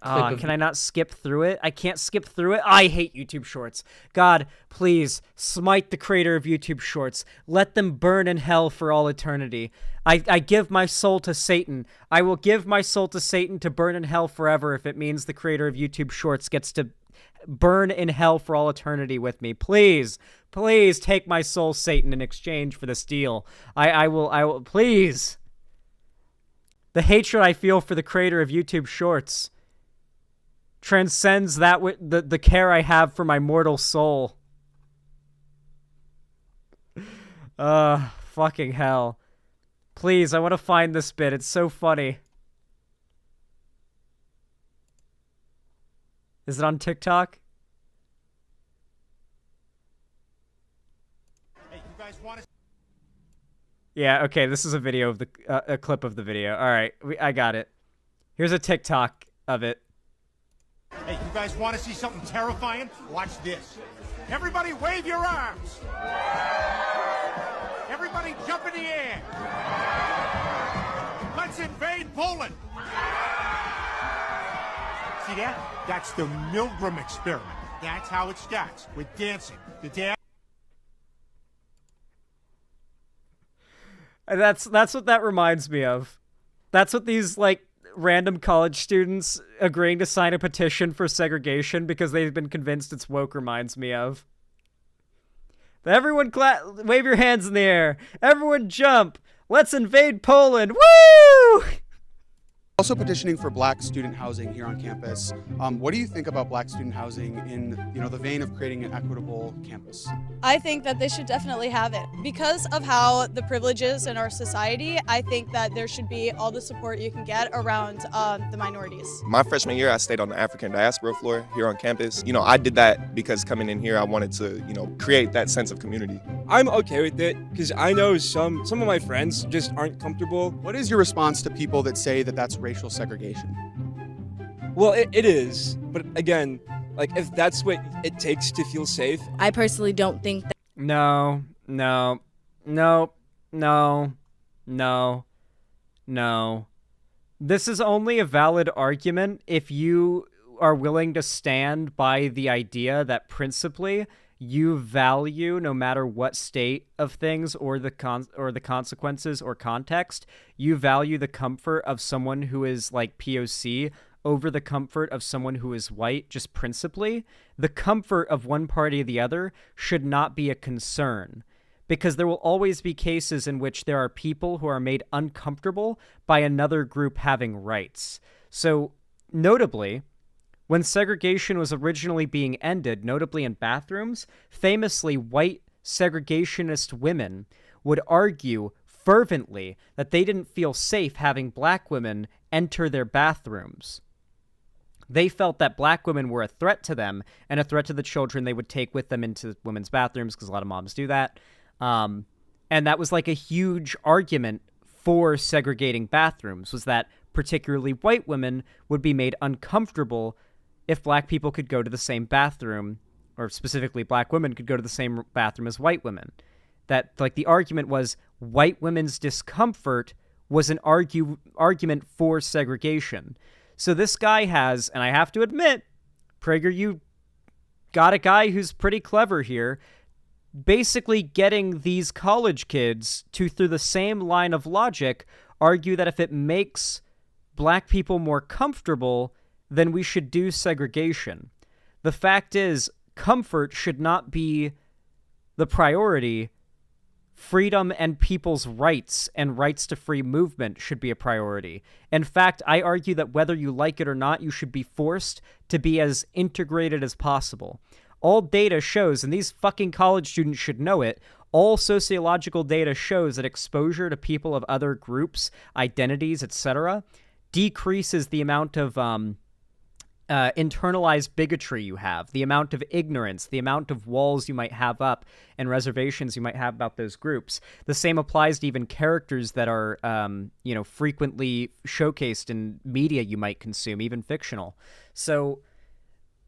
Can I not skip through it? I can't skip through it. I hate YouTube Shorts. God, please, smite the creator of YouTube Shorts. Let them burn in hell for all eternity. I give my soul to Satan. I will give my soul to Satan to burn in hell forever if it means the creator of YouTube Shorts gets to burn in hell for all eternity with me. Please, please take my soul, Satan, in exchange for this deal. I will, please. The hatred I feel for the creator of YouTube Shorts transcends that the care I have for my mortal soul. Fucking hell. Please, I want to find this bit. It's so funny. Is it on TikTok? Hey, you guys want to... Yeah, okay, this is a video of a clip of the video. All right, I got it. Here's a TikTok of it. Hey, you guys want to see something terrifying? Watch this. Everybody wave your arms. Everybody jump in the air. Let's invade Poland. See that? That's the Milgram experiment. That's how it starts, with dancing. The dance. That's what that reminds me of. That's what these, like, random college students agreeing to sign a petition for segregation because they've been convinced it's woke reminds me of. Everyone wave your hands in the air. Everyone jump. Let's invade Poland. Woo! Also petitioning for black student housing here on campus. What do you think about black student housing in, the vein of creating an equitable campus? I think that they should definitely have it. Because of how the privileges in our society, I think that there should be all the support you can get around the minorities. My freshman year, I stayed on the African diaspora floor here on campus. I did that because coming in here, I wanted to, create that sense of community. I'm okay with it because I know some of my friends just aren't comfortable. What is your response to people that say that that's racial segregation? Well, it is, but again, like if that's what it takes to feel safe. I personally don't think that. No. This is only a valid argument if you are willing to stand by the idea that principally you value, no matter what state of things or the consequences or context, you value the comfort of someone who is like POC over the comfort of someone who is white, just principally. The comfort of one party or the other should not be a concern, because there will always be cases in which there are people who are made uncomfortable by another group having rights. So, notably, when segregation was originally being ended, notably in bathrooms, famously white segregationist women would argue fervently that they didn't feel safe having black women enter their bathrooms. They felt that black women were a threat to them and a threat to the children they would take with them into women's bathrooms, because a lot of moms do that. And that was like a huge argument for segregating bathrooms, was that particularly white women would be made uncomfortable if black people could go to the same bathroom, or specifically black women could go to the same bathroom as white women. That, like, the argument was white women's discomfort was an argument for segregation. So this guy has, and I have to admit, Prager, you got a guy who's pretty clever here, basically getting these college kids to, through the same line of logic, argue that if it makes black people more comfortable, then we should do segregation. The fact is, comfort should not be the priority. Freedom and people's rights and rights to free movement should be a priority. In fact, I argue that whether you like it or not, you should be forced to be as integrated as possible. All data shows, and these fucking college students should know it, all sociological data shows that exposure to people of other groups, identities, etc., decreases the amount of internalized bigotry you have, the amount of ignorance, the amount of walls you might have up and reservations you might have about those groups. The same applies to even characters that are, frequently showcased in media you might consume, even fictional. So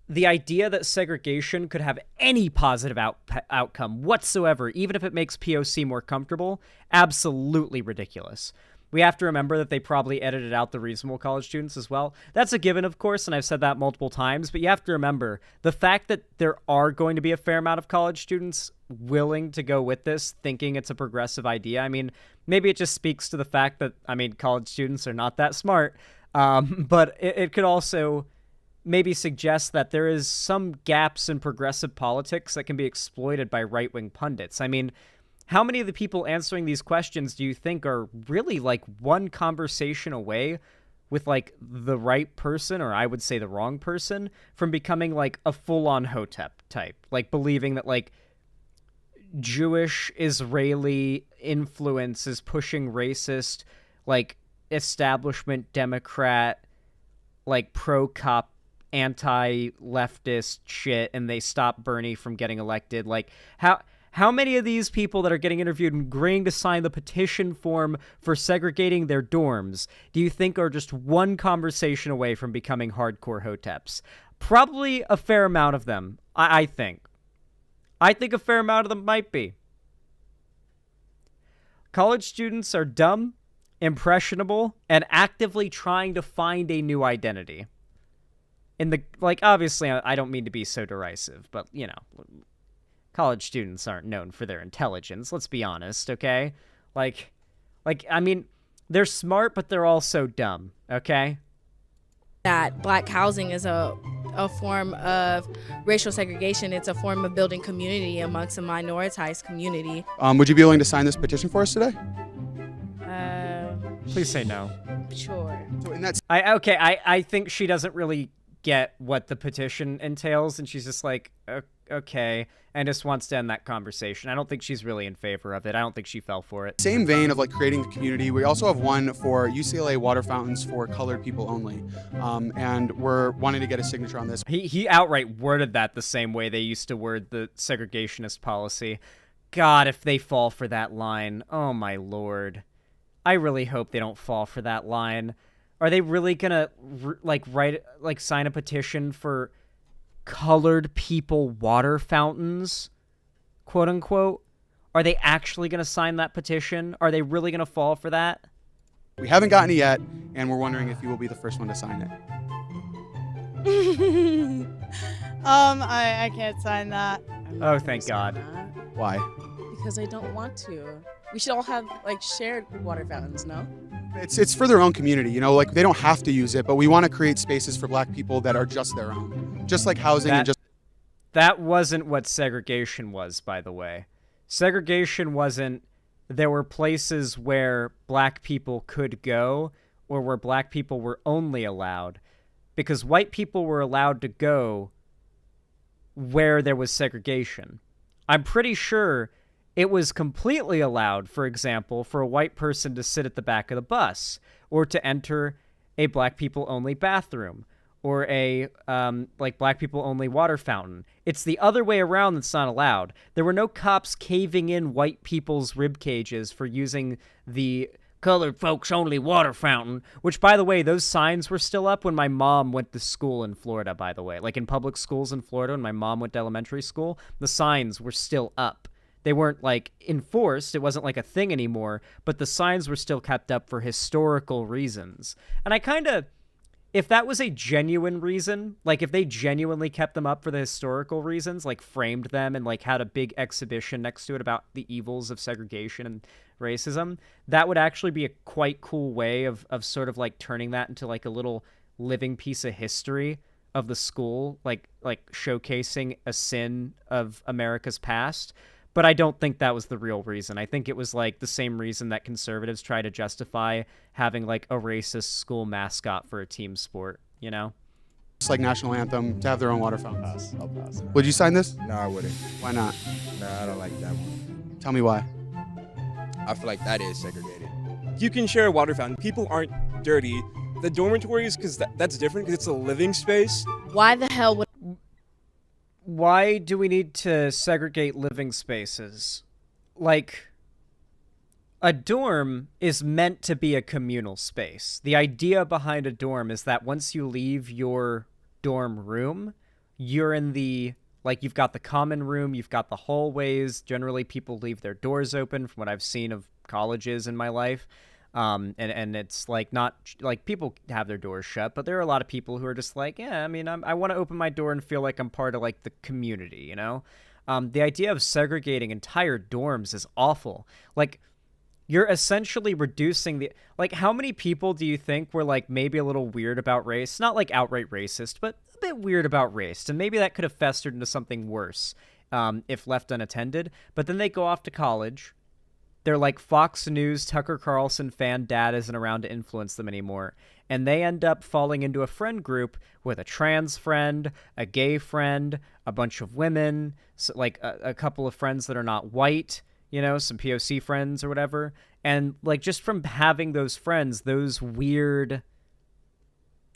the idea that segregation could have any positive outcome whatsoever, even if it makes POC more comfortable, absolutely ridiculous. We have to remember that they probably edited out the reasonable college students as well. That's a given, of course, and I've said that multiple times, but you have to remember the fact that there are going to be a fair amount of college students willing to go with this, thinking it's a progressive idea. I mean, maybe it just speaks to the fact that, college students are not that smart, but it could also maybe suggest that there is some gaps in progressive politics that can be exploited by right-wing pundits. I mean, how many of the people answering these questions do you think are really like one conversation away with like the right person, or I would say the wrong person, from becoming like a full-on Hotep type, like believing that like Jewish Israeli influence is pushing racist, like establishment Democrat, like pro-cop, anti-leftist shit, and they stop Bernie from getting elected? Like, how many of these people that are getting interviewed and agreeing to sign the petition form for segregating their dorms do you think are just one conversation away from becoming hardcore Hoteps? Probably a fair amount of them, I think. I think a fair amount of them might be. College students are dumb, impressionable, and actively trying to find a new identity. Obviously, I don't mean to be so derisive, but, college students aren't known for their intelligence, let's be honest, okay? They're smart, but they're also dumb, okay? That black housing is a form of racial segregation. It's a form of building community amongst a minoritized community. Would you be willing to sign this petition for us today? Please say no. Sure. So in that I think she doesn't really get what the petition entails, and she's just like, okay, and just wants to end that conversation. I don't think she's really in favor of it. I don't think she fell for it. same vein of like creating the community, we also have one for UCLA water fountains for colored people only, and we're wanting to get a signature on this. He outright worded that the same way they used to word the segregationist policy. God, if they fall for that line, oh my lord. I really hope they don't fall for that line. Are they really gonna sign a petition for colored people water fountains, quote unquote? Are they actually gonna sign that petition? Are they really gonna fall for that? We haven't gotten it yet, and we're wondering if you will be the first one to sign it. I can't sign that. Oh, thank God. Why? Because I don't want to. We should all have shared water fountains, no? It's for their own community, they don't have to use it, but we want to create spaces for black people that are just their own. Just like housing and just... That wasn't what segregation was, by the way. Segregation wasn't there were places where black people could go or where black people were only allowed, because white people were allowed to go where there was segregation. I'm pretty sure it was completely allowed, for example, for a white person to sit at the back of the bus or to enter a black people only bathroom or a like black people only water fountain. It's the other way around that's not allowed. There were no cops caving in white people's rib cages for using the colored folks only water fountain, which, by the way, those signs were still up when my mom went to school in Florida, by the way. Like in public schools in Florida when my mom went to elementary school, the signs were still up. They weren't like enforced. It wasn't like a thing anymore, but the signs were still kept up for historical reasons. And I kind of, if that was a genuine reason, like if they genuinely kept them up for the historical reasons, like framed them and like had a big exhibition next to it about the evils of segregation and racism, that would actually be a quite cool way of sort of like turning that into like a little living piece of history of the school, like showcasing a sin of America's past. But I don't think that was the real reason. I think it was like the same reason that conservatives try to justify having like a racist school mascot for a team sport, you know? It's like national anthem to have their own water fountain. I'll pass. Would you sign this? No, I wouldn't. Why not? No, I don't like that one. Tell me why. I feel like that is segregated. You can share a water fountain. People aren't dirty. The dormitories, because that's different because it's a living space. Why the hell would... Why do we need to segregate living spaces? Like, a dorm is meant to be a communal space. The idea behind a dorm is that once you leave your dorm room, you're in the, like, you've got the common room, you've got the hallways. Generally, people leave their doors open from what I've seen of colleges in my life. And it's like not like people have their doors shut, but there are a lot of people who are just like, yeah, I mean, I want to open my door and feel like I'm part of like the community, you know? The idea of segregating entire dorms is awful. Like, you're essentially reducing the, like, how many people do you think were like maybe a little weird about race? Not like outright racist, but a bit weird about race. And maybe that could have festered into something worse if left unattended. But then they go off to college. They're like Fox News, Tucker Carlson fan dad isn't around to influence them anymore. And they end up falling into a friend group with a trans friend, a gay friend, a bunch of women, so like a couple of friends that are not white, you know, some POC friends or whatever. And like just from having those friends, those weird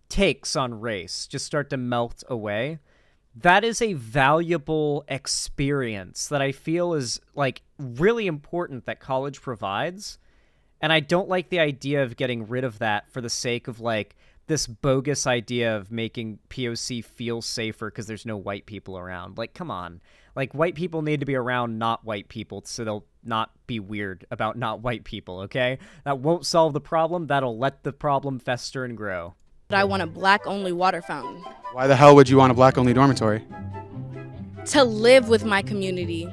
takes on race just start to melt away. That is a valuable experience that I feel is like really important that college provides. And I don't like the idea of getting rid of that for the sake of like this bogus idea of making POC feel safer because there's no white people around. Like, come on. Like, white people need to be around not white people so they'll not be weird about not white people, okay? That won't solve the problem. That'll let the problem fester and grow. But I want a black-only water fountain. Why the hell would you want a black-only dormitory? To live with my community.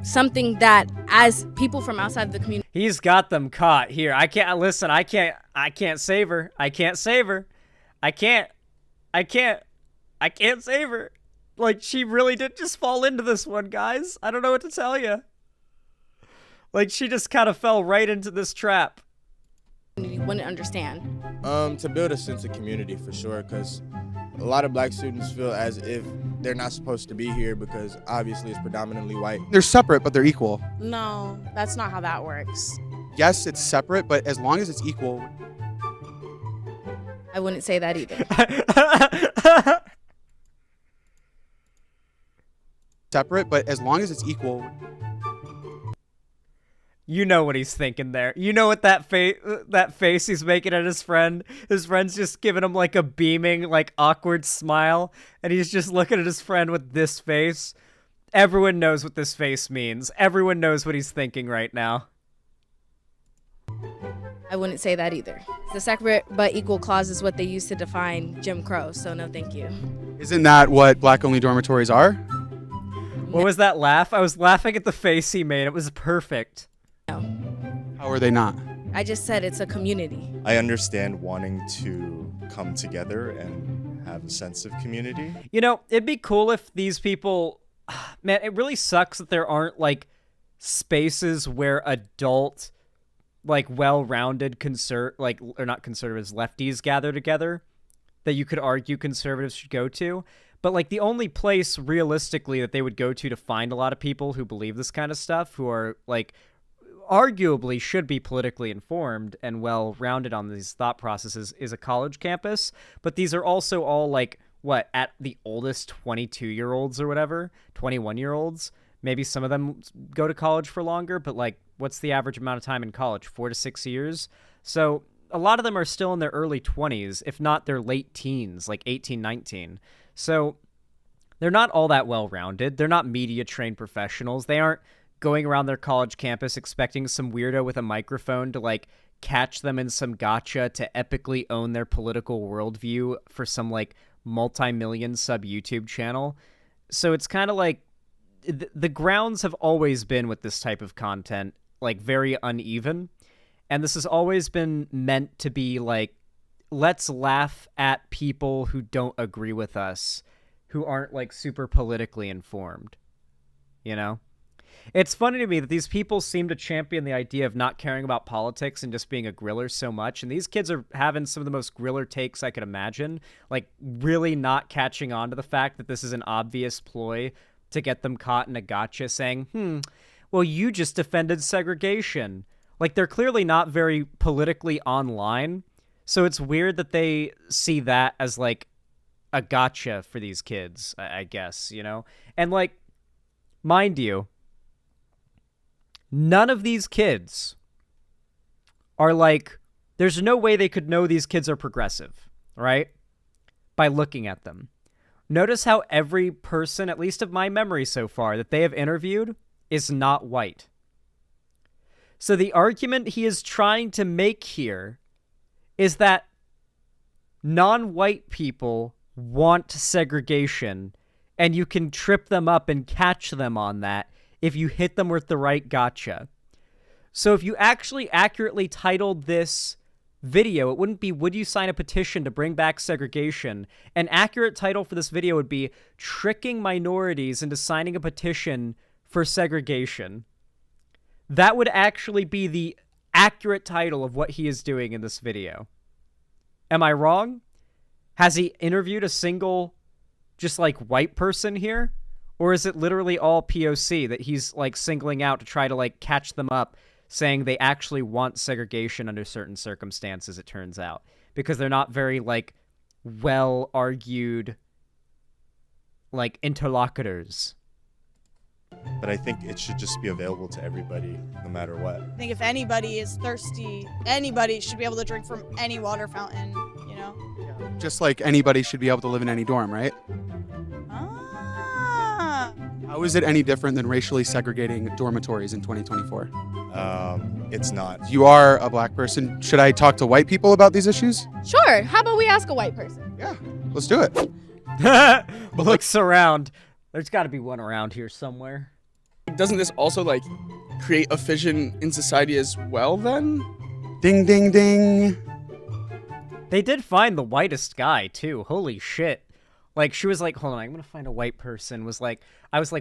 Something that, as people from outside the community... He's got them caught here. I can't, listen, I can't save her. I can't save her. I can't save her. Like, she really did just fall into this one, guys. I don't know what to tell you. Like, she just kind of fell right into this trap. You wouldn't understand. To build a sense of community for sure, because a lot of black students feel as if they're not supposed to be here because obviously it's predominantly white. They're separate, but they're equal. No, that's not how that works. Yes, it's separate, but as long as it's equal. I wouldn't say that either. Separate, but as long as it's equal. You know what he's thinking there. You know what that face he's making at his friend. His friend's just giving him like a beaming, like awkward smile, and he's just looking at his friend with this face. Everyone knows what this face means. Everyone knows what he's thinking right now. I wouldn't say that either. The separate but equal clause is what they used to define Jim Crow, so no thank you. Isn't that what black-only dormitories are? What was that laugh? I was laughing at the face he made. It was perfect. No. How are they not? I just said it's a community. I understand wanting to come together and have a sense of community. You know, it'd be cool if these people... Man, it really sucks that there aren't, like, spaces where adult, like, well-rounded or not conservatives, lefties gather together. that you could argue conservatives should go to. But, like, the only place realistically that they would go to find a lot of people who believe this kind of stuff, who are, like, arguably should be politically informed and well-rounded on these thought processes, is a college campus. But these are also all, like, what, at the oldest 22-year-olds or whatever, 21-year-olds. Maybe some of them go to college for longer, but, like, what's the average amount of time in college? 4 to 6 years? So a lot of them are still in their early 20s, if not their late teens, like 18, 19. So they're not all that well-rounded. They're not media-trained professionals. They aren't going around their college campus expecting some weirdo with a microphone to, like, catch them in some gotcha to epically own their political worldview for some, like, multi-million sub YouTube channel. So it's kind of like the grounds have always been with this type of content, like, very uneven. And this has always been meant to be like, let's laugh at people who don't agree with us, who aren't, like, super politically informed. You know? It's funny to me that these people seem to champion the idea of not caring about politics and just being a griller so much. And these kids are having some of the most griller takes I could imagine. Like, really not catching on to the fact that this is an obvious ploy to get them caught in a gotcha, saying, well, you just defended segregation. Like, they're clearly not very politically online. So it's weird that they see that as, like, a gotcha for these kids, I guess, you know? And, like, mind you, none of these kids are, like, there's no way they could know these kids are progressive, right? By looking at them. Notice how every person, at least of my memory so far, that they have interviewed is not white. So the argument he is trying to make here is that non-white people want segregation, and you can trip them up and catch them on that if you hit them with the right gotcha. So if you actually accurately titled this video, it wouldn't be, would you sign a petition to bring back segregation? An accurate title for this video would be tricking minorities into signing a petition for segregation. That would actually be the accurate title of what he is doing in this video. Am I wrong? Has he interviewed a single, just, like, white person here? Or is it literally all POC that he's, like, singling out to try to, like, catch them up, saying they actually want segregation under certain circumstances, it turns out? Because they're not very, like, well-argued, like, interlocutors. But I think it should just be available to everybody, no matter what. I think if anybody is thirsty, anybody should be able to drink from any water fountain, you know? Just like anybody should be able to live in any dorm, right? How is it any different than racially segregating dormitories in 2024? It's not. You are a black person. Should I talk to white people about these issues? Sure. How about we ask a white person? Yeah, let's do it. Looks around. There's got to be one around here somewhere. Doesn't this also, like, create a fission in society as well, then? Ding, ding, ding. They did find the whitest guy, too. Holy shit. Like, she was like, hold on, I'm going to find a white person. I was like,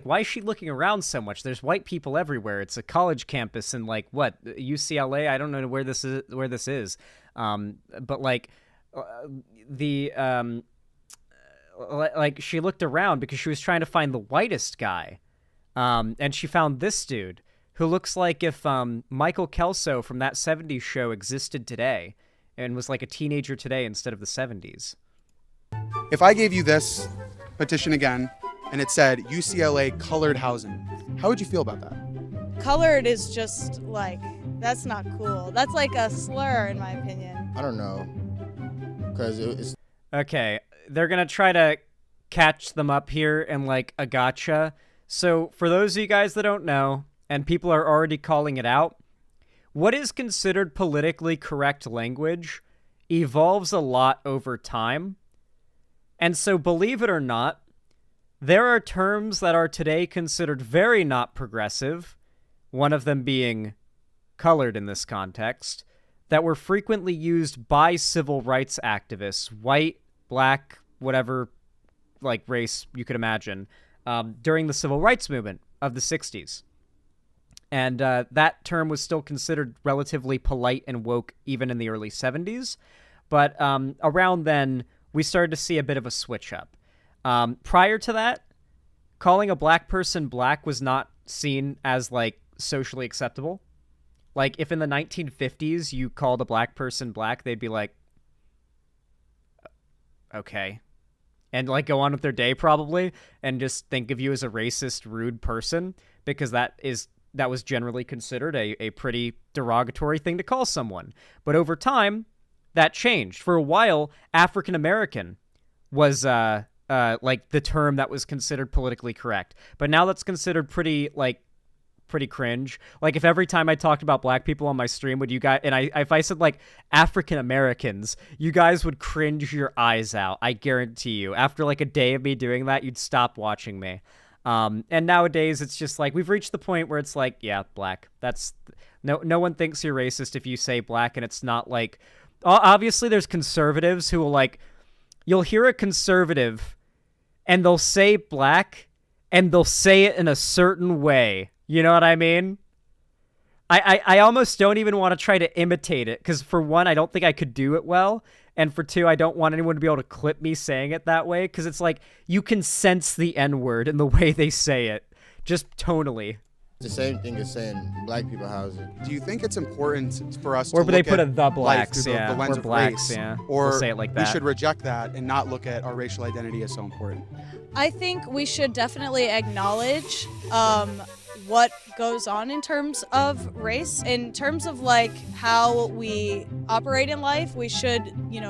why is she looking around so much? There's white people everywhere. It's a college campus in, like, what, UCLA? I don't know where this is. But, like, like, she looked around because she was trying to find the whitest guy. And she found this dude who looks like if Michael Kelso from that 70s show existed today and was like a teenager today instead of the 70s. If I gave you this petition again and it said UCLA colored housing, how would you feel about that? Colored is just, like, that's not cool. That's like a slur, in my opinion. I don't know. Because it's... Okay, they're going to try to catch them up here in, like, a gotcha. So for those of you guys that don't know, and people are already calling it out, what is considered politically correct language evolves a lot over time. And so, believe it or not, there are terms that are today considered very not progressive, one of them being colored in this context, that were frequently used by civil rights activists, white, black, whatever, like, race you could imagine, during the civil rights movement of the 60s. And that term was still considered relatively polite and woke even in the early 70s. But around then, we started to see a bit of a switch up. Prior to that, calling a black person black was not seen as, like, socially acceptable. Like, if in the 1950s you called a black person black, they'd be like, okay. And, like, go on with their day, probably, and just think of you as a racist, rude person, because that was generally considered a pretty derogatory thing to call someone. But over time, that changed. For a while, African American was like the term that was considered politically correct. But now that's considered pretty cringe. Like, if every time I talked about black people on my stream, would you guys, and if I said, like, African Americans, you guys would cringe your eyes out. I guarantee you. After, like, a day of me doing that, you'd stop watching me. And nowadays, it's just like, we've reached the point where it's like, yeah, black. That's, no one thinks you're racist if you say black, and it's not like, obviously there's conservatives who will, like, you'll hear a conservative, and they'll say black, and they'll say it in a certain way. You know what I mean? I almost don't even want to try to imitate it, because for one, I don't think I could do it well, and for two, I don't want anyone to be able to clip me saying it that way, because it's like, you can sense the N-word in the way they say it, just tonally. It's the same thing as saying black people housing. Do you think it's important for us or to they look put at a the life blacks, through yeah, the lens or of blacks, race, yeah. or We'll say it like that. we should reject that and not look at our racial identity as so important? I think we should definitely acknowledge what goes on in terms of race. In terms of, like, how we operate in life, we should,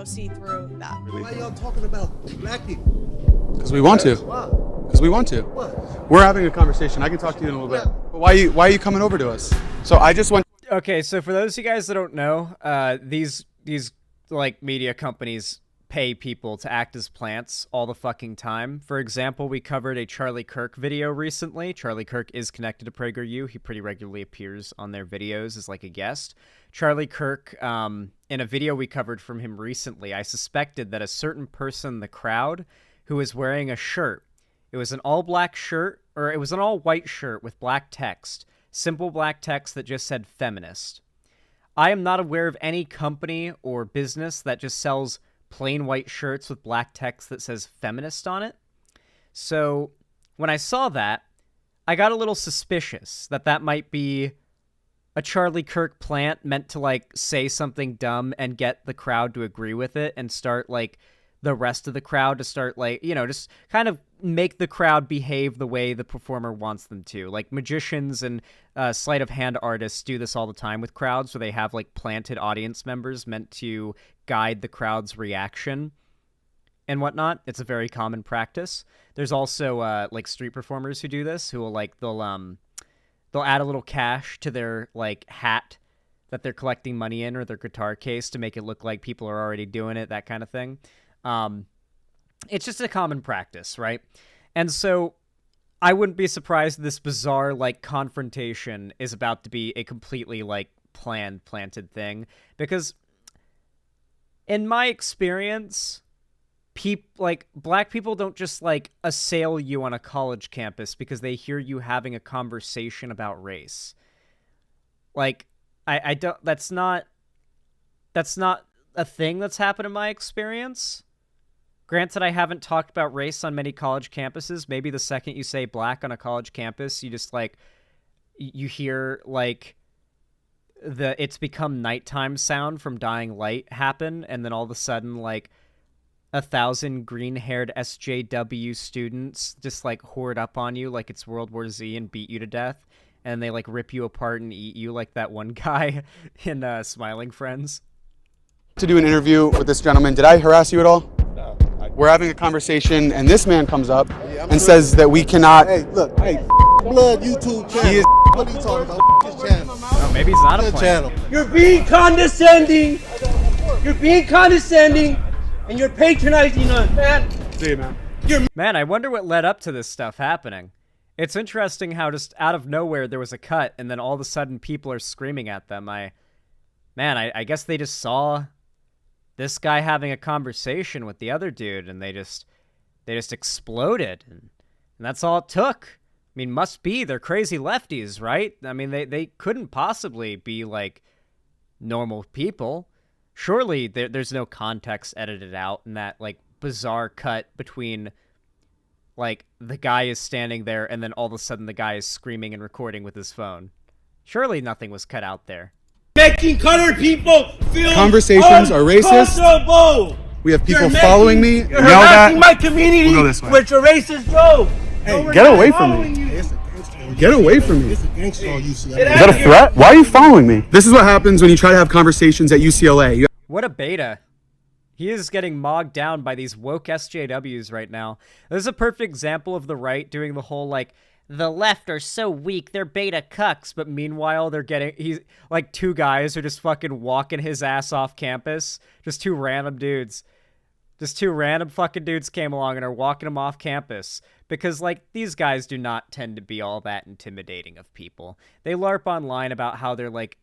see through that. Why y'all talking about black people? Because we want to. Because we want to. What? We're having a conversation. I can talk to you in a little bit. But why are you coming over to us? So I just want. Okay, so for those of you guys that don't know, these like media companies pay people to act as plants all the fucking time. For example, we covered a Charlie Kirk video recently. Charlie Kirk is connected to PragerU. He pretty regularly appears on their videos as, like, a guest. Charlie Kirk, in a video we covered from him recently, I suspected that a certain person in the crowd who was wearing a shirt, it was an all-black shirt, or it was an all-white shirt with black text, simple black text that just said feminist. I am not aware of any company or business that just sells plain white shirts with black text that says feminist on it. So when I saw that, I got a little suspicious that might be a Charlie Kirk plant meant to, like, say something dumb and get the crowd to agree with it and start, like, the rest of the crowd to start, like, just kind of make the crowd behave the way the performer wants them to. Like, magicians and sleight of hand artists do this all the time with crowds, where they have, like, planted audience members meant to guide the crowd's reaction and whatnot. It's a very common practice. There's also like, street performers who do this, who will, like, they'll add a little cash to their, like, hat that they're collecting money in, or their guitar case, to make it look like people are already doing it, that kind of thing. It's just a common practice, right? And so I wouldn't be surprised if this bizarre, like, confrontation is about to be a completely, like, planted thing, because in my experience, black people don't just, like, assail you on a college campus because they hear you having a conversation about race. Like, I don't, that's not a thing that's happened in my experience. Granted, I haven't talked about race on many college campuses. Maybe the second you say black on a college campus, you just, like, you hear, like, the "it's become nighttime" sound from Dying Light happen, and then all of a sudden, like, 1,000 green-haired SJW students just, like, horde up on you like it's World War Z and beat you to death, and they, like, rip you apart and eat you like that one guy in Smiling Friends. To do an interview with this gentleman. Did I harass you at all? No. We're having a conversation, and this man comes up and says that we cannot. Hey, look, hey, blood YouTube channel. He is. What are you talking about? This channel. Oh, maybe he's not a channel. You're being condescending. You're being condescending, and you're patronizing us, man. See you, man. Man, I wonder what led up to this stuff happening. It's interesting how just out of nowhere there was a cut, and then all of a sudden people are screaming at them. I guess they just saw this guy having a conversation with the other dude, and they just exploded, and that's all it took. I mean, must be, they're crazy lefties, right? I mean, they couldn't possibly be, like, normal people. Surely there's no context edited out in that, like, bizarre cut between, like, the guy is standing there and then all of a sudden the guy is screaming and recording with his phone. Surely nothing was cut out there. Making colored people feel Conversations are racist. uncomfortable. We have people You're following me. You're Yell at. harassing my community We'll go this way. with your racist joke. Hey, get away from me. Get away from me. It's a gangster on UCLA. Is that a threat? Why are you following me? This is what happens when you try to have conversations at UCLA. What a beta. He is getting mogged down by these woke SJWs right now. This is a perfect example of the right doing the whole, like, the left are so weak, they're beta cucks, but meanwhile he's, like, two guys are just fucking walking his ass off campus. Just two random dudes. Just two random fucking dudes came along and are walking him off campus. Because, like, these guys do not tend to be all that intimidating of people. They LARP online about how they're, like,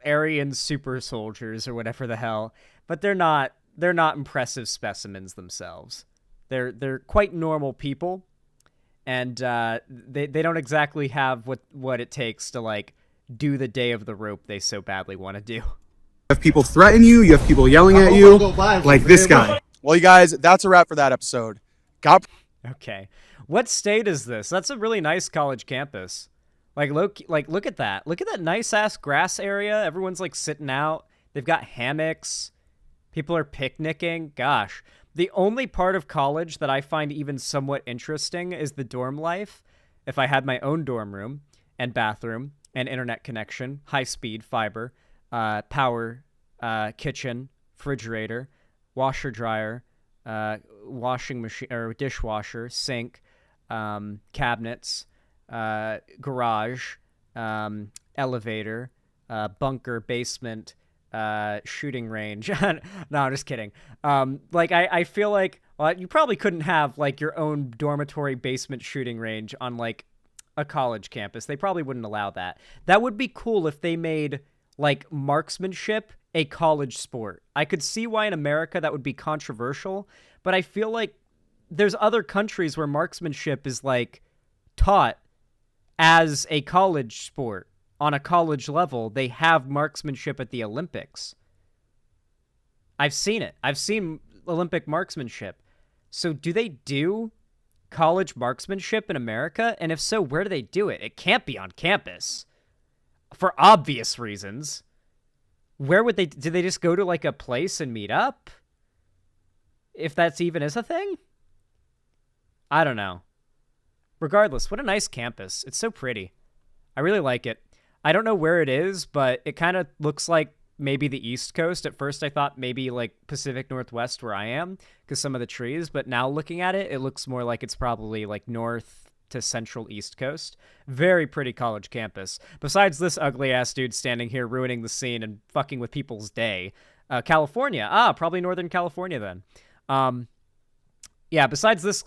Aryan super soldiers or whatever the hell. But they're not impressive specimens themselves. They're quite normal people. And they don't exactly have what it takes to, like, do the day of the rope they so badly want to do. You have people threaten you. You have people yelling at you. Like this guy. Well, you guys, that's a wrap for that episode. Okay. What state is this? That's a really nice college campus. Like, look at that. Look at that nice-ass grass area. Everyone's, like, sitting out. They've got hammocks. People are picnicking. Gosh. The only part of college that I find even somewhat interesting is the dorm life. If I had my own dorm room and bathroom and internet connection, high-speed fiber, power, kitchen, refrigerator, washer dryer, washing machine or dishwasher, sink, cabinets, garage, elevator, bunker, basement, shooting range. No, I'm just kidding. Like I feel like, well, you probably couldn't have like your own dormitory basement shooting range on like a college campus. They probably wouldn't allow that. That would be cool if they made like marksmanship a college sport. I could see why in America that would be controversial, but I feel like there's other countries where marksmanship is like taught as a college sport. On a college level, they have marksmanship at the Olympics. I've seen it. I've seen Olympic marksmanship. So do they do college marksmanship in America? And if so, where do they do it? It can't be on campus. For obvious reasons. Where would they... Do they just go to like a place and meet up? If that's even is a thing? I don't know. Regardless, what a nice campus. It's so pretty. I really like it. I don't know where it is, but it kind of looks like maybe the East Coast. At first, I thought maybe like Pacific Northwest where I am because some of the trees, but now looking at it, it looks more like it's probably like north to central East Coast. Very pretty college campus. Besides this ugly-ass dude standing here ruining the scene and fucking with people's day. California. Probably Northern California then. Yeah, besides this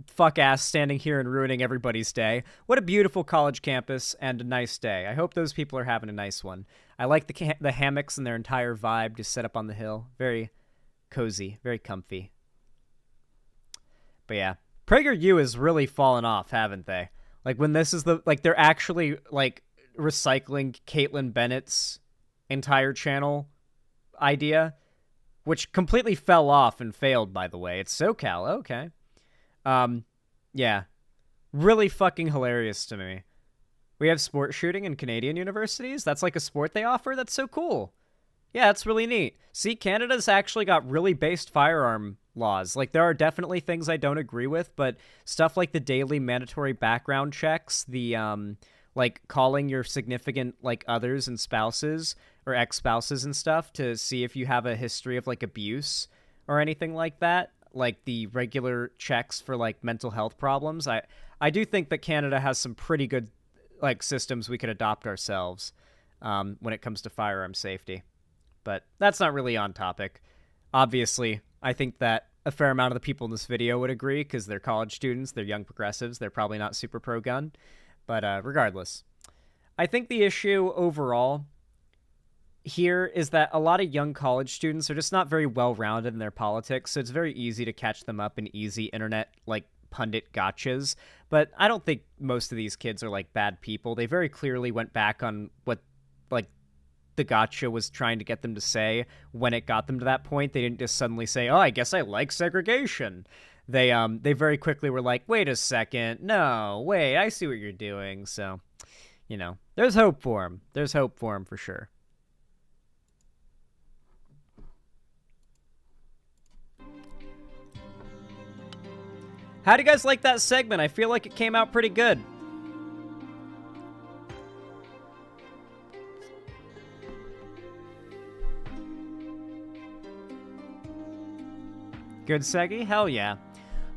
fuck-ass standing here and ruining everybody's day. What a beautiful college campus and a nice day. I hope those people are having a nice one. I like the hammocks and their entire vibe just set up on the hill. Very cozy, very comfy. But yeah, PragerU has really fallen off, haven't they? Like when this is they're actually like recycling Caitlyn Bennett's entire channel idea, which completely fell off and failed, by the way. It's SoCal, okay. Yeah, really fucking hilarious to me. We have sport shooting in Canadian universities. That's like a sport they offer. That's so cool. Yeah, that's really neat. See, Canada's actually got really based firearm laws. Like, there are definitely things I don't agree with, but stuff like the daily mandatory background checks, the, like, calling your significant, like, others and spouses or ex-spouses and stuff to see if you have a history of, like, abuse or anything like that. Like the regular checks for like mental health problems. I do think that Canada has some pretty good like systems we could adopt ourselves when it comes to firearm safety. But that's not really on topic. Obviously, I think that a fair amount of the people in this video would agree because they're college students, they're young progressives, they're probably not super pro-gun. But regardless, I think the issue overall here is that a lot of young college students are just not very well-rounded in their politics, so it's very easy to catch them up in easy internet, like, pundit gotchas. But I don't think most of these kids are, like, bad people. They very clearly went back on what, like, the gotcha was trying to get them to say when it got them to that point. They didn't just suddenly say, oh, I guess I like segregation. They very quickly were like, wait a second, no, wait, I see what you're doing. So, you know, there's hope for him. There's hope for him for sure. How do you guys like that segment? I feel like it came out pretty good. Good Seggy? Hell yeah.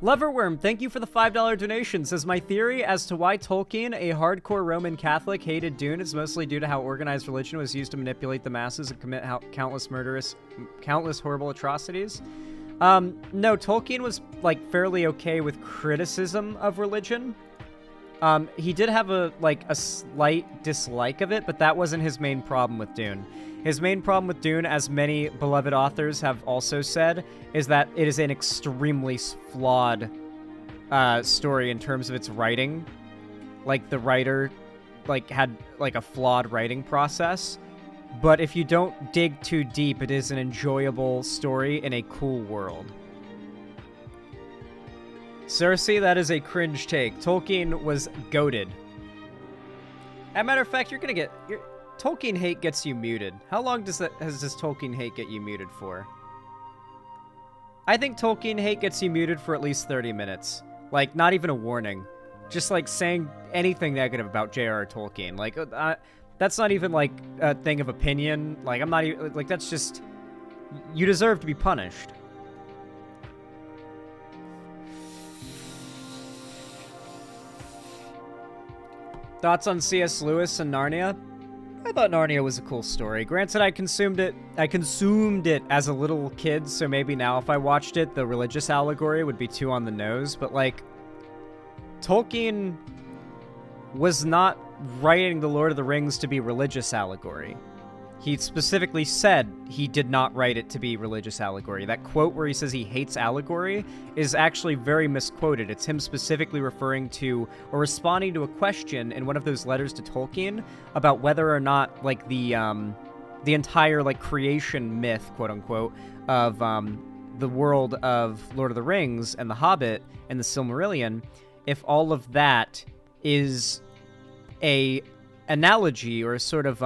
Loverworm, thank you for the $5 donation. Says, my theory as to why Tolkien, a hardcore Roman Catholic, hated Dune is mostly due to how organized religion was used to manipulate the masses and commit countless horrible atrocities. No, Tolkien was, like, fairly okay with criticism of religion. He did have a slight dislike of it, but that wasn't his main problem with Dune. His main problem with Dune, as many beloved authors have also said, is that it is an extremely flawed story in terms of its writing. Like, the writer, had, a flawed writing process. But if you don't dig too deep, it is an enjoyable story in a cool world. Cersei, that is a cringe take. Tolkien was goated. As a matter of fact, you're gonna get... Tolkien hate gets you muted. How long does Tolkien hate get you muted for? I think Tolkien hate gets you muted for at least 30 minutes. Like, not even a warning. Just, saying anything negative about J.R.R. Tolkien. That's not even, a thing of opinion. I'm not even... that's just... You deserve to be punished. Thoughts on C.S. Lewis and Narnia? I thought Narnia was a cool story. Granted, I consumed it as a little kid, so maybe now if I watched it, the religious allegory would be too on the nose, but, Tolkien was not writing The Lord of the Rings to be religious allegory. He specifically said he did not write it to be religious allegory. That quote where he says he hates allegory is actually very misquoted. It's him specifically referring to or responding to a question in one of those letters to Tolkien about whether or not the entire creation myth, quote unquote, of the world of Lord of the Rings and The Hobbit and the Silmarillion, if all of that is a analogy or a sort of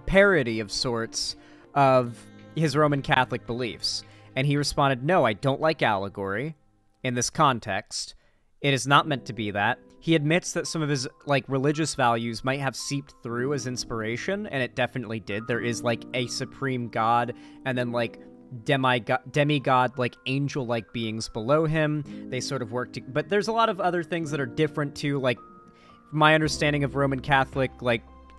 parody of sorts of his Roman Catholic beliefs. And he responded, no, I don't like allegory in this context. It is not meant to be that. He admits that some of his religious values might have seeped through as inspiration, and it definitely did. There is a supreme god and then demigod angel-like beings below him. They sort of work but there's a lot of other things that are different too. My understanding of Roman Catholic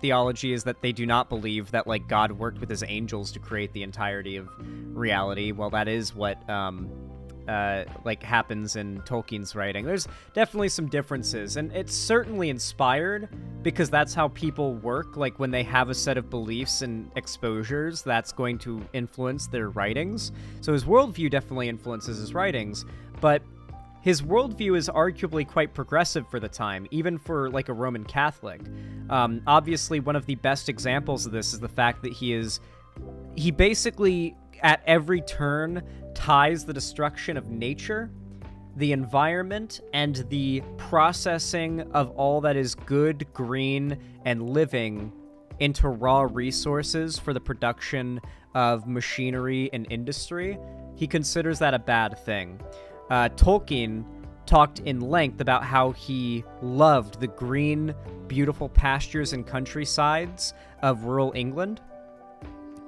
theology is that they do not believe that God worked with his angels to create the entirety of reality. Well, that is what happens in Tolkien's writing. There's definitely some differences, and it's certainly inspired because that's how people work. When they have a set of beliefs and exposures, that's going to influence their writings. So his worldview definitely influences his writings, but his worldview is arguably quite progressive for the time, even for a Roman Catholic. Obviously, one of the best examples of this is the fact that he basically at every turn ties the destruction of nature, the environment, and the processing of all that is good, green, and living into raw resources for the production of machinery and industry. He considers that a bad thing. Tolkien talked in length about how he loved the green, beautiful pastures and countrysides of rural England,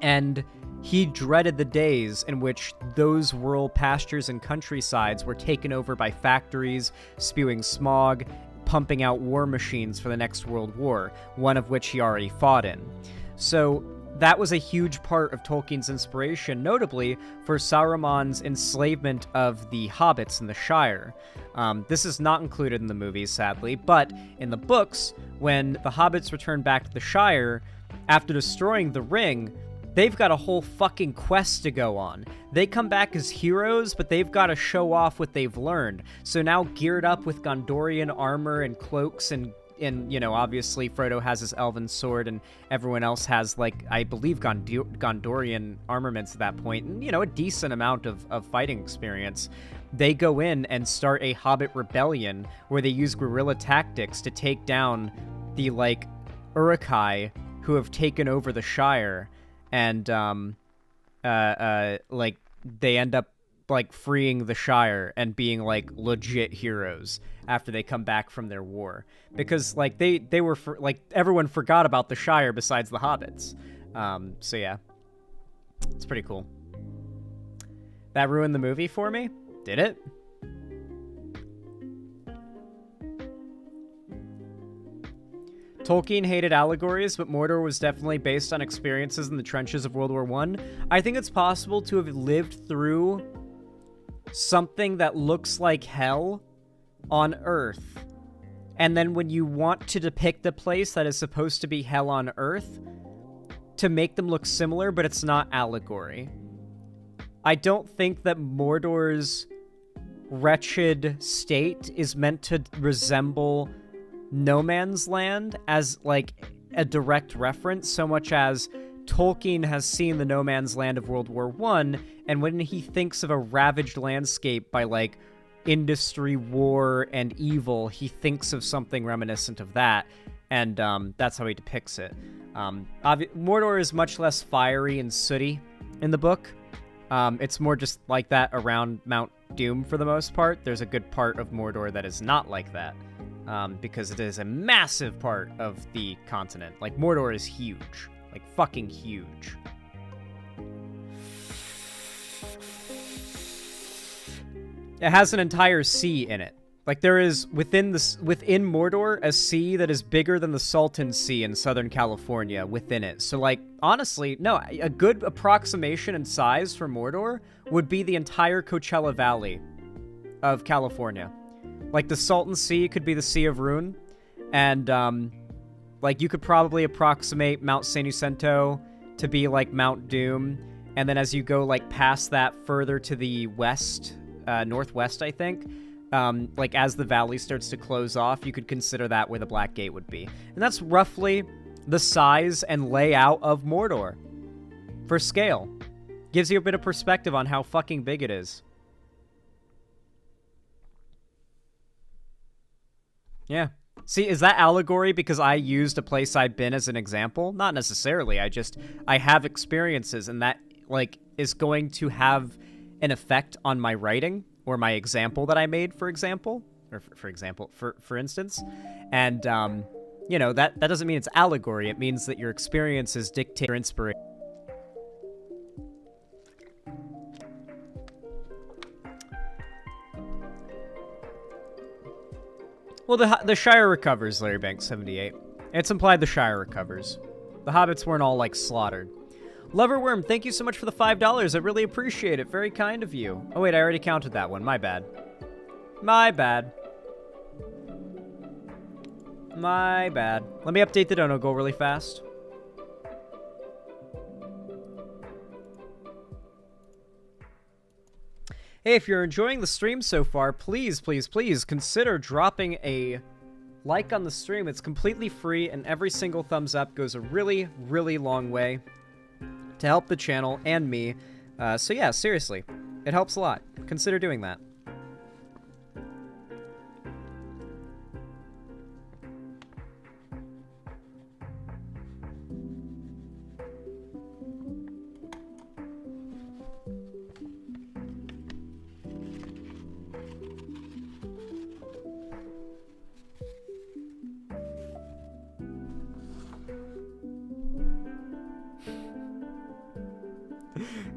and he dreaded the days in which those rural pastures and countrysides were taken over by factories, spewing smog, pumping out war machines for the next world war, one of which he already fought in. So that was a huge part of Tolkien's inspiration, notably for Saruman's enslavement of the hobbits in the Shire. This is not included in the movies, sadly, but in the books, when the hobbits return back to the Shire, after destroying the ring, they've got a whole fucking quest to go on. They come back as heroes, but they've got to show off what they've learned. So now geared up with Gondorian armor and cloaks and in, you know, obviously Frodo has his elven sword and everyone else has, like, I believe Gondorian armaments at that point, and, you know, a decent amount of fighting experience. They go in and start a Hobbit rebellion where they use guerrilla tactics to take down the, like, Uruk-hai who have taken over the Shire, and, like, they end up, like, freeing the Shire and being, like, legit heroes after they come back from their war. Because, like, they were, like, everyone forgot about the Shire besides the hobbits. So, yeah. It's pretty cool. That ruined the movie for me? Did it? Tolkien hated allegories, but Mordor was definitely based on experiences in the trenches of World War I. I think it's possible to have lived through something that looks like hell on Earth. And then when you want to depict a place that is supposed to be hell on Earth, to make them look similar, but it's not allegory. I don't think that Mordor's wretched state is meant to resemble No Man's Land as, like, a direct reference, so much as Tolkien has seen the No Man's Land of World War I, and when he thinks of a ravaged landscape by, like, industry, war, and evil, he thinks of something reminiscent of that, and that's how he depicts it. Mordor is much less fiery and sooty in the book. It's more just like that around Mount Doom for the most part. There's a good part of Mordor that is not like that. Because it is a massive part of the continent. Like, Mordor is huge. Like, fucking huge. It has an entire sea in it. Like, there is, within Mordor, a sea that is bigger than the Salton Sea in Southern California within it. So, like, honestly, no, a good approximation in size for Mordor would be the entire Coachella Valley of California. Like, the Salton Sea could be the Sea of Rune, and, like, you could probably approximate Mount San Jacinto to be, like, Mount Doom, and then as you go, like, past that further to the west, northwest, I think, like, as the valley starts to close off, you could consider that where the Black Gate would be. And that's roughly the size and layout of Mordor. For scale. Gives you a bit of perspective on how fucking big it is. Yeah. See, is that allegory because I used a place I've been as an example? Not necessarily. I have experiences, and that, like, is going to have an effect on my writing or my example that I made, for example, or for instance. And, you know, that doesn't mean it's allegory. It means that your experiences dictate your inspiration. Well, the Shire recovers, Larry Banks 78. It's implied the Shire recovers. The hobbits weren't all, like, slaughtered. Loverworm, thank you so much for the $5. I really appreciate it. Very kind of you. Oh, wait, I already counted that one. My bad. My bad. My bad. Let me update the dono goal really fast. Hey, if you're enjoying the stream so far, please, please, please consider dropping a like on the stream. It's completely free, and every single thumbs up goes a really, really long way to help the channel and me. So yeah, seriously, it helps a lot. Consider doing that.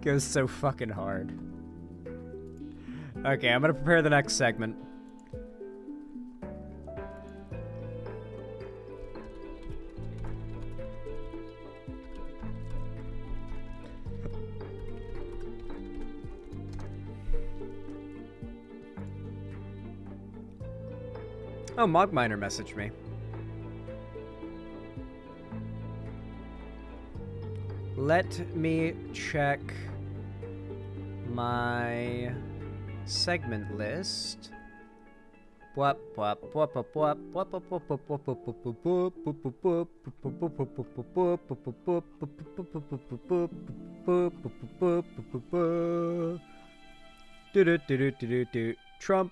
Goes so fucking hard. Okay, I'm gonna prepare the next segment. Oh, Mogminer messaged me. Let me check my segment list. Trump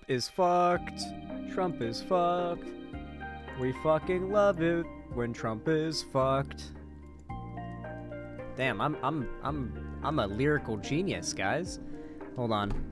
is fucked. Trump is fucked. We fucking love it when Trump is fucked. Damn, I'm a lyrical genius, guys. Hold on.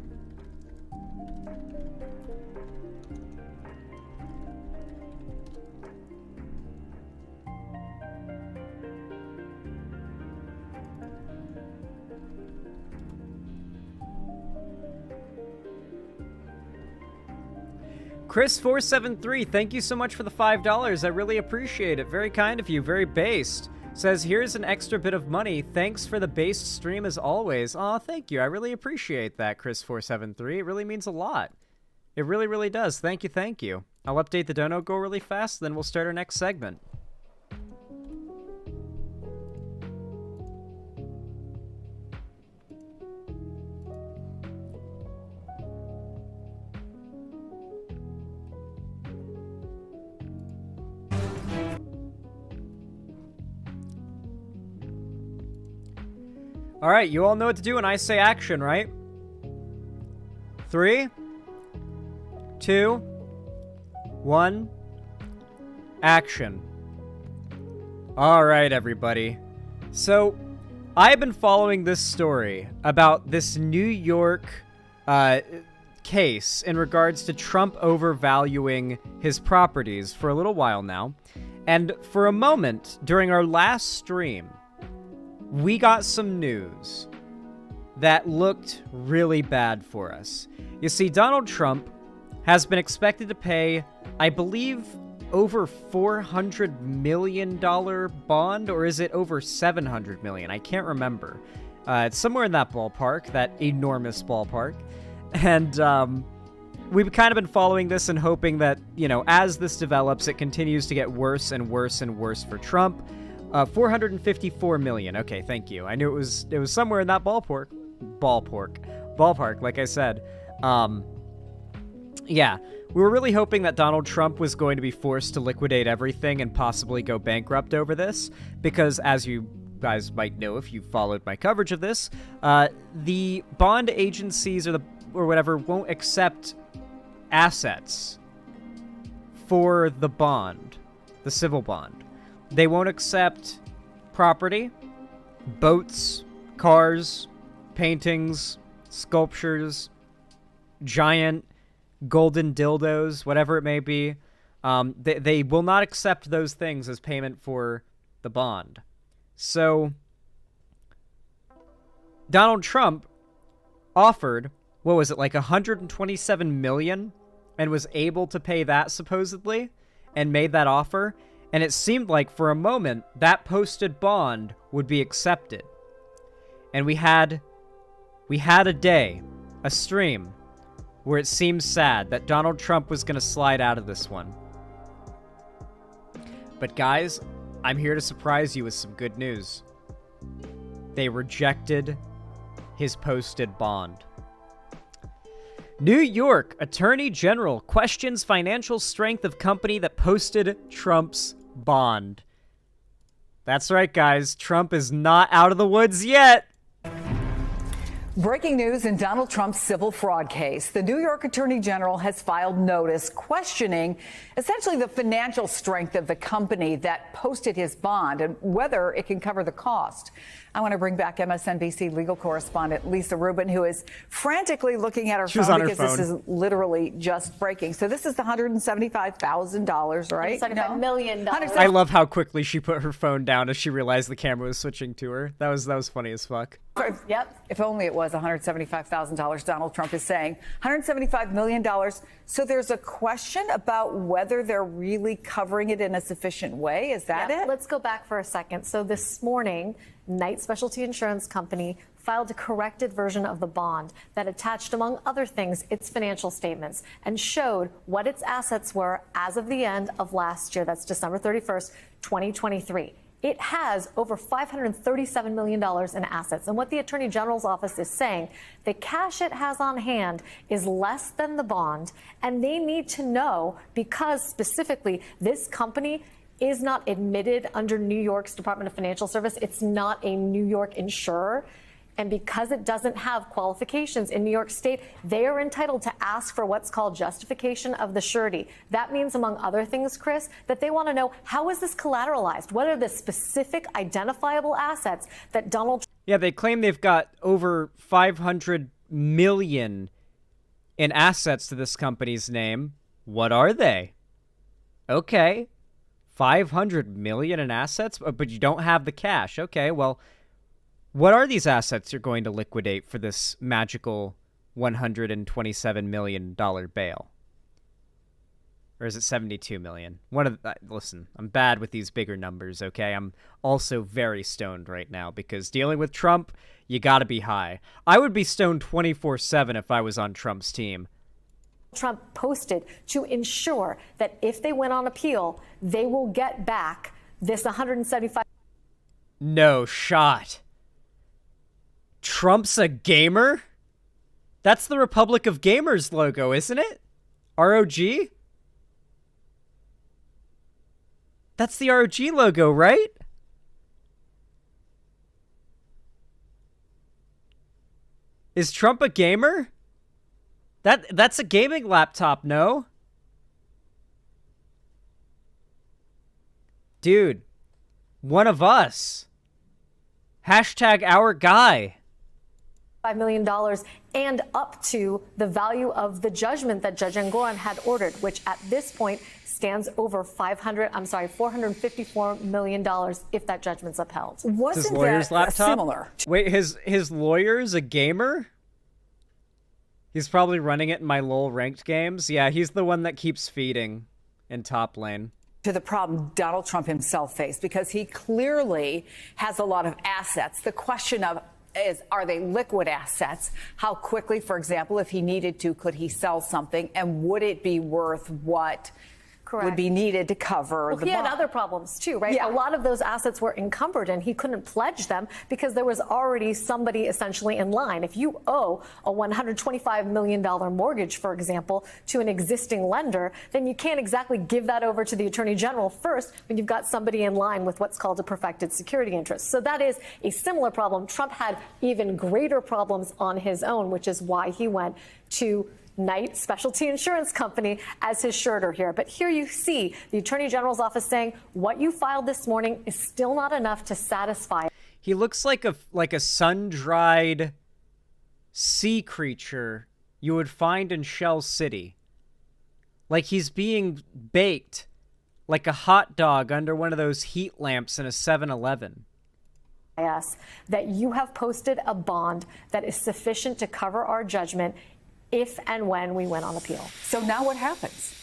Chris473, thank you so much for the $5. I really appreciate it. Very kind of you. Very based. Says, here's an extra bit of money. Thanks for the based stream as always. Aw, thank you. I really appreciate that, Chris473. It really means a lot. It really, really does. Thank you, thank you. I'll update the dono goal really fast, then we'll start our next segment. All right, you all know what to do when I say action, right? 3, 2, 1, action. All right, everybody. So, I've been following this story about this New York case in regards to Trump overvaluing his properties for a little while now. And for a moment, during our last stream, we got some news that looked really bad for us. You see, Donald Trump has been expected to pay, I believe, over $400 million bond, or is it over $700 million? I can't remember. It's somewhere in that ballpark, that enormous ballpark. And we've kind of been following this and hoping that, you know, as this develops, it continues to get worse and worse and worse for Trump. 454 million. Okay, thank you. I knew it was somewhere in that ballpark, like I said. Yeah, we were really hoping that Donald Trump was going to be forced to liquidate everything and possibly go bankrupt over this, because as you guys might know if you followed my coverage of this, the bond agencies or whatever won't accept assets for the bond, the civil bond. They won't accept property, boats, cars, paintings, sculptures, giant golden dildos, whatever it may be. They will not accept those things as payment for the bond. So, Donald Trump offered, what was it, like $127 million, and was able to pay that supposedly, and made that offer. And it seemed like for a moment that posted bond would be accepted. And we had a day, a stream, where it seemed sad that Donald Trump was going to slide out of this one. But guys, I'm here to surprise you with some good news. They rejected his posted bond. New York Attorney General questions financial strength of company that posted Trump's bond. That's right, guys. Trump is not out of the woods yet. Breaking news in Donald Trump's civil fraud case. The New York Attorney General has filed notice questioning essentially the financial strength of the company that posted his bond and whether it can cover the cost. I want to bring back MSNBC legal correspondent Lisa Rubin, who is frantically looking at her phone because this is literally just breaking. So this is the $175,000, right? $175 million. I love how quickly she put her phone down as she realized the camera was switching to her. That was funny as fuck. If only it was $175,000, Donald Trump is saying. $175 million. So there's a question about whether they're really covering it in a sufficient way. Is that it? Let's go back for a second. So this morning, Knight Specialty Insurance Company filed a corrected version of the bond that attached, among other things, its financial statements and showed what its assets were as of the end of last year. That's December 31st, 2023. It has over $537 million in assets. And what the Attorney General's office is saying, the cash it has on hand is less than the bond. And they need to know, because specifically this company is not admitted under New York's Department of Financial Service. It's not a New York insurer. And because it doesn't have qualifications in New York State, they are entitled to ask for what's called justification of the surety. That means, among other things, Chris, that they want to know, how is this collateralized? What are the specific identifiable assets that Donald Trump... Yeah, they claim they've got over 500 million in assets to this company's name. What are they? Okay. 500 million in assets, but you don't have the cash. Okay, well... what are these assets you're going to liquidate for this magical $127 million bail? Or is it 72 million? Listen, I'm bad with these bigger numbers, okay? I'm also very stoned right now because dealing with Trump, you gotta be high. I would be stoned 24/7 if I was on Trump's team. Trump posted to ensure that if they went on appeal, they will get back this 175. No shot. Trump's a gamer? That's the Republic of Gamers logo, isn't it? ROG? That's the ROG logo, right? Is Trump a gamer? That's a gaming laptop, no? Dude, one of us. Hashtag our guy. $5 million and up to the value of the judgment that Judge Engoron had ordered, which at this point stands over $454 million if that judgment's upheld. His lawyer's laptop? Similar? Wait, his lawyer's a gamer? He's probably running it in my LoL ranked games. Yeah, he's the one that keeps feeding in top lane. To the problem Donald Trump himself faced, because he clearly has a lot of assets. The question is, are they liquid assets? How quickly, for example, if he needed to, could he sell something? And would it be worth what would be needed to cover the he had bond? other problems too, right? Yeah. A lot of those assets were encumbered and he couldn't pledge them because there was already somebody essentially in line. If you owe a $125 million mortgage, for example, to an existing lender, then you can't exactly give that over to the Attorney General first when you've got somebody in line with what's called a perfected security interest. So that is a similar problem. Trump had even greater problems on his own, which is why he went to Knight Specialty Insurance Company as his suretor here. But here you see the Attorney General's office saying what you filed this morning is still not enough to satisfy. He looks like a sun-dried sea creature you would find in Shell City. Like he's being baked like a hot dog under one of those heat lamps in a 7-Eleven. Us that you have posted a bond that is sufficient to cover our judgment if and when we went on appeal. So now what happens?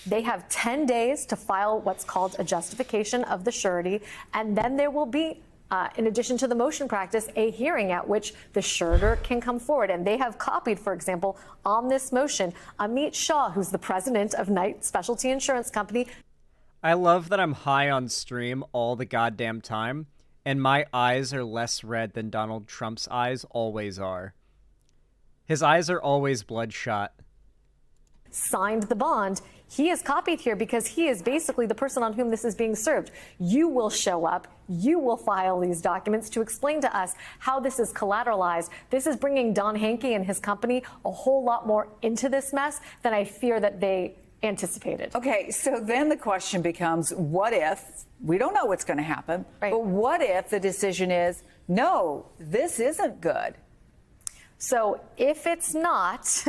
They have 10 days to file what's called a justification of the surety, and then there will be, in addition to the motion practice, a hearing at which the suretor can come forward. And they have copied, for example, on this motion, Amit Shah, who's the president of Knight Specialty Insurance Company. I love that I'm high on stream all the goddamn time, and my eyes are less red than Donald Trump's eyes always are. His eyes are always bloodshot. Signed the bond. He is copied here because he is basically the person on whom this is being served. You will show up. You will file these documents to explain to us how this is collateralized. This is bringing Don Hankey and his company a whole lot more into this mess than I fear that they anticipated. Okay, so then the question becomes, what if, we don't know what's going to happen, but what if the decision is, no, this isn't good? So if it's not,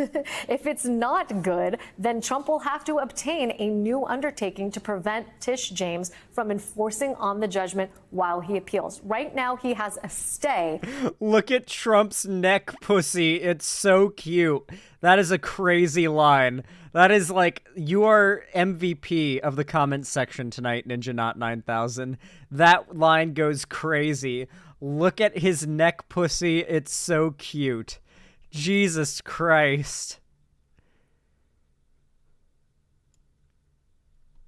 if it's not good, then Trump will have to obtain a new undertaking to prevent Tish James from enforcing on the judgment while he appeals. Right now, he has a stay. Look at Trump's neck pussy. It's so cute. That is a crazy line. That is like, you are MVP of the comments section tonight, Ninja Not 9000. That line goes crazy. Look at his neck pussy. It's so cute. Jesus Christ.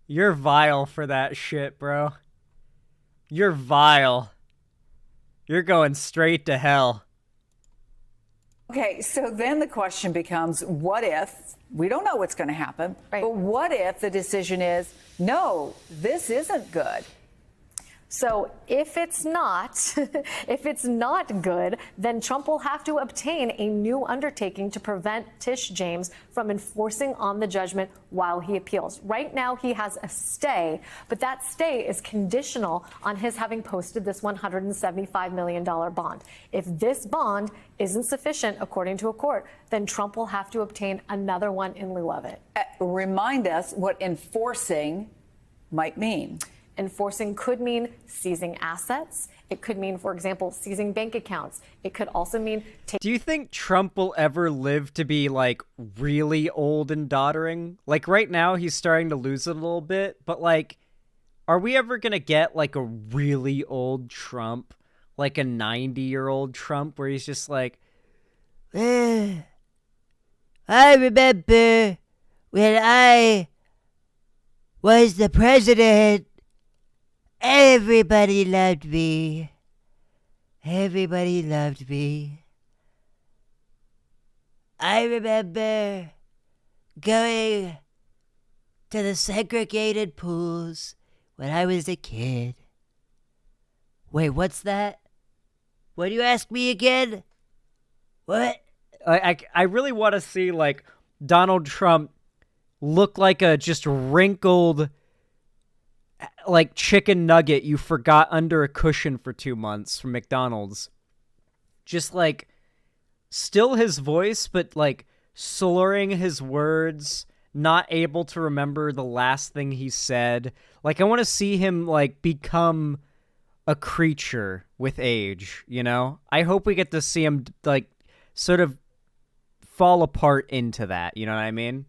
You're vile for that shit, bro. You're vile. You're going straight to hell. Okay, so then the question becomes, what if, we don't know what's going to happen, but what if the decision is, no, this isn't good? So if it's not, if it's not good, then Trump will have to obtain a new undertaking to prevent Tish James from enforcing on the judgment while he appeals. Right now, he has a stay, but that stay is conditional on his having posted this $175 million bond. If this bond isn't sufficient, according to a court, then Trump will have to obtain another one in lieu of it. Remind us what enforcing might mean. Enforcing could mean seizing assets. It could mean, for example, seizing bank accounts. It could also mean... Do you think Trump will ever live to be, like, really old and doddering? Like, right now, he's starting to lose it a little bit, but, like, are we ever gonna get, like, a really old Trump? Like a 90-year-old Trump where he's just like, I remember when I was the president. Everybody loved me. Everybody loved me. I remember going to the segregated pools when I was a kid. Wait, what's that? What do you ask me again? What? I really want to see, like, Donald Trump look like a just wrinkled, like, chicken nugget you forgot under a cushion for 2 months from McDonald's. Just, like, still his voice, but, like, slurring his words, not able to remember the last thing he said. Like, I want to see him, like, become a creature with age, you know? I hope we get to see him, like, sort of fall apart into that, you know what I mean?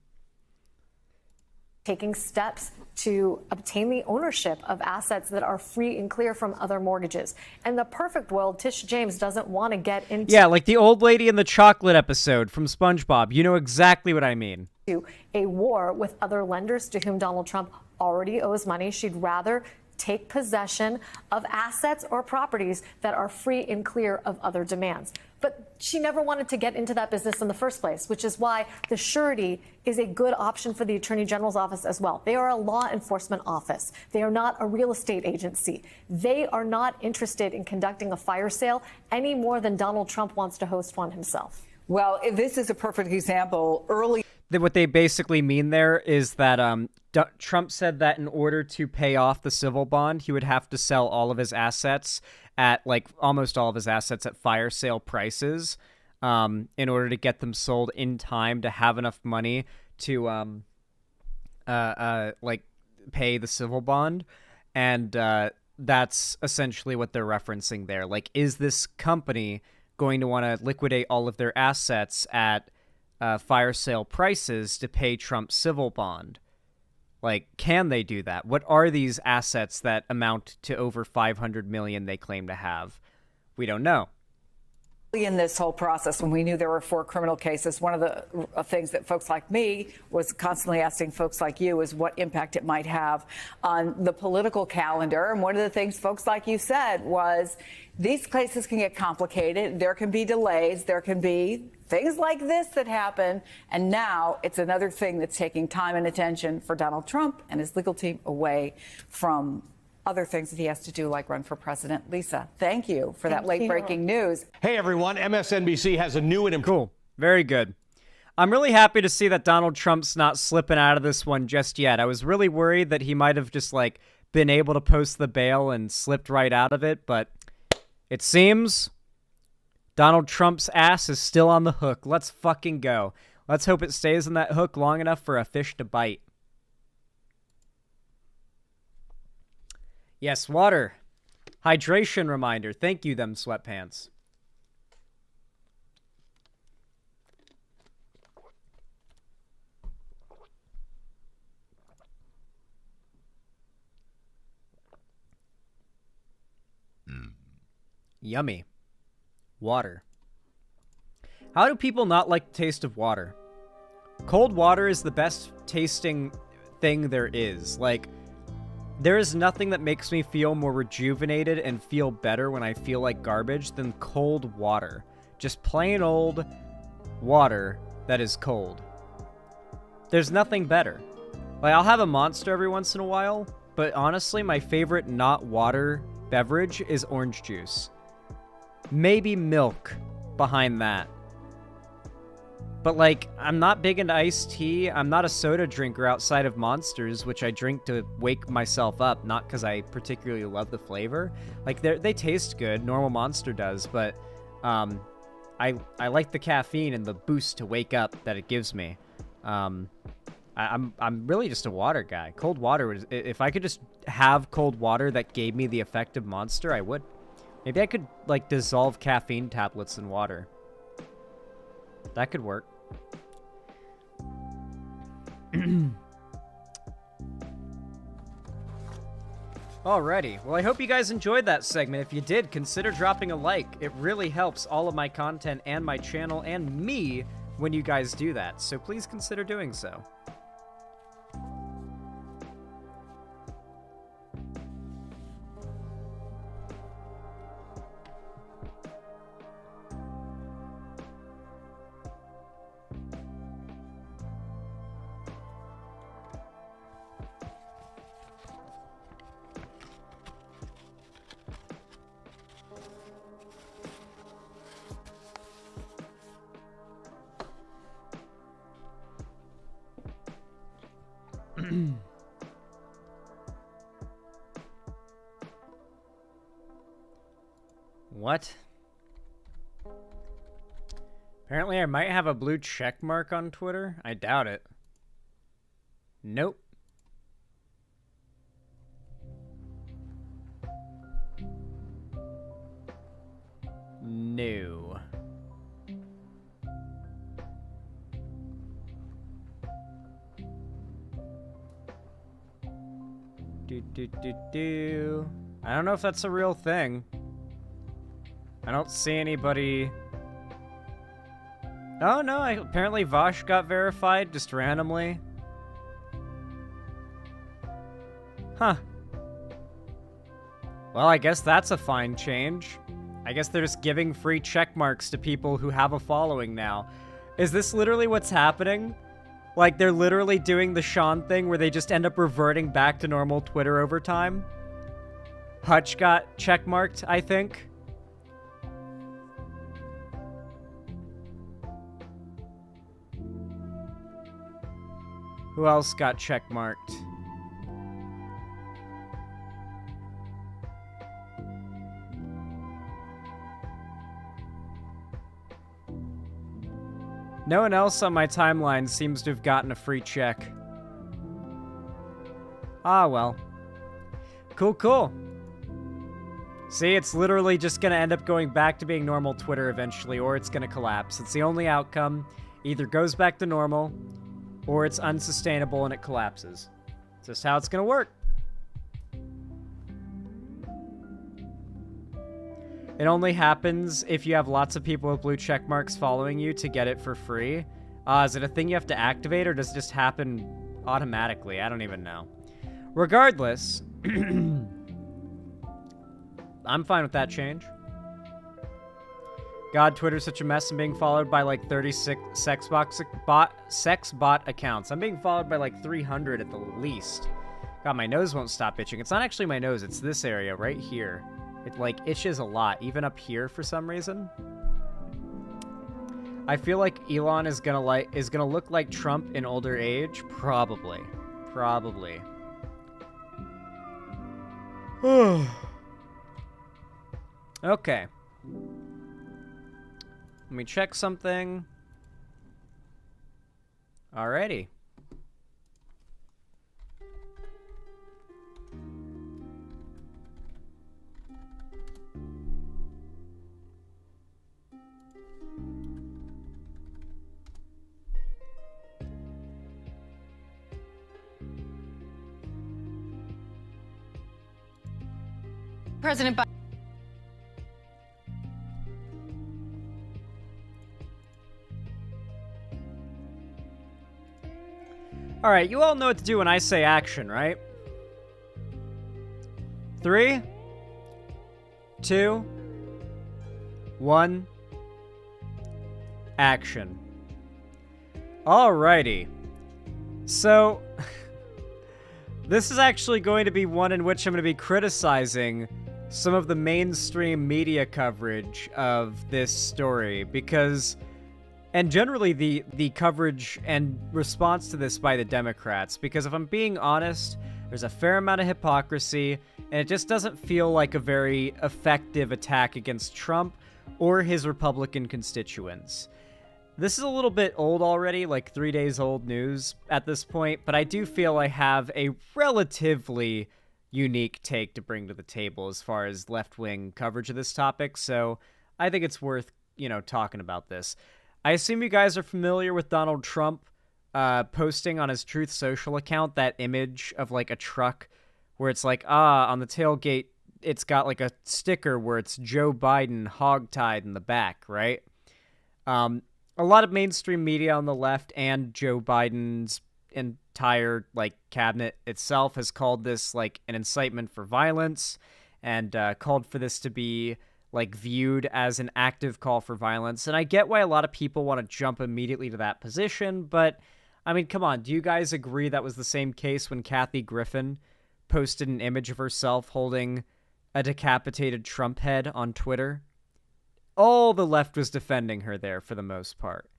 Taking steps to obtain the ownership of assets that are free and clear from other mortgages. In the perfect world, Tish James doesn't want to get into... Yeah, like the old lady in the chocolate episode from SpongeBob. You know exactly what I mean. ...a war with other lenders to whom Donald Trump already owes money. She'd rather take possession of assets or properties that are free and clear of other demands. But she never wanted to get into that business in the first place, which is why the surety is a good option for the Attorney General's office as well. They are a law enforcement office. They are not a real estate agency. They are not interested in conducting a fire sale any more than Donald Trump wants to host one himself. Well, this is a perfect example. What they basically mean there is that Trump said that in order to pay off the civil bond, he would have to sell all of his assets at, like, almost all of his assets at fire sale prices in order to get them sold in time to have enough money to like pay the civil bond. And that's essentially what they're referencing there. Like, is this company going to want to liquidate all of their assets at fire sale prices to pay Trump's civil bond? Like, can they do that? What are these assets that amount to over $500 million they claim to have? We don't know. In this whole process, when we knew there were 4 criminal cases, one of the things that folks like me was constantly asking folks like you is what impact it might have on the political calendar. And one of the things folks like you said was these cases can get complicated. There can be delays. There can be things like this that happen. And now it's another thing that's taking time and attention for Donald Trump and his legal team away from other things that he has to do, like run for president. Lisa, thank you for that late-breaking news. Hey, everyone. MSNBC has a new and... Cool. Very good. I'm really happy to see that Donald Trump's not slipping out of this one just yet. I was really worried that he might have just, like, been able to post the bail and slipped right out of it, but it seems Donald Trump's ass is still on the hook. Let's fucking go. Let's hope it stays on that hook long enough for a fish to bite. Yes, water. Hydration reminder. Thank you, them sweatpants. Yummy. Water. How do people not like the taste of water? Cold water is the best tasting thing there is. Like, There is nothing that makes me feel more rejuvenated and feel better when I feel like garbage than cold water. Just plain old water that is cold. There's nothing better. Like, I'll have a Monster every once in a while, but honestly, my favorite not water beverage is orange juice. Maybe milk behind that. But, like, I'm not big into iced tea. I'm not a soda drinker outside of Monsters, which I drink to wake myself up, not because I particularly love the flavor. Like, they taste good. Normal Monster does, but I like the caffeine and the boost to wake up that it gives me. I'm really just a water guy. Cold water, if I could just have cold water that gave me the effect of Monster, I would. Maybe I could, like, dissolve caffeine tablets in water. That could work. Alrighty. Well, I hope you guys enjoyed that segment. If you did, consider dropping a like. It really helps all of my content and my channel and me when you guys do that. So please consider doing so. What? Apparently I might have a blue check mark on Twitter. I doubt it. Nope. No. I don't know if that's a real thing. I don't see anybody. Oh no, apparently Vosh got verified just randomly. Huh. Well, I guess that's a fine change. I guess they're just giving free check marks to people who have a following now. Is this literally what's happening? Like, they're literally doing the Sean thing where they just end up reverting back to normal Twitter over time? Hutch got checkmarked, I think. Who else got checkmarked? No one else on my timeline seems to have gotten a free check. Ah, well. Cool, cool. See, it's literally just going to end up going back to being normal Twitter eventually, or it's going to collapse. It's the only outcome. Either goes back to normal, or it's unsustainable and it collapses. It's just how it's going to work. It only happens if you have lots of people with blue check marks following you to get it for free. Is it a thing you have to activate, or does it just happen automatically? I don't even know. Regardless, I'm fine with that change. God, Twitter's such a mess. I'm being followed by like 36 sex bot accounts. I'm being followed by like 300 at the least. God, my nose won't stop itching. It's not actually my nose. It's this area right here. It like itches a lot, even up here for some reason. I feel like Elon is gonna look like Trump in older age. Probably. Okay. Let me check something. Alrighty. President Biden. All right, you all know what to do when I say action, right? 3, 2, 1, action. Alrighty. So, this is actually going to be one in which I'm going to be criticizing some of the mainstream media coverage of this story because, and generally the coverage and response to this by the Democrats, because if I'm being honest, there's a fair amount of hypocrisy, and it just doesn't feel like a very effective attack against Trump or his Republican constituents. This is a little bit old already, like 3 days old news at this point, but I do feel I have a relatively unique take to bring to the table as far as left-wing coverage of this topic, so I think it's worth, talking about this. I assume you guys are familiar with Donald Trump posting on his Truth Social account that image of, like, a truck where it's like, on the tailgate, it's got, like, a sticker where it's Joe Biden hog-tied in the back, right? A lot of mainstream media on the left and Joe Biden's entire, like, cabinet itself has called this, like, an incitement for violence and called for this to be, like, viewed as an active call for violence. And I get why a lot of people want to jump immediately to that position, but, I mean, come on, do you guys agree that was the same case when Kathy Griffin posted an image of herself holding a decapitated Trump head on Twitter? All the left was defending her there for the most part.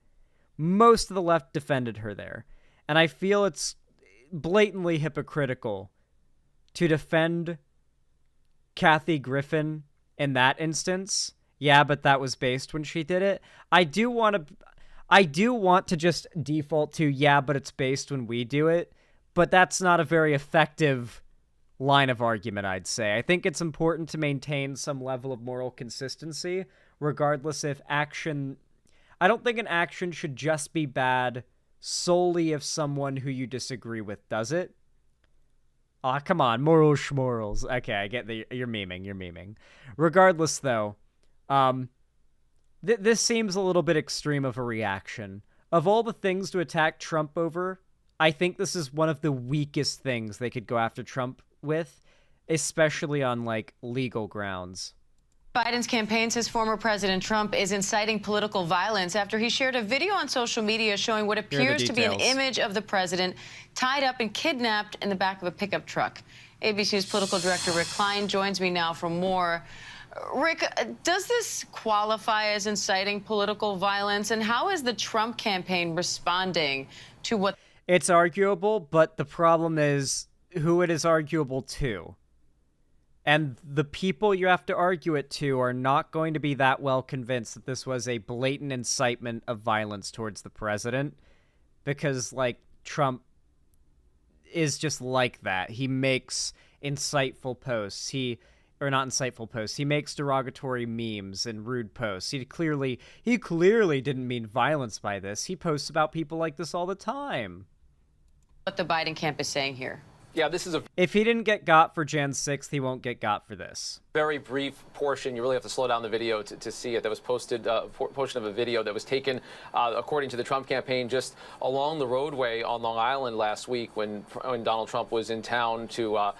Most of the left defended her there. And I feel it's blatantly hypocritical to defend Kathy Griffin in that instance. Yeah, but that was based when she did it. I do want to just default to, yeah, but it's based when we do it. But that's not a very effective line of argument, I'd say. I think it's important to maintain some level of moral consistency, regardless if action... I don't think an action should just be bad solely if someone who you disagree with does it. Aw, come on, moral schmorals. Okay, I get that you're memeing. Regardless, though, this seems a little bit extreme of a reaction. Of all the things to attack Trump over, I think this is one of the weakest things they could go after Trump with, especially on, like, legal grounds. Biden's campaign says former President Trump is inciting political violence after he shared a video on social media showing what appears to be an image of the president tied up and kidnapped in the back of a pickup truck. ABC's political director Rick Klein joins me now for more. Rick, does this qualify as inciting political violence, and how is the Trump campaign responding to what... It's arguable, but the problem is who it is arguable to. And the people you have to argue it to are not going to be that well convinced that this was a blatant incitement of violence towards the president, because, like, Trump is just like that. He makes insightful posts. He makes derogatory memes and rude posts. He clearly didn't mean violence by this. He posts about people like this all the time. What the Biden camp is saying here. Yeah, this is a... If he didn't get got for Jan 6th, he won't get got for this. Very brief portion. You really have to slow down the video to see it. That was posted, portion of a video that was taken, according to the Trump campaign, just along the roadway on Long Island last week when Donald Trump was in town to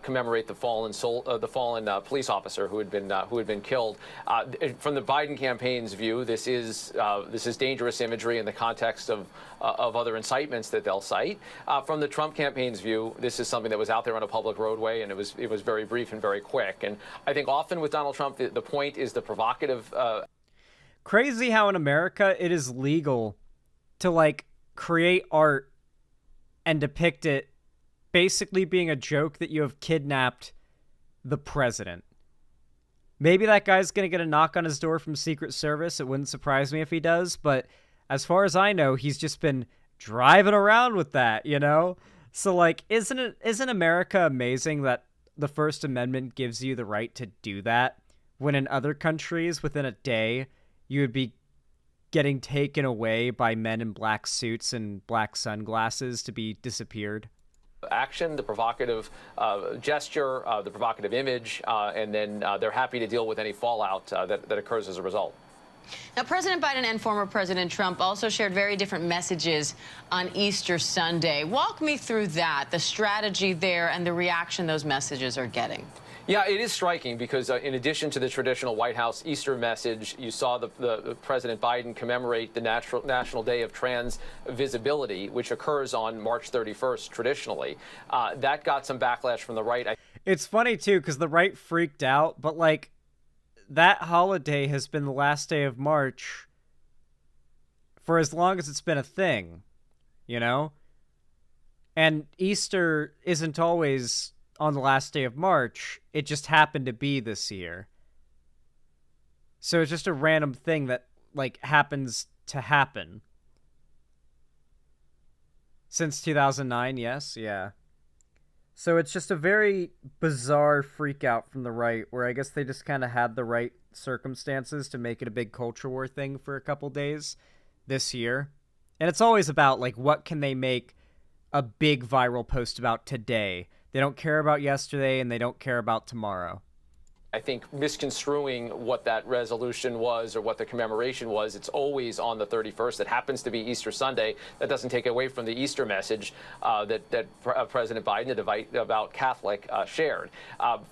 commemorate the fallen police officer who had been killed. From the Biden campaign's view, this is dangerous imagery in the context of other incitements that they'll cite. From the Trump campaign's view, this is something that was out there on a public roadway, and it was very brief and very quick. And I think often with Donald Trump, the point is the provocative. Crazy how in America it is legal to, like, create art and depict it basically being a joke that you have kidnapped the president. Maybe that guy's gonna get a knock on his door from Secret Service. It wouldn't surprise me if he does, but as far as I know, he's just been driving around with that, you know? So, like, isn't America amazing that the First Amendment gives you the right to do that, when in other countries, within a day, you would be getting taken away by men in black suits and black sunglasses to be disappeared? Action, the provocative gesture, the provocative image, and then they're happy to deal with any fallout that occurs as a result. Now, President Biden and former President Trump also shared very different messages on Easter Sunday. Walk me through that, the strategy there, and the reaction those messages are getting. Yeah, it is striking because in addition to the traditional White House Easter message, you saw the President Biden commemorate the National Day of Trans Visibility, which occurs on March 31st traditionally. That got some backlash from the right. It's funny, too, because the right freaked out, but, like, that holiday has been the last day of March for as long as it's been a thing, you know? And Easter isn't always on the last day of March. It just happened to be this year. So it's just a random thing that, like, happens to happen. Since 2009, yes, yeah. So it's just a very bizarre freak out from the right, where I guess they just kind of had the right circumstances to make it a big culture war thing for a couple days this year. And it's always about, like, what can they make a big viral post about today? They don't care about yesterday, and they don't care about tomorrow. I think misconstruing what that resolution was or what the commemoration was, it's always on the 31st. It happens to be Easter Sunday. That doesn't take away from the Easter message that President Biden, the debate about Catholic, shared.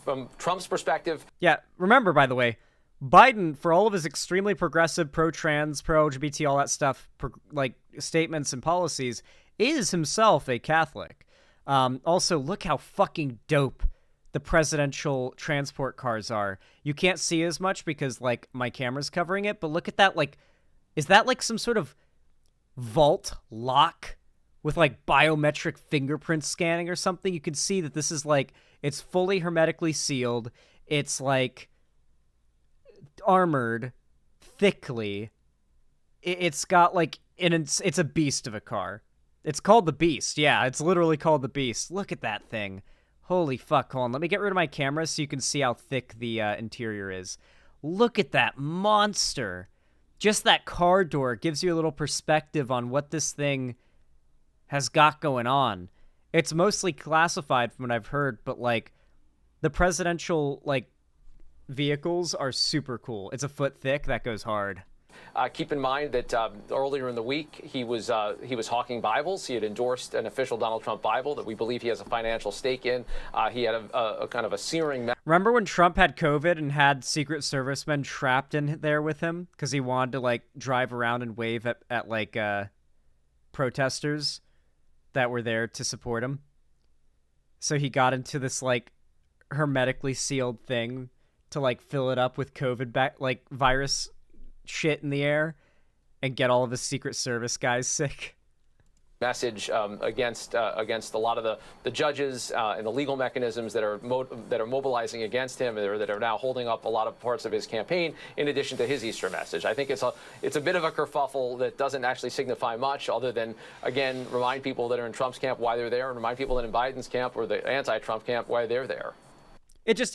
From Trump's perspective... Yeah, remember, by the way, Biden, for all of his extremely progressive, pro-trans, pro-LGBT, all that stuff, like statements and policies, is himself a Catholic. Also, look how fucking dope the presidential transport cars are. You can't see as much because, like, my camera's covering it, but look at that, like, is that, like, some sort of vault lock with, like, biometric fingerprint scanning or something? You can see that this is, like, it's fully hermetically sealed. It's, like, armored thickly. It's got, like, it's a beast of a car. It's called the Beast. Yeah, it's literally called the Beast. Look at that thing. Holy fuck. Hold on. Let me get rid of my camera so you can see how thick the interior is. Look at that monster. Just that car door gives you a little perspective on what this thing has got going on. It's mostly classified from what I've heard, but, like, the presidential, like, vehicles are super cool. It's a foot thick. That goes hard. Keep in mind that earlier in the week, he was hawking Bibles. He had endorsed an official Donald Trump Bible that we believe he has a financial stake in. He had a kind of a searing... Remember when Trump had COVID and had Secret Servicemen trapped in there with him because he wanted to, like, drive around and wave at like, protesters that were there to support him? So he got into this, like, hermetically sealed thing to, like, fill it up with COVID virus shit in the air and get all of his Secret Service guys sick. Message against a lot of the judges and the legal mechanisms that are mobilizing against him, or that are now holding up a lot of parts of his campaign, in addition to his Easter message. I think it's a bit of a kerfuffle that doesn't actually signify much, other than, again, remind people that are in Trump's camp why they're there, and remind people that in Biden's camp or the anti-Trump camp why they're there.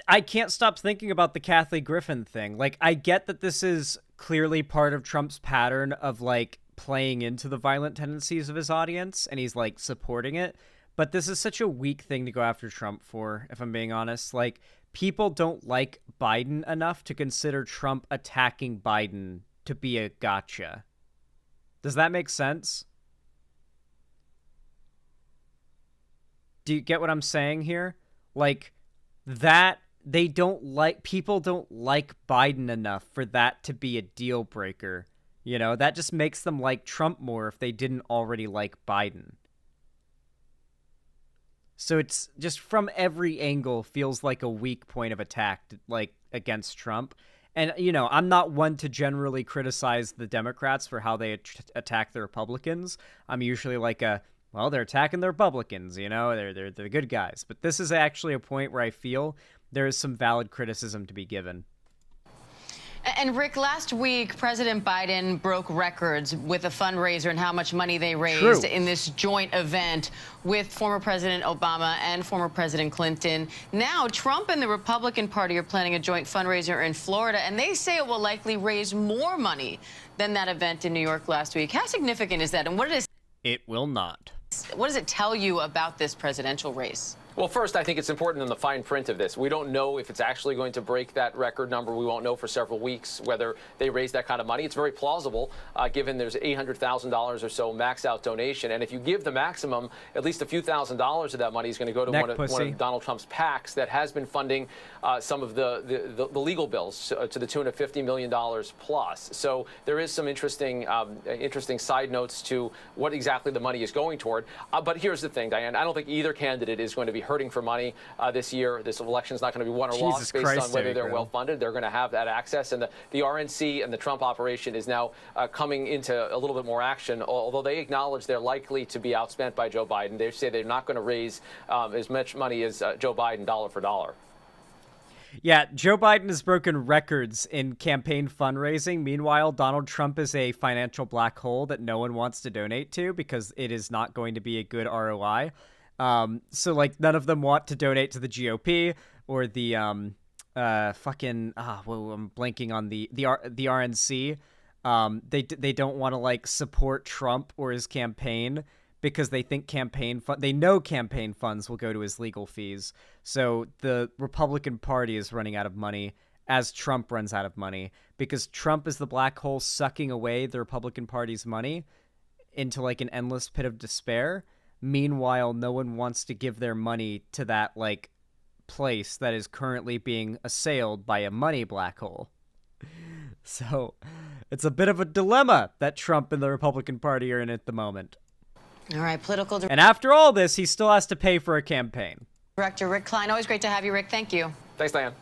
I can't stop thinking about the Kathy Griffin thing. Like, I get that this is clearly part of Trump's pattern of, like, playing into the violent tendencies of his audience, and he's, like, supporting it. But this is such a weak thing to go after Trump for, if I'm being honest. Like, people don't like Biden enough to consider Trump attacking Biden to be a gotcha. Does that make sense? Do you get what I'm saying here? Like, that people don't like Biden enough for that to be a deal breaker. You know, that just makes them like Trump more if they didn't already like Biden. So it's just from every angle feels like a weak point of attack, like, against Trump. And, you know, I'm not one to generally criticize the Democrats for how they attack the Republicans. I'm usually like well, they're attacking the Republicans, you know, they're the good guys. But this is actually a point where I feel there is some valid criticism to be given. And Rick, last week, President Biden broke records with a fundraiser and how much money they raised in this joint event with former President Obama and former President Clinton. Now, Trump and the Republican Party are planning a joint fundraiser in Florida, and they say it will likely raise more money than that event in New York last week. How significant is that, and what does it will not? What does it tell you about this presidential race? Well, first, I think it's important in the fine print of this. We don't know if it's actually going to break that record number. We won't know for several weeks whether they raise that kind of money. It's very plausible, given there's $800,000 or so max out donation. And if you give the maximum, at least a few $1,000s of that money is going to go to one of Donald Trump's PACs that has been funding some of the legal bills to the tune of $50 million plus. So there is some interesting side notes to what exactly the money is going toward. But here's the thing, Diane. I don't think either candidate is going to be hurting for money this year. This election is not going to be won or lost based on whether they're well funded. They're going to have that access, and the RNC and the Trump operation is now coming into a little bit more action. Although they acknowledge they're likely to be outspent by Joe Biden, they say they're not going to raise as much money as Joe Biden dollar for dollar. Yeah, Joe Biden has broken records in campaign fundraising. Meanwhile, Donald Trump is a financial black hole that no one wants to donate to because it is not going to be a good ROI. So like none of them want to donate to the GOP or the I'm blanking on the RNC. They don't want to like support Trump or his campaign because they think they know campaign funds will go to his legal fees. So the Republican Party is running out of money as Trump runs out of money because Trump is the black hole sucking away the Republican Party's money into like an endless pit of despair. Meanwhile, no one wants to give their money to that like place that is currently being assailed by a money black hole. So it's a bit of a dilemma that Trump and the Republican Party are in at the moment. All right, political. And after all this, he still has to pay for a campaign. Director Rick Klein, always great to have you, Rick. Thank you. Thanks, Diane.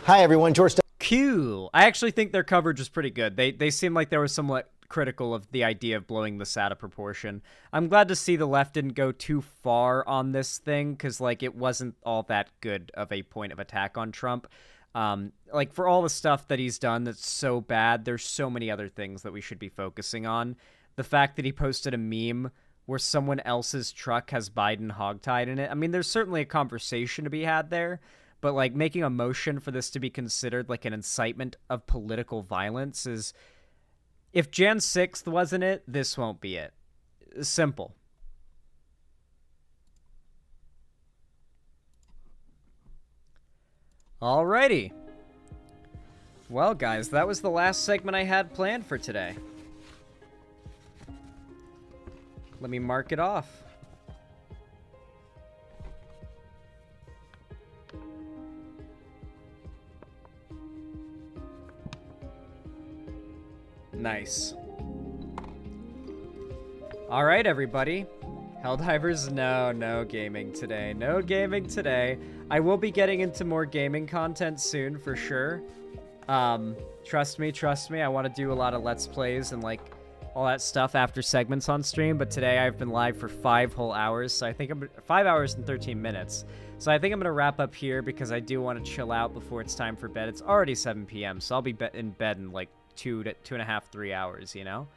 Hi, everyone. George. Cool. I actually think their coverage was pretty good. They seem like they were somewhat critical of the idea of blowing this out of proportion. I'm glad to see the left didn't go too far on this thing because, like, it wasn't all that good of a point of attack on Trump. Like, for all the stuff that he's done that's so bad, there's so many other things that we should be focusing on. The fact that he posted a meme where someone else's truck has Biden hogtied in it. I mean, there's certainly a conversation to be had there, but like making a motion for this to be considered like an incitement of political violence is, if Jan 6th wasn't it, this won't be it. Simple. Alrighty. Well, guys, that was the last segment I had planned for today. Let me mark it off. Nice. All right, everybody. Helldivers, no gaming today. No gaming today. I will be getting into more gaming content soon, for sure. Trust me. I want to do a lot of Let's Plays and, like, all that stuff after segments on stream, but today I've been live for 5 whole hours, so I think 5 hours and 13 minutes. So I think I'm going to wrap up here because I do want to chill out before it's time for bed. It's already 7 p.m., so I'll be in bed in like 2.5, 3 hours, you know?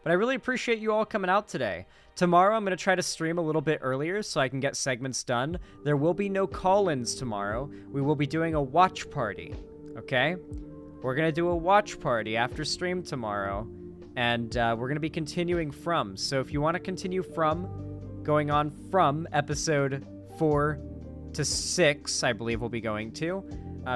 But I really appreciate you all coming out today. Tomorrow I'm going to try to stream a little bit earlier so I can get segments done. There will be no call-ins tomorrow. We will be doing a watch party, okay? We're going to do a watch party after stream tomorrow. And we're going to be continuing from. So if you want to continue going on from episode 4 to 6, I believe we'll be going to,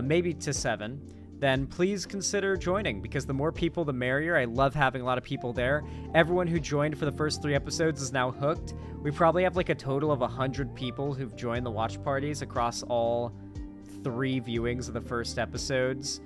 maybe to 7, then please consider joining because the more people, the merrier. I love having a lot of people there. Everyone who joined for the first 3 episodes is now hooked. We probably have like a total of 100 people who've joined the watch parties across all 3 viewings of the first episodes.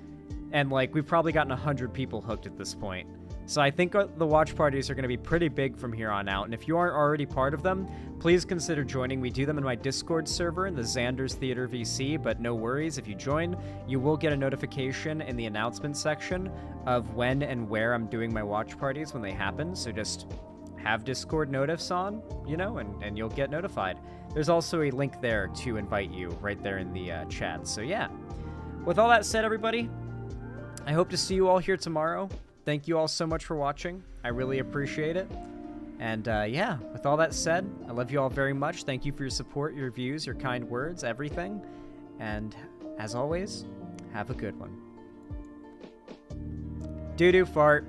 And like we've probably gotten 100 people hooked at this point. So I think the watch parties are going to be pretty big from here on out, and if you aren't already part of them, please consider joining. We do them in my Discord server in the Xander's Theater VC, but no worries, if you join, you will get a notification in the announcement section of when and where I'm doing my watch parties when they happen, so just have Discord notifs on, you know, and you'll get notified. There's also a link there to invite you right there in the chat, so yeah. With all that said, everybody, I hope to see you all here tomorrow. Thank you all so much for watching. I really appreciate it. And yeah, with all that said, I love you all very much. Thank you for your support, your views, your kind words, everything. And as always, have a good one. Doo-doo fart.